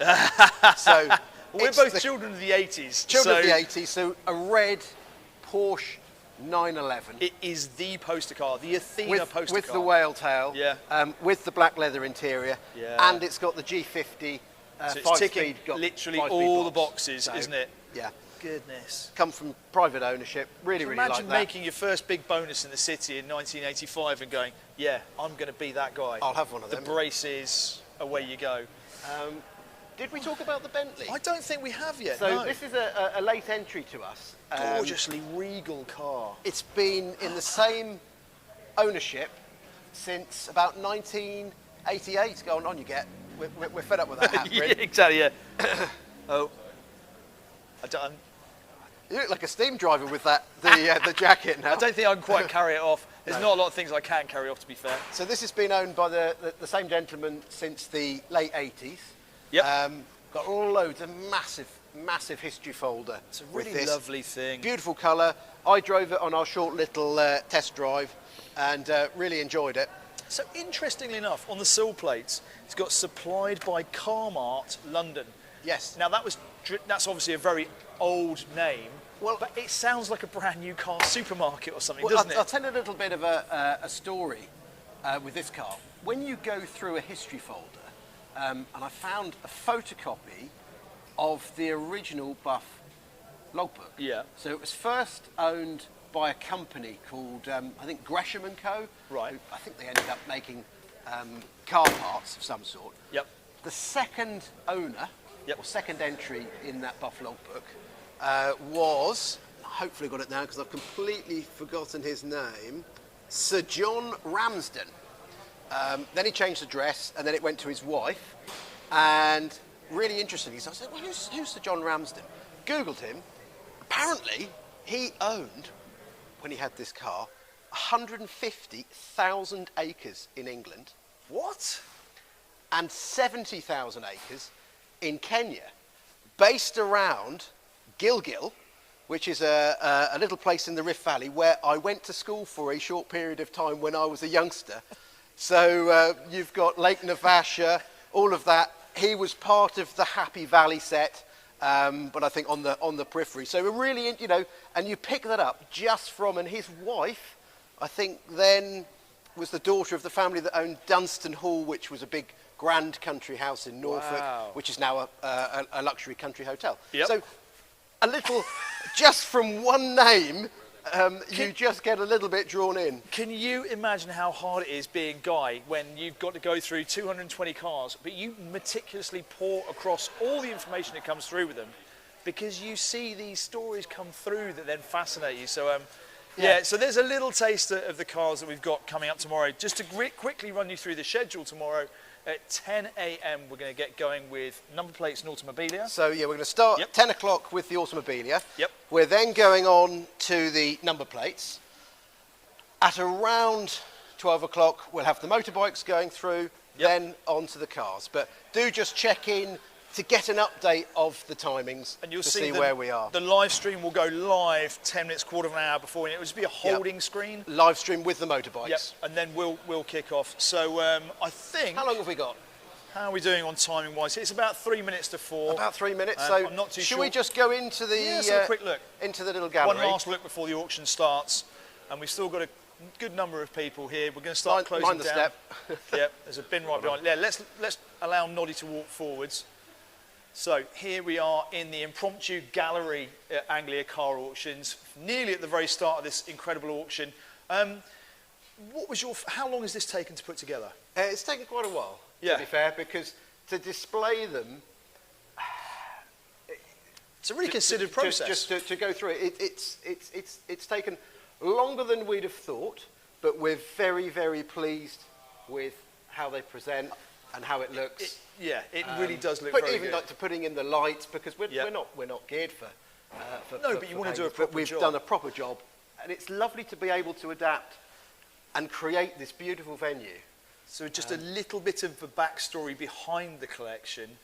Speaker 2: So
Speaker 1: We're
Speaker 2: it's
Speaker 1: both
Speaker 2: the
Speaker 1: children of the 80s.
Speaker 2: children
Speaker 1: so
Speaker 2: of the 80s. So a red Porsche 911.
Speaker 1: It is the poster car, the Athena poster
Speaker 2: with
Speaker 1: car.
Speaker 2: the whale tail,
Speaker 1: Yeah.
Speaker 2: with the black leather interior,
Speaker 1: Yeah.
Speaker 2: and it's got the G50
Speaker 1: So it's
Speaker 2: 5-speed,
Speaker 1: ticking
Speaker 2: got
Speaker 1: literally
Speaker 2: 5-speed
Speaker 1: all the
Speaker 2: box.
Speaker 1: boxes,
Speaker 2: So,
Speaker 1: isn't it?
Speaker 2: Yeah.
Speaker 1: Goodness.
Speaker 2: Come from private ownership. Really, really
Speaker 1: Imagine
Speaker 2: like that.
Speaker 1: making your first big bonus in the city in 1985 and going, yeah, I'm going to be that guy.
Speaker 2: I'll have one of
Speaker 1: the
Speaker 2: them.
Speaker 1: braces, away you go.
Speaker 2: Did we talk about the Bentley?
Speaker 1: I don't think we have yet.
Speaker 2: So
Speaker 1: no.
Speaker 2: this is a late entry to us.
Speaker 1: Gorgeously regal car.
Speaker 2: It's been in the same ownership since about 1988. Go on, you get. We're fed up with that hat,
Speaker 1: Yeah,
Speaker 2: Bryn.
Speaker 1: exactly, yeah. Oh.
Speaker 2: You look like a steam driver with that the jacket now.
Speaker 1: I don't think I can quite carry it off. There's not a lot of things I can carry off, to be fair.
Speaker 2: So this has been owned by the same gentleman since the late 80s.
Speaker 1: Yep.
Speaker 2: Got loads of massive history folder.
Speaker 1: It's a
Speaker 2: with
Speaker 1: really
Speaker 2: this.
Speaker 1: lovely thing.
Speaker 2: Beautiful colour. I drove it on our short little test drive and really enjoyed it.
Speaker 1: So interestingly enough, on the sill plates, it's got supplied by Carmart London.
Speaker 2: Yes.
Speaker 1: Now that's obviously a very old name,
Speaker 2: Well,
Speaker 1: but it sounds like a brand new car supermarket or something,
Speaker 2: Well,
Speaker 1: doesn't
Speaker 2: I'll
Speaker 1: it?
Speaker 2: tell you a little bit of a story with this car. When you go through a history folder, and I found a photocopy of the original Buff logbook.
Speaker 1: Yeah.
Speaker 2: So it was first owned by a company called, I think, Gresham & Co.
Speaker 1: Right.
Speaker 2: Who, I think they ended up making car parts of some sort.
Speaker 1: Yep.
Speaker 2: The second owner,
Speaker 1: Yep.
Speaker 2: or second entry in that Buff logbook, was, hopefully got it now because I've completely forgotten his name, Sir John Ramsden. Then he changed the dress, and then it went to his wife. And really interestingly, so I said, well, who's Sir John Ramsden? Googled him. Apparently, he owned, when he had this car, 150,000 acres in England.
Speaker 1: What?
Speaker 2: And 70,000 acres in Kenya, based around Gilgil, which is a little place in the Rift Valley where I went to school for a short period of time when I was a youngster. So you've got Lake Navasha, all of that. He was part of the Happy Valley set, but I think on the periphery. So we're really, you know, and you pick that up just from, and his wife, I think then was the daughter of the family that owned Dunstan Hall, which was a big grand country house in Norfolk,
Speaker 1: Wow.
Speaker 2: which is now a luxury country hotel.
Speaker 1: Yep.
Speaker 2: So a little, just from one name, you just get a little bit drawn in.
Speaker 1: Can you imagine how hard it is being Guy when you've got to go through 220 cars, but you meticulously pour across all the information that comes through with them, because you see these stories come through that then fascinate you. So yeah, so there's a little taster of the cars that we've got coming up tomorrow. Just to quickly run you through the schedule tomorrow, at 10 a.m. we're going to get going with number plates and automobilia.
Speaker 2: So yeah, we're going to start
Speaker 1: Yep.
Speaker 2: at 10 o'clock with the automobilia.
Speaker 1: Yep.
Speaker 2: We're then going on to the number plates. At around 12 o'clock, we'll have the motorbikes going through,
Speaker 1: Yep.
Speaker 2: then on to the cars. But do just check in to get an update of the timings
Speaker 1: And you'll
Speaker 2: to
Speaker 1: see
Speaker 2: see where we are.
Speaker 1: The live stream will go live 10 minutes, quarter of an hour before. It will just be a holding screen.
Speaker 2: Live stream with the motorbikes.
Speaker 1: Yep. And then we'll kick off. So I think.
Speaker 2: How long have we got?
Speaker 1: How are we doing on timing wise? It's about 3 minutes to 4.
Speaker 2: About 3 minutes.
Speaker 1: Um,
Speaker 2: So
Speaker 1: I'm not too
Speaker 2: should
Speaker 1: sure.
Speaker 2: we just go into the
Speaker 1: Yeah, let's have a quick look.
Speaker 2: into the little gallery?
Speaker 1: One last look before the auction starts, and we've still got a good number of people here. We're going to start closing
Speaker 2: Mind the
Speaker 1: down.
Speaker 2: step.
Speaker 1: Yep, there's a bin right behind. Yeah, let's allow Noddy to walk forwards. So here we are in the impromptu gallery at Anglia Car Auctions, nearly at the very start of this incredible auction. What was how long has this taken to put together?
Speaker 2: It's taken quite a while,
Speaker 1: Yeah.
Speaker 2: to be fair, because to display them,
Speaker 1: It's a really considered process.
Speaker 2: Just to go through it, it's taken longer than we'd have thought, but we're very, very pleased with how they present and how it looks.
Speaker 1: It really does look
Speaker 2: But
Speaker 1: very
Speaker 2: even
Speaker 1: good.
Speaker 2: like to putting in the lights, because we're
Speaker 1: Yeah.
Speaker 2: not geared for.
Speaker 1: No, but you want to do a
Speaker 2: paintings, but
Speaker 1: proper
Speaker 2: we've
Speaker 1: job.
Speaker 2: done a proper job, and it's lovely to be able to adapt and create this beautiful venue.
Speaker 1: So just a little bit of the backstory behind the collection.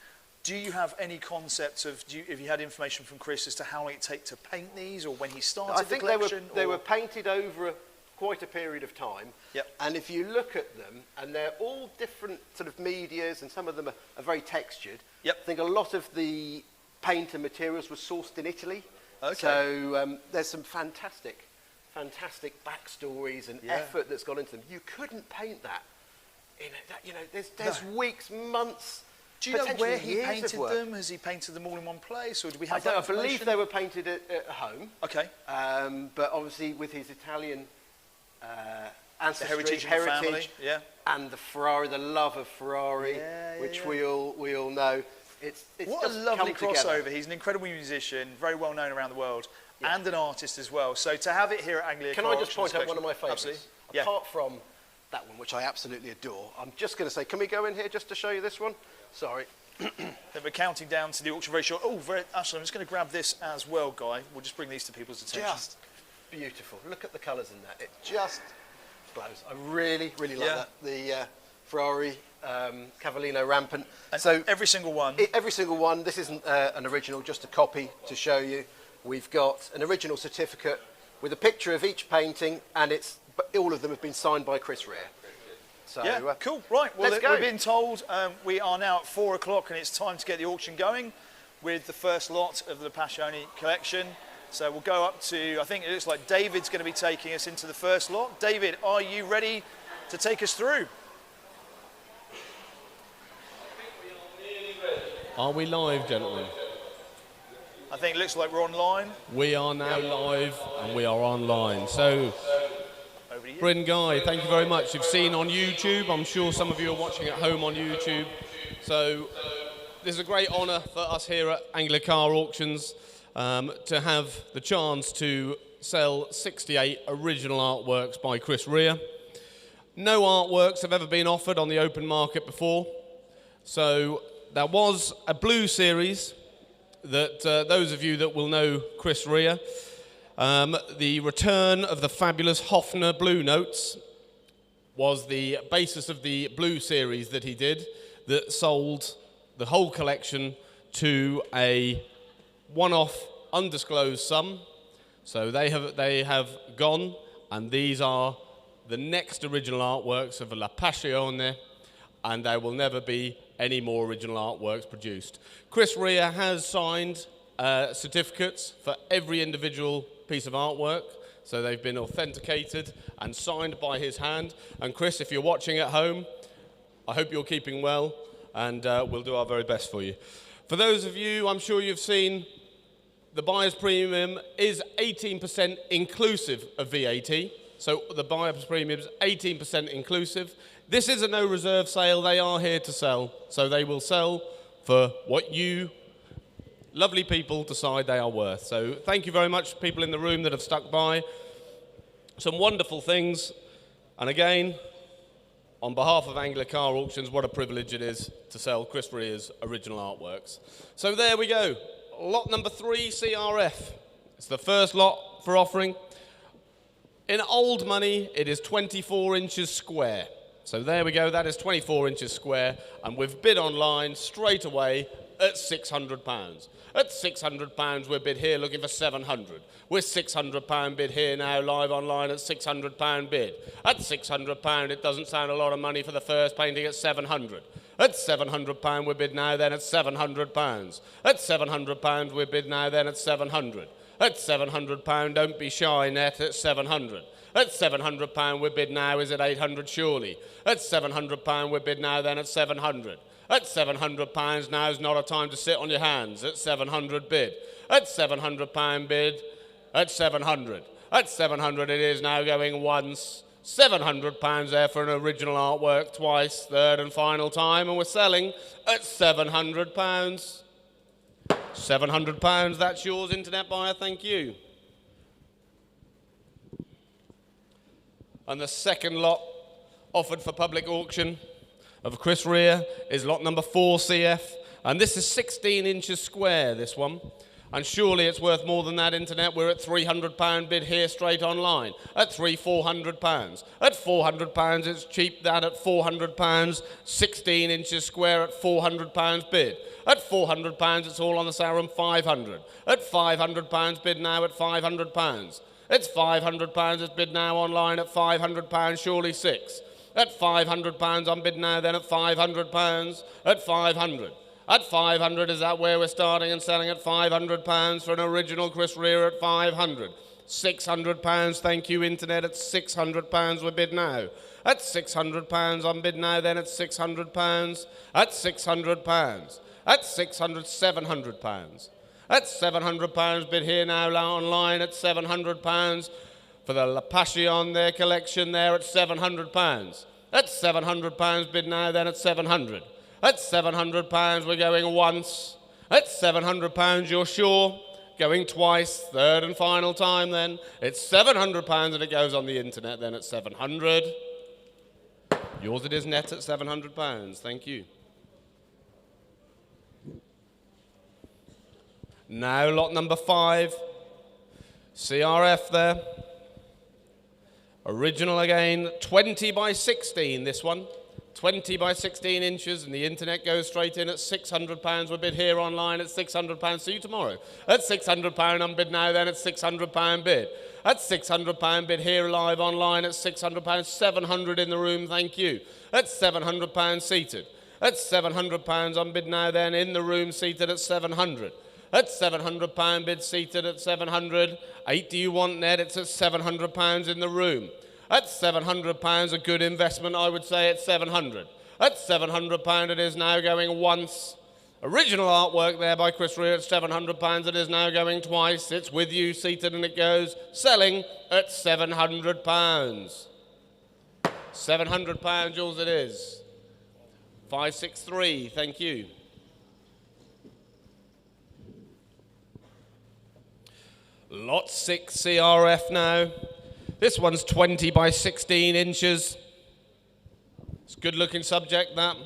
Speaker 1: Do you have any concept of, have you had information from Chris as to how long it take to paint these, or when he started
Speaker 2: I think
Speaker 1: the collection?
Speaker 2: they were painted over quite a period of time.
Speaker 1: Yep.
Speaker 2: And if you look at them, and they're all different sort of medias, and some of them are very textured.
Speaker 1: Yep.
Speaker 2: I think a lot of the paint and materials were sourced in Italy.
Speaker 1: Okay.
Speaker 2: So there's some fantastic backstories and
Speaker 1: Yeah.
Speaker 2: effort that's gone into them. You couldn't paint that. There's weeks, months.
Speaker 1: Do you know
Speaker 2: potentially
Speaker 1: where he
Speaker 2: years of
Speaker 1: painted
Speaker 2: work.
Speaker 1: them? Has he painted them all in one place, or do we have
Speaker 2: I
Speaker 1: that
Speaker 2: believe
Speaker 1: information?
Speaker 2: they were painted at home.
Speaker 1: Okay.
Speaker 2: But obviously with his Italian ancestry,
Speaker 1: heritage in the family, yeah.
Speaker 2: and the Ferrari, the love of Ferrari,
Speaker 1: Yeah,
Speaker 2: which
Speaker 1: yeah.
Speaker 2: we all know. It's
Speaker 1: What a
Speaker 2: just
Speaker 1: lovely
Speaker 2: come together.
Speaker 1: crossover. He's an incredible musician, very well known around the world, and an artist as well. So to have it here at Anglia
Speaker 2: Can
Speaker 1: Car
Speaker 2: I just
Speaker 1: Auctions
Speaker 2: point out one of my
Speaker 1: Collection-
Speaker 2: favourites?
Speaker 1: Absolutely. Yeah.
Speaker 2: Apart from that one, which I absolutely adore, I'm just going to say, can we go in here just to show you this one? Sorry.
Speaker 1: Then we're counting down to the auction very short. Actually, I'm just going to grab this as well, Guy. We'll just bring these to people's attention.
Speaker 2: Just beautiful. Look at the colours in that. It just glows. I really, really like
Speaker 1: Yeah.
Speaker 2: that. The Ferrari Cavallino Rampant.
Speaker 1: And
Speaker 2: so
Speaker 1: every single one.
Speaker 2: every single one. This isn't an original, just a copy to show you. We've got an original certificate with a picture of each painting, and but all of them have been signed by Chris Rea. So,
Speaker 1: Yeah, cool. Right, well,
Speaker 2: let's go.
Speaker 1: we've been told we are now at 4 o'clock and it's time to get the auction going with the first lot of the Passioni collection. So we'll go up to, I think it looks like David's going to be taking us into the first lot. David, are you ready to take us through?
Speaker 4: Are we live, gentlemen?
Speaker 1: I think it looks like we're online.
Speaker 4: We are now live and we are online. So,
Speaker 1: Over to you.
Speaker 4: Bryn Guy, thank you very much. You've seen on YouTube. I'm sure some of you are watching at home on YouTube. So, this is a great honour for us here at Anglia Car Auctions to have the chance to sell 68 original artworks by Chris Rea. No artworks have ever been offered on the open market before. So there was a blue series that those of you that will know Chris Rea, the return of the fabulous Hofner Blue Notes was the basis of the blue series that he did, that sold the whole collection to a one-off undisclosed sum. So they have gone, and these are the next original artworks of La Passione, and there will never be any more original artworks produced. Chris Rea has signed certificates for every individual piece of artwork, so they've been authenticated and signed by his hand. And Chris, if you're watching at home, I hope you're keeping well, and we'll do our very best for you. For those of you, I'm sure you've seen, the buyer's premium is 18% inclusive of VAT. So the buyer's premium is 18% inclusive. This is a no reserve sale. They are here to sell. So they will sell for what you lovely people decide they are worth. So thank you very much, people in the room that have stuck by. Some wonderful things. And again, on behalf of Anglia Car Auctions, what a privilege it is to sell Chris Rea's original artworks. So there we go. Lot number 3, CRF. It's the first lot for offering. In old money, it is 24 inches square. So there we go, that is 24 inches square, and we've bid online straight away at £600. At £600, we're bid here looking for 700. We're £600 bid here now, live online at £600 bid. At £600, it doesn't sound a lot of money for the first painting at 700. At £700, we're bid now then at £700. At £700, we're bid now then at 700. At £700, don't be shy, net at 700. At £700, we're bid now, is it 800 surely? At £700, we're bid now then at 700. At £700, now's not a time to sit on your hands. At 700 bid. At £700 bid. At 700. At 700 it is now going once. £700 there for an original artwork twice, third and final time, and we're selling at £700. £700, that's yours, internet buyer, thank you. And the second lot offered for public auction of Chris Rea is lot number 4 CF, and this is 16 inches square, this one. And surely it's worth more than that, internet. We're at £300 bid here straight online. At £400. At £400 it's cheap, that at £400. 16 inches square at £400 bid. At £400 it's all on the sale from £500. At £500 bid now at £500. It's £500, it's bid now online at £500, surely 6. At £500 on bid now then at £500. At 500. At 500, is that where we're starting and selling at £500 for an original Chris Rea at 500? £600, thank you, internet, at £600 we're bid now. At £600 on bid now then at £600. At £600. At 600, £700. At £700 bid here now online at £700 for the La Passione, their collection there at £700. At £700 bid now then at 700. At £700 we're going once. At £700 you're sure. Going twice, third and final time then. It's £700 and it goes on the internet then at 700. Yours it is net at £700. Thank you. Now lot number 5. CRF there. Original again, 20 by 16 this one. 20 by 16 inches, and the internet goes straight in at £600. We're bid here online at £600. See you tomorrow. At £600 on bid now then at £600 bid. At £600 bid here live online at £600. 700 in the room, thank you. At £700 seated. At £700 on bid now then in the room seated at 700. At £700 bid seated at 700. 8 do you want net? It's at £700 in the room. At £700, a good investment, I would say, at 700. At £700 it is now going once. Original artwork there by Chris Rea at £700. It is now going twice. It's with you, seated, and it goes. Selling at £700. £700, yours it is. 563, thank you. Lot 6 CRF now. This one's 20 by 16 inches. It's a good looking subject, that.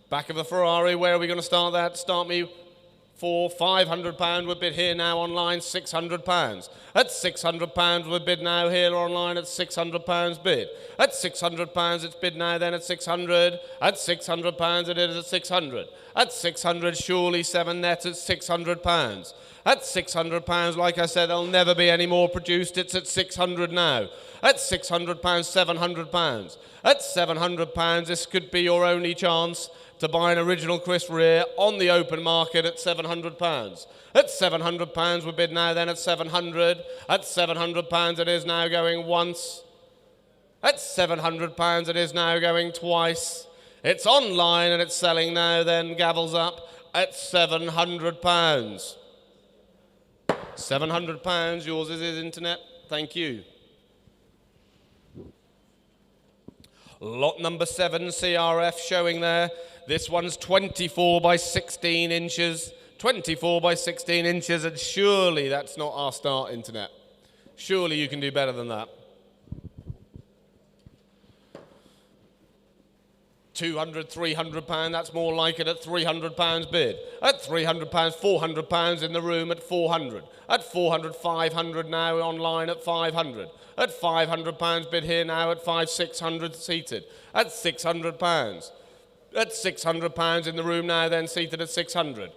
Speaker 4: Back of the Ferrari, where are we going to start that? Start me for £500. We're bid here now online, £600. At £600, we're bid now here online at £600 bid. At £600, it's bid now then at £600. At £600, it is at £600. At £600, surely 7 net at £600. At £600, like I said, there'll never be any more produced. It's at £600 now. At £600, £700. At £700, this could be your only chance to buy an original Chris Rea on the open market at £700. At £700, we're bid now then at £700. At £700, it is now going once. At £700, it is now going twice. It's online and it's selling now then, gavels up, at £700. £700, yours is his internet. Thank you. Lot number 7, CRF, showing there. This one's 24 by 16 inches. 24 by 16 inches, and surely that's not our start internet. Surely you can do better than that. £200, £300, that's more like it at £300 bid. At £300, £400 in the room at £400. At £400, £500 now online at £500. At £500 bid here now at £600 seated. At £600. At £600 in the room now then seated at £600.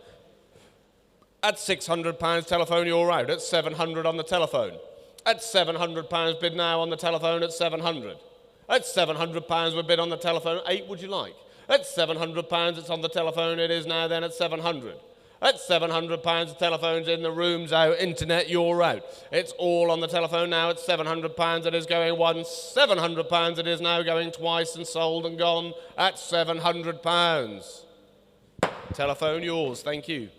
Speaker 4: At £600 telephone, you're out. At £700 on the telephone. At £700 bid now on the telephone at £700. At £700 we bid on the telephone. 8 would you like? At £700 it's on the telephone. It is now then at £700. At £700 the telephone's in, the room's out, internet, you're out. It's all on the telephone now at £700. It is going once. £700 it is now going twice and sold and gone at £700. Telephone yours. Thank you.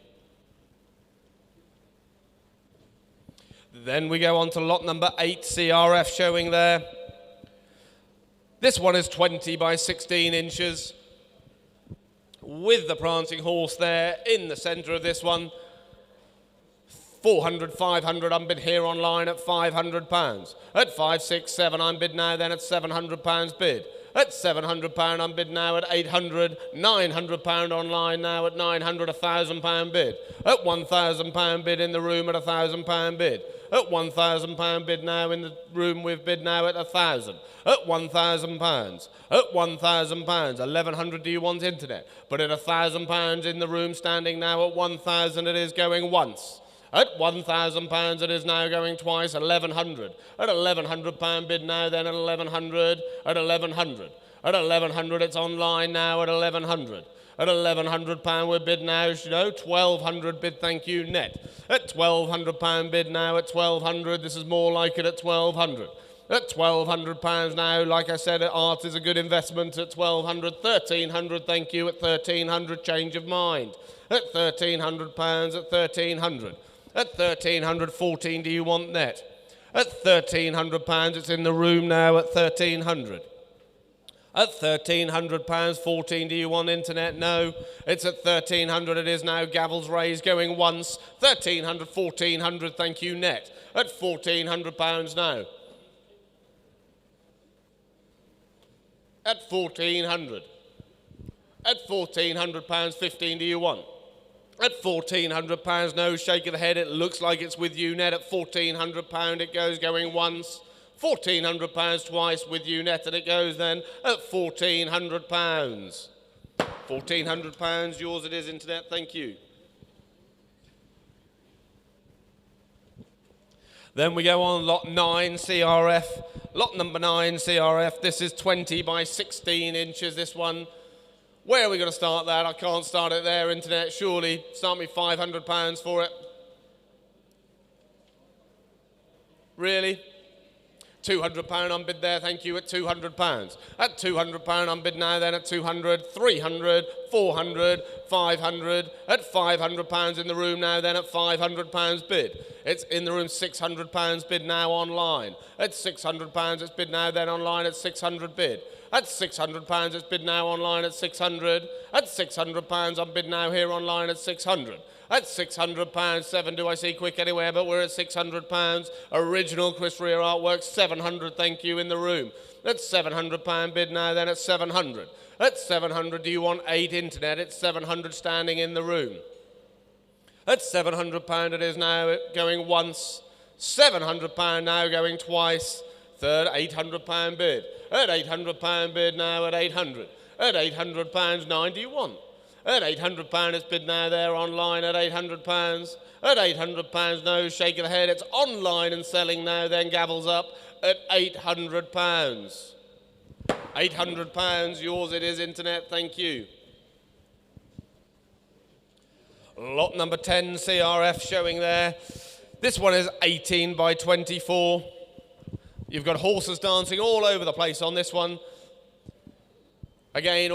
Speaker 4: Then we go on to lot number 8, CRF, showing there. This one is 20 by 16 inches with the prancing horse there in the centre of this one. 400, 500, I'm bid here online at £500. At 5, 6, 7, I'm bid now then at £700 bid. At £700, I'm bid now at £800, £900 online now at £900, £1,000 bid. At £1,000 bid in the room at £1,000 bid. At £1,000 bid now in the room, we've bid now at £1,000. At £1,000. At £1,000. £1,100 do you want internet? But at £1,000 in the room, standing now at £1,000, it is going once. At £1,000 it is now going twice, £1,100. At £1,100 bid now then at £1,100. At £1,100. At £1,100 it's online now at £1,100. At £1,100 we're bid now, £1,200 bid, thank you, net. At £1,200 bid now at £1,200, this is more like it at £1,200. At £1,200 now, like I said, art is a good investment at £1,200. £1,300, thank you, at £1,300, change of mind. At £1,300, at £1,300. At £1,300, 14 do you want net? At £1,300, it's in the room now at £1,300. At £1,300, 14 do you want internet? No. It's at £1,300, it is now, gavels raised, going once. £1,300, £1,400, thank you, net. At £1,400 now. At £1,400. At £1,400, 15 do you want? At £1,400, no, shake of the head, it looks like it's with you net. At £1,400 it goes, going once. £1,400 twice with you net, and it goes then at £1,400. £1,400, yours it is, internet, thank you. Then we go on lot 9, CRF. Lot number 9, CRF, this is 20 by 16 inches, this one. Where are we going to start that? I can't start it there, internet, surely. Start me £500 for it. Really? £200 I'm bid there, thank you, at £200. At £200 I'm bid now then at £200, £300, £400, £500. At £500 in the room now then at £500 bid. It's in the room, £600 bid now online. At £600 it's bid now then online at £600 bid. At £600, it's bid now online at 600. At £600, I'm bid now here online at 600. At £600, 7 do I see quick anywhere, but we're at £600. Original Chris Rea artwork, 700, thank you, in the room. That's £700 bid now, then at 700. At 700, do you want 8 internet? It's 700 standing in the room. At £700 it is now going once. £700 now going twice. Third, £800 bid. At £800 bid now at 800. At £800, 9 do you want? At £800 it's bid now there online at £800. At £800, no, shake of the head. It's online and selling now, then gavels up at £800. £800, yours it is, internet, thank you. Lot number 10, CRF showing there. This one is 18 by 24. You've got horses dancing all over the place on this one. Again,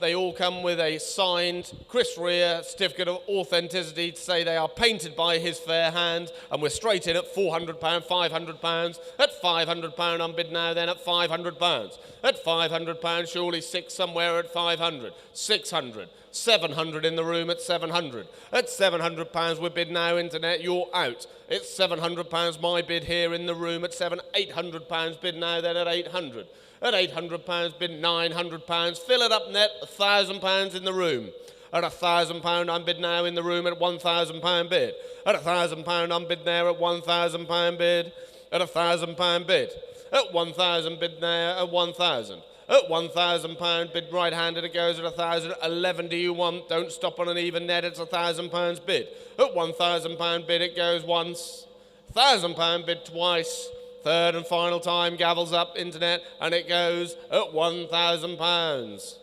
Speaker 4: they all come with a signed Chris Rea certificate of authenticity to say they are painted by his fair hand, and we're straight in at £400, £500. At £500, I'm bid now then at £500. At £500, surely 6 somewhere at 500. 600. 700 in the room at 700. At £700, we're bid now, internet, you're out. It's £700, my bid here in the room at £800 bid now then at 800. At £800 bid £900. Fill it up net, £1,000 in the room. At £1,000 I'm bid now in the room at £1,000 bid. At £1,000 I'm bid there at £1,000 bid. At £1,000 bid. At 1,000 bid there at 1,000. At £1,000 bid right-handed it goes at 1,000. 11 do you want? Don't stop on an even net. It's £1,000 bid. At £1,000 bid it goes once. £1,000 bid twice. Third and final time, gavels up, internet, and it goes at £1,000.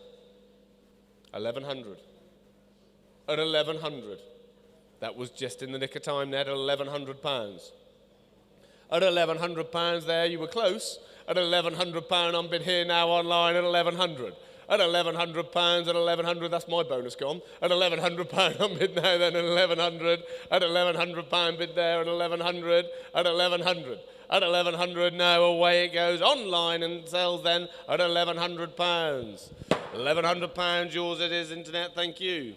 Speaker 4: 1,100. At 1,100. That was just in the nick of time net at £1,100. At £1,100 there, you were close. At £1,100, I'm bid here now online at 1,100. At £1,100, at 1,100, that's my bonus gone. At £1,100, I'm bid now then at 1,100. At £1,100 bid there at 1,100. At 1,100. At 1,100 now, away it goes online and sells then at £1,100. £1,100, yours it is, internet, thank you.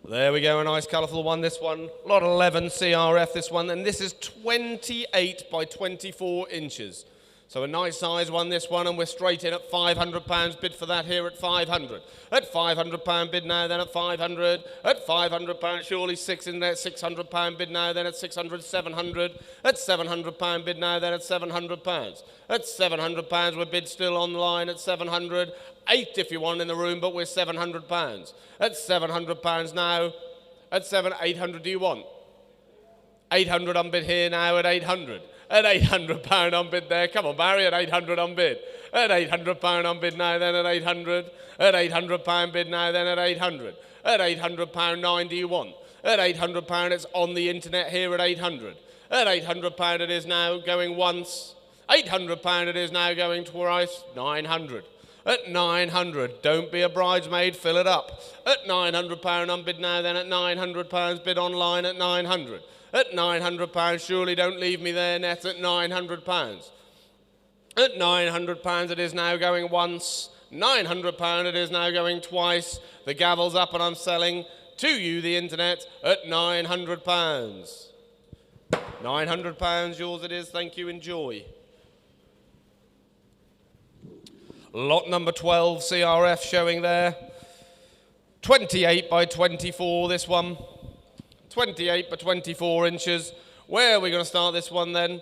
Speaker 4: There we go, a nice colourful one, this one. Lot 11 CRF, this one, and this is 28 by 24 inches. So a nice size one, this one, and we're straight in at £500 bid for that here at 500. At £500 bid now, then at 500. At £500, surely 6 in there, £600 bid now, then at 600, 700. At £700 bid now, then at £700. At £700, we're bid still online at 700. 8 if you want in the room, but we're £700. At £700 now. At 800 do you want? 800 on bid here now at 800. At £800 on bid there. Come on, Barry, at 800 on bid. At £800 on bid now, then at 800. At £800 bid now, then at 800. At £800, 9 do you want? At £800, it's on the internet here at 800. At £800 it is now going once. £800 it is now going twice. 900. At 900, don't be a bridesmaid, fill it up. At £900 on bid now, then at £900 bid online at 900. At £900, surely don't leave me there, net at £900. At £900 it is now going once. £900 it is now going twice. The gavel's up and I'm selling to you, the internet, at £900. £900, yours it is, thank you, enjoy. Lot number 12, CRF showing there. 28 by 24, this one. 28 by 24 inches. Where are we going to start this one then?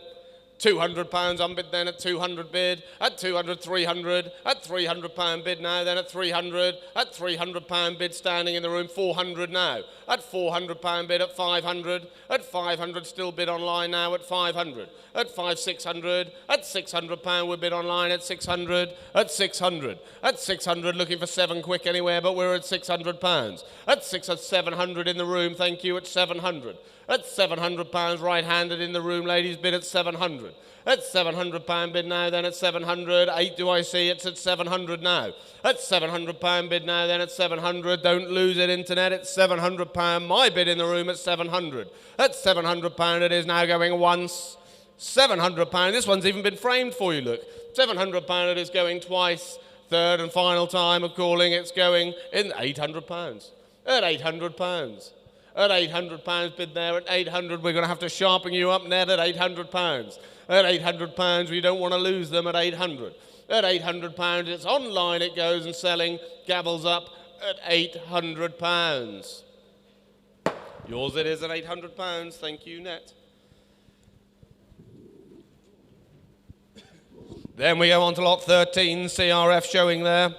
Speaker 4: £200 on bid then at 200 bid. At 200, 300. At £300 bid now, then at 300. At £300 bid standing in the room, 400 now. At £400 bid at 500. At 500 still bid online now at 500. At 600. At £600 we bid online at 600. At 600. At 600 looking for 7 quick anywhere, but we're at £600. At 700 in the room, thank you, at 700. At £700 right-handed in the room, ladies, bid at 700. At £700 bid now, then at 700. 8 do I see, it's at 700 now. At £700 bid now, then at 700. Don't lose it, internet, it's £700. My bid in the room at 700. At £700 it is now going once. £700. This one's even been framed for you, look. £700 it is going twice. Third and final time of calling, it's going in £800. At £800. At £800 bid there. At 800, we're going to have to sharpen you up net at £800. At £800, we don't want to lose them at 800. At £800, it's online, it goes and selling. Gavels up at £800. Yours it is at £800. Thank you, net. Then we go on to lot 13, CRF showing there.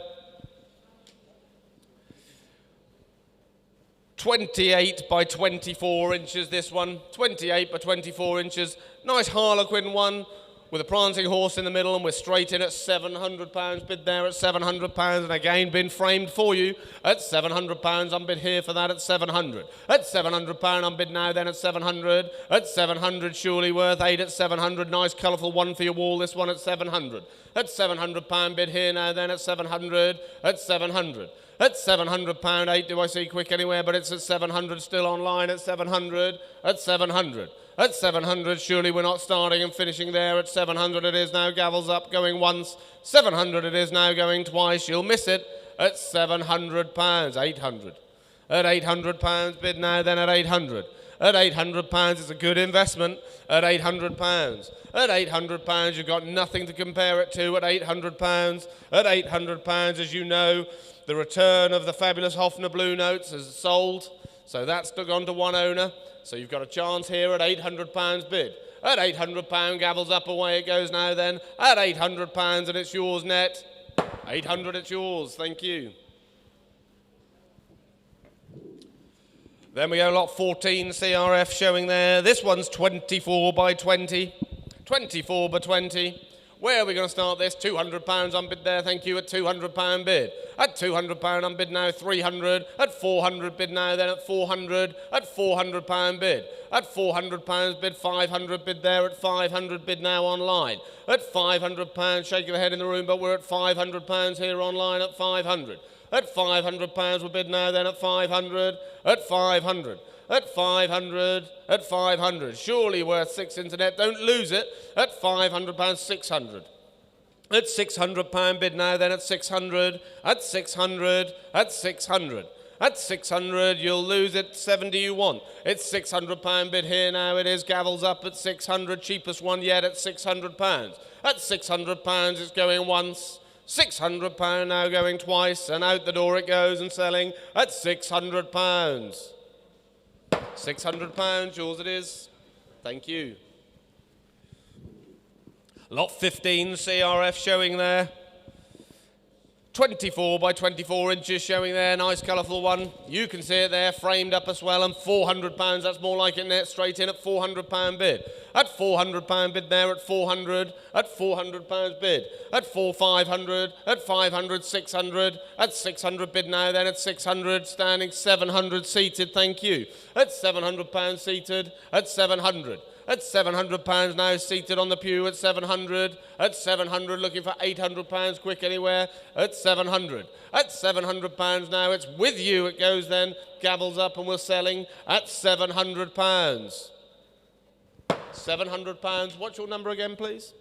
Speaker 4: 28 by 24 inches, this one. 28 by 24 inches. Nice Harlequin one with a prancing horse in the middle, and we're straight in at £700. Bid there at £700, and again been framed for you at £700. I'm bid here for that at 700. At £700, I'm bid now then at 700. At 700, surely worth 8 at 700. Nice colourful one for your wall, this one at 700. At £700, bid here now then at 700. At 700. At £700, 8 do I see quick anywhere, but it's at 700, still online at 700. At 700. At 700, surely we're not starting and finishing there. At 700 it is now, gavels up, going once. 700 it is now, going twice. You'll miss it at £700. 800. At £800, bid now then at 800. At £800, it's a good investment. At £800. At £800, you've got nothing to compare it to at £800. At £800, as you know, the return of the fabulous Hofner Blue Notes is sold. So that's gone to one owner. So you've got a chance here at £800 bid. At £800, gavels up, away it goes now then. At £800, and it's yours net. 800, it's yours. Thank you. Then we go lot 14, CRF showing there. This one's 24 by 20. 24 by 20. Where are we going to start this? £200 on bid there, thank you, at £200 bid. At £200 on bid now, 300. At 400 bid now, then at 400. At £400 bid. At £400 bid, 500 bid there, at 500 bid now online. At £500, shake your head in the room, but we're at £500 here online at 500. At £500 we're bid now, then at 500. At 500. At 500, at 500, surely worth 6 internet, don't lose it, at £500, 600. At £600 bid now, then at 600, at 600, at 600. At 600, you'll lose it, 70 you want. It's £600 bid here now, it is, gavels up at 600, cheapest one yet at £600. At £600, it's going once. £600 now going twice, and out the door it goes and selling at £600. £600, yours it is. Thank you. Lot 15, CRF showing there. 24 by 24 inches showing there, nice colourful one. You can see it there, framed up as well, and £400, that's more like it net, straight in at £400 bid. At £400 bid there, at 400, at £400 bid. At 500, at 500, 600, at 600 bid now, then at 600, standing 700 seated, thank you. At £700 seated, at 700. At £700 now, seated on the pew at 700. At 700, looking for £800, quick anywhere. At 700. At £700 now, it's with you, it goes then. Gavels up and we're selling at £700. £700. What's your number again, please?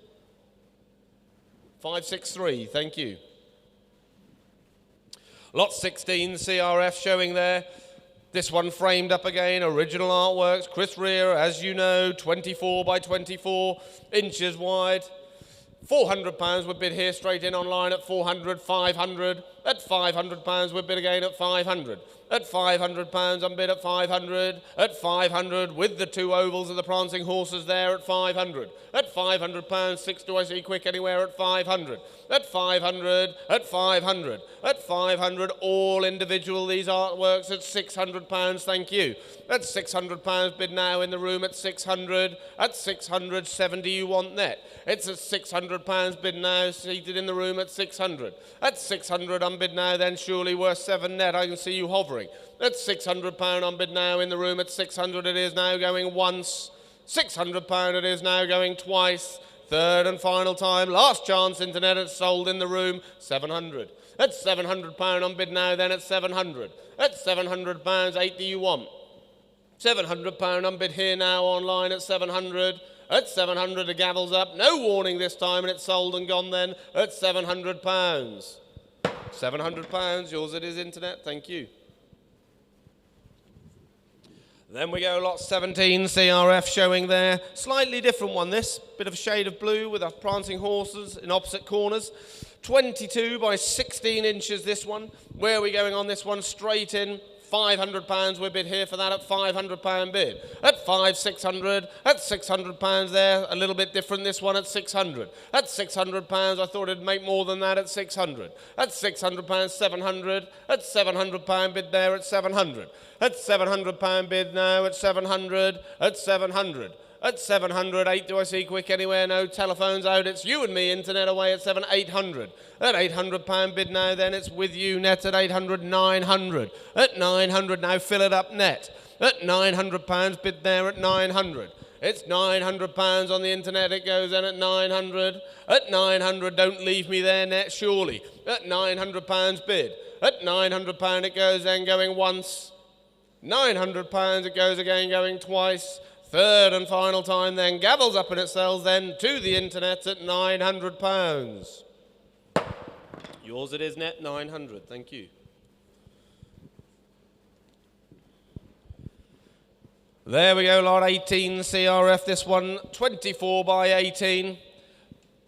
Speaker 4: 563, thank you. Lot 16, CRF showing there. This one framed up again, original artworks, Chris Rea, as you know, 24 by 24 inches wide. £400 we bid here straight in online at 400, 500. At £500 we bid again at 500. At £500 I'm bid at 500. At 500 with the two ovals of the prancing horses there at 500. At £500, 6 do I see quick anywhere at 500. At 500, at 500, at 500, all individual these artworks at £600, thank you. At £600 bid now in the room at 600. At 600, 70 you want net. It's at £600 bid now, seated in the room at 600. At 600 on bid now, then surely worth 7 net. I can see you hovering. At £600 on bid now in the room at 600. It is now going once. £600 it is now going twice. Third and final time. Last chance internet. It's sold in the room. 700. At £700 on bid now, then at 700. At £700, 8 do you want? £700 on bid here now online at 700. At 700, the gavel's up. No warning this time, and it's sold and gone then at £700. £700, yours it is, Internet, thank you. Then we go lot 17, CRF showing there. Slightly different one this, bit of a shade of blue with our prancing horses in opposite corners. 22 by 16 inches this one. Where are we going on this one? Straight in. £500 we bid here for that at £500 bid. At 600, at £600 there, a little bit different this one at 600. At £600 I thought it'd make more than that at 600. At £600 700, at £700 bid there at 700. At £700 bid now at 700, at 700. At 700, 8 do I see quick anywhere? No, telephone's out. It's you and me, Internet away at 800. At £800 bid now, then it's with you, net at 800, 900. At 900 now, fill it up, net. At £900 bid there at 900. It's £900 on the Internet, it goes then at 900. At 900, don't leave me there, net, surely. At £900 bid. At £900 it goes then going once. £900 it goes again going twice. Third and final time then, gavel's up and it sells then to the Internet at £900. Yours it is, net, 900, thank you. There we go, lot 18 CRF, this one, 24 by 18,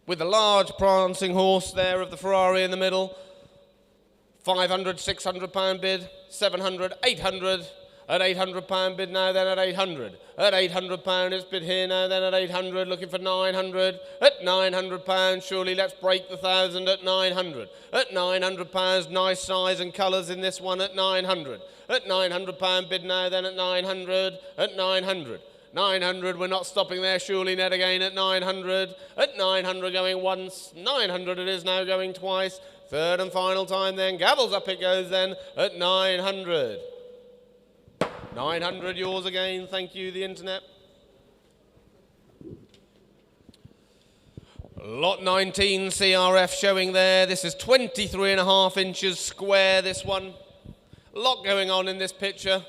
Speaker 4: with a large prancing horse there of the Ferrari in the middle. 500, £600 bid, 700, 800. At £800 bid now, then at 800. At £800 it's bid here now, then at 800, looking for 900. At £900, surely let's break the 1,000 at 900. At £900, nice size and colours in this one at 900. At £900 bid now, then at 900. At 900. 900, we're not stopping there, surely net again at 900. At 900 going once, 900 it is now going twice. Third and final time then, gavel's up it goes then at 900. 900, yours again, thank you, the Internet. Lot 19 CRF showing there. This is 23.5 inches square, this one. A lot going on in this picture.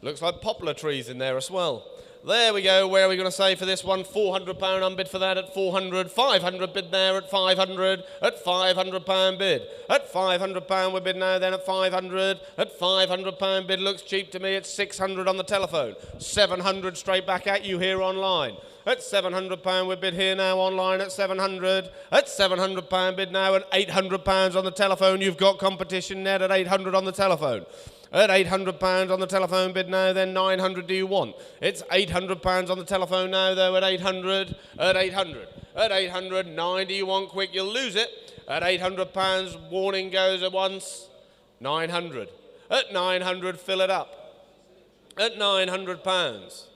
Speaker 4: Looks like poplar trees in there as well. There we go, where are we going to say for this one? £400 unbid for that at 400, 500 bid there at 500, at £500 bid. At £500 we bid now then at 500, at £500 bid, looks cheap to me, it's 600 on the telephone, 700 straight back at you here online. At £700 we bid here now online at 700, at £700 bid now at £800 on the telephone, you've got competition net at 800 on the telephone. At £800 on the telephone bid now, then 900 do you want? It's £800 on the telephone now, though, at 800, at 800, at 800, 9 do you want? Quick, you'll lose it. At £800, warning goes at once, 900. At 900, fill it up. At £900.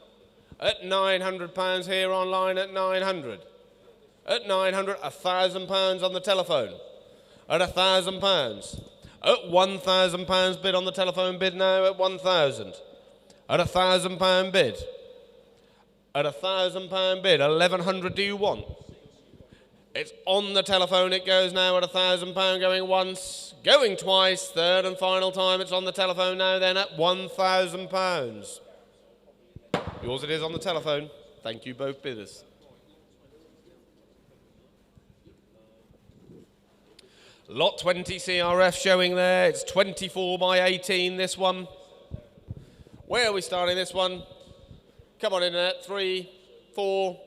Speaker 4: At £900 here online at 900. At 900, £1,000 on the telephone. At £1,000. At £1,000 bid on the telephone bid now at 1,000. At £1,000 bid. At £1,000 bid, 1,100 do you want? It's on the telephone it goes now at £1,000 going once, going twice, third and final time it's on the telephone now then at £1,000. Yours it is on the telephone. Thank you both bidders. Lot 20 CRF showing there. It's 24 by 18, this one. Where are we starting this one? Come on, Internet. 3, 4,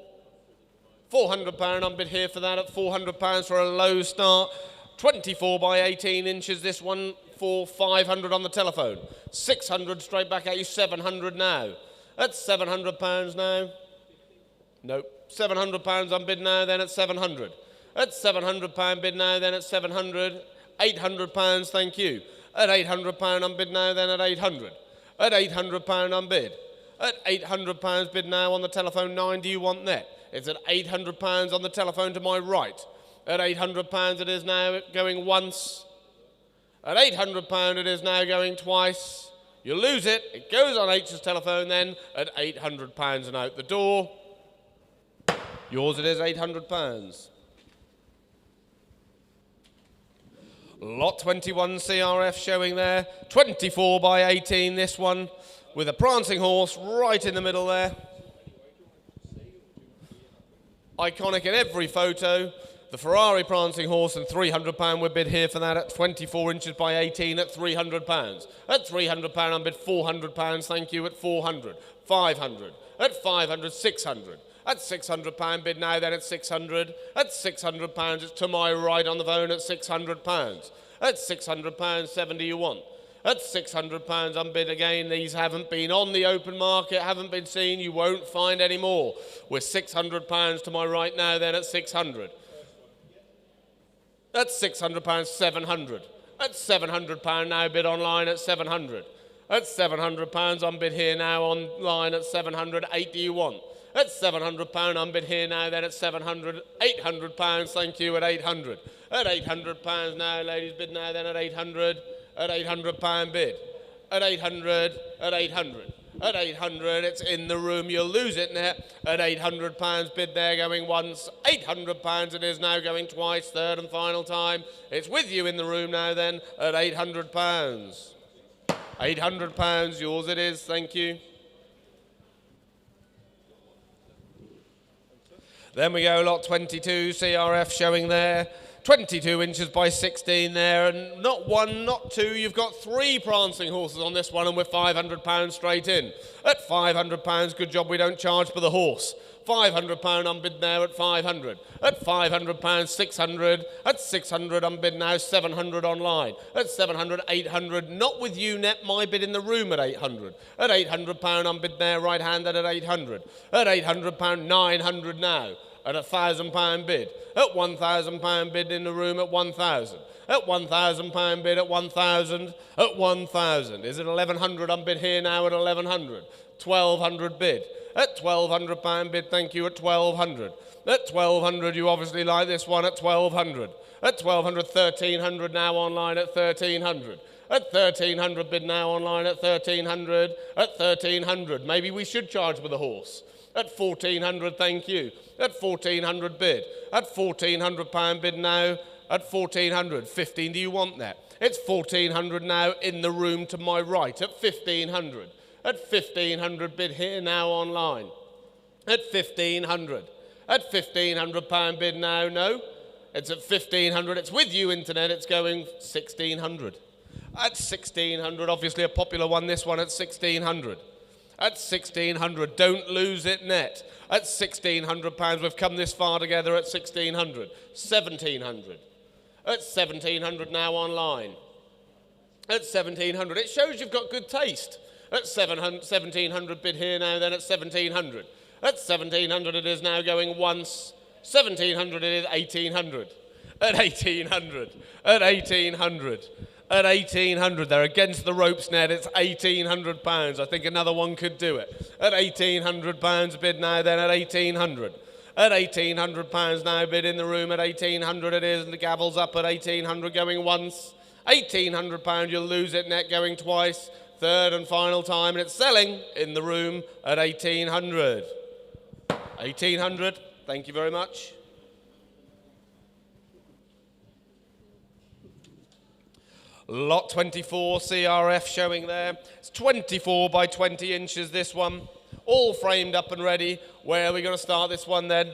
Speaker 4: £400 on bid here for that at £400 for a low start. 24 by 18 inches, this one for 500 on the telephone. 600 straight back at you, 700 now. That's £700 now. Nope. £700 on bid now, then at 700. At £700 bid now, then at 700. £800, thank you. At £800 on bid now, then at 800. At £800 on bid. At £800 bid now on the telephone, 9 do you want net? It's at £800 on the telephone to my right. At £800 it is now going once. At £800 it is now going twice. You lose it, it goes on H's telephone then at £800 and out the door. Yours it is, £800. Lot 21 CRF showing there, 24 by 18 this one, with a prancing horse right in the middle there. iconic in every photo. The Ferrari prancing horse and £300 we bid here for that at 24 inches by 18 at £300. At £300 I bid £400, thank you, at 400. 500. At 500, 600. At £600 bid now then at 600. At £600 it's to my right on the phone at £600. At £600, 70 you want. At £600 unbid again. These haven't been on the open market, haven't been seen. You won't find any more. We're £600 to my right now then at 600. At £600, 700. At £700 now bid online at 700. At £700 unbid here now online at 700. 8 do you want? At £700 unbid here now then at 700. £800, thank you, at 800. At £800 now, ladies, bid now then at 800. At £800 bid. At 800, at 800. At 800, it's in the room, you'll lose it net. At £800 bid there going once. £800 it is now going twice, third and final time. It's with you in the room now then at £800. £800, yours it is, thank you. Then we go lot 22, CRF showing there. 22 inches by 16 there, and not one, not two, you've got 3 prancing horses on this one, and we're £500 straight in. At £500, good job we don't charge for the horse. £500 unbid there at 500. At £500, 600. At 600 unbid now, 700 online. At 700, 800, not with you net, my bid in the room at 800. At £800 unbid there, right-handed at 800. At £800, 900 now. At £1,000 bid. At £1,000 bid in the room at 1,000. At £1,000 bid at 1,000. At 1,000. Is it 1,100 unbid here now at 1,100? 1,200 bid. At £1,200 bid, thank you, at 1,200. At 1,200, you obviously like this one at 1,200. At 1,200, 1,300 now online at 1,300. At 1,300 bid now online at 1,300. At 1,300, maybe we should charge with a horse. At 1,400, thank you. At 1,400 bid. At £1,400 bid now. At 1,400. 15, do you want that? It's 1,400 now in the room to my right. At 1,500. At 1,500 bid here now online. At 1,500. At £1,500 bid now, no. It's at 1,500. It's with you, internet. It's going 1,600. At 1,600, obviously a popular one, this one at 1,600. At 1,600, don't lose it net. At £1,600, we've come this far together at 1,600. 1,700. At 1,700 now online. At 1,700, it shows you've got good taste. At 1,700 bid here now, then at 1,700. At 1,700 it is now going once. 1,700 it is 1,800. At 1,800. At 1,800. At 1,800, they're against the ropes net, it's £1,800. I think another one could do it. At £1,800 bid now then at 1,800. At £1,800 now bid in the room at 1,800 it is, and the gavel's up at 1,800 going once. £1,800, you'll lose it net going twice. Third and final time, and it's selling in the room at 1,800. 1,800, thank you very much. Lot 24, CRF showing there. It's 24 by 20 inches, this one. All framed up and ready. Where are we going to start this one then?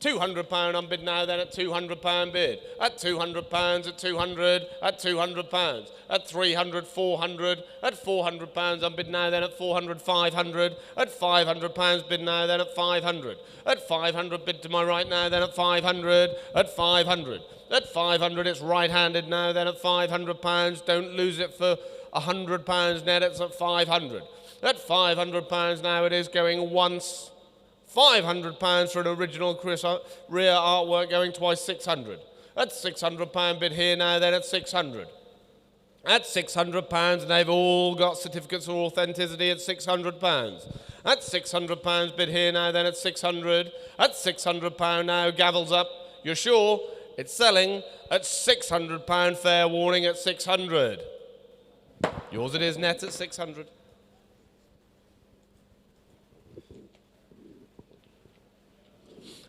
Speaker 4: £200 unbid now then at £200 bid. At £200, at 200, at £200. At 300, 400. At £400 unbid now then at 400, 500. At £500 bid now then at 500. At 500 bid to my right now then at 500. At 500. At 500, it's right-handed now then at £500. Don't lose it for £100 net, it's at 500. At £500 now it is going once. £500 for an original rear artwork going twice, 600. At £600 bid here now then at 600. At £600, and they've all got certificates of authenticity at £600. At £600 bid here now then at 600. At £600 now, gavel's up. You're sure? It's selling at £600, fair warning at 600. Yours it is net at 600.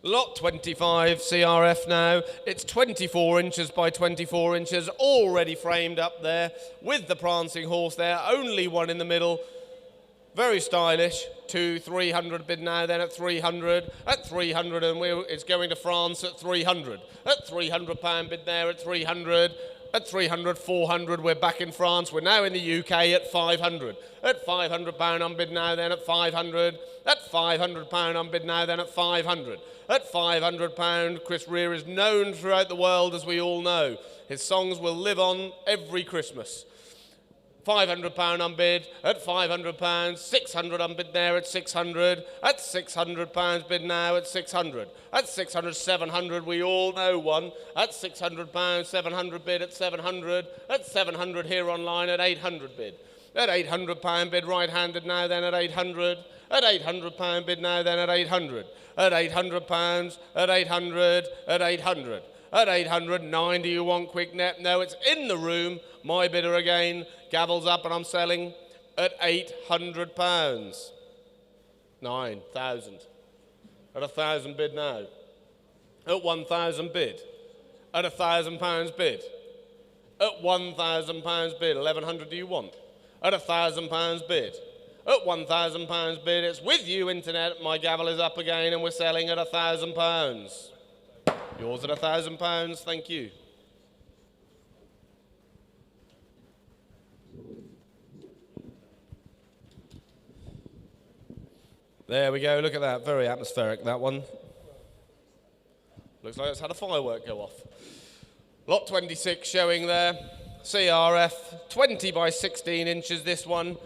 Speaker 4: Lot 25, CRF now. It's 24 inches by 24 inches, already framed up there with the prancing horse there. Only one in the middle. Very stylish. 300 bid now, then at 300. At 300, and it's going to France at 300. At £300 bid there at 300. At 300, 400, we're back in France. We're now in the UK at 500. At £500 on bid now, then at 500. At £500 on bid now, then at 500. At £500, Chris Rea is known throughout the world, as we all know. His songs will live on every Christmas. £500 on bid at £500, 600 on bid there at 600, at £600 bid now at 600, at 600, 700, we all know one, at £600, 700 bid at 700, at 700 here online at 800 bid, at £800 bid right-handed now then at 800, at £800 bid now then at 800, at £800, at 800, at 800. At 809, do you want quick net? No, it's in the room. My bidder again. Gavels up and I'm selling at £800. 9,000. At 1,000 bid now. At 1,000 bid. At £1,000 bid. At £1,000 bid. 1,100 do you want? At £1,000 bid. At £1,000 bid. It's with you, internet. My gavel is up again and we're selling at £1,000. Yours at £1,000, thank you. There we go, look at that, very atmospheric, that one. Looks like it's had a firework go off. Lot 26 showing there, CRF, 20 by 16 inches this one.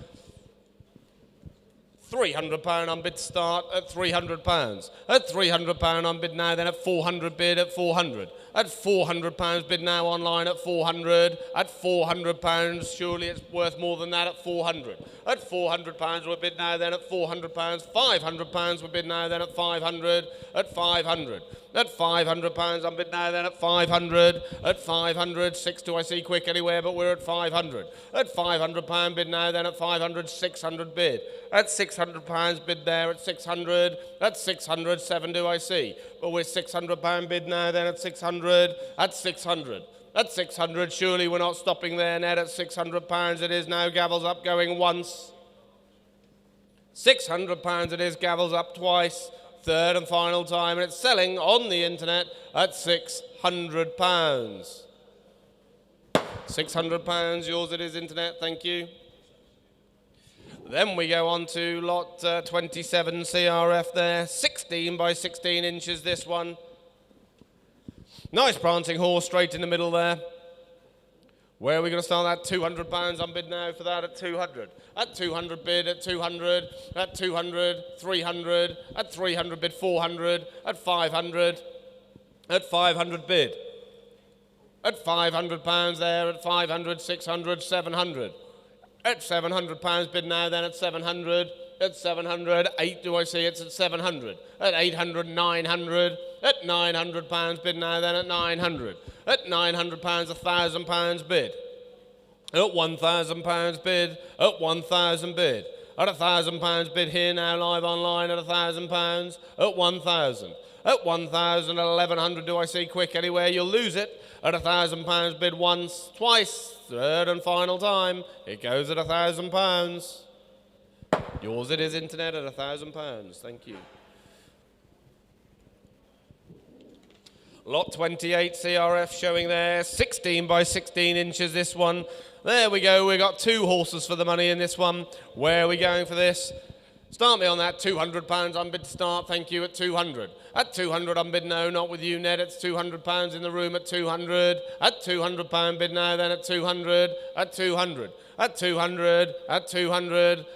Speaker 4: £300 on bid start at £300. At £300 on bid now, then at 400 bid at 400. At £400 bid now online at 400. At £400, surely it's worth more than that at 400. At £400 we're bid now, then at £400. £500 we're bid now, then at 500. At 500. At £500 on bid now, then at 500. At 500, 6 do I see quick anywhere, but we're at 500. At £500 bid now, then at 500, 600 bid. At £600 bid there at 600. At 600, 7 do I see. But we're £600 bid now, then at 600. At 600. At 600, surely we're not stopping there, Ned. At £600 it is now. Gavels up going once. £600 it is. Gavels up twice. Third and final time, and it's selling on the internet at £600. £600, yours it is, internet, thank you. Then we go on to lot 27 CRF there, 16 by 16 inches this one. Nice prancing horse straight in the middle there. Where are we going to start that? £200 on bid now for that at 200. At 200 bid, at 200, at 200, 300, at 300 bid 400, at 500, at 500 bid. At £500 there, at 500, 600, 700. At £700 bid now then at 700, at 700, 8 do I see, it's at 700. At 800, 900, at £900 bid now then at 900. At £900, £1,000 bid. At £1,000 bid, at 1,000 bid. At £1,000 bid here now live online at £1,000. At 1,000. At 1,000, at 1,100 do I see quick anywhere, you'll lose it. At £1,000 bid once, twice, third and final time, it goes at £1,000. Yours it is, internet, at £1,000, thank you. Lot 28 CRF showing there, 16 by 16 inches this one. There we go, we've got 2 horses for the money in this one. Where are we going for this? Start me on that, £200 on bid to start, thank you, at 200. At 200 on bid, no, not with you, Ned, it's £200 in the room at 200. At £200 bid now, then at 200. At 200. At 200. At 200.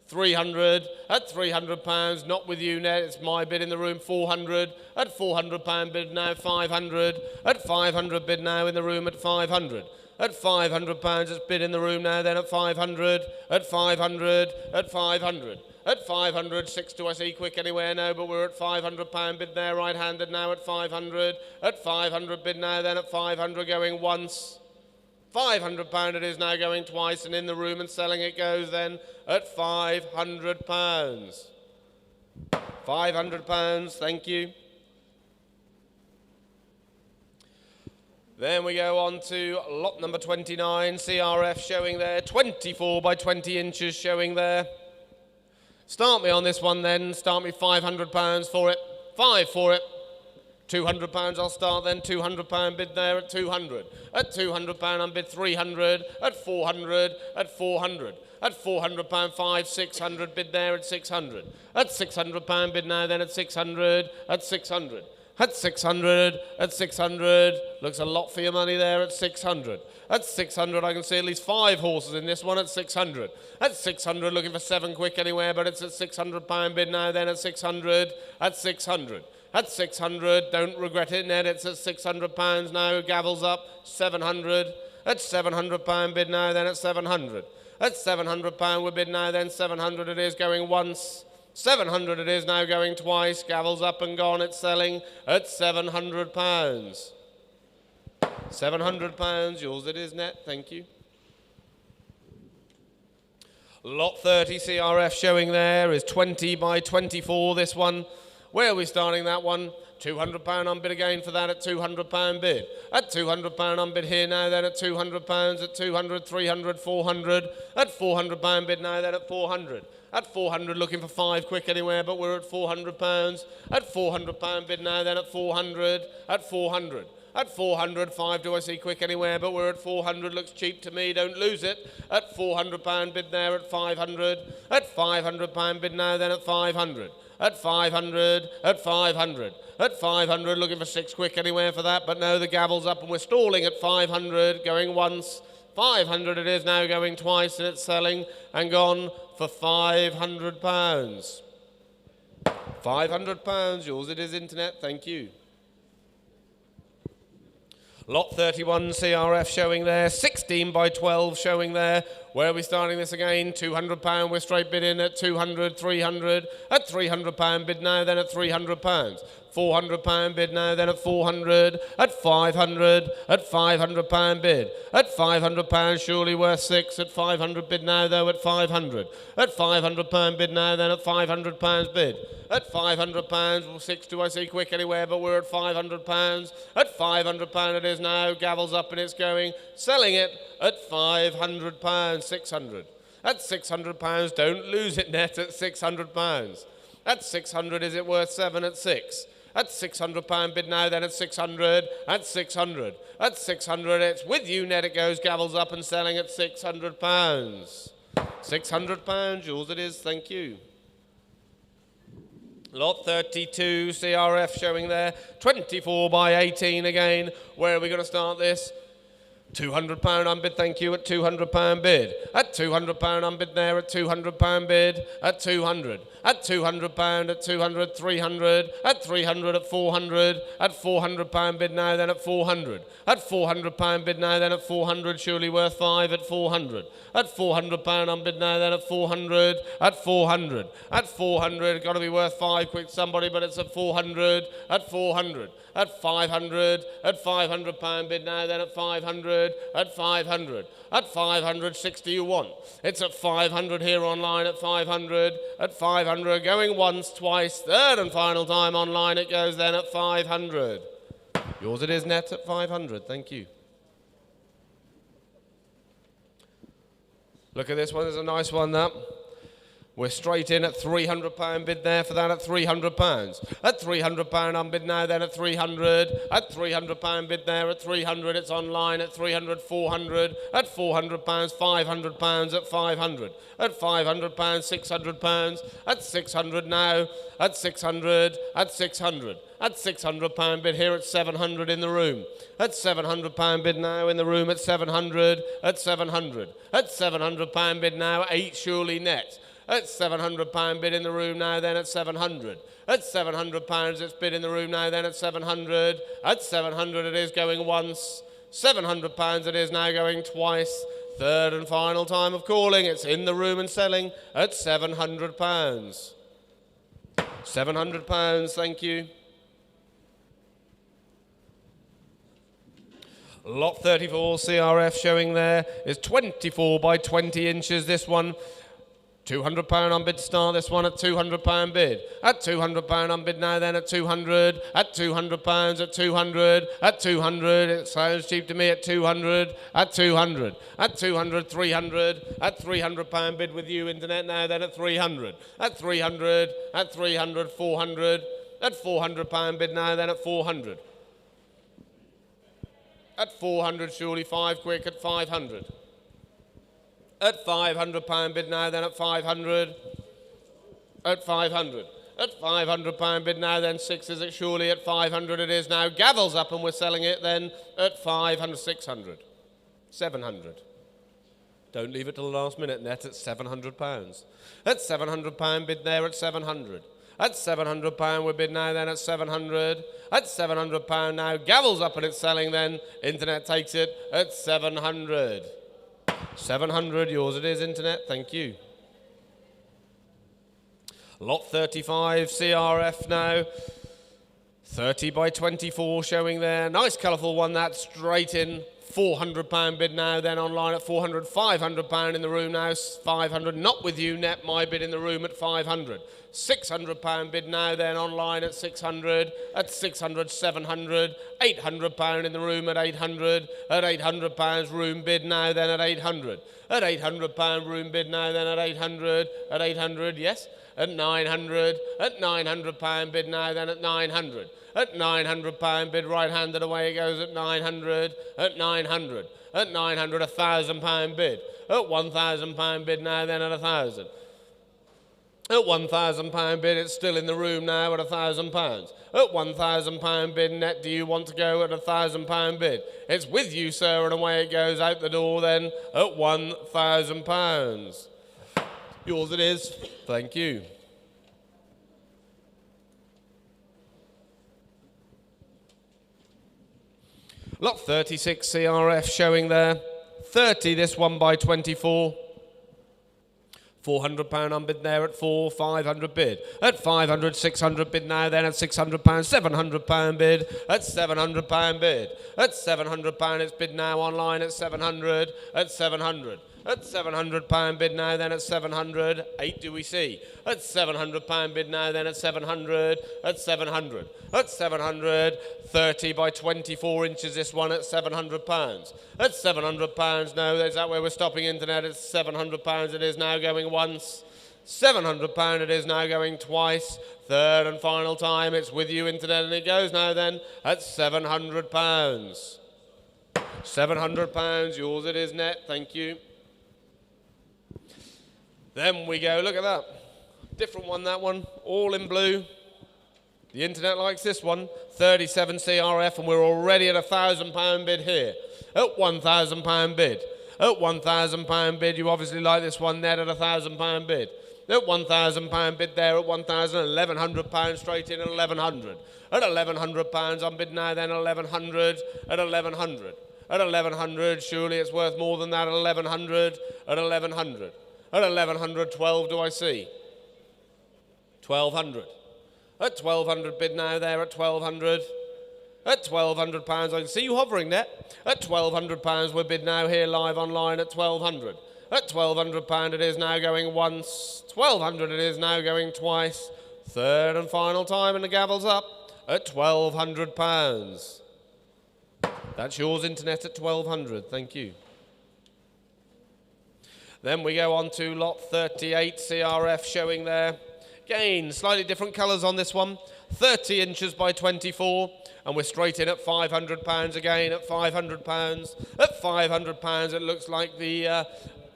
Speaker 4: 300. At £300, not with you, Ned, it's my bid in the room, 400. At £400 bid now, 500. At 500 bid now in the room at 500. At £500 it's bid in the room now, then at 500. At 500. At 500. At 500, 6 do I see quick anywhere? No, but we're at £500 bid there, right-handed now at 500. At 500 bid now, then at 500 going once. £500 it is now going twice, and in the room and selling it goes then at £500. £500, thank you. Then we go on to lot number 29, CRF showing there, 24 by 20 inches showing there. Start me on this one then. Start me £500 for it. 5 for it. £200 I'll start then. £200 bid there at 200. At £200 I'm bid 300. At 400. At 400. At £400 5, 600 bid there at 600. At £600 bid now then at 600. At 600. At 600. At 600. Looks a lot for your money there at 600. At 600, I can see at least 5 horses in this one at 600. At 600, looking for 7 quick anywhere, but it's at £600 bid now, then at 600. At 600. At 600, don't regret it, Ned, it's at £600 now, gavels up, 700. At £700 bid now, then at 700. At £700 we bid now, then 700 it is going once. 700 it is now going twice, gavels up and gone, it's selling at £700. £700, yours it is, net, thank you. Lot 30 CRF showing there is 20 by 24, this one. Where are we starting that one? £200 unbid again for that at £200 bid. At £200 unbid here now, then at £200, at 200, 300, 400. At £400 bid now, then at 400. At 400 looking for 5 quick anywhere, but we're at £400. At £400 bid now, then at 400. At 400. At 400, 5 do I see quick anywhere, but we're at 400, looks cheap to me, don't lose it. At £400 bid there at 500. At £500 bid now, then at 500. At 500, at 500, at 500, looking for 6 quick anywhere for that, but no, the gavel's up and we're stalling at 500, going once. 500 it is now, going twice, and it's selling and gone for £500. £500, yours it is, internet, thank you. Lot 31 CRF showing there, 16 by 12 showing there. Where are we starting this again? £200, we're straight bid in at 200, 300. At £300 bid now, then at £300. £400 bid now, then at 400. At 500. At £500 bid. At £500, surely worth 6. At 500 bid now, though, at 500. At £500 bid now, then at £500 bid. At £500, well, 6 do I see quick anywhere, but we're at £500. At £500 it is now, gavels up and it's going, selling it at £500, 600. At £600, don't lose it, net, at £600. At 600, is it worth 7 at 6? At £600 bid now, then at 600. At 600. At 600, it's with you, net, it goes, gavels up and selling at £600. £600, yours it is, thank you. Lot 32, CRF showing there, 24 by 18 again. Where are we going to start this? £200 unbid, thank you, at £200 bid. At £200 unbid there at £200 bid. At 200. At £200, at 200, 300. At 300, at 400. At £400 bid now, then at 400. At £400 bid now, then at 400, surely worth 5 at 400. At £400 unbid now, then at 400. At 400. At 400, got to be worth 5 quick somebody, but it's at 400. At 400. At 500. At £500 bid now, then at 500. At 500. At 500, 60 you want. It's at 500 here online at 500. At 500, going once, twice, third and final time online it goes then at 500. Yours it is, net, at 500, thank you. Look at this one, there's a nice one, that. We're straight in at £300 bid there for that at £300. At £300 unbid now, then at 300. At £300 bid there at 300. It's online at 300, 400. At £400, £500 at 500. At £500, £600. At 600 now. At 600. At 600. At £600 bid here at 700 in the room. At £700 bid now in the room at 700. At 700. At £700 bid now, 8 surely net. At £700 bid in the room now, then at 700. At £700 it's bid in the room now, then at 700. At 700 it is going once. £700 it is now going twice. Third and final time of calling. It's in the room and selling at £700. £700, thank you. Lot 34 CRF showing there is 24 by 20 inches, this one. £200 on bid to start this one at £200 bid. At £200 on bid now then at 200. At £200 at 200. At 200 it sounds cheap to me at 200. At 200. At 200 300. At £300 bid with you internet now then at 300. At 300. At 300 400. At £400 bid now then at 400. At 400 surely 5 quick at 500. At £500 bid now then at 500. At 500. At £500 bid now then 6 is it surely at 500 it is now. Gavel's up and we're selling it then at 500, 600. 700. Don't leave it till the last minute net at £700. At £700 bid there at 700. At £700 we're bid now then at 700. At £700 now. Gavel's up and it's selling then. Internet takes it at 700. 700, yours it is, internet, thank you. Lot 35, CRF now. 30 by 24 showing there. Nice colourful one, that straight in. £400 bid now, then online at 400. £500 in the room now, 500. Not with you, net, my bid in the room at 500. £600 bid now, then online at 600. At 600, 700. £800 in the room at 800. At £800 room bid now, then at 800. At £800 room bid now, then at 800. At 800, yes. At 900. At £900 bid now, then at 900. At £900 bid right-handed away it goes at 900. At 900. At 900 £1,000 bid. At £1,000 bid now then at 1,000. At £1,000 bid it's still in the room now at £1,000. At £1,000 bid net do you want to go at £1,000 bid? It's with you sir and away it goes out the door then at £1,000. Yours it is. Thank you. Lot 36 CRF showing there. 30 this one by 24. £400 on bid there at 4, 500 bid. At 500, 600 bid now then at £600, £700 bid. At £700 bid. At £700 it's bid now online at 700. At 700. At £700 bid now then at 700. 8 do we see? At £700 bid now then at 700. At 700. At 700. 30 by 24 inches this one at £700. At £700 no, is that where we're stopping internet? It's £700 it is now going once. £700 it is now going twice. Third and final time it's with you internet and it goes now then at £700. £700, yours it is net, thank you. Then we go, look at that. Different one, that one, all in blue. The internet likes this one, 37 CRF, and we're already at £1,000 bid here. At £1,000 bid. At £1,000 bid, you obviously like this one net at £1,000 bid. At £1,000 bid there at £1,000, £1,100 straight in at 1,100. At £1,100 on bid now then 1,100. At 1,100. At 1,100, surely it's worth more than that at 1,100. At 1,100. At 1,100, 12 do I see? 1,200. At 1,200 bid now there at 1,200. At £1,200 I can see you hovering there. At £1,200 we're bid now here live online at 1,200. At £1,200 it is now going once. 1,200 it is now going twice. Third and final time and the gavel's up at £1,200. That's yours internet at 1,200, thank you. Then we go on to lot 38 CRF showing there. Again, slightly different colours on this one. 30 inches by 24. And we're straight in at £500 again, at £500. At £500 it looks like the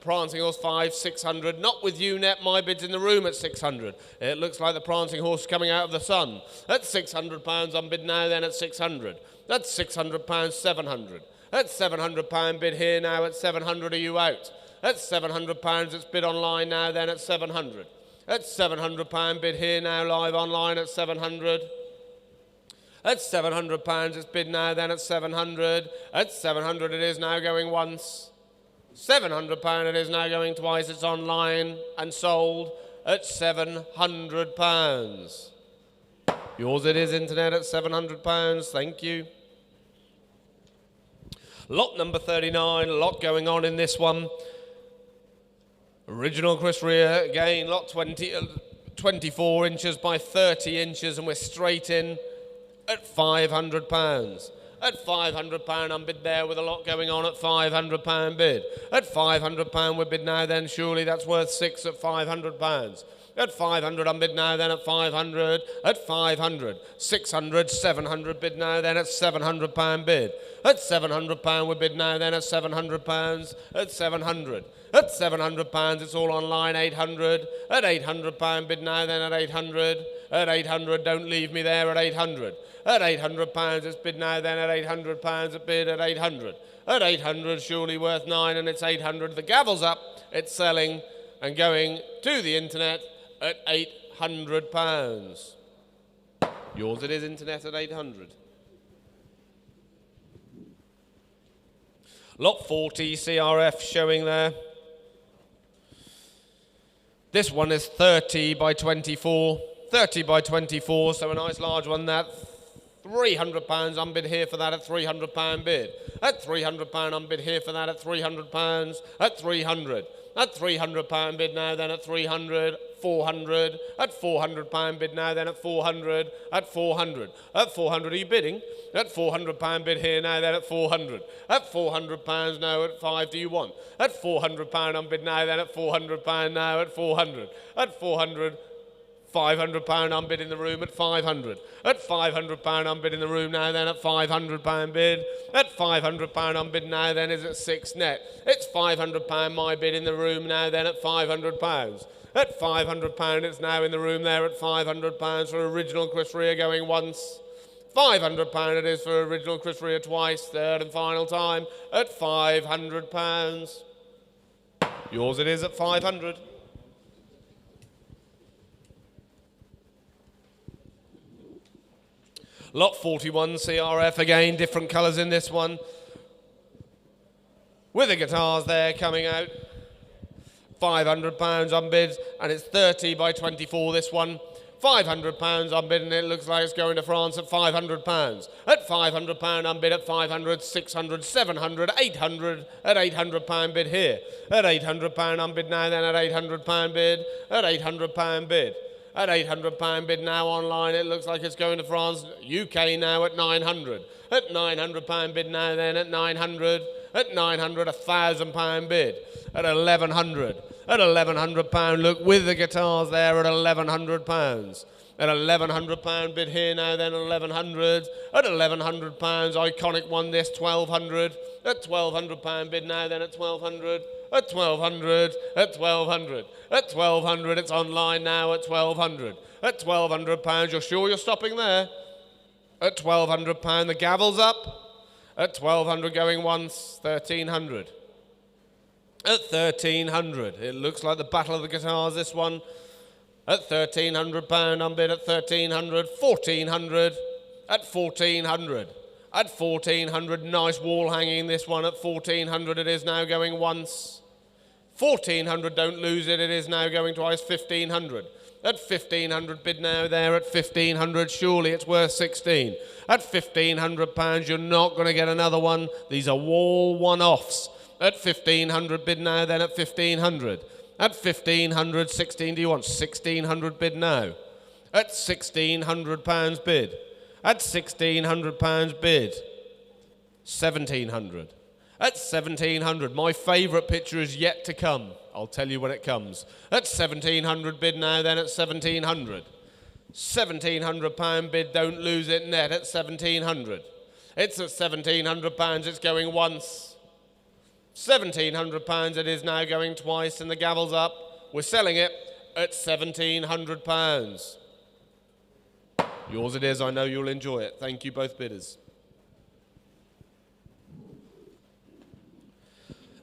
Speaker 4: prancing horse 5, 600. Not with you net, my bid's in the room at 600. It looks like the prancing horse coming out of the sun. At £600 on bid now then at 600. That's £600, 700. At £700 bid here now at 700, are you out? At £700 it's bid online now then at 700. At £700 bid here now live online at 700. At £700 it's bid now then at 700. At 700 it is now going once. £700 it is now going twice. It's online and sold at £700. Yours it is internet at £700. Thank you. Lot number 39. A lot going on in this one. Original Chris Rea, again, lot 24 inches by 30 inches, and we're straight in at £500. At £500, I'm bid there with a lot going on at £500 bid. At £500 we bid now then, surely that's worth 6 at £500. At 500 I'm bid now then at 500. At 500, 600, 700 bid now then at £700 bid. At £700 we bid now then at £700. At 700. At £700 it's all online, 800. At £800 bid now then at 800. At 800, don't leave me there at 800. At £800 it's bid now then at £800 a bid at 800. At 800 surely worth 9 and it's 800. The gavel's up, it's selling and going to the internet at £800. Yours it is, internet at 800. Lot 40 CRF showing there. This one is 30 by 24. 30 by 24, so a nice large one that. £300 I'm bid here for that at £300 bid. At £300 I'm bid here for that at £300. At 300. At £300 bid now then at 300. 400. At £400 bid now then at 400. At 400. At 400 are you bidding? At £400 bid here now then at 400. At £400 now at 5 do you want? At £400 I'm bid now then at £400 now at 400. At 400. £500 I'm bid in the room at 500. At £500 I'm bid in the room now then at £500 bid. At £500 I'm bid now then is at 6 net. It's £500 my bid in the room now then at £500. At £500 it's now in the room there at £500 for original Chris Rea going once. £500 it is for original Chris Rea twice, third and final time at £500. Yours it is at 500. Lot 41 CRF, again, different colours in this one. With the guitars there coming out. £500 on bids, and it's 30 by 24 this one. £500 on bid, and it looks like it's going to France at £500. At £500 on bid at 500, 600, 700, 800, at £800 bid here. At £800 on bid now then at £800 bid. At £800 bid. At £800 bid now online, it looks like it's going to France. UK now at 900. At £900 bid now then at 900. At 900, £1,000 bid. At 1100. At £1,100, look, with the guitars there at £1,100. At £1,100 bid here now then at 1100. At £1,100, iconic one this, 1200. At £1,200 bid now then at 1200. At 1200, at 1200, at 1200, it's online now at 1200. At £1,200, you're sure you're stopping there? At £1,200, the gavel's up. At 1200 going once, 1300. At 1300, it looks like the battle of the guitars, this one. At £1,300, I'm bid at 1300, 1400, at 1400. At 1400, nice wall hanging, this one at 1400, it is now going once. 1400, don't lose it, it is now going twice, 1500. At 1500 bid now there at 1500, surely it's worth 16. At £1,500, you're not going to get another one. These are wall one-offs. At 1500 bid now then at 1500. At 1500, 16 do you want? 1600 bid now. At £1,600 bid. At £1,600 bid. 1700. At 1700, my favourite picture is yet to come. I'll tell you when it comes. At 1700 bid now then at 1700. £1,700 bid, don't lose it net at 1700. It's at £1,700, it's going once. £1,700 it is now going twice, and the gavel's up. We're selling it at £1,700. Yours it is, I know you'll enjoy it. Thank you, both bidders.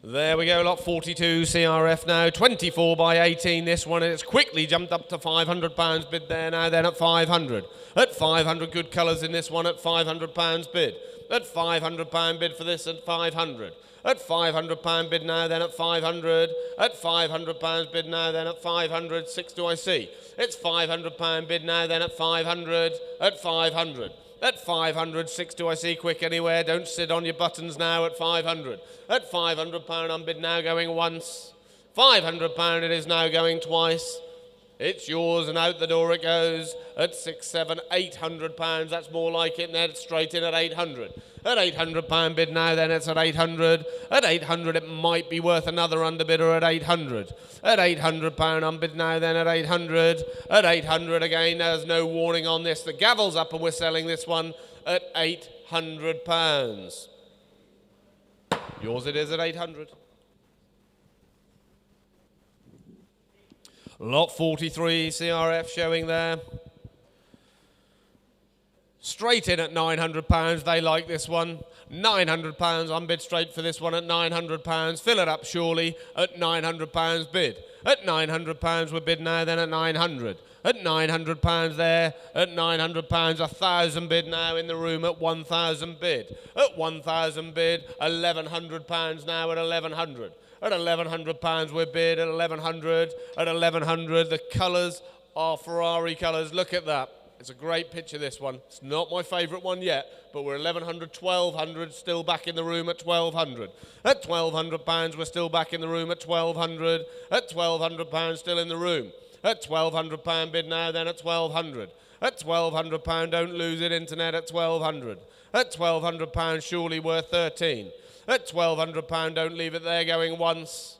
Speaker 4: There we go, lot 42 CRF now, 24 by 18 this one, and it's quickly jumped up to £500 bid there now then at 500. At 500, good colours in this one at £500 bid. At £500 bid for this at 500. At £500 bid now then at 500. At £500 bid now then at 500, 6 do I see. It's £500 bid now then at 500. At 500. At 500, 6 do I see quick anywhere. Don't sit on your buttons now at 500. At £500 on bid now going once. £500 it is now going twice. It's yours and out the door it goes at 6, 7, £800. That's more like it, and then it's straight in at 800. At £800 bid now, then it's at 800. At 800 it might be worth another underbidder at 800. At £800 unbid now, then at 800. At 800 again, there's no warning on this. The gavel's up and we're selling this one at £800. Yours it is at 800. Lot 43, CRF showing there. Straight in at £900, they like this one. £900, unbid straight for this one at £900. Fill it up surely at £900 bid. At £900 we're bid now, then at 900. At £900 there, at £900, 1,000 bid now in the room at 1,000 bid. At 1,000 bid, £1,100 now at 1,100. At £1,100 we're bid at 1,100. At 1,100 the colours are Ferrari colours. Look at that. It's a great picture, this one. It's not my favourite one yet, but we're 1,100, 1,200 still back in the room at 1,200. At £1,200 we're still back in the room at 1,200. At £1,200 still in the room. At £1,200 bid now, then at 1,200. At £1,200 don't lose it, internet, at 1,200. At £1,200 surely worth 13. At £1,200 don't leave it there going once.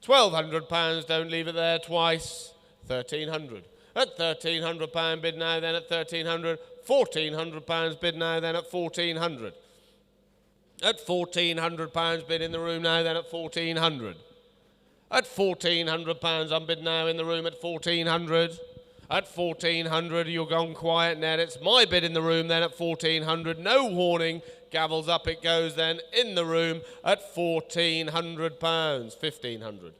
Speaker 4: £1,200 don't leave it there twice. 1,300. At £1,300 bid now, then at 1,300. £1,400 bid now, then at 1,400. At £1,400 bid in the room now, then at 1,400. At £1,400 unbid now in the room at 1,400. At 1,400 you're gone quiet, Ned. It's my bid in the room then at 1,400. No warning. Gavels up it goes then in the room at £1,400. 1,500.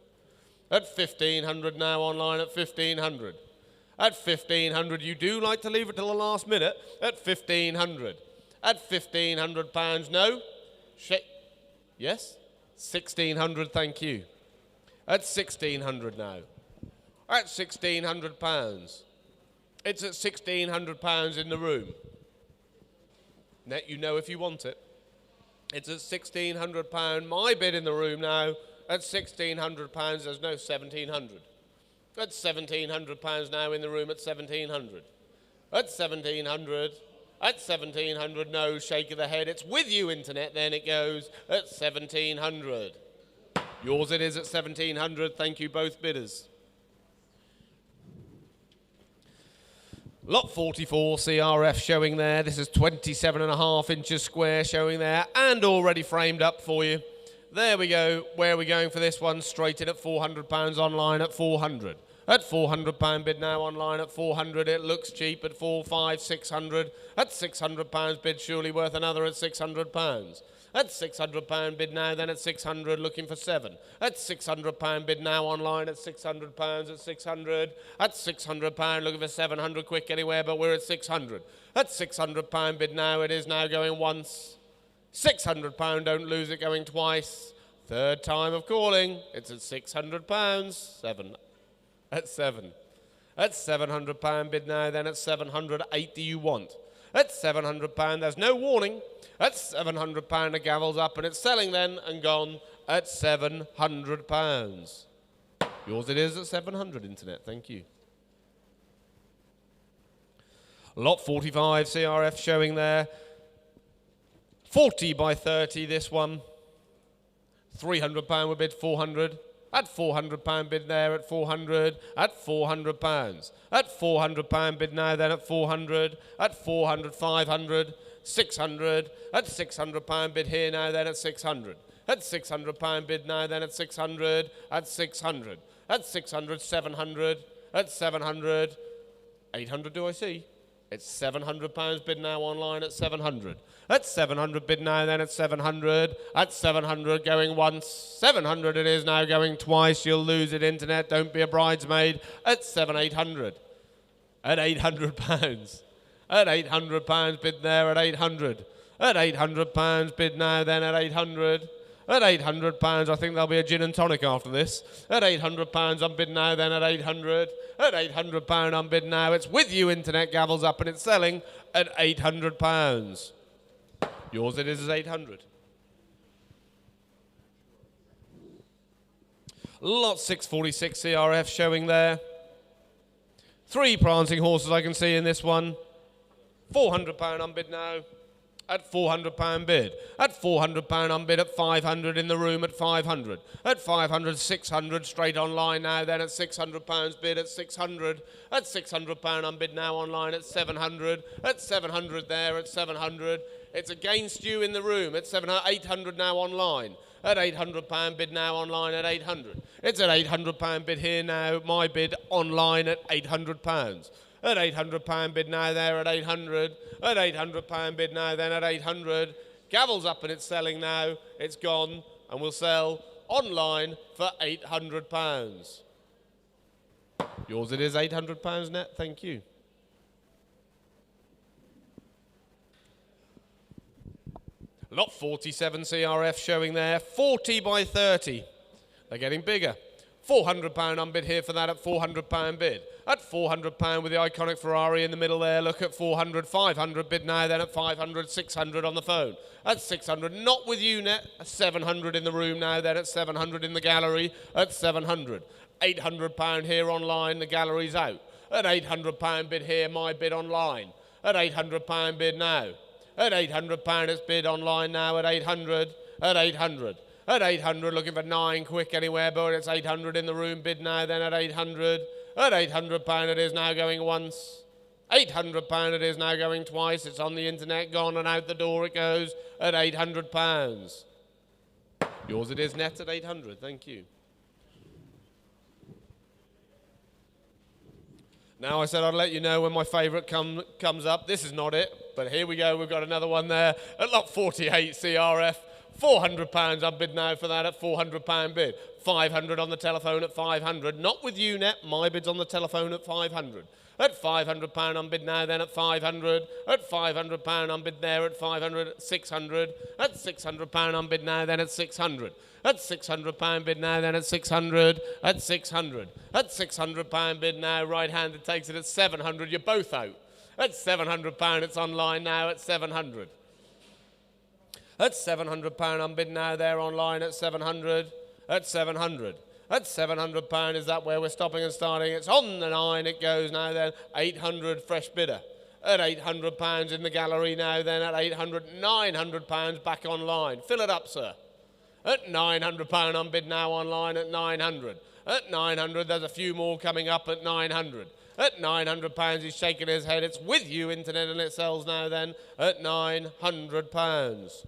Speaker 4: At 1,500 now online at 1,500. At 1,500 you do like to leave it till the last minute. At 1,500. At £1,500 no. Yes? 1,600, thank you. At 1,600 now. At £1,600. It's at £1,600 in the room. Net, you know if you want it. It's at £1,600. My bid in the room now at £1,600. There's no 1,700. At £1,700 now in the room at 1,700. At 1,700. At 1,700. No shake of the head. It's with you, internet. Then it goes at 1,700. Yours it is at 1,700. Thank you, both bidders. Lot 44 CRF showing there. This is 27.5 inches square showing there and already framed up for you. There we go. Where are we going for this one? Straight in at £400 online at 400. At £400 bid now online at 400. It looks cheap at 4, 5, 600. At £600 bid surely worth another at £600. At £600 bid now, then at 600, looking for 7. At £600 bid now online at £600, at 600. At £600 looking for 700, quick anywhere, but we're at 600. At £600 bid now, it is now going once. £600, don't lose it, going twice. Third time of calling, it's at £600, 7. At 7. At £700 bid now, then at 700, 8 do you want? At £700, there's no warning. At £700, the gavel's up and it's selling then and gone at £700. Yours it is at 700, internet, thank you. Lot 45, CRF showing there. 40 by 30, this one. £300 we bid 400. At £400 bid there at 400. At £400. At £400 bid now then at 400. At 400, 500. 600. At £600 bid here now then at 600. At £600 bid now then at 600. At 600. At 600, 700. At 700. 800 do I see? It's £700 bid now online at 700. At 700 bid now then at 700. At 700 going once. 700 it is now going twice. You'll lose it, internet. Don't be a bridesmaid. At 800. At £800. At £800 bid there at 800. At £800 bid now then at 800. At £800, I think there'll be a gin and tonic after this. At £800 unbid now then at 800. At £800 unbid now. It's with you, internet, gavels up and it's selling at £800. Yours it is 800. Lot 646 CRF showing there. 3 prancing horses I can see in this one. £400 unbid now. At £400 bid. At £400 unbid at 500 in the room at 500. At 500, 600 straight online now then at £600 bid at 600. At £600 unbid now online at 700. At 700 there at 700. It's against you in the room at 800 now online. At £800 bid now online at 800. It's at £800 bid here now. My bid online at £800. At £800 bid now there at 800. At £800 bid now then at 800. Gavel's up and it's selling now. It's gone and will sell online for £800. Yours it is, £800 net. Thank you. Lot 47 CRF showing there. 40 by 30. They're getting bigger. £400 unbid here for that at £400 bid. At £400 with the iconic Ferrari in the middle there. Look at 400, 500 bid now then at 500, 600 on the phone. At 600, not with you net. 700 in the room now then at 700 in the gallery at 700. £800 here online, the gallery's out. At £800 bid here, my bid online. At £800 bid now. At £800 it's bid online now at 800. At 800. At 800, looking for 9 quick anywhere, but it's 800 in the room, bid now then at 800. At £800 it is now going once. £800 it is now going twice. It's on the internet, gone and out the door it goes at £800. Yours it is net at 800, thank you. Now I said I'd let you know when my favourite comes up. This is not it, but here we go. We've got another one there at lot 48 CRF. £400 unbid now for that at £400 bid. 500 on the telephone at 500. Not with you net. My bid's on the telephone at 500. At £500 unbid now then at 500. At £500 unbid there at 500. At 600. At £600 unbid now then at 600. At £600 bid now then at 600. At 600. At £600 bid now. Right-handed takes it at 700. You're both out. At £700 it's online now at 700. At £700 unbid now there online at 700. At 700. At £700 is that where we're stopping and starting. It's on the 9 it goes now then. 800 fresh bidder. At £800 in the gallery now then at 800. £900 back online. Fill it up, sir. At £900 unbid now online at 900. At 900 there's a few more coming up at 900. At £900 he's shaking his head. It's with you internet and it sells now then at £900.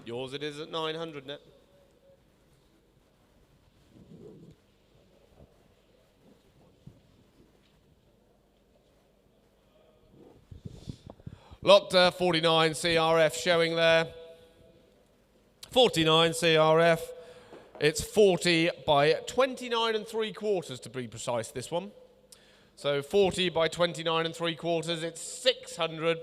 Speaker 4: Yours it is at 900 net. Lot 49 CRF showing there. 49 CRF. It's 40 by 29 3/4 to be precise, this one. So 40 by 29 3/4, it's 600.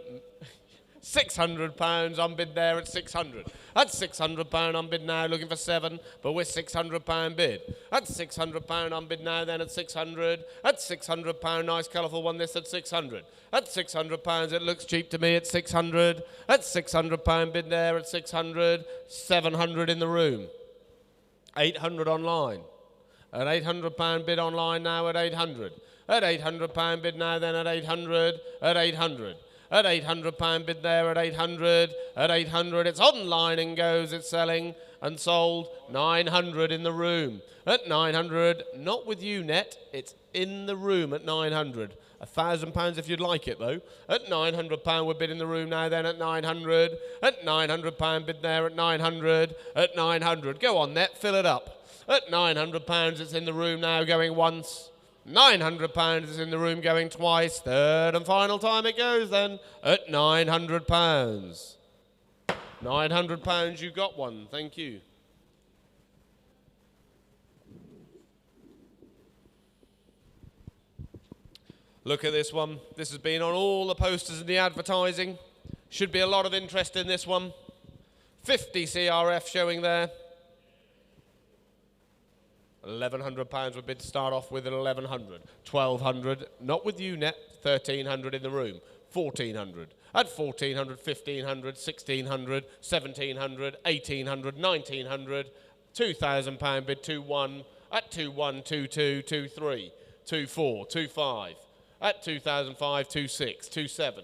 Speaker 4: £600 unbid there at 600. At £600 unbid now, looking for 7, but we're £600 bid. At £600 unbid now, then at 600. At £600, nice colourful one, this at 600. At £600, it looks cheap to me at 600. At £600 bid there at 600. 700 in the room. 800 online. At £800 bid online now at 800. At £800 bid now, then at 800. At 800. At £800 bid there at 800. At 800 it's online and goes, it's selling and sold. 900 in the room. At 900, not with you net, it's in the room at 900. £1,000 if you'd like it though. At £900 we're bid in the room now then at 900. At £900 bid there at 900. At 900, go on net, fill it up. At £900 it's in the room now going once. £900 is in the room going twice. Third and final time it goes then at £900. £900, you got one. Thank you. Look at this one. This has been on all the posters and the advertising. Should be a lot of interest in this one. 50 CRF showing there. £1,100 would bid to start off with at 1,100. 1,200, not with you net. 1,300 in the room. 1,400. At 1,400, 1,500, 1,600, 1,700, 1,800, 1,900, £2,000 bid 2-1 at 2-1, 2-2, 2-3, 2-4, 2-5 at 2,005, 2-6, 2-7,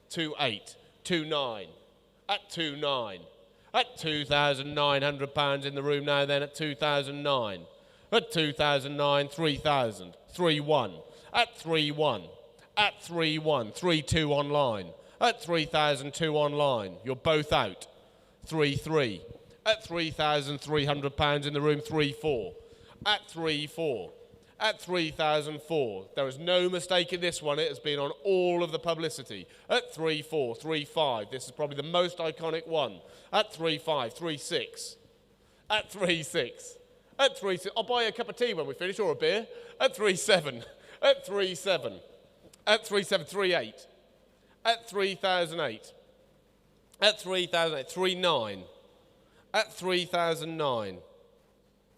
Speaker 4: 2-8, 2-9 at 2-9 at £2,900 in the room now then at 2,009 at 2,009, 3,000, 3-1 at 3-1 at 3-1, 3-2 online at 3,002 online. You're both out. 3-3 at £3,300 in the room. 3-4 at 3-4 at 3,004. There is no mistake in this one. It has been on all of the publicity. At 3-4, 3-5. This is probably the most iconic one. At 3-5, 3-6. At 3-6. At 3-6. I'll buy you a cup of tea when we finish, or a beer. At 3-7. At 3-7. At 3-7, 3-8. At 3,008. At 3,008. 3-9. At 3,009.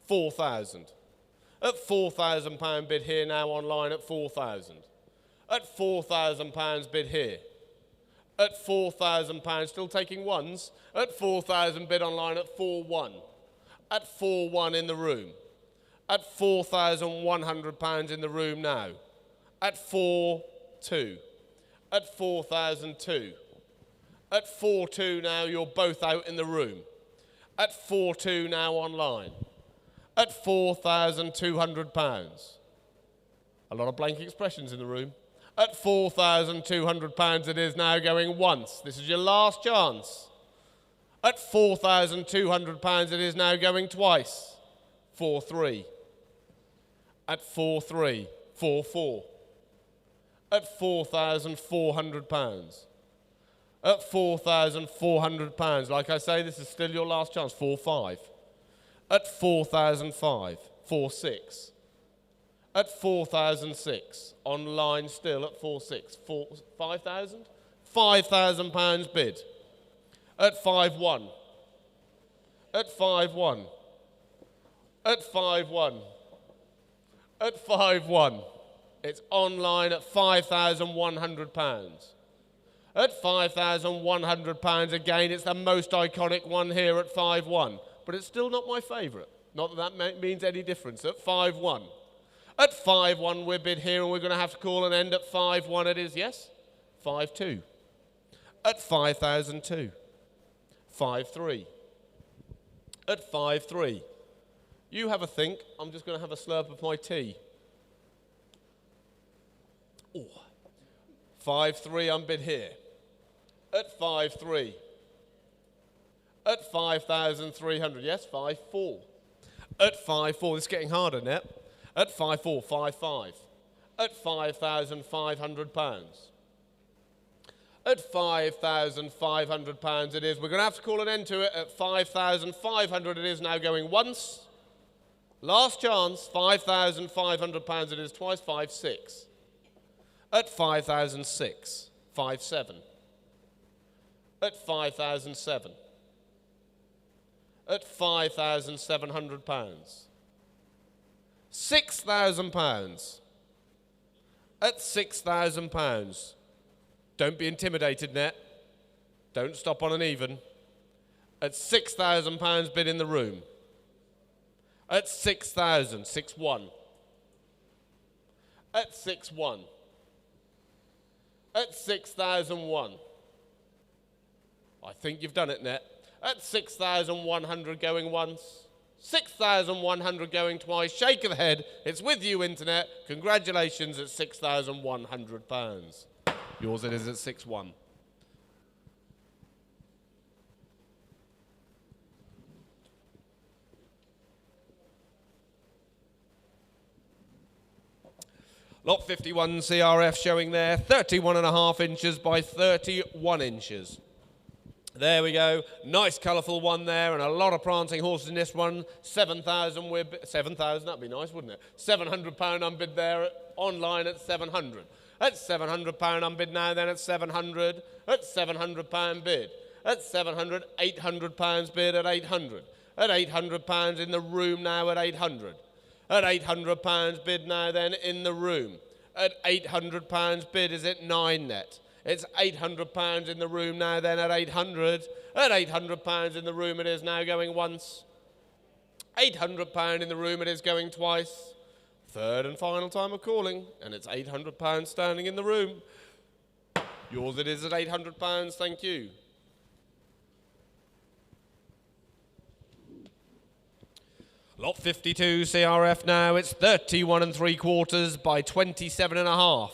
Speaker 4: 4,000. At £4,000 bid here now online at 4,000. At £4,000 bid here. At £4,000 still taking ones. At 4,000 bid online at 4-1. At 4-1 in the room. At £4,100 in the room now. At 4-2. At 4,002. At 4-2 now you're both out in the room. At 4-2 now online. At £4,200. A lot of blank expressions in the room. At £4,200 it is now going once. This is your last chance. At £4,200 it is now going twice. 4-3. At 4-3. 4-4. At £4,400. At £4,400. Like I say, this is still your last chance. 4-5. At 4,005, 4-6. At 4,006, online still at 4-6, 5,000? £5,000 bid. At 5-1. At 5-1. At 5-1. At 5-1. It's online at £5,100. At £5,100 again, it's the most iconic one here at 5-1. But it's still not my favourite. Not that that means any difference. At 5-1. At 5-1 we're bid here and we're going to have to call an end at 5-1 it is, yes? 5-2. At 5,002. 5-3. At 5-3. You have a think. I'm just going to have a slurp of my tea. Ooh. 5-3 I'm bid here. At 5-3. At 5,300, yes, 5-4. At 5-4, this is getting harder, Net. At 5-4, 5-5. At £5,500. At £5,500 it is. We're going to have to call an end to it. At 5,500 it is now going once. Last chance, £5,500 it is twice. 5-6. At 5,006, 5-7. At 5,007. At £5,700. £6,000. At £6,000. Don't be intimidated, Net. Don't stop on an even. At £6,000 bid in the room. At 6,000, 6-1. At 6-1. At 6,001. I think you've done it, Net. At 6,100 going once, 6,100 going twice. Shake of the head. It's with you, Internet. Congratulations at £6,100. Yours it is at 6-1. Lot 51 CRF showing there, 31.5 inches by 31 inches. There we go. Nice colourful one there, and a lot of prancing horses in this one. 7,000. 7,000. That'd be nice, wouldn't it? £700 unbid there online at 700. At £700 unbid now. Then at 700. At £700 bid. At 700. £800 bid at 800. At £800 in the room now at 800. At £800 bid now. Then in the room. At £800 bid is it 9 net. It's £800 in the room now, then at 800. At £800 in the room it is now going once. £800 in the room, it is going twice. Third and final time of calling, and it's £800 standing in the room. Yours it is at £800, thank you. Lot 52 CRF now, it's 31 3/4 by 27.5.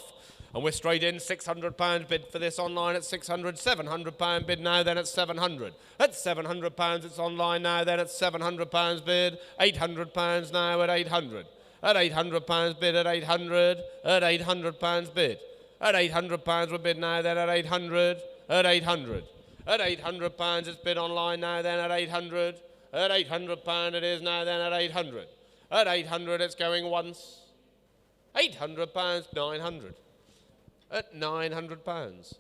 Speaker 4: And we're straight in, £600 bid for this online at 600, £700 bid now, then at 700. At £700 it's online now, then at £700 bid, £800 now at 800. At £800 bid at 800, at £800 bid. At £800 we're bid now, then at 800, at 800. At £800 it's bid online now, then at 800. At £800 it is now, then at 800. At 800 it's going once. £800, 900. At £900.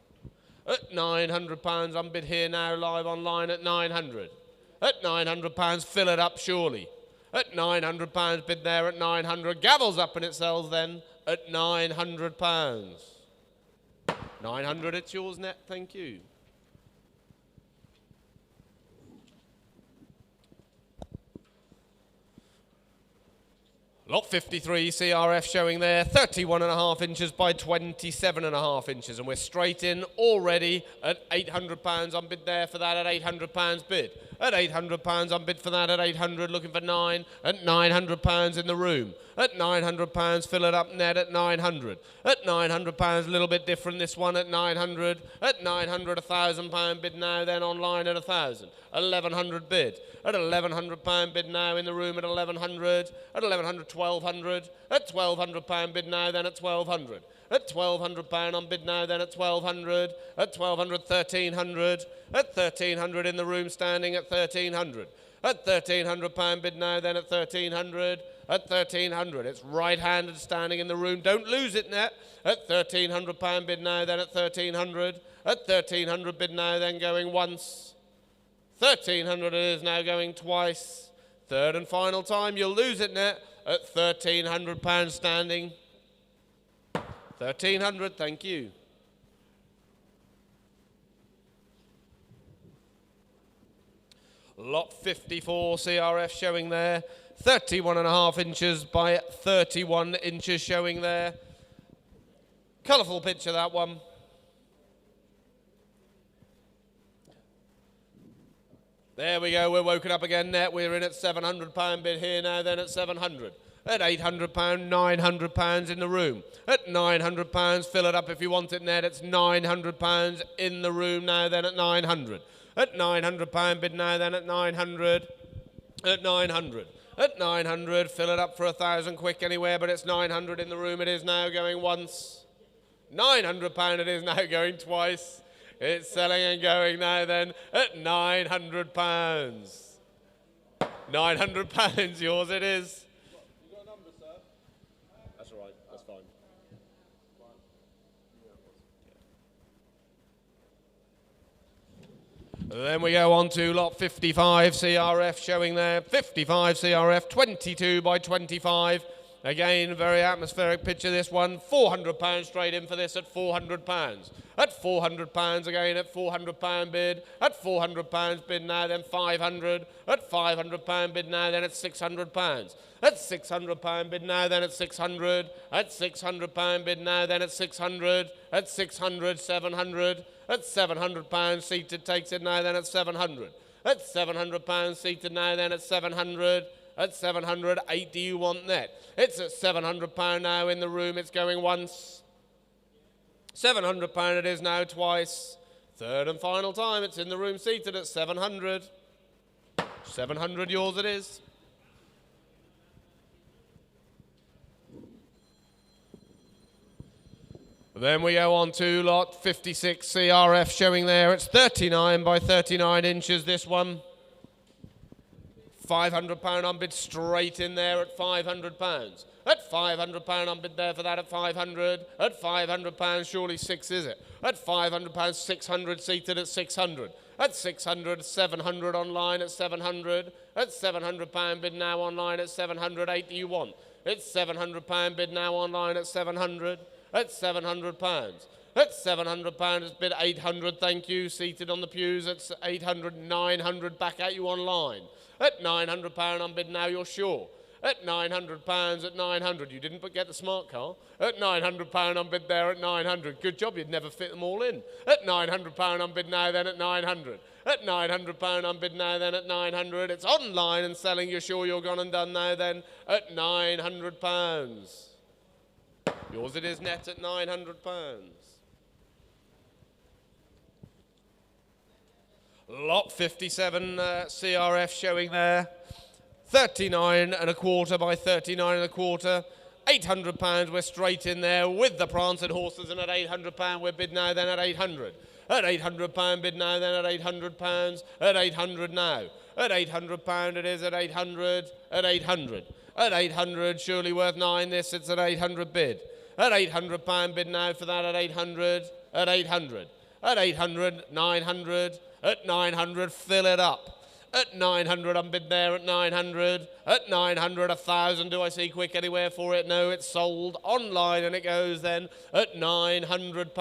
Speaker 4: At £900 I'm bid here now, live online at 900. At £900 fill it up surely. At £900 bid there at 900. Gavels up and it sells then at £900. 900, it's yours net, thank you. Lot 53 CRF showing there, 31.5 inches by 27.5 inches, and we're straight in already at £800. I'm bid there for that at £800 bid. At £800 I'm bid for that at 800, looking for 9, at £900 in the room. At £900 fill it up net at 900. At £900 a little bit different this one at 900. At 900 £1,000 bid now, then online at 1,000. 1,100 bid. At £1,100 bid now in the room at 1,100. At 1,100 1,200. At £1,200 bid now, then at 1,200. At £1,200 on bid now, then at 1,200. At 1,200 1,300. At 1,300 in the room standing at 1,300. At £1,300 bid now, then at 1,300. At 1,300, it's right-handed standing in the room. Don't lose it net. At £1,300 bid now, then at 1,300. At 1,300 bid now, then going once. 1,300 it is now going twice. Third and final time, you'll lose it net at £1,300 standing. 1,300, thank you. Lot 54 CRF showing there, 31.5 inches by 31 inches showing there. Colourful picture, that one. There we go, we're woken up again net. We're in at £700 bid here now, then at 700. At £800, £900 in the room. At £900, fill it up if you want it net. It's £900 in the room now, then at 900. At £900 bid now, then at 900. At 900. At 900, fill it up for 1,000 quick anywhere, but it's 900 in the room. It is now going once. £900 it is now going twice. It's selling and going now then at £900. £900, yours it is.
Speaker 5: You got a number, sir? That's all right, that's fine.
Speaker 4: Then we go on to lot 55 CRF showing there. 55 CRF, 22 by 25. Again, very atmospheric picture, this one. £400 straight in for this at £400. At £400 again, at £400 bid. At £400 bid now, then 500. At £500 bid now, then it's £600. At £600 bid now, then it's 600. At £600 bid now, then it's 600. At 600, 700. At £700 seated takes it now, then at 700. At £700 seated now, then at 700. At 700, 8 do you want net? It's at £700 now in the room, it's going once. £700 it is now twice. Third and final time, it's in the room seated at 700. 700, yours it is. Then we go on to lot 56 CRF showing there. It's 39 by 39 inches, this one. £500 on bid straight in there at £500. At £500 on bid there for that at 500. At £500, surely 6 is it? At £500, 600 seated at 600. At 600, 700 online at 700. At £700 bid now online at 700. 8 do you want? It's £700 bid now online at 700. At £700. At £700, it's bid 800, thank you. Seated on the pews, it's 800, 900, back at you online. At £900, I'm bid now, you're sure. At £900, at 900, you didn't get the smart car. At £900, I'm bid there at 900. Good job, you'd never fit them all in. At £900, I'm bid now, then at 900. At £900, I'm bid now, then at 900. It's online and selling, you're sure you're gone and done now, then at £900. Yours it is net at £900. Lot 57 CRF showing there. 39 and a quarter by 39 and a quarter. £800, we're straight in there with the prancing horses, and at £800 we're bid now, then at 800. At £800 bid now, then at £800. At 800 now. At £800 it is at 800. At 800. At 800, surely worth 9 this, it's at 800 bid. At £800 bid now for that at 800. At 800. At 800, 900. At 900, fill it up. At 900, I'm bid there at 900. At 900, 1,000. Do I see quick anywhere for it? No, it's sold online, and it goes then at £900.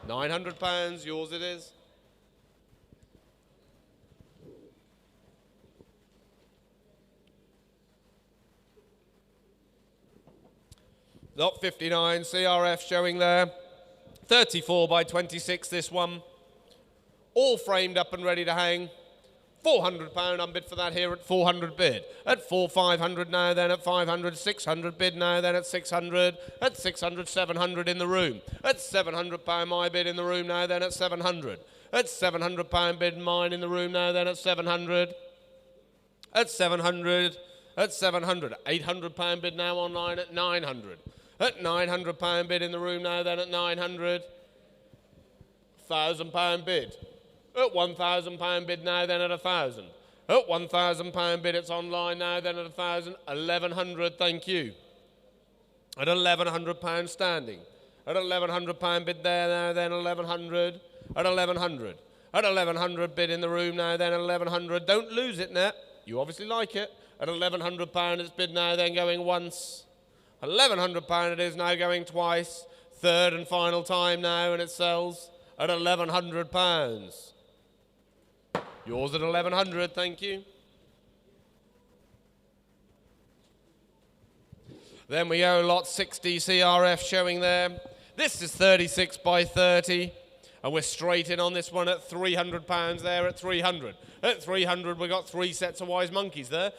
Speaker 4: £900, yours it is. Lot 59, CRF showing there. 34 by 26, this one. All framed up and ready to hang. £400, I'm bid for that here at 400 bid. At 500 now, then at 500, 600 bid now, then at 600. At 600, 700 in the room. At £700 my bid in the room now, then at 700. At £700 bid mine in the room now, then at 700. At 700. At 700. £800 bid now online at 900. At £900 bid in the room now, then at 900. £1,000 bid. At £1,000 bid now, then at 1,000. At £1,000 bid, it's online now, then at 1,000. 1,100, thank you. At £1,100 standing. At £1,100 bid there now, then 1,100. At 1,100. At 1,100 bid in the room now, then 1,100. Don't lose it, Net. You obviously like it. At £1,100 it's bid now, then going once. £1,100 it is now going twice. Third and final time now, and it sells at £1,100. Yours at 1,100, thank you. Then we go lot 60 CRF showing there. This is 36 by 30. And we're straight in on this one at £300 there at 300. At 300 we got 3 sets of wise monkeys there.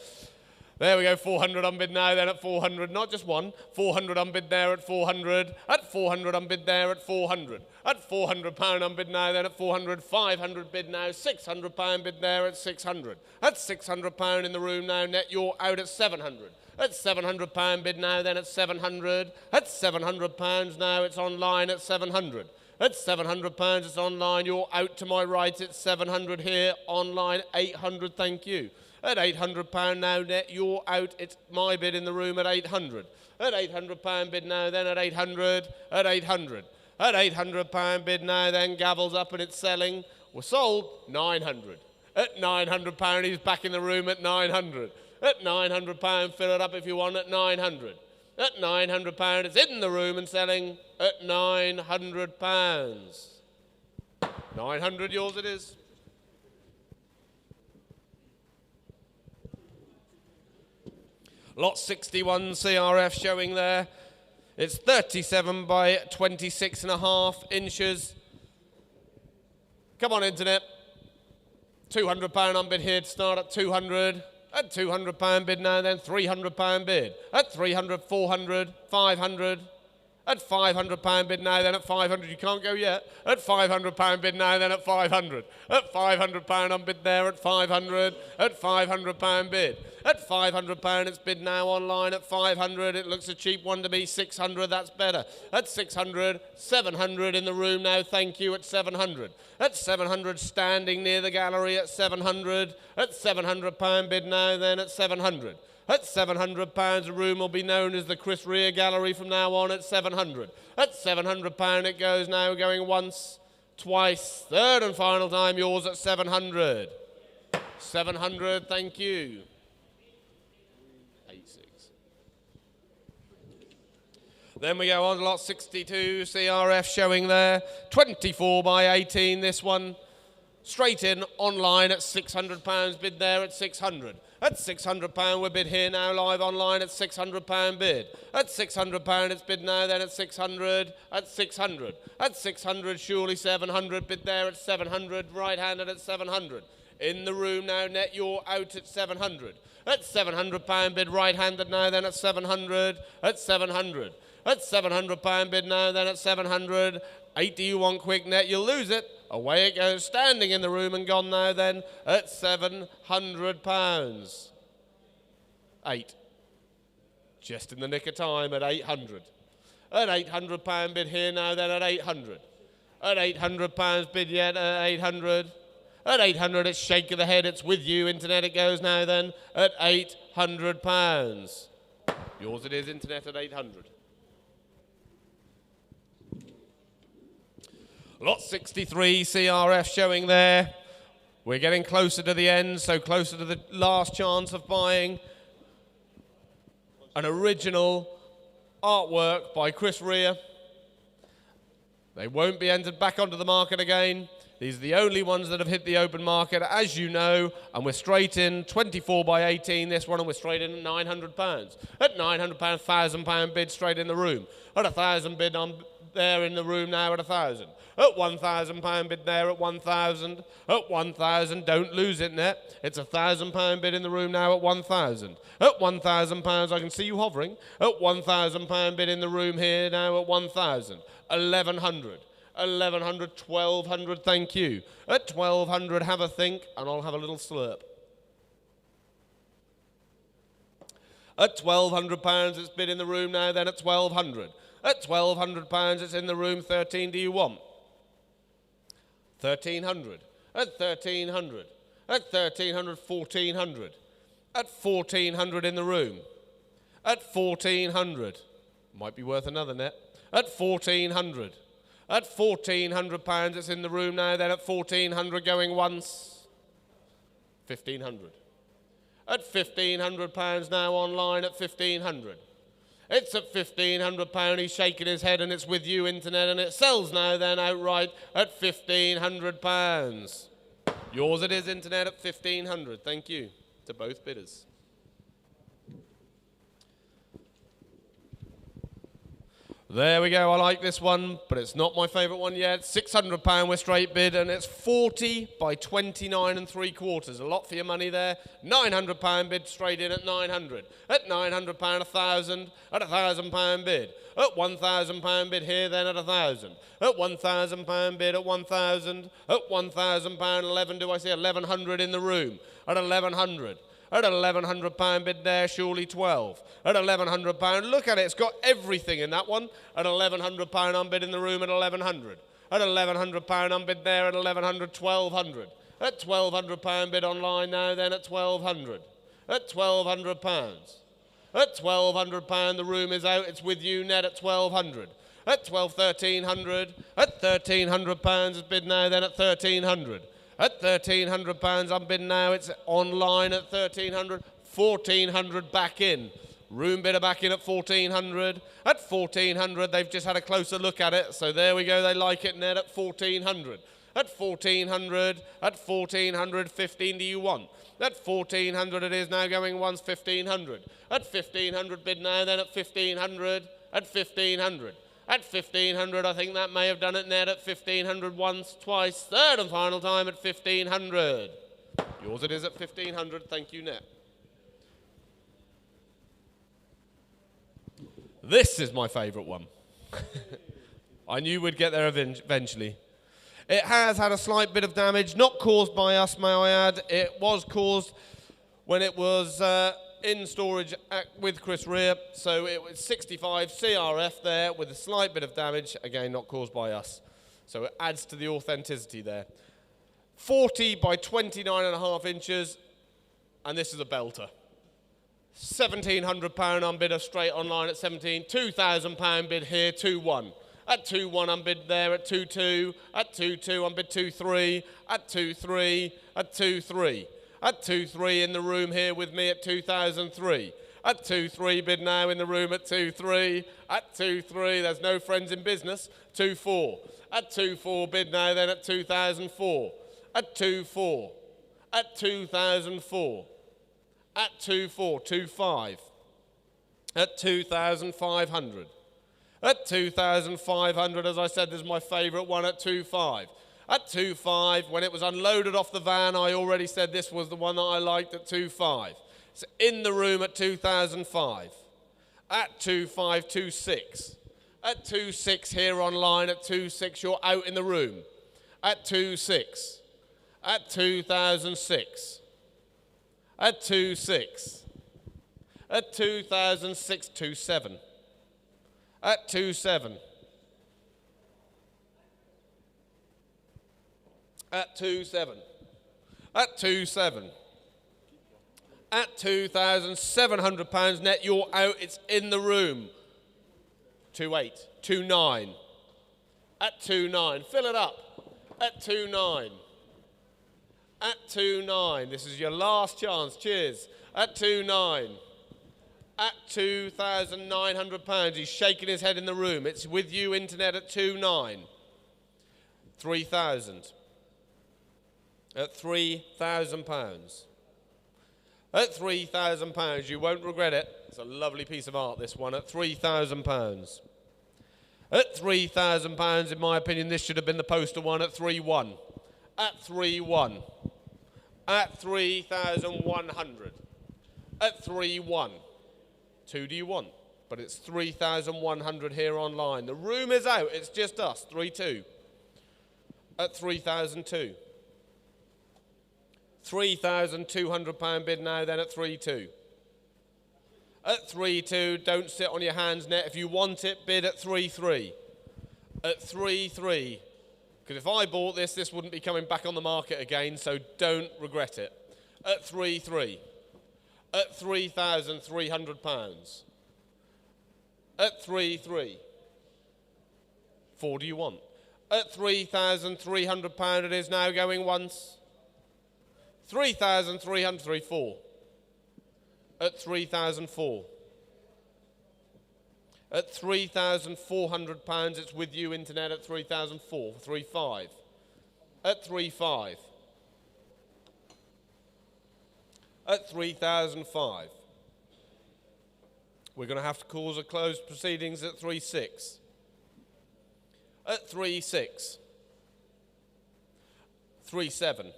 Speaker 4: There we go, 400 unbid now, then at 400, not just one. 400 unbid there at 400. At 400 unbid there at 400. At £400 unbid now, then at 400. 500 bid now, £600 bid there at 600. At £600 in the room now, net you're out at 700. At £700 bid now, then at 700. At £700 now, it's online at 700. At £700 it's online, you're out to my right, it's 700 here, online 800, thank you. At £800 now net, you're out, it's my bid in the room at 800. At £800 bid now, then at 800, at 800. At £800 bid now, then gavels up and it's selling. We're sold, 900. At £900 he's back in the room at 900. At £900 fill it up if you want at 900. At £900 it's in the room and selling at £900. 900 yours it is. Lot 61 CRF showing there. It's 37 by 26.5 inches. Come on, internet. £200 unbid here to start at 200. At £200 bid now, then £300 bid. At 300, 400, 500. At £500 bid now, then at 500. You can't go yet. At £500 bid now, then at 500. At £500 unbid there at 500. At £500 bid. At £500 it's bid now online at 500. It looks a cheap one to me. 600, that's better. At 600, 700 in the room now, thank you, at 700. At 700 standing near the gallery at 700. At £700 bid now, then at 700. At £700 the room will be known as the Chris Rea Gallery from now on at 700. At £700 it goes now, going once, twice, third and final time, yours at 700. 700, thank you. 86. Then we go on to lot 62, CRF showing there. 24 by 18, this one. Straight in, online at £600, bid there at 600. At £600 we're bid here now, live online at £600 bid. At £600 it's bid now, then at 600, at 600. At 600, surely 700, bid there at 700, right-handed at 700. In the room now, net, you're out at 700. At £700 bid, right-handed now, then at 700, at 700. At £700 bid now, then at 700. 8 do you want quick, net, you'll lose it. Away it goes, standing in the room and gone now then at £700. 8. Just in the nick of time at 800. At £800 bid here now then at 800. At £800 bid yet at 800. At 800 it's shake of the head, it's with you, internet it goes now then at £800. Yours it is, internet at 800. Lot 63, CRF showing there. We're getting closer to the end, so closer to the last chance of buying an original artwork by Chris Rea. They won't be entered back onto the market again. These are the only ones that have hit the open market, as you know, and we're straight in 24 by 18, this one, and we're straight in at £900. At £900, £1,000 bid straight in the room. At 1,000 bid on there in the room now at 1,000. At £1,000 bid there at 1,000. At 1,000, don't lose it, net. It's £1,000 bid in the room now at 1,000. At £1,000, I can see you hovering. At £1,000 bid in the room here now at 1,000. 1,100. 1,100, 1,200, thank you. At 1,200, have a think, and I'll have a little slurp. At £1,200, it's bid in the room now, then at 1,200. At £1,200, it's in the room, 13 do you want? 1,300. At 1,300. At 1,300, 1,400. At 1,400 in the room. At 1,400. Might be worth another, net. At 1,400. At £1,400, it's in the room now, then at 1,400 going once. 1,500. At £1,500 now online at 1,500. It's at £1,500, he's shaking his head and it's with you, internet, and it sells now then outright at £1,500. Yours it is, internet, at 1,500. Thank you to both bidders. There we go, I like this one, but it's not my favourite one yet. £600 we're straight bid, and it's 40 by 29 3/4. A lot for your money there. £900 bid straight in at 900. At £900, 1,000. At £1,000 bid. At £1,000 bid here then at 1,000. At £1,000 bid at 1,000. At £1,000, 11 do I see? 1,100 in the room. At 1,100. At £1,100 bid there, surely 12. At £1,100, look at it, it's got everything in that one. At £1,100 on bid in the room at 1,100. At £1,100 on bid there at 1,100, 1,200. At £1,200 bid online now then at 1,200. At £1,200. At £1,200 the room is out, it's with you, net at 1,200. At 1,300. At £1,300 is bid now then at 1,300. At £1,300 I'm bidding now, it's online at 1,300, 1,400 back in. Room bidder back in at 1,400. At 1,400 they've just had a closer look at it, so there we go, they like it net at 1,400. At 1,400, at 1,400, 15 do you want? At 1,400 it is now going once, 1,500. At 1,500 bid now then at 1,500, at 1,500. At 1,500, I think that may have done it net at 1,500 once, twice, third and final time at 1,500. Yours it is at 1,500, thank you, net. This is my favourite one. I knew we'd get there eventually. It has had a slight bit of damage, not caused by us, may I add. It was caused when it was in storage with Chris Rea, so it was 65 CRF there with a slight bit of damage, again not caused by us. So it adds to the authenticity there. 40 by 29.5 inches, and this is a belter. £1,700 on bidder straight online at 17, £2,000 bid here, 2-1. At 2-1 on bid there at 2-2, at 2-2 on bid 2-3, at 2-3, at 2-3. At 2-3 in the room here with me at 2,003. At 2-3, bid now in the room at 2-3. At 2-3, there's no friends in business. 2-4. At 2-4, bid now then at 2004. At 2-4. At 2004. At 2-4, 2-5. At 2,500. At 2,500, as I said, this is my favourite one at 2.5. At 2.5, when it was unloaded off the van, I already said this was the one that I liked at 2.5. It's in the room at 2005. At 2.5, 2.6. At 2.6 here online, at 2.6 you're out in the room. At 2.6. At 2006. At 2.6. At 2006, 2.7. At 2.7. At 2.7. At 2.7. At £2,700 net, you're out, it's in the room. 2.8. 2.9. At 2.9. Fill it up. At 2.9. At 2.9. This is your last chance. Cheers. At 2.9. At £2,900. He's shaking his head in the room. It's with you, internet, at 2.9. 3,000. At £3,000. At £3,000. You won't regret it. It's a lovely piece of art, this one. At £3,000. At £3,000, in my opinion, this should have been the poster one at 3.1. At 3.1. At 3,100. At 3.1. 2 do you want? But it's 3,100 here online. The room is out. It's just us. 3.2. At 3,002. £3,200 bid now, then at 3.2. At 3.2, don't sit on your hands net. If you want it, bid at 3.3. At 3.3. Because if I bought this, this wouldn't be coming back on the market again, so don't regret it. At 3.3. At £3,300. At 3.3. 4 do you want? At £3,300 it is now going once. 3,300, 3.4. At 3,004. At £3,400, it's with you, internet, at 3,004, 3.5. At 3.5. At 3,005. We're going to have to cause a closed proceedings at 3.6. At 3.6. 3.7.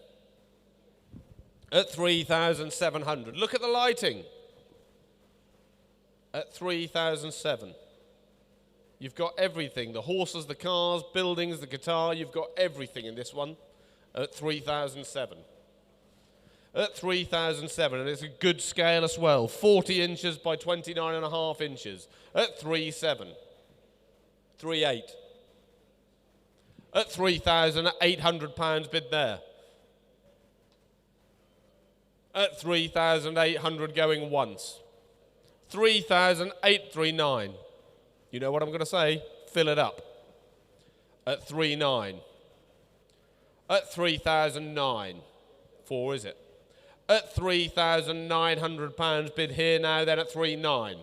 Speaker 4: At 3,700. Look at the lighting. At 3,007. You've got everything. The horses, the cars, buildings, the guitar. You've got everything in this one. At 3,007. At 3,007. And it's a good scale as well. 40 inches by 29.5 inches. At 3.7. 3.8. At £3,800 bid there. At 3,800 going once. 3,839. You know what I'm going to say? Fill it up. At 3.9. At 3,009. 4 is it? At £3,900 bid here now, then at 3.9.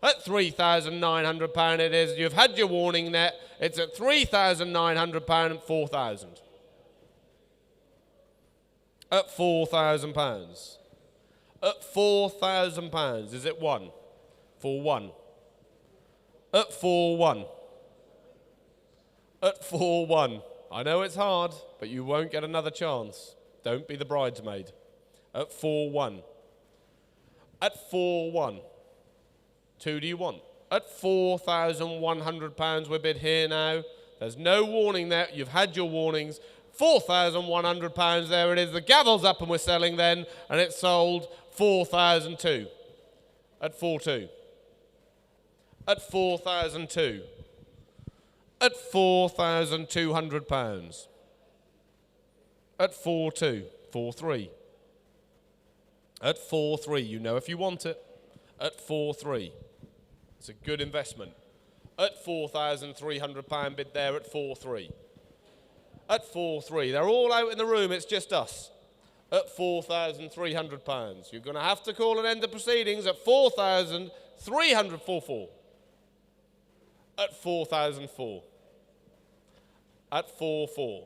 Speaker 4: At £3,900 it is. You've had your warning net. It's at £3,900 and 4,000. At £4,000. At £4,000. Is it 1? For 1. At 4.1. At 4.1. I know it's hard, but you won't get another chance. Don't be the bridesmaid. At 4.1. At 4.1. 2 do you want? At £4,100 we're bid here now. There's no warning there. You've had your warnings. £4,100, there it is. The gavel's up and we're selling then, and it's sold 4,002. At 4.2. At 4,002. At £4,200. At 4.2. 4.3. At 4.3, you know if you want it. At 4.3. It's a good investment. At £4,300 bid there at 4.3. At 4.3. They're all out in the room, it's just us. at £4,300. You're going to have to call an end to proceedings at 4,344. At 4,004. At 4,4.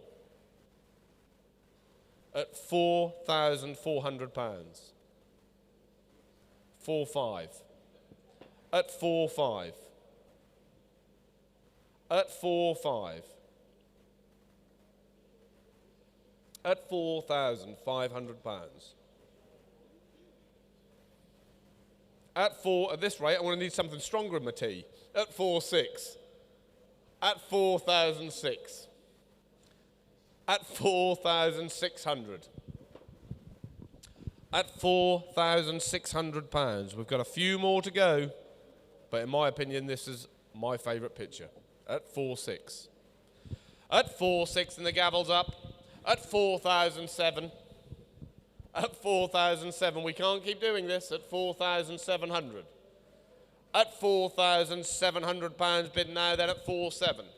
Speaker 4: At £4,400. 4,5. At 4,5. At 4,5. At £4,500. At this rate, I'm going to need something stronger in my tea. At 4,600. At 4,006. At 4,600. At £4,600. We've got a few more to go, but in my opinion, this is my favourite picture. At 4,600. At 4,600, and the gavel's up. At 4,007. At 4,007. We can't keep doing this. At 4,700. At £4,700 bid now, then at 4,700.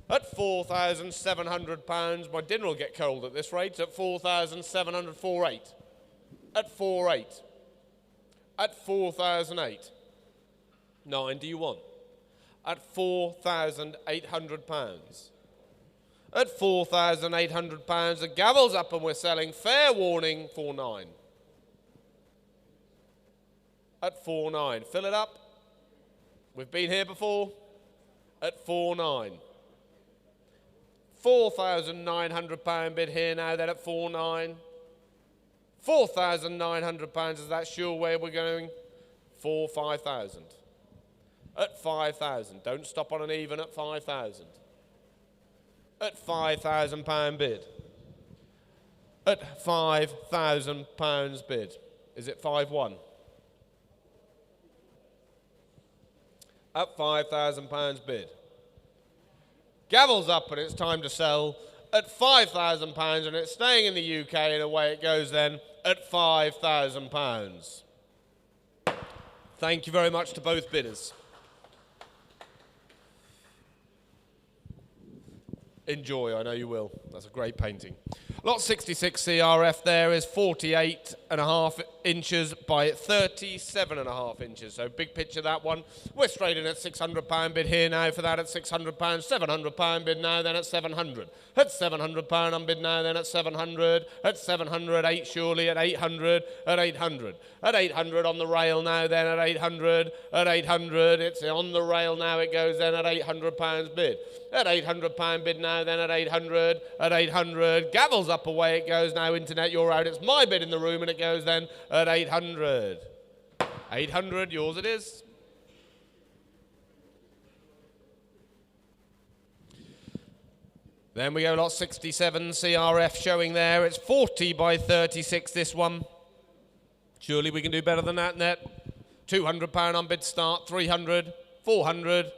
Speaker 4: At £4,700, my dinner will get cold at this rate. At 4,700, 4,800. At 4,800. At 4,008. 9 do you want? At £4,800. At £4,800, the gavel's up and we're selling. Fair warning, 4,900. At 4,900. Fill it up. We've been here before. At 4,900. £4,900 bid here now, then at 4,900. £4,900, is that sure where we're going? 5,000. At 5,000. Don't stop on an even at 5,000. At £5,000 bid. At £5,000 bid. Is it 5,100? At £5,000 bid. Gavel's up and it's time to sell at £5,000 and it's staying in the UK and away it goes then at £5,000. Thank you very much to both bidders. Enjoy, I know you will. That's a great painting. Lot 66 CRF there is 48.5 inches by 37.5 inches. So big picture that one. We're straight in at £600 bid here now for that at £600. £700 bid now then at 700. At £700 on bid now then at 700. At 700, 8 surely at 800. At 800. At 800 on the rail now then at 800. At 800 it's on the rail now it goes then at £800 bid. At £800 bid now then at 800. At 800 gavel's up away it goes now. Internet you're out. It's my bid in the room and it goes then at 800. 800 yours it is. Then we go lot 67 CRF showing there. It's 40 by 36 this one. Surely we can do better than that net. £200 on bid start. 300. 400.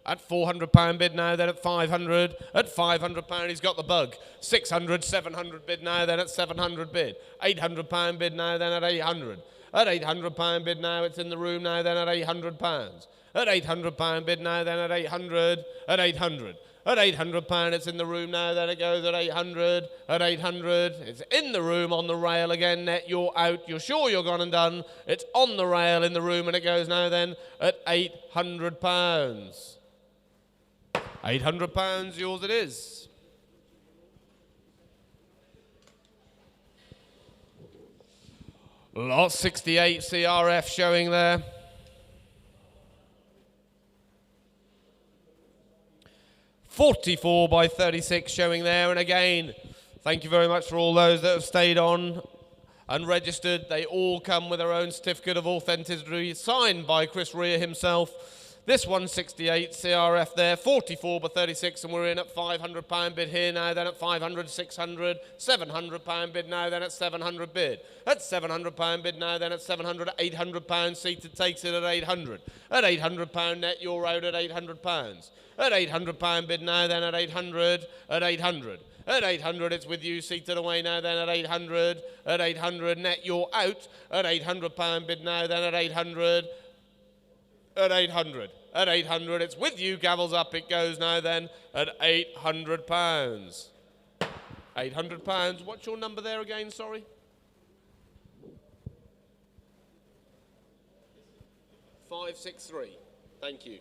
Speaker 4: At £400 bid now, then at 500. At £500 he's got the bug. 600, 700 bid now, then at 700 bid. £800 bid now, then at 800. At £800 bid now, it's in the room now, then at £800. At £800 bid now, then at 800. At 800. At £800 it's in the room now, then it goes at 800. At 800 it's in the room on the rail again. Net you're out. You're sure you're gone and done. It's on the rail in the room and it goes now then at £800. £800 yours it is. Lot 68 CRF showing there. £44 by 36 showing there. And again, thank you very much for all those that have stayed on and registered. They all come with their own certificate of authenticity signed by Chris Rea himself. This 168 CRF there, 44 by 36, and we're in at £500 bid here now, then at 500, 600, £700 bid now, then at 700 bid. At £700 bid now, then at 700, £800 seated takes it at 800. At £800 net, you're out at £800. At £800 bid now, then at 800, at 800. At 800, it's with you, seated away now, then at 800. At 800, net, you're out. At £800 bid now, then at 800. At 800. At 800, it's with you, gavels up, it goes now then at £800. £800. What's your number there again, sorry? 563. Thank you.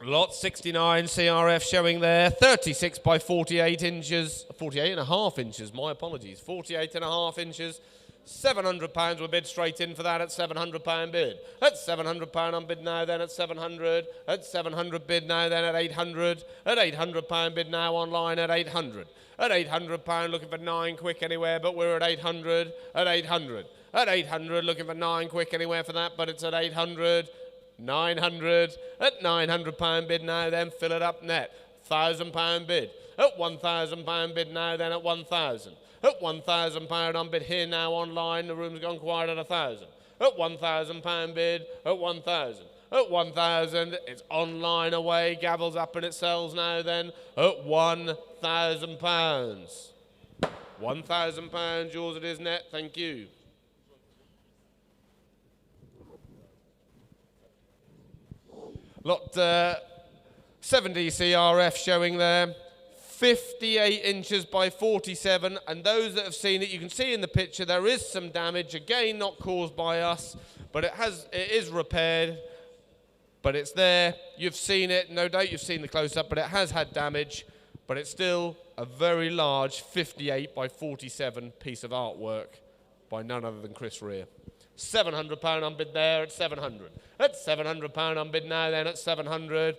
Speaker 4: Lot 69 CRF showing there, 36 by 48 inches, 48 and a half inches, my apologies, 48 and a half inches. £700 will bid straight in for that at £700 bid. At £700 on bid now, then at 700. At 700 bid now, then at 800. At £800 bid now online at 800. At £800 looking for 9 quick anywhere, but we're at 800. At 800. At 800 looking for 9 quick anywhere for that, but it's at 800. 900. At £900 bid now, then fill it up net. £1,000 bid. At £1,000 bid now, then at 1,000. At £1,000 on bid here now online, the room's gone quiet at 1,000. At £1,000 bid, at 1,000. At 1,000, it's online away, gavels up and it sells now then at £1,000. £1,000, yours it is net, thank you. Lot 70 CRF showing there. 58 inches by 47, and those that have seen it, you can see in the picture there is some damage, again not caused by us, but it is repaired, but it's there. You've seen it, no doubt you've seen the close-up, but it has had damage, but it's still a very large 58 by 47 piece of artwork by none other than Chris Rea. £700 on bid there at 700. At £700 on bid now then at 700.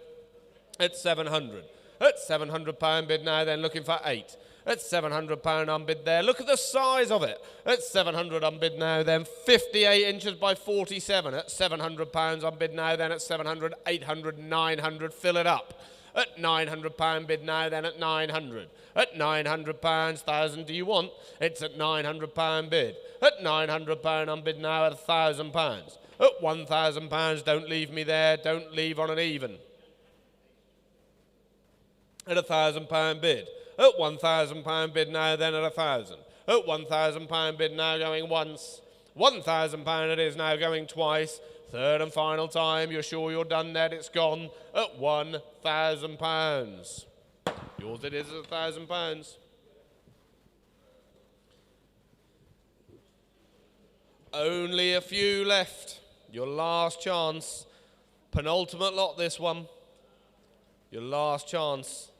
Speaker 4: At 700. At £700 bid now, then looking for 8. At £700 on bid there. Look at the size of it. At 700 on bid now, then 58 inches by 47. At £700 on bid now, then at 700, 800, 900. Fill it up. At £900 bid now, then at 900. At £900, 1,000 do you want? It's at £900 bid. At £900 on bid now at £1,000. At £1,000, don't leave me there. Don't leave on an even. At £1,000 bid. At £1,000 bid now, then at 1,000. At £1,000 bid now going once. £1,000 it is now going twice. Third and final time, you're sure you're done there, it's gone at £1,000. Yours it is at £1,000. Only a few left. Your last chance. Penultimate lot this one. Your last chance.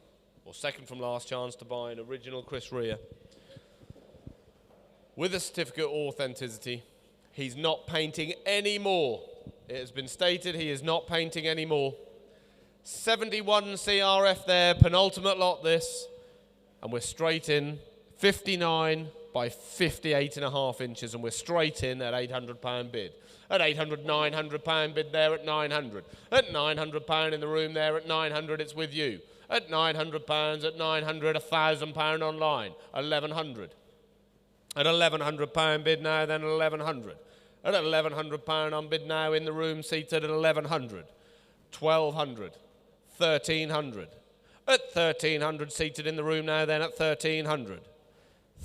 Speaker 4: Or second from last chance to buy an original Chris Rea. With a certificate of authenticity, he's not painting anymore. It has been stated he is not painting anymore. 71 CRF there, penultimate lot this. And we're straight in, 59 by 58 and a half inches, and we're straight in at £800 bid. At 800, £900 bid there at 900. At £900 in the room there at 900, it's with you. At £900, at 900, £1,000 online, 1,100. At £1,100 bid now, then 1,100. At £1,100 on bid now in the room, seated at 1,100. 1,200. 1,300. At 1,300 seated in the room now, then at 1,300.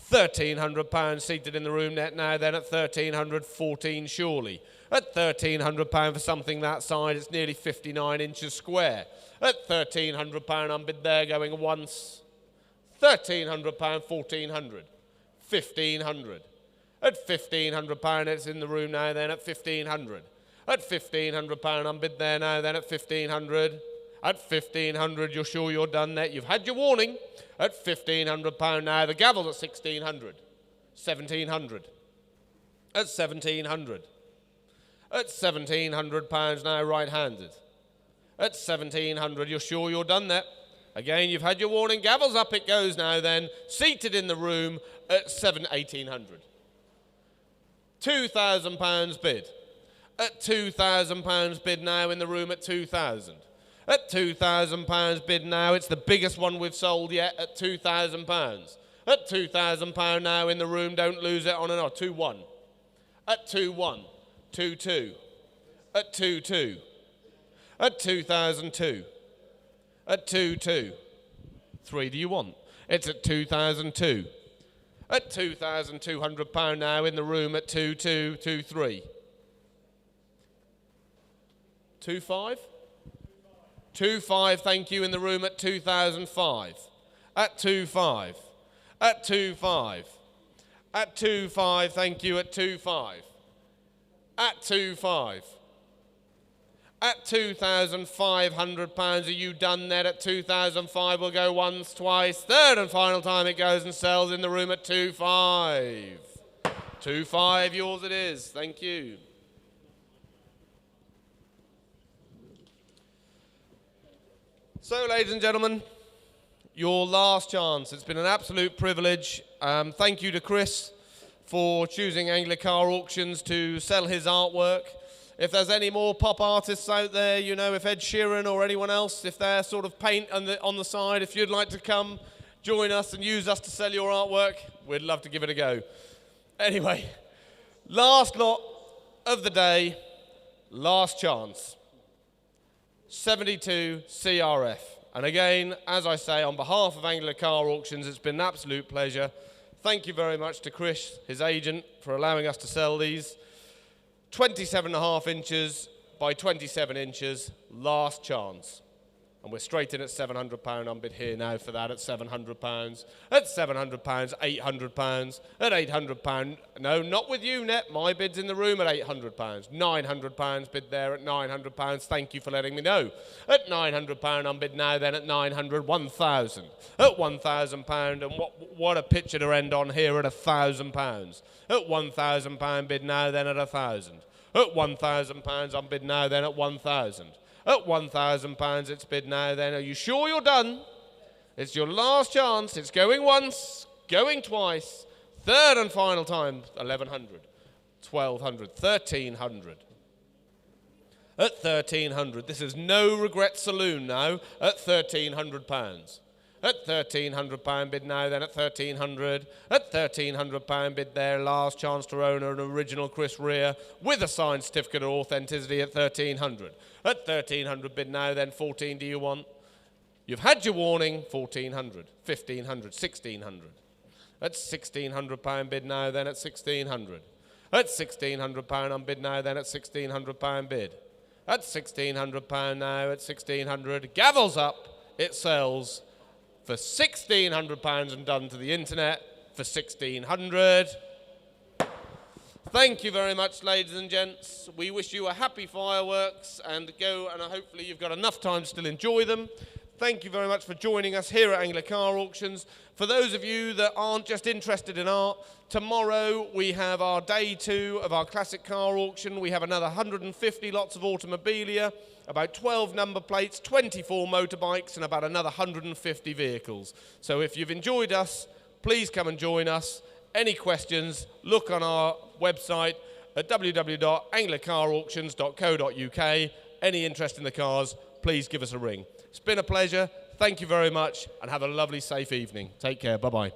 Speaker 4: £1,300 seated in the room net now, then at 1,300, 14 surely. At £1,300 for something that size, it's nearly 59 inches square. At £1,300 on bid there, going once. £1,300, 1,400. 1,500. At £1,500 it's in the room now, then at 1,500. At £1,500 on bid there now, then at 1,500. At 1,500, you're sure you're done there. You've had your warning. At £1,500 now, the gavel's at 1,600. 1,700. At 1,700. At £1,700 now, right-handed. At 1,700, you're sure you're done there. Again, you've had your warning. Gavel's up it goes now then. Seated in the room at 1,800. £2,000 bid. At £2,000 bid now in the room at 2,000. At £2,000 bid now, it's the biggest one we've sold yet at £2,000. At £2,000 now in the room, don't lose it on an odd. 2-1. At 2-1. 2-2. At 2-2. At 2,002. At 2-2. 3 do you want? It's at 2,002. At £2,200 now in the room at 2-2, 2-3. 2-5? 2.5, thank you, in the room at 2005. At 2.5. At 2.5. At 2.5, thank you, at 2.5. At 2.5. At £2,500, are you done there at 2,005? We'll go once, twice, third and final time it goes and sells in the room at 2.5. 2.5, yours it is. Thank you. So, ladies and gentlemen, your last chance. It's been an absolute privilege. Thank you to Chris for choosing Anglia Car Auctions to sell his artwork. If there's any more pop artists out there, you know, if Ed Sheeran or anyone else, if they're sort of paint on the side, if you'd like to come join us and use us to sell your artwork, we'd love to give it a go. Anyway, last lot of the day, last chance. 72 CRF. And again, as I say, on behalf of Anglia Car Auctions, it's been an absolute pleasure. Thank you very much to Chris, his agent, for allowing us to sell these. 27.5 inches by 27 inches, last chance. And we're straight in at £700 unbid here now for that at £700. At £700, £800. At £800, no, not with you, Net. My bid's in the room at £800. £900 bid there at £900. Thank you for letting me know. At £900 unbid now, then at 900, 1,000. At £1,000, and what a picture to end on here at £1,000. At £1,000 bid now, then at 1,000. At £1,000 unbid now, then at 1,000. At £1,000 it's bid now then. Are you sure you're done? It's your last chance. It's going once, going twice, third and final time, 1,100, 1,200, 1,300. At 1,300, this is no regret saloon now, at £1,300. At £1,300 bid now, then at 1,300. At £1,300 bid there, last chance to own an original Chris Rea with a signed certificate of authenticity at 1,300. At 1,300 bid now, then 14 do you want? You've had your warning, 1,400, 1,500, 1,600. At £1,600 bid now, then at 1,600. At £1,600 on bid now, then at £1,600 bid. At £1,600 now, at 1,600. Gavels up, it sells for £1,600 and done to the internet for 1,600. Thank you very much, ladies and gents. We wish you a happy fireworks and go, and hopefully you've got enough time to still enjoy them. Thank you very much for joining us here at Anglia Car Auctions. For those of you that aren't just interested in art, tomorrow we have our day 2 of our classic car auction. We have another 150 lots of automobilia, about 12 number plates, 24 motorbikes, and about another 150 vehicles. So if you've enjoyed us, please come and join us. Any questions, look on our website at www.angliacarauctions.co.uk. Any interest in the cars, please give us a ring. It's been a pleasure. Thank you very much, and have a lovely, safe evening. Take care. Bye-bye.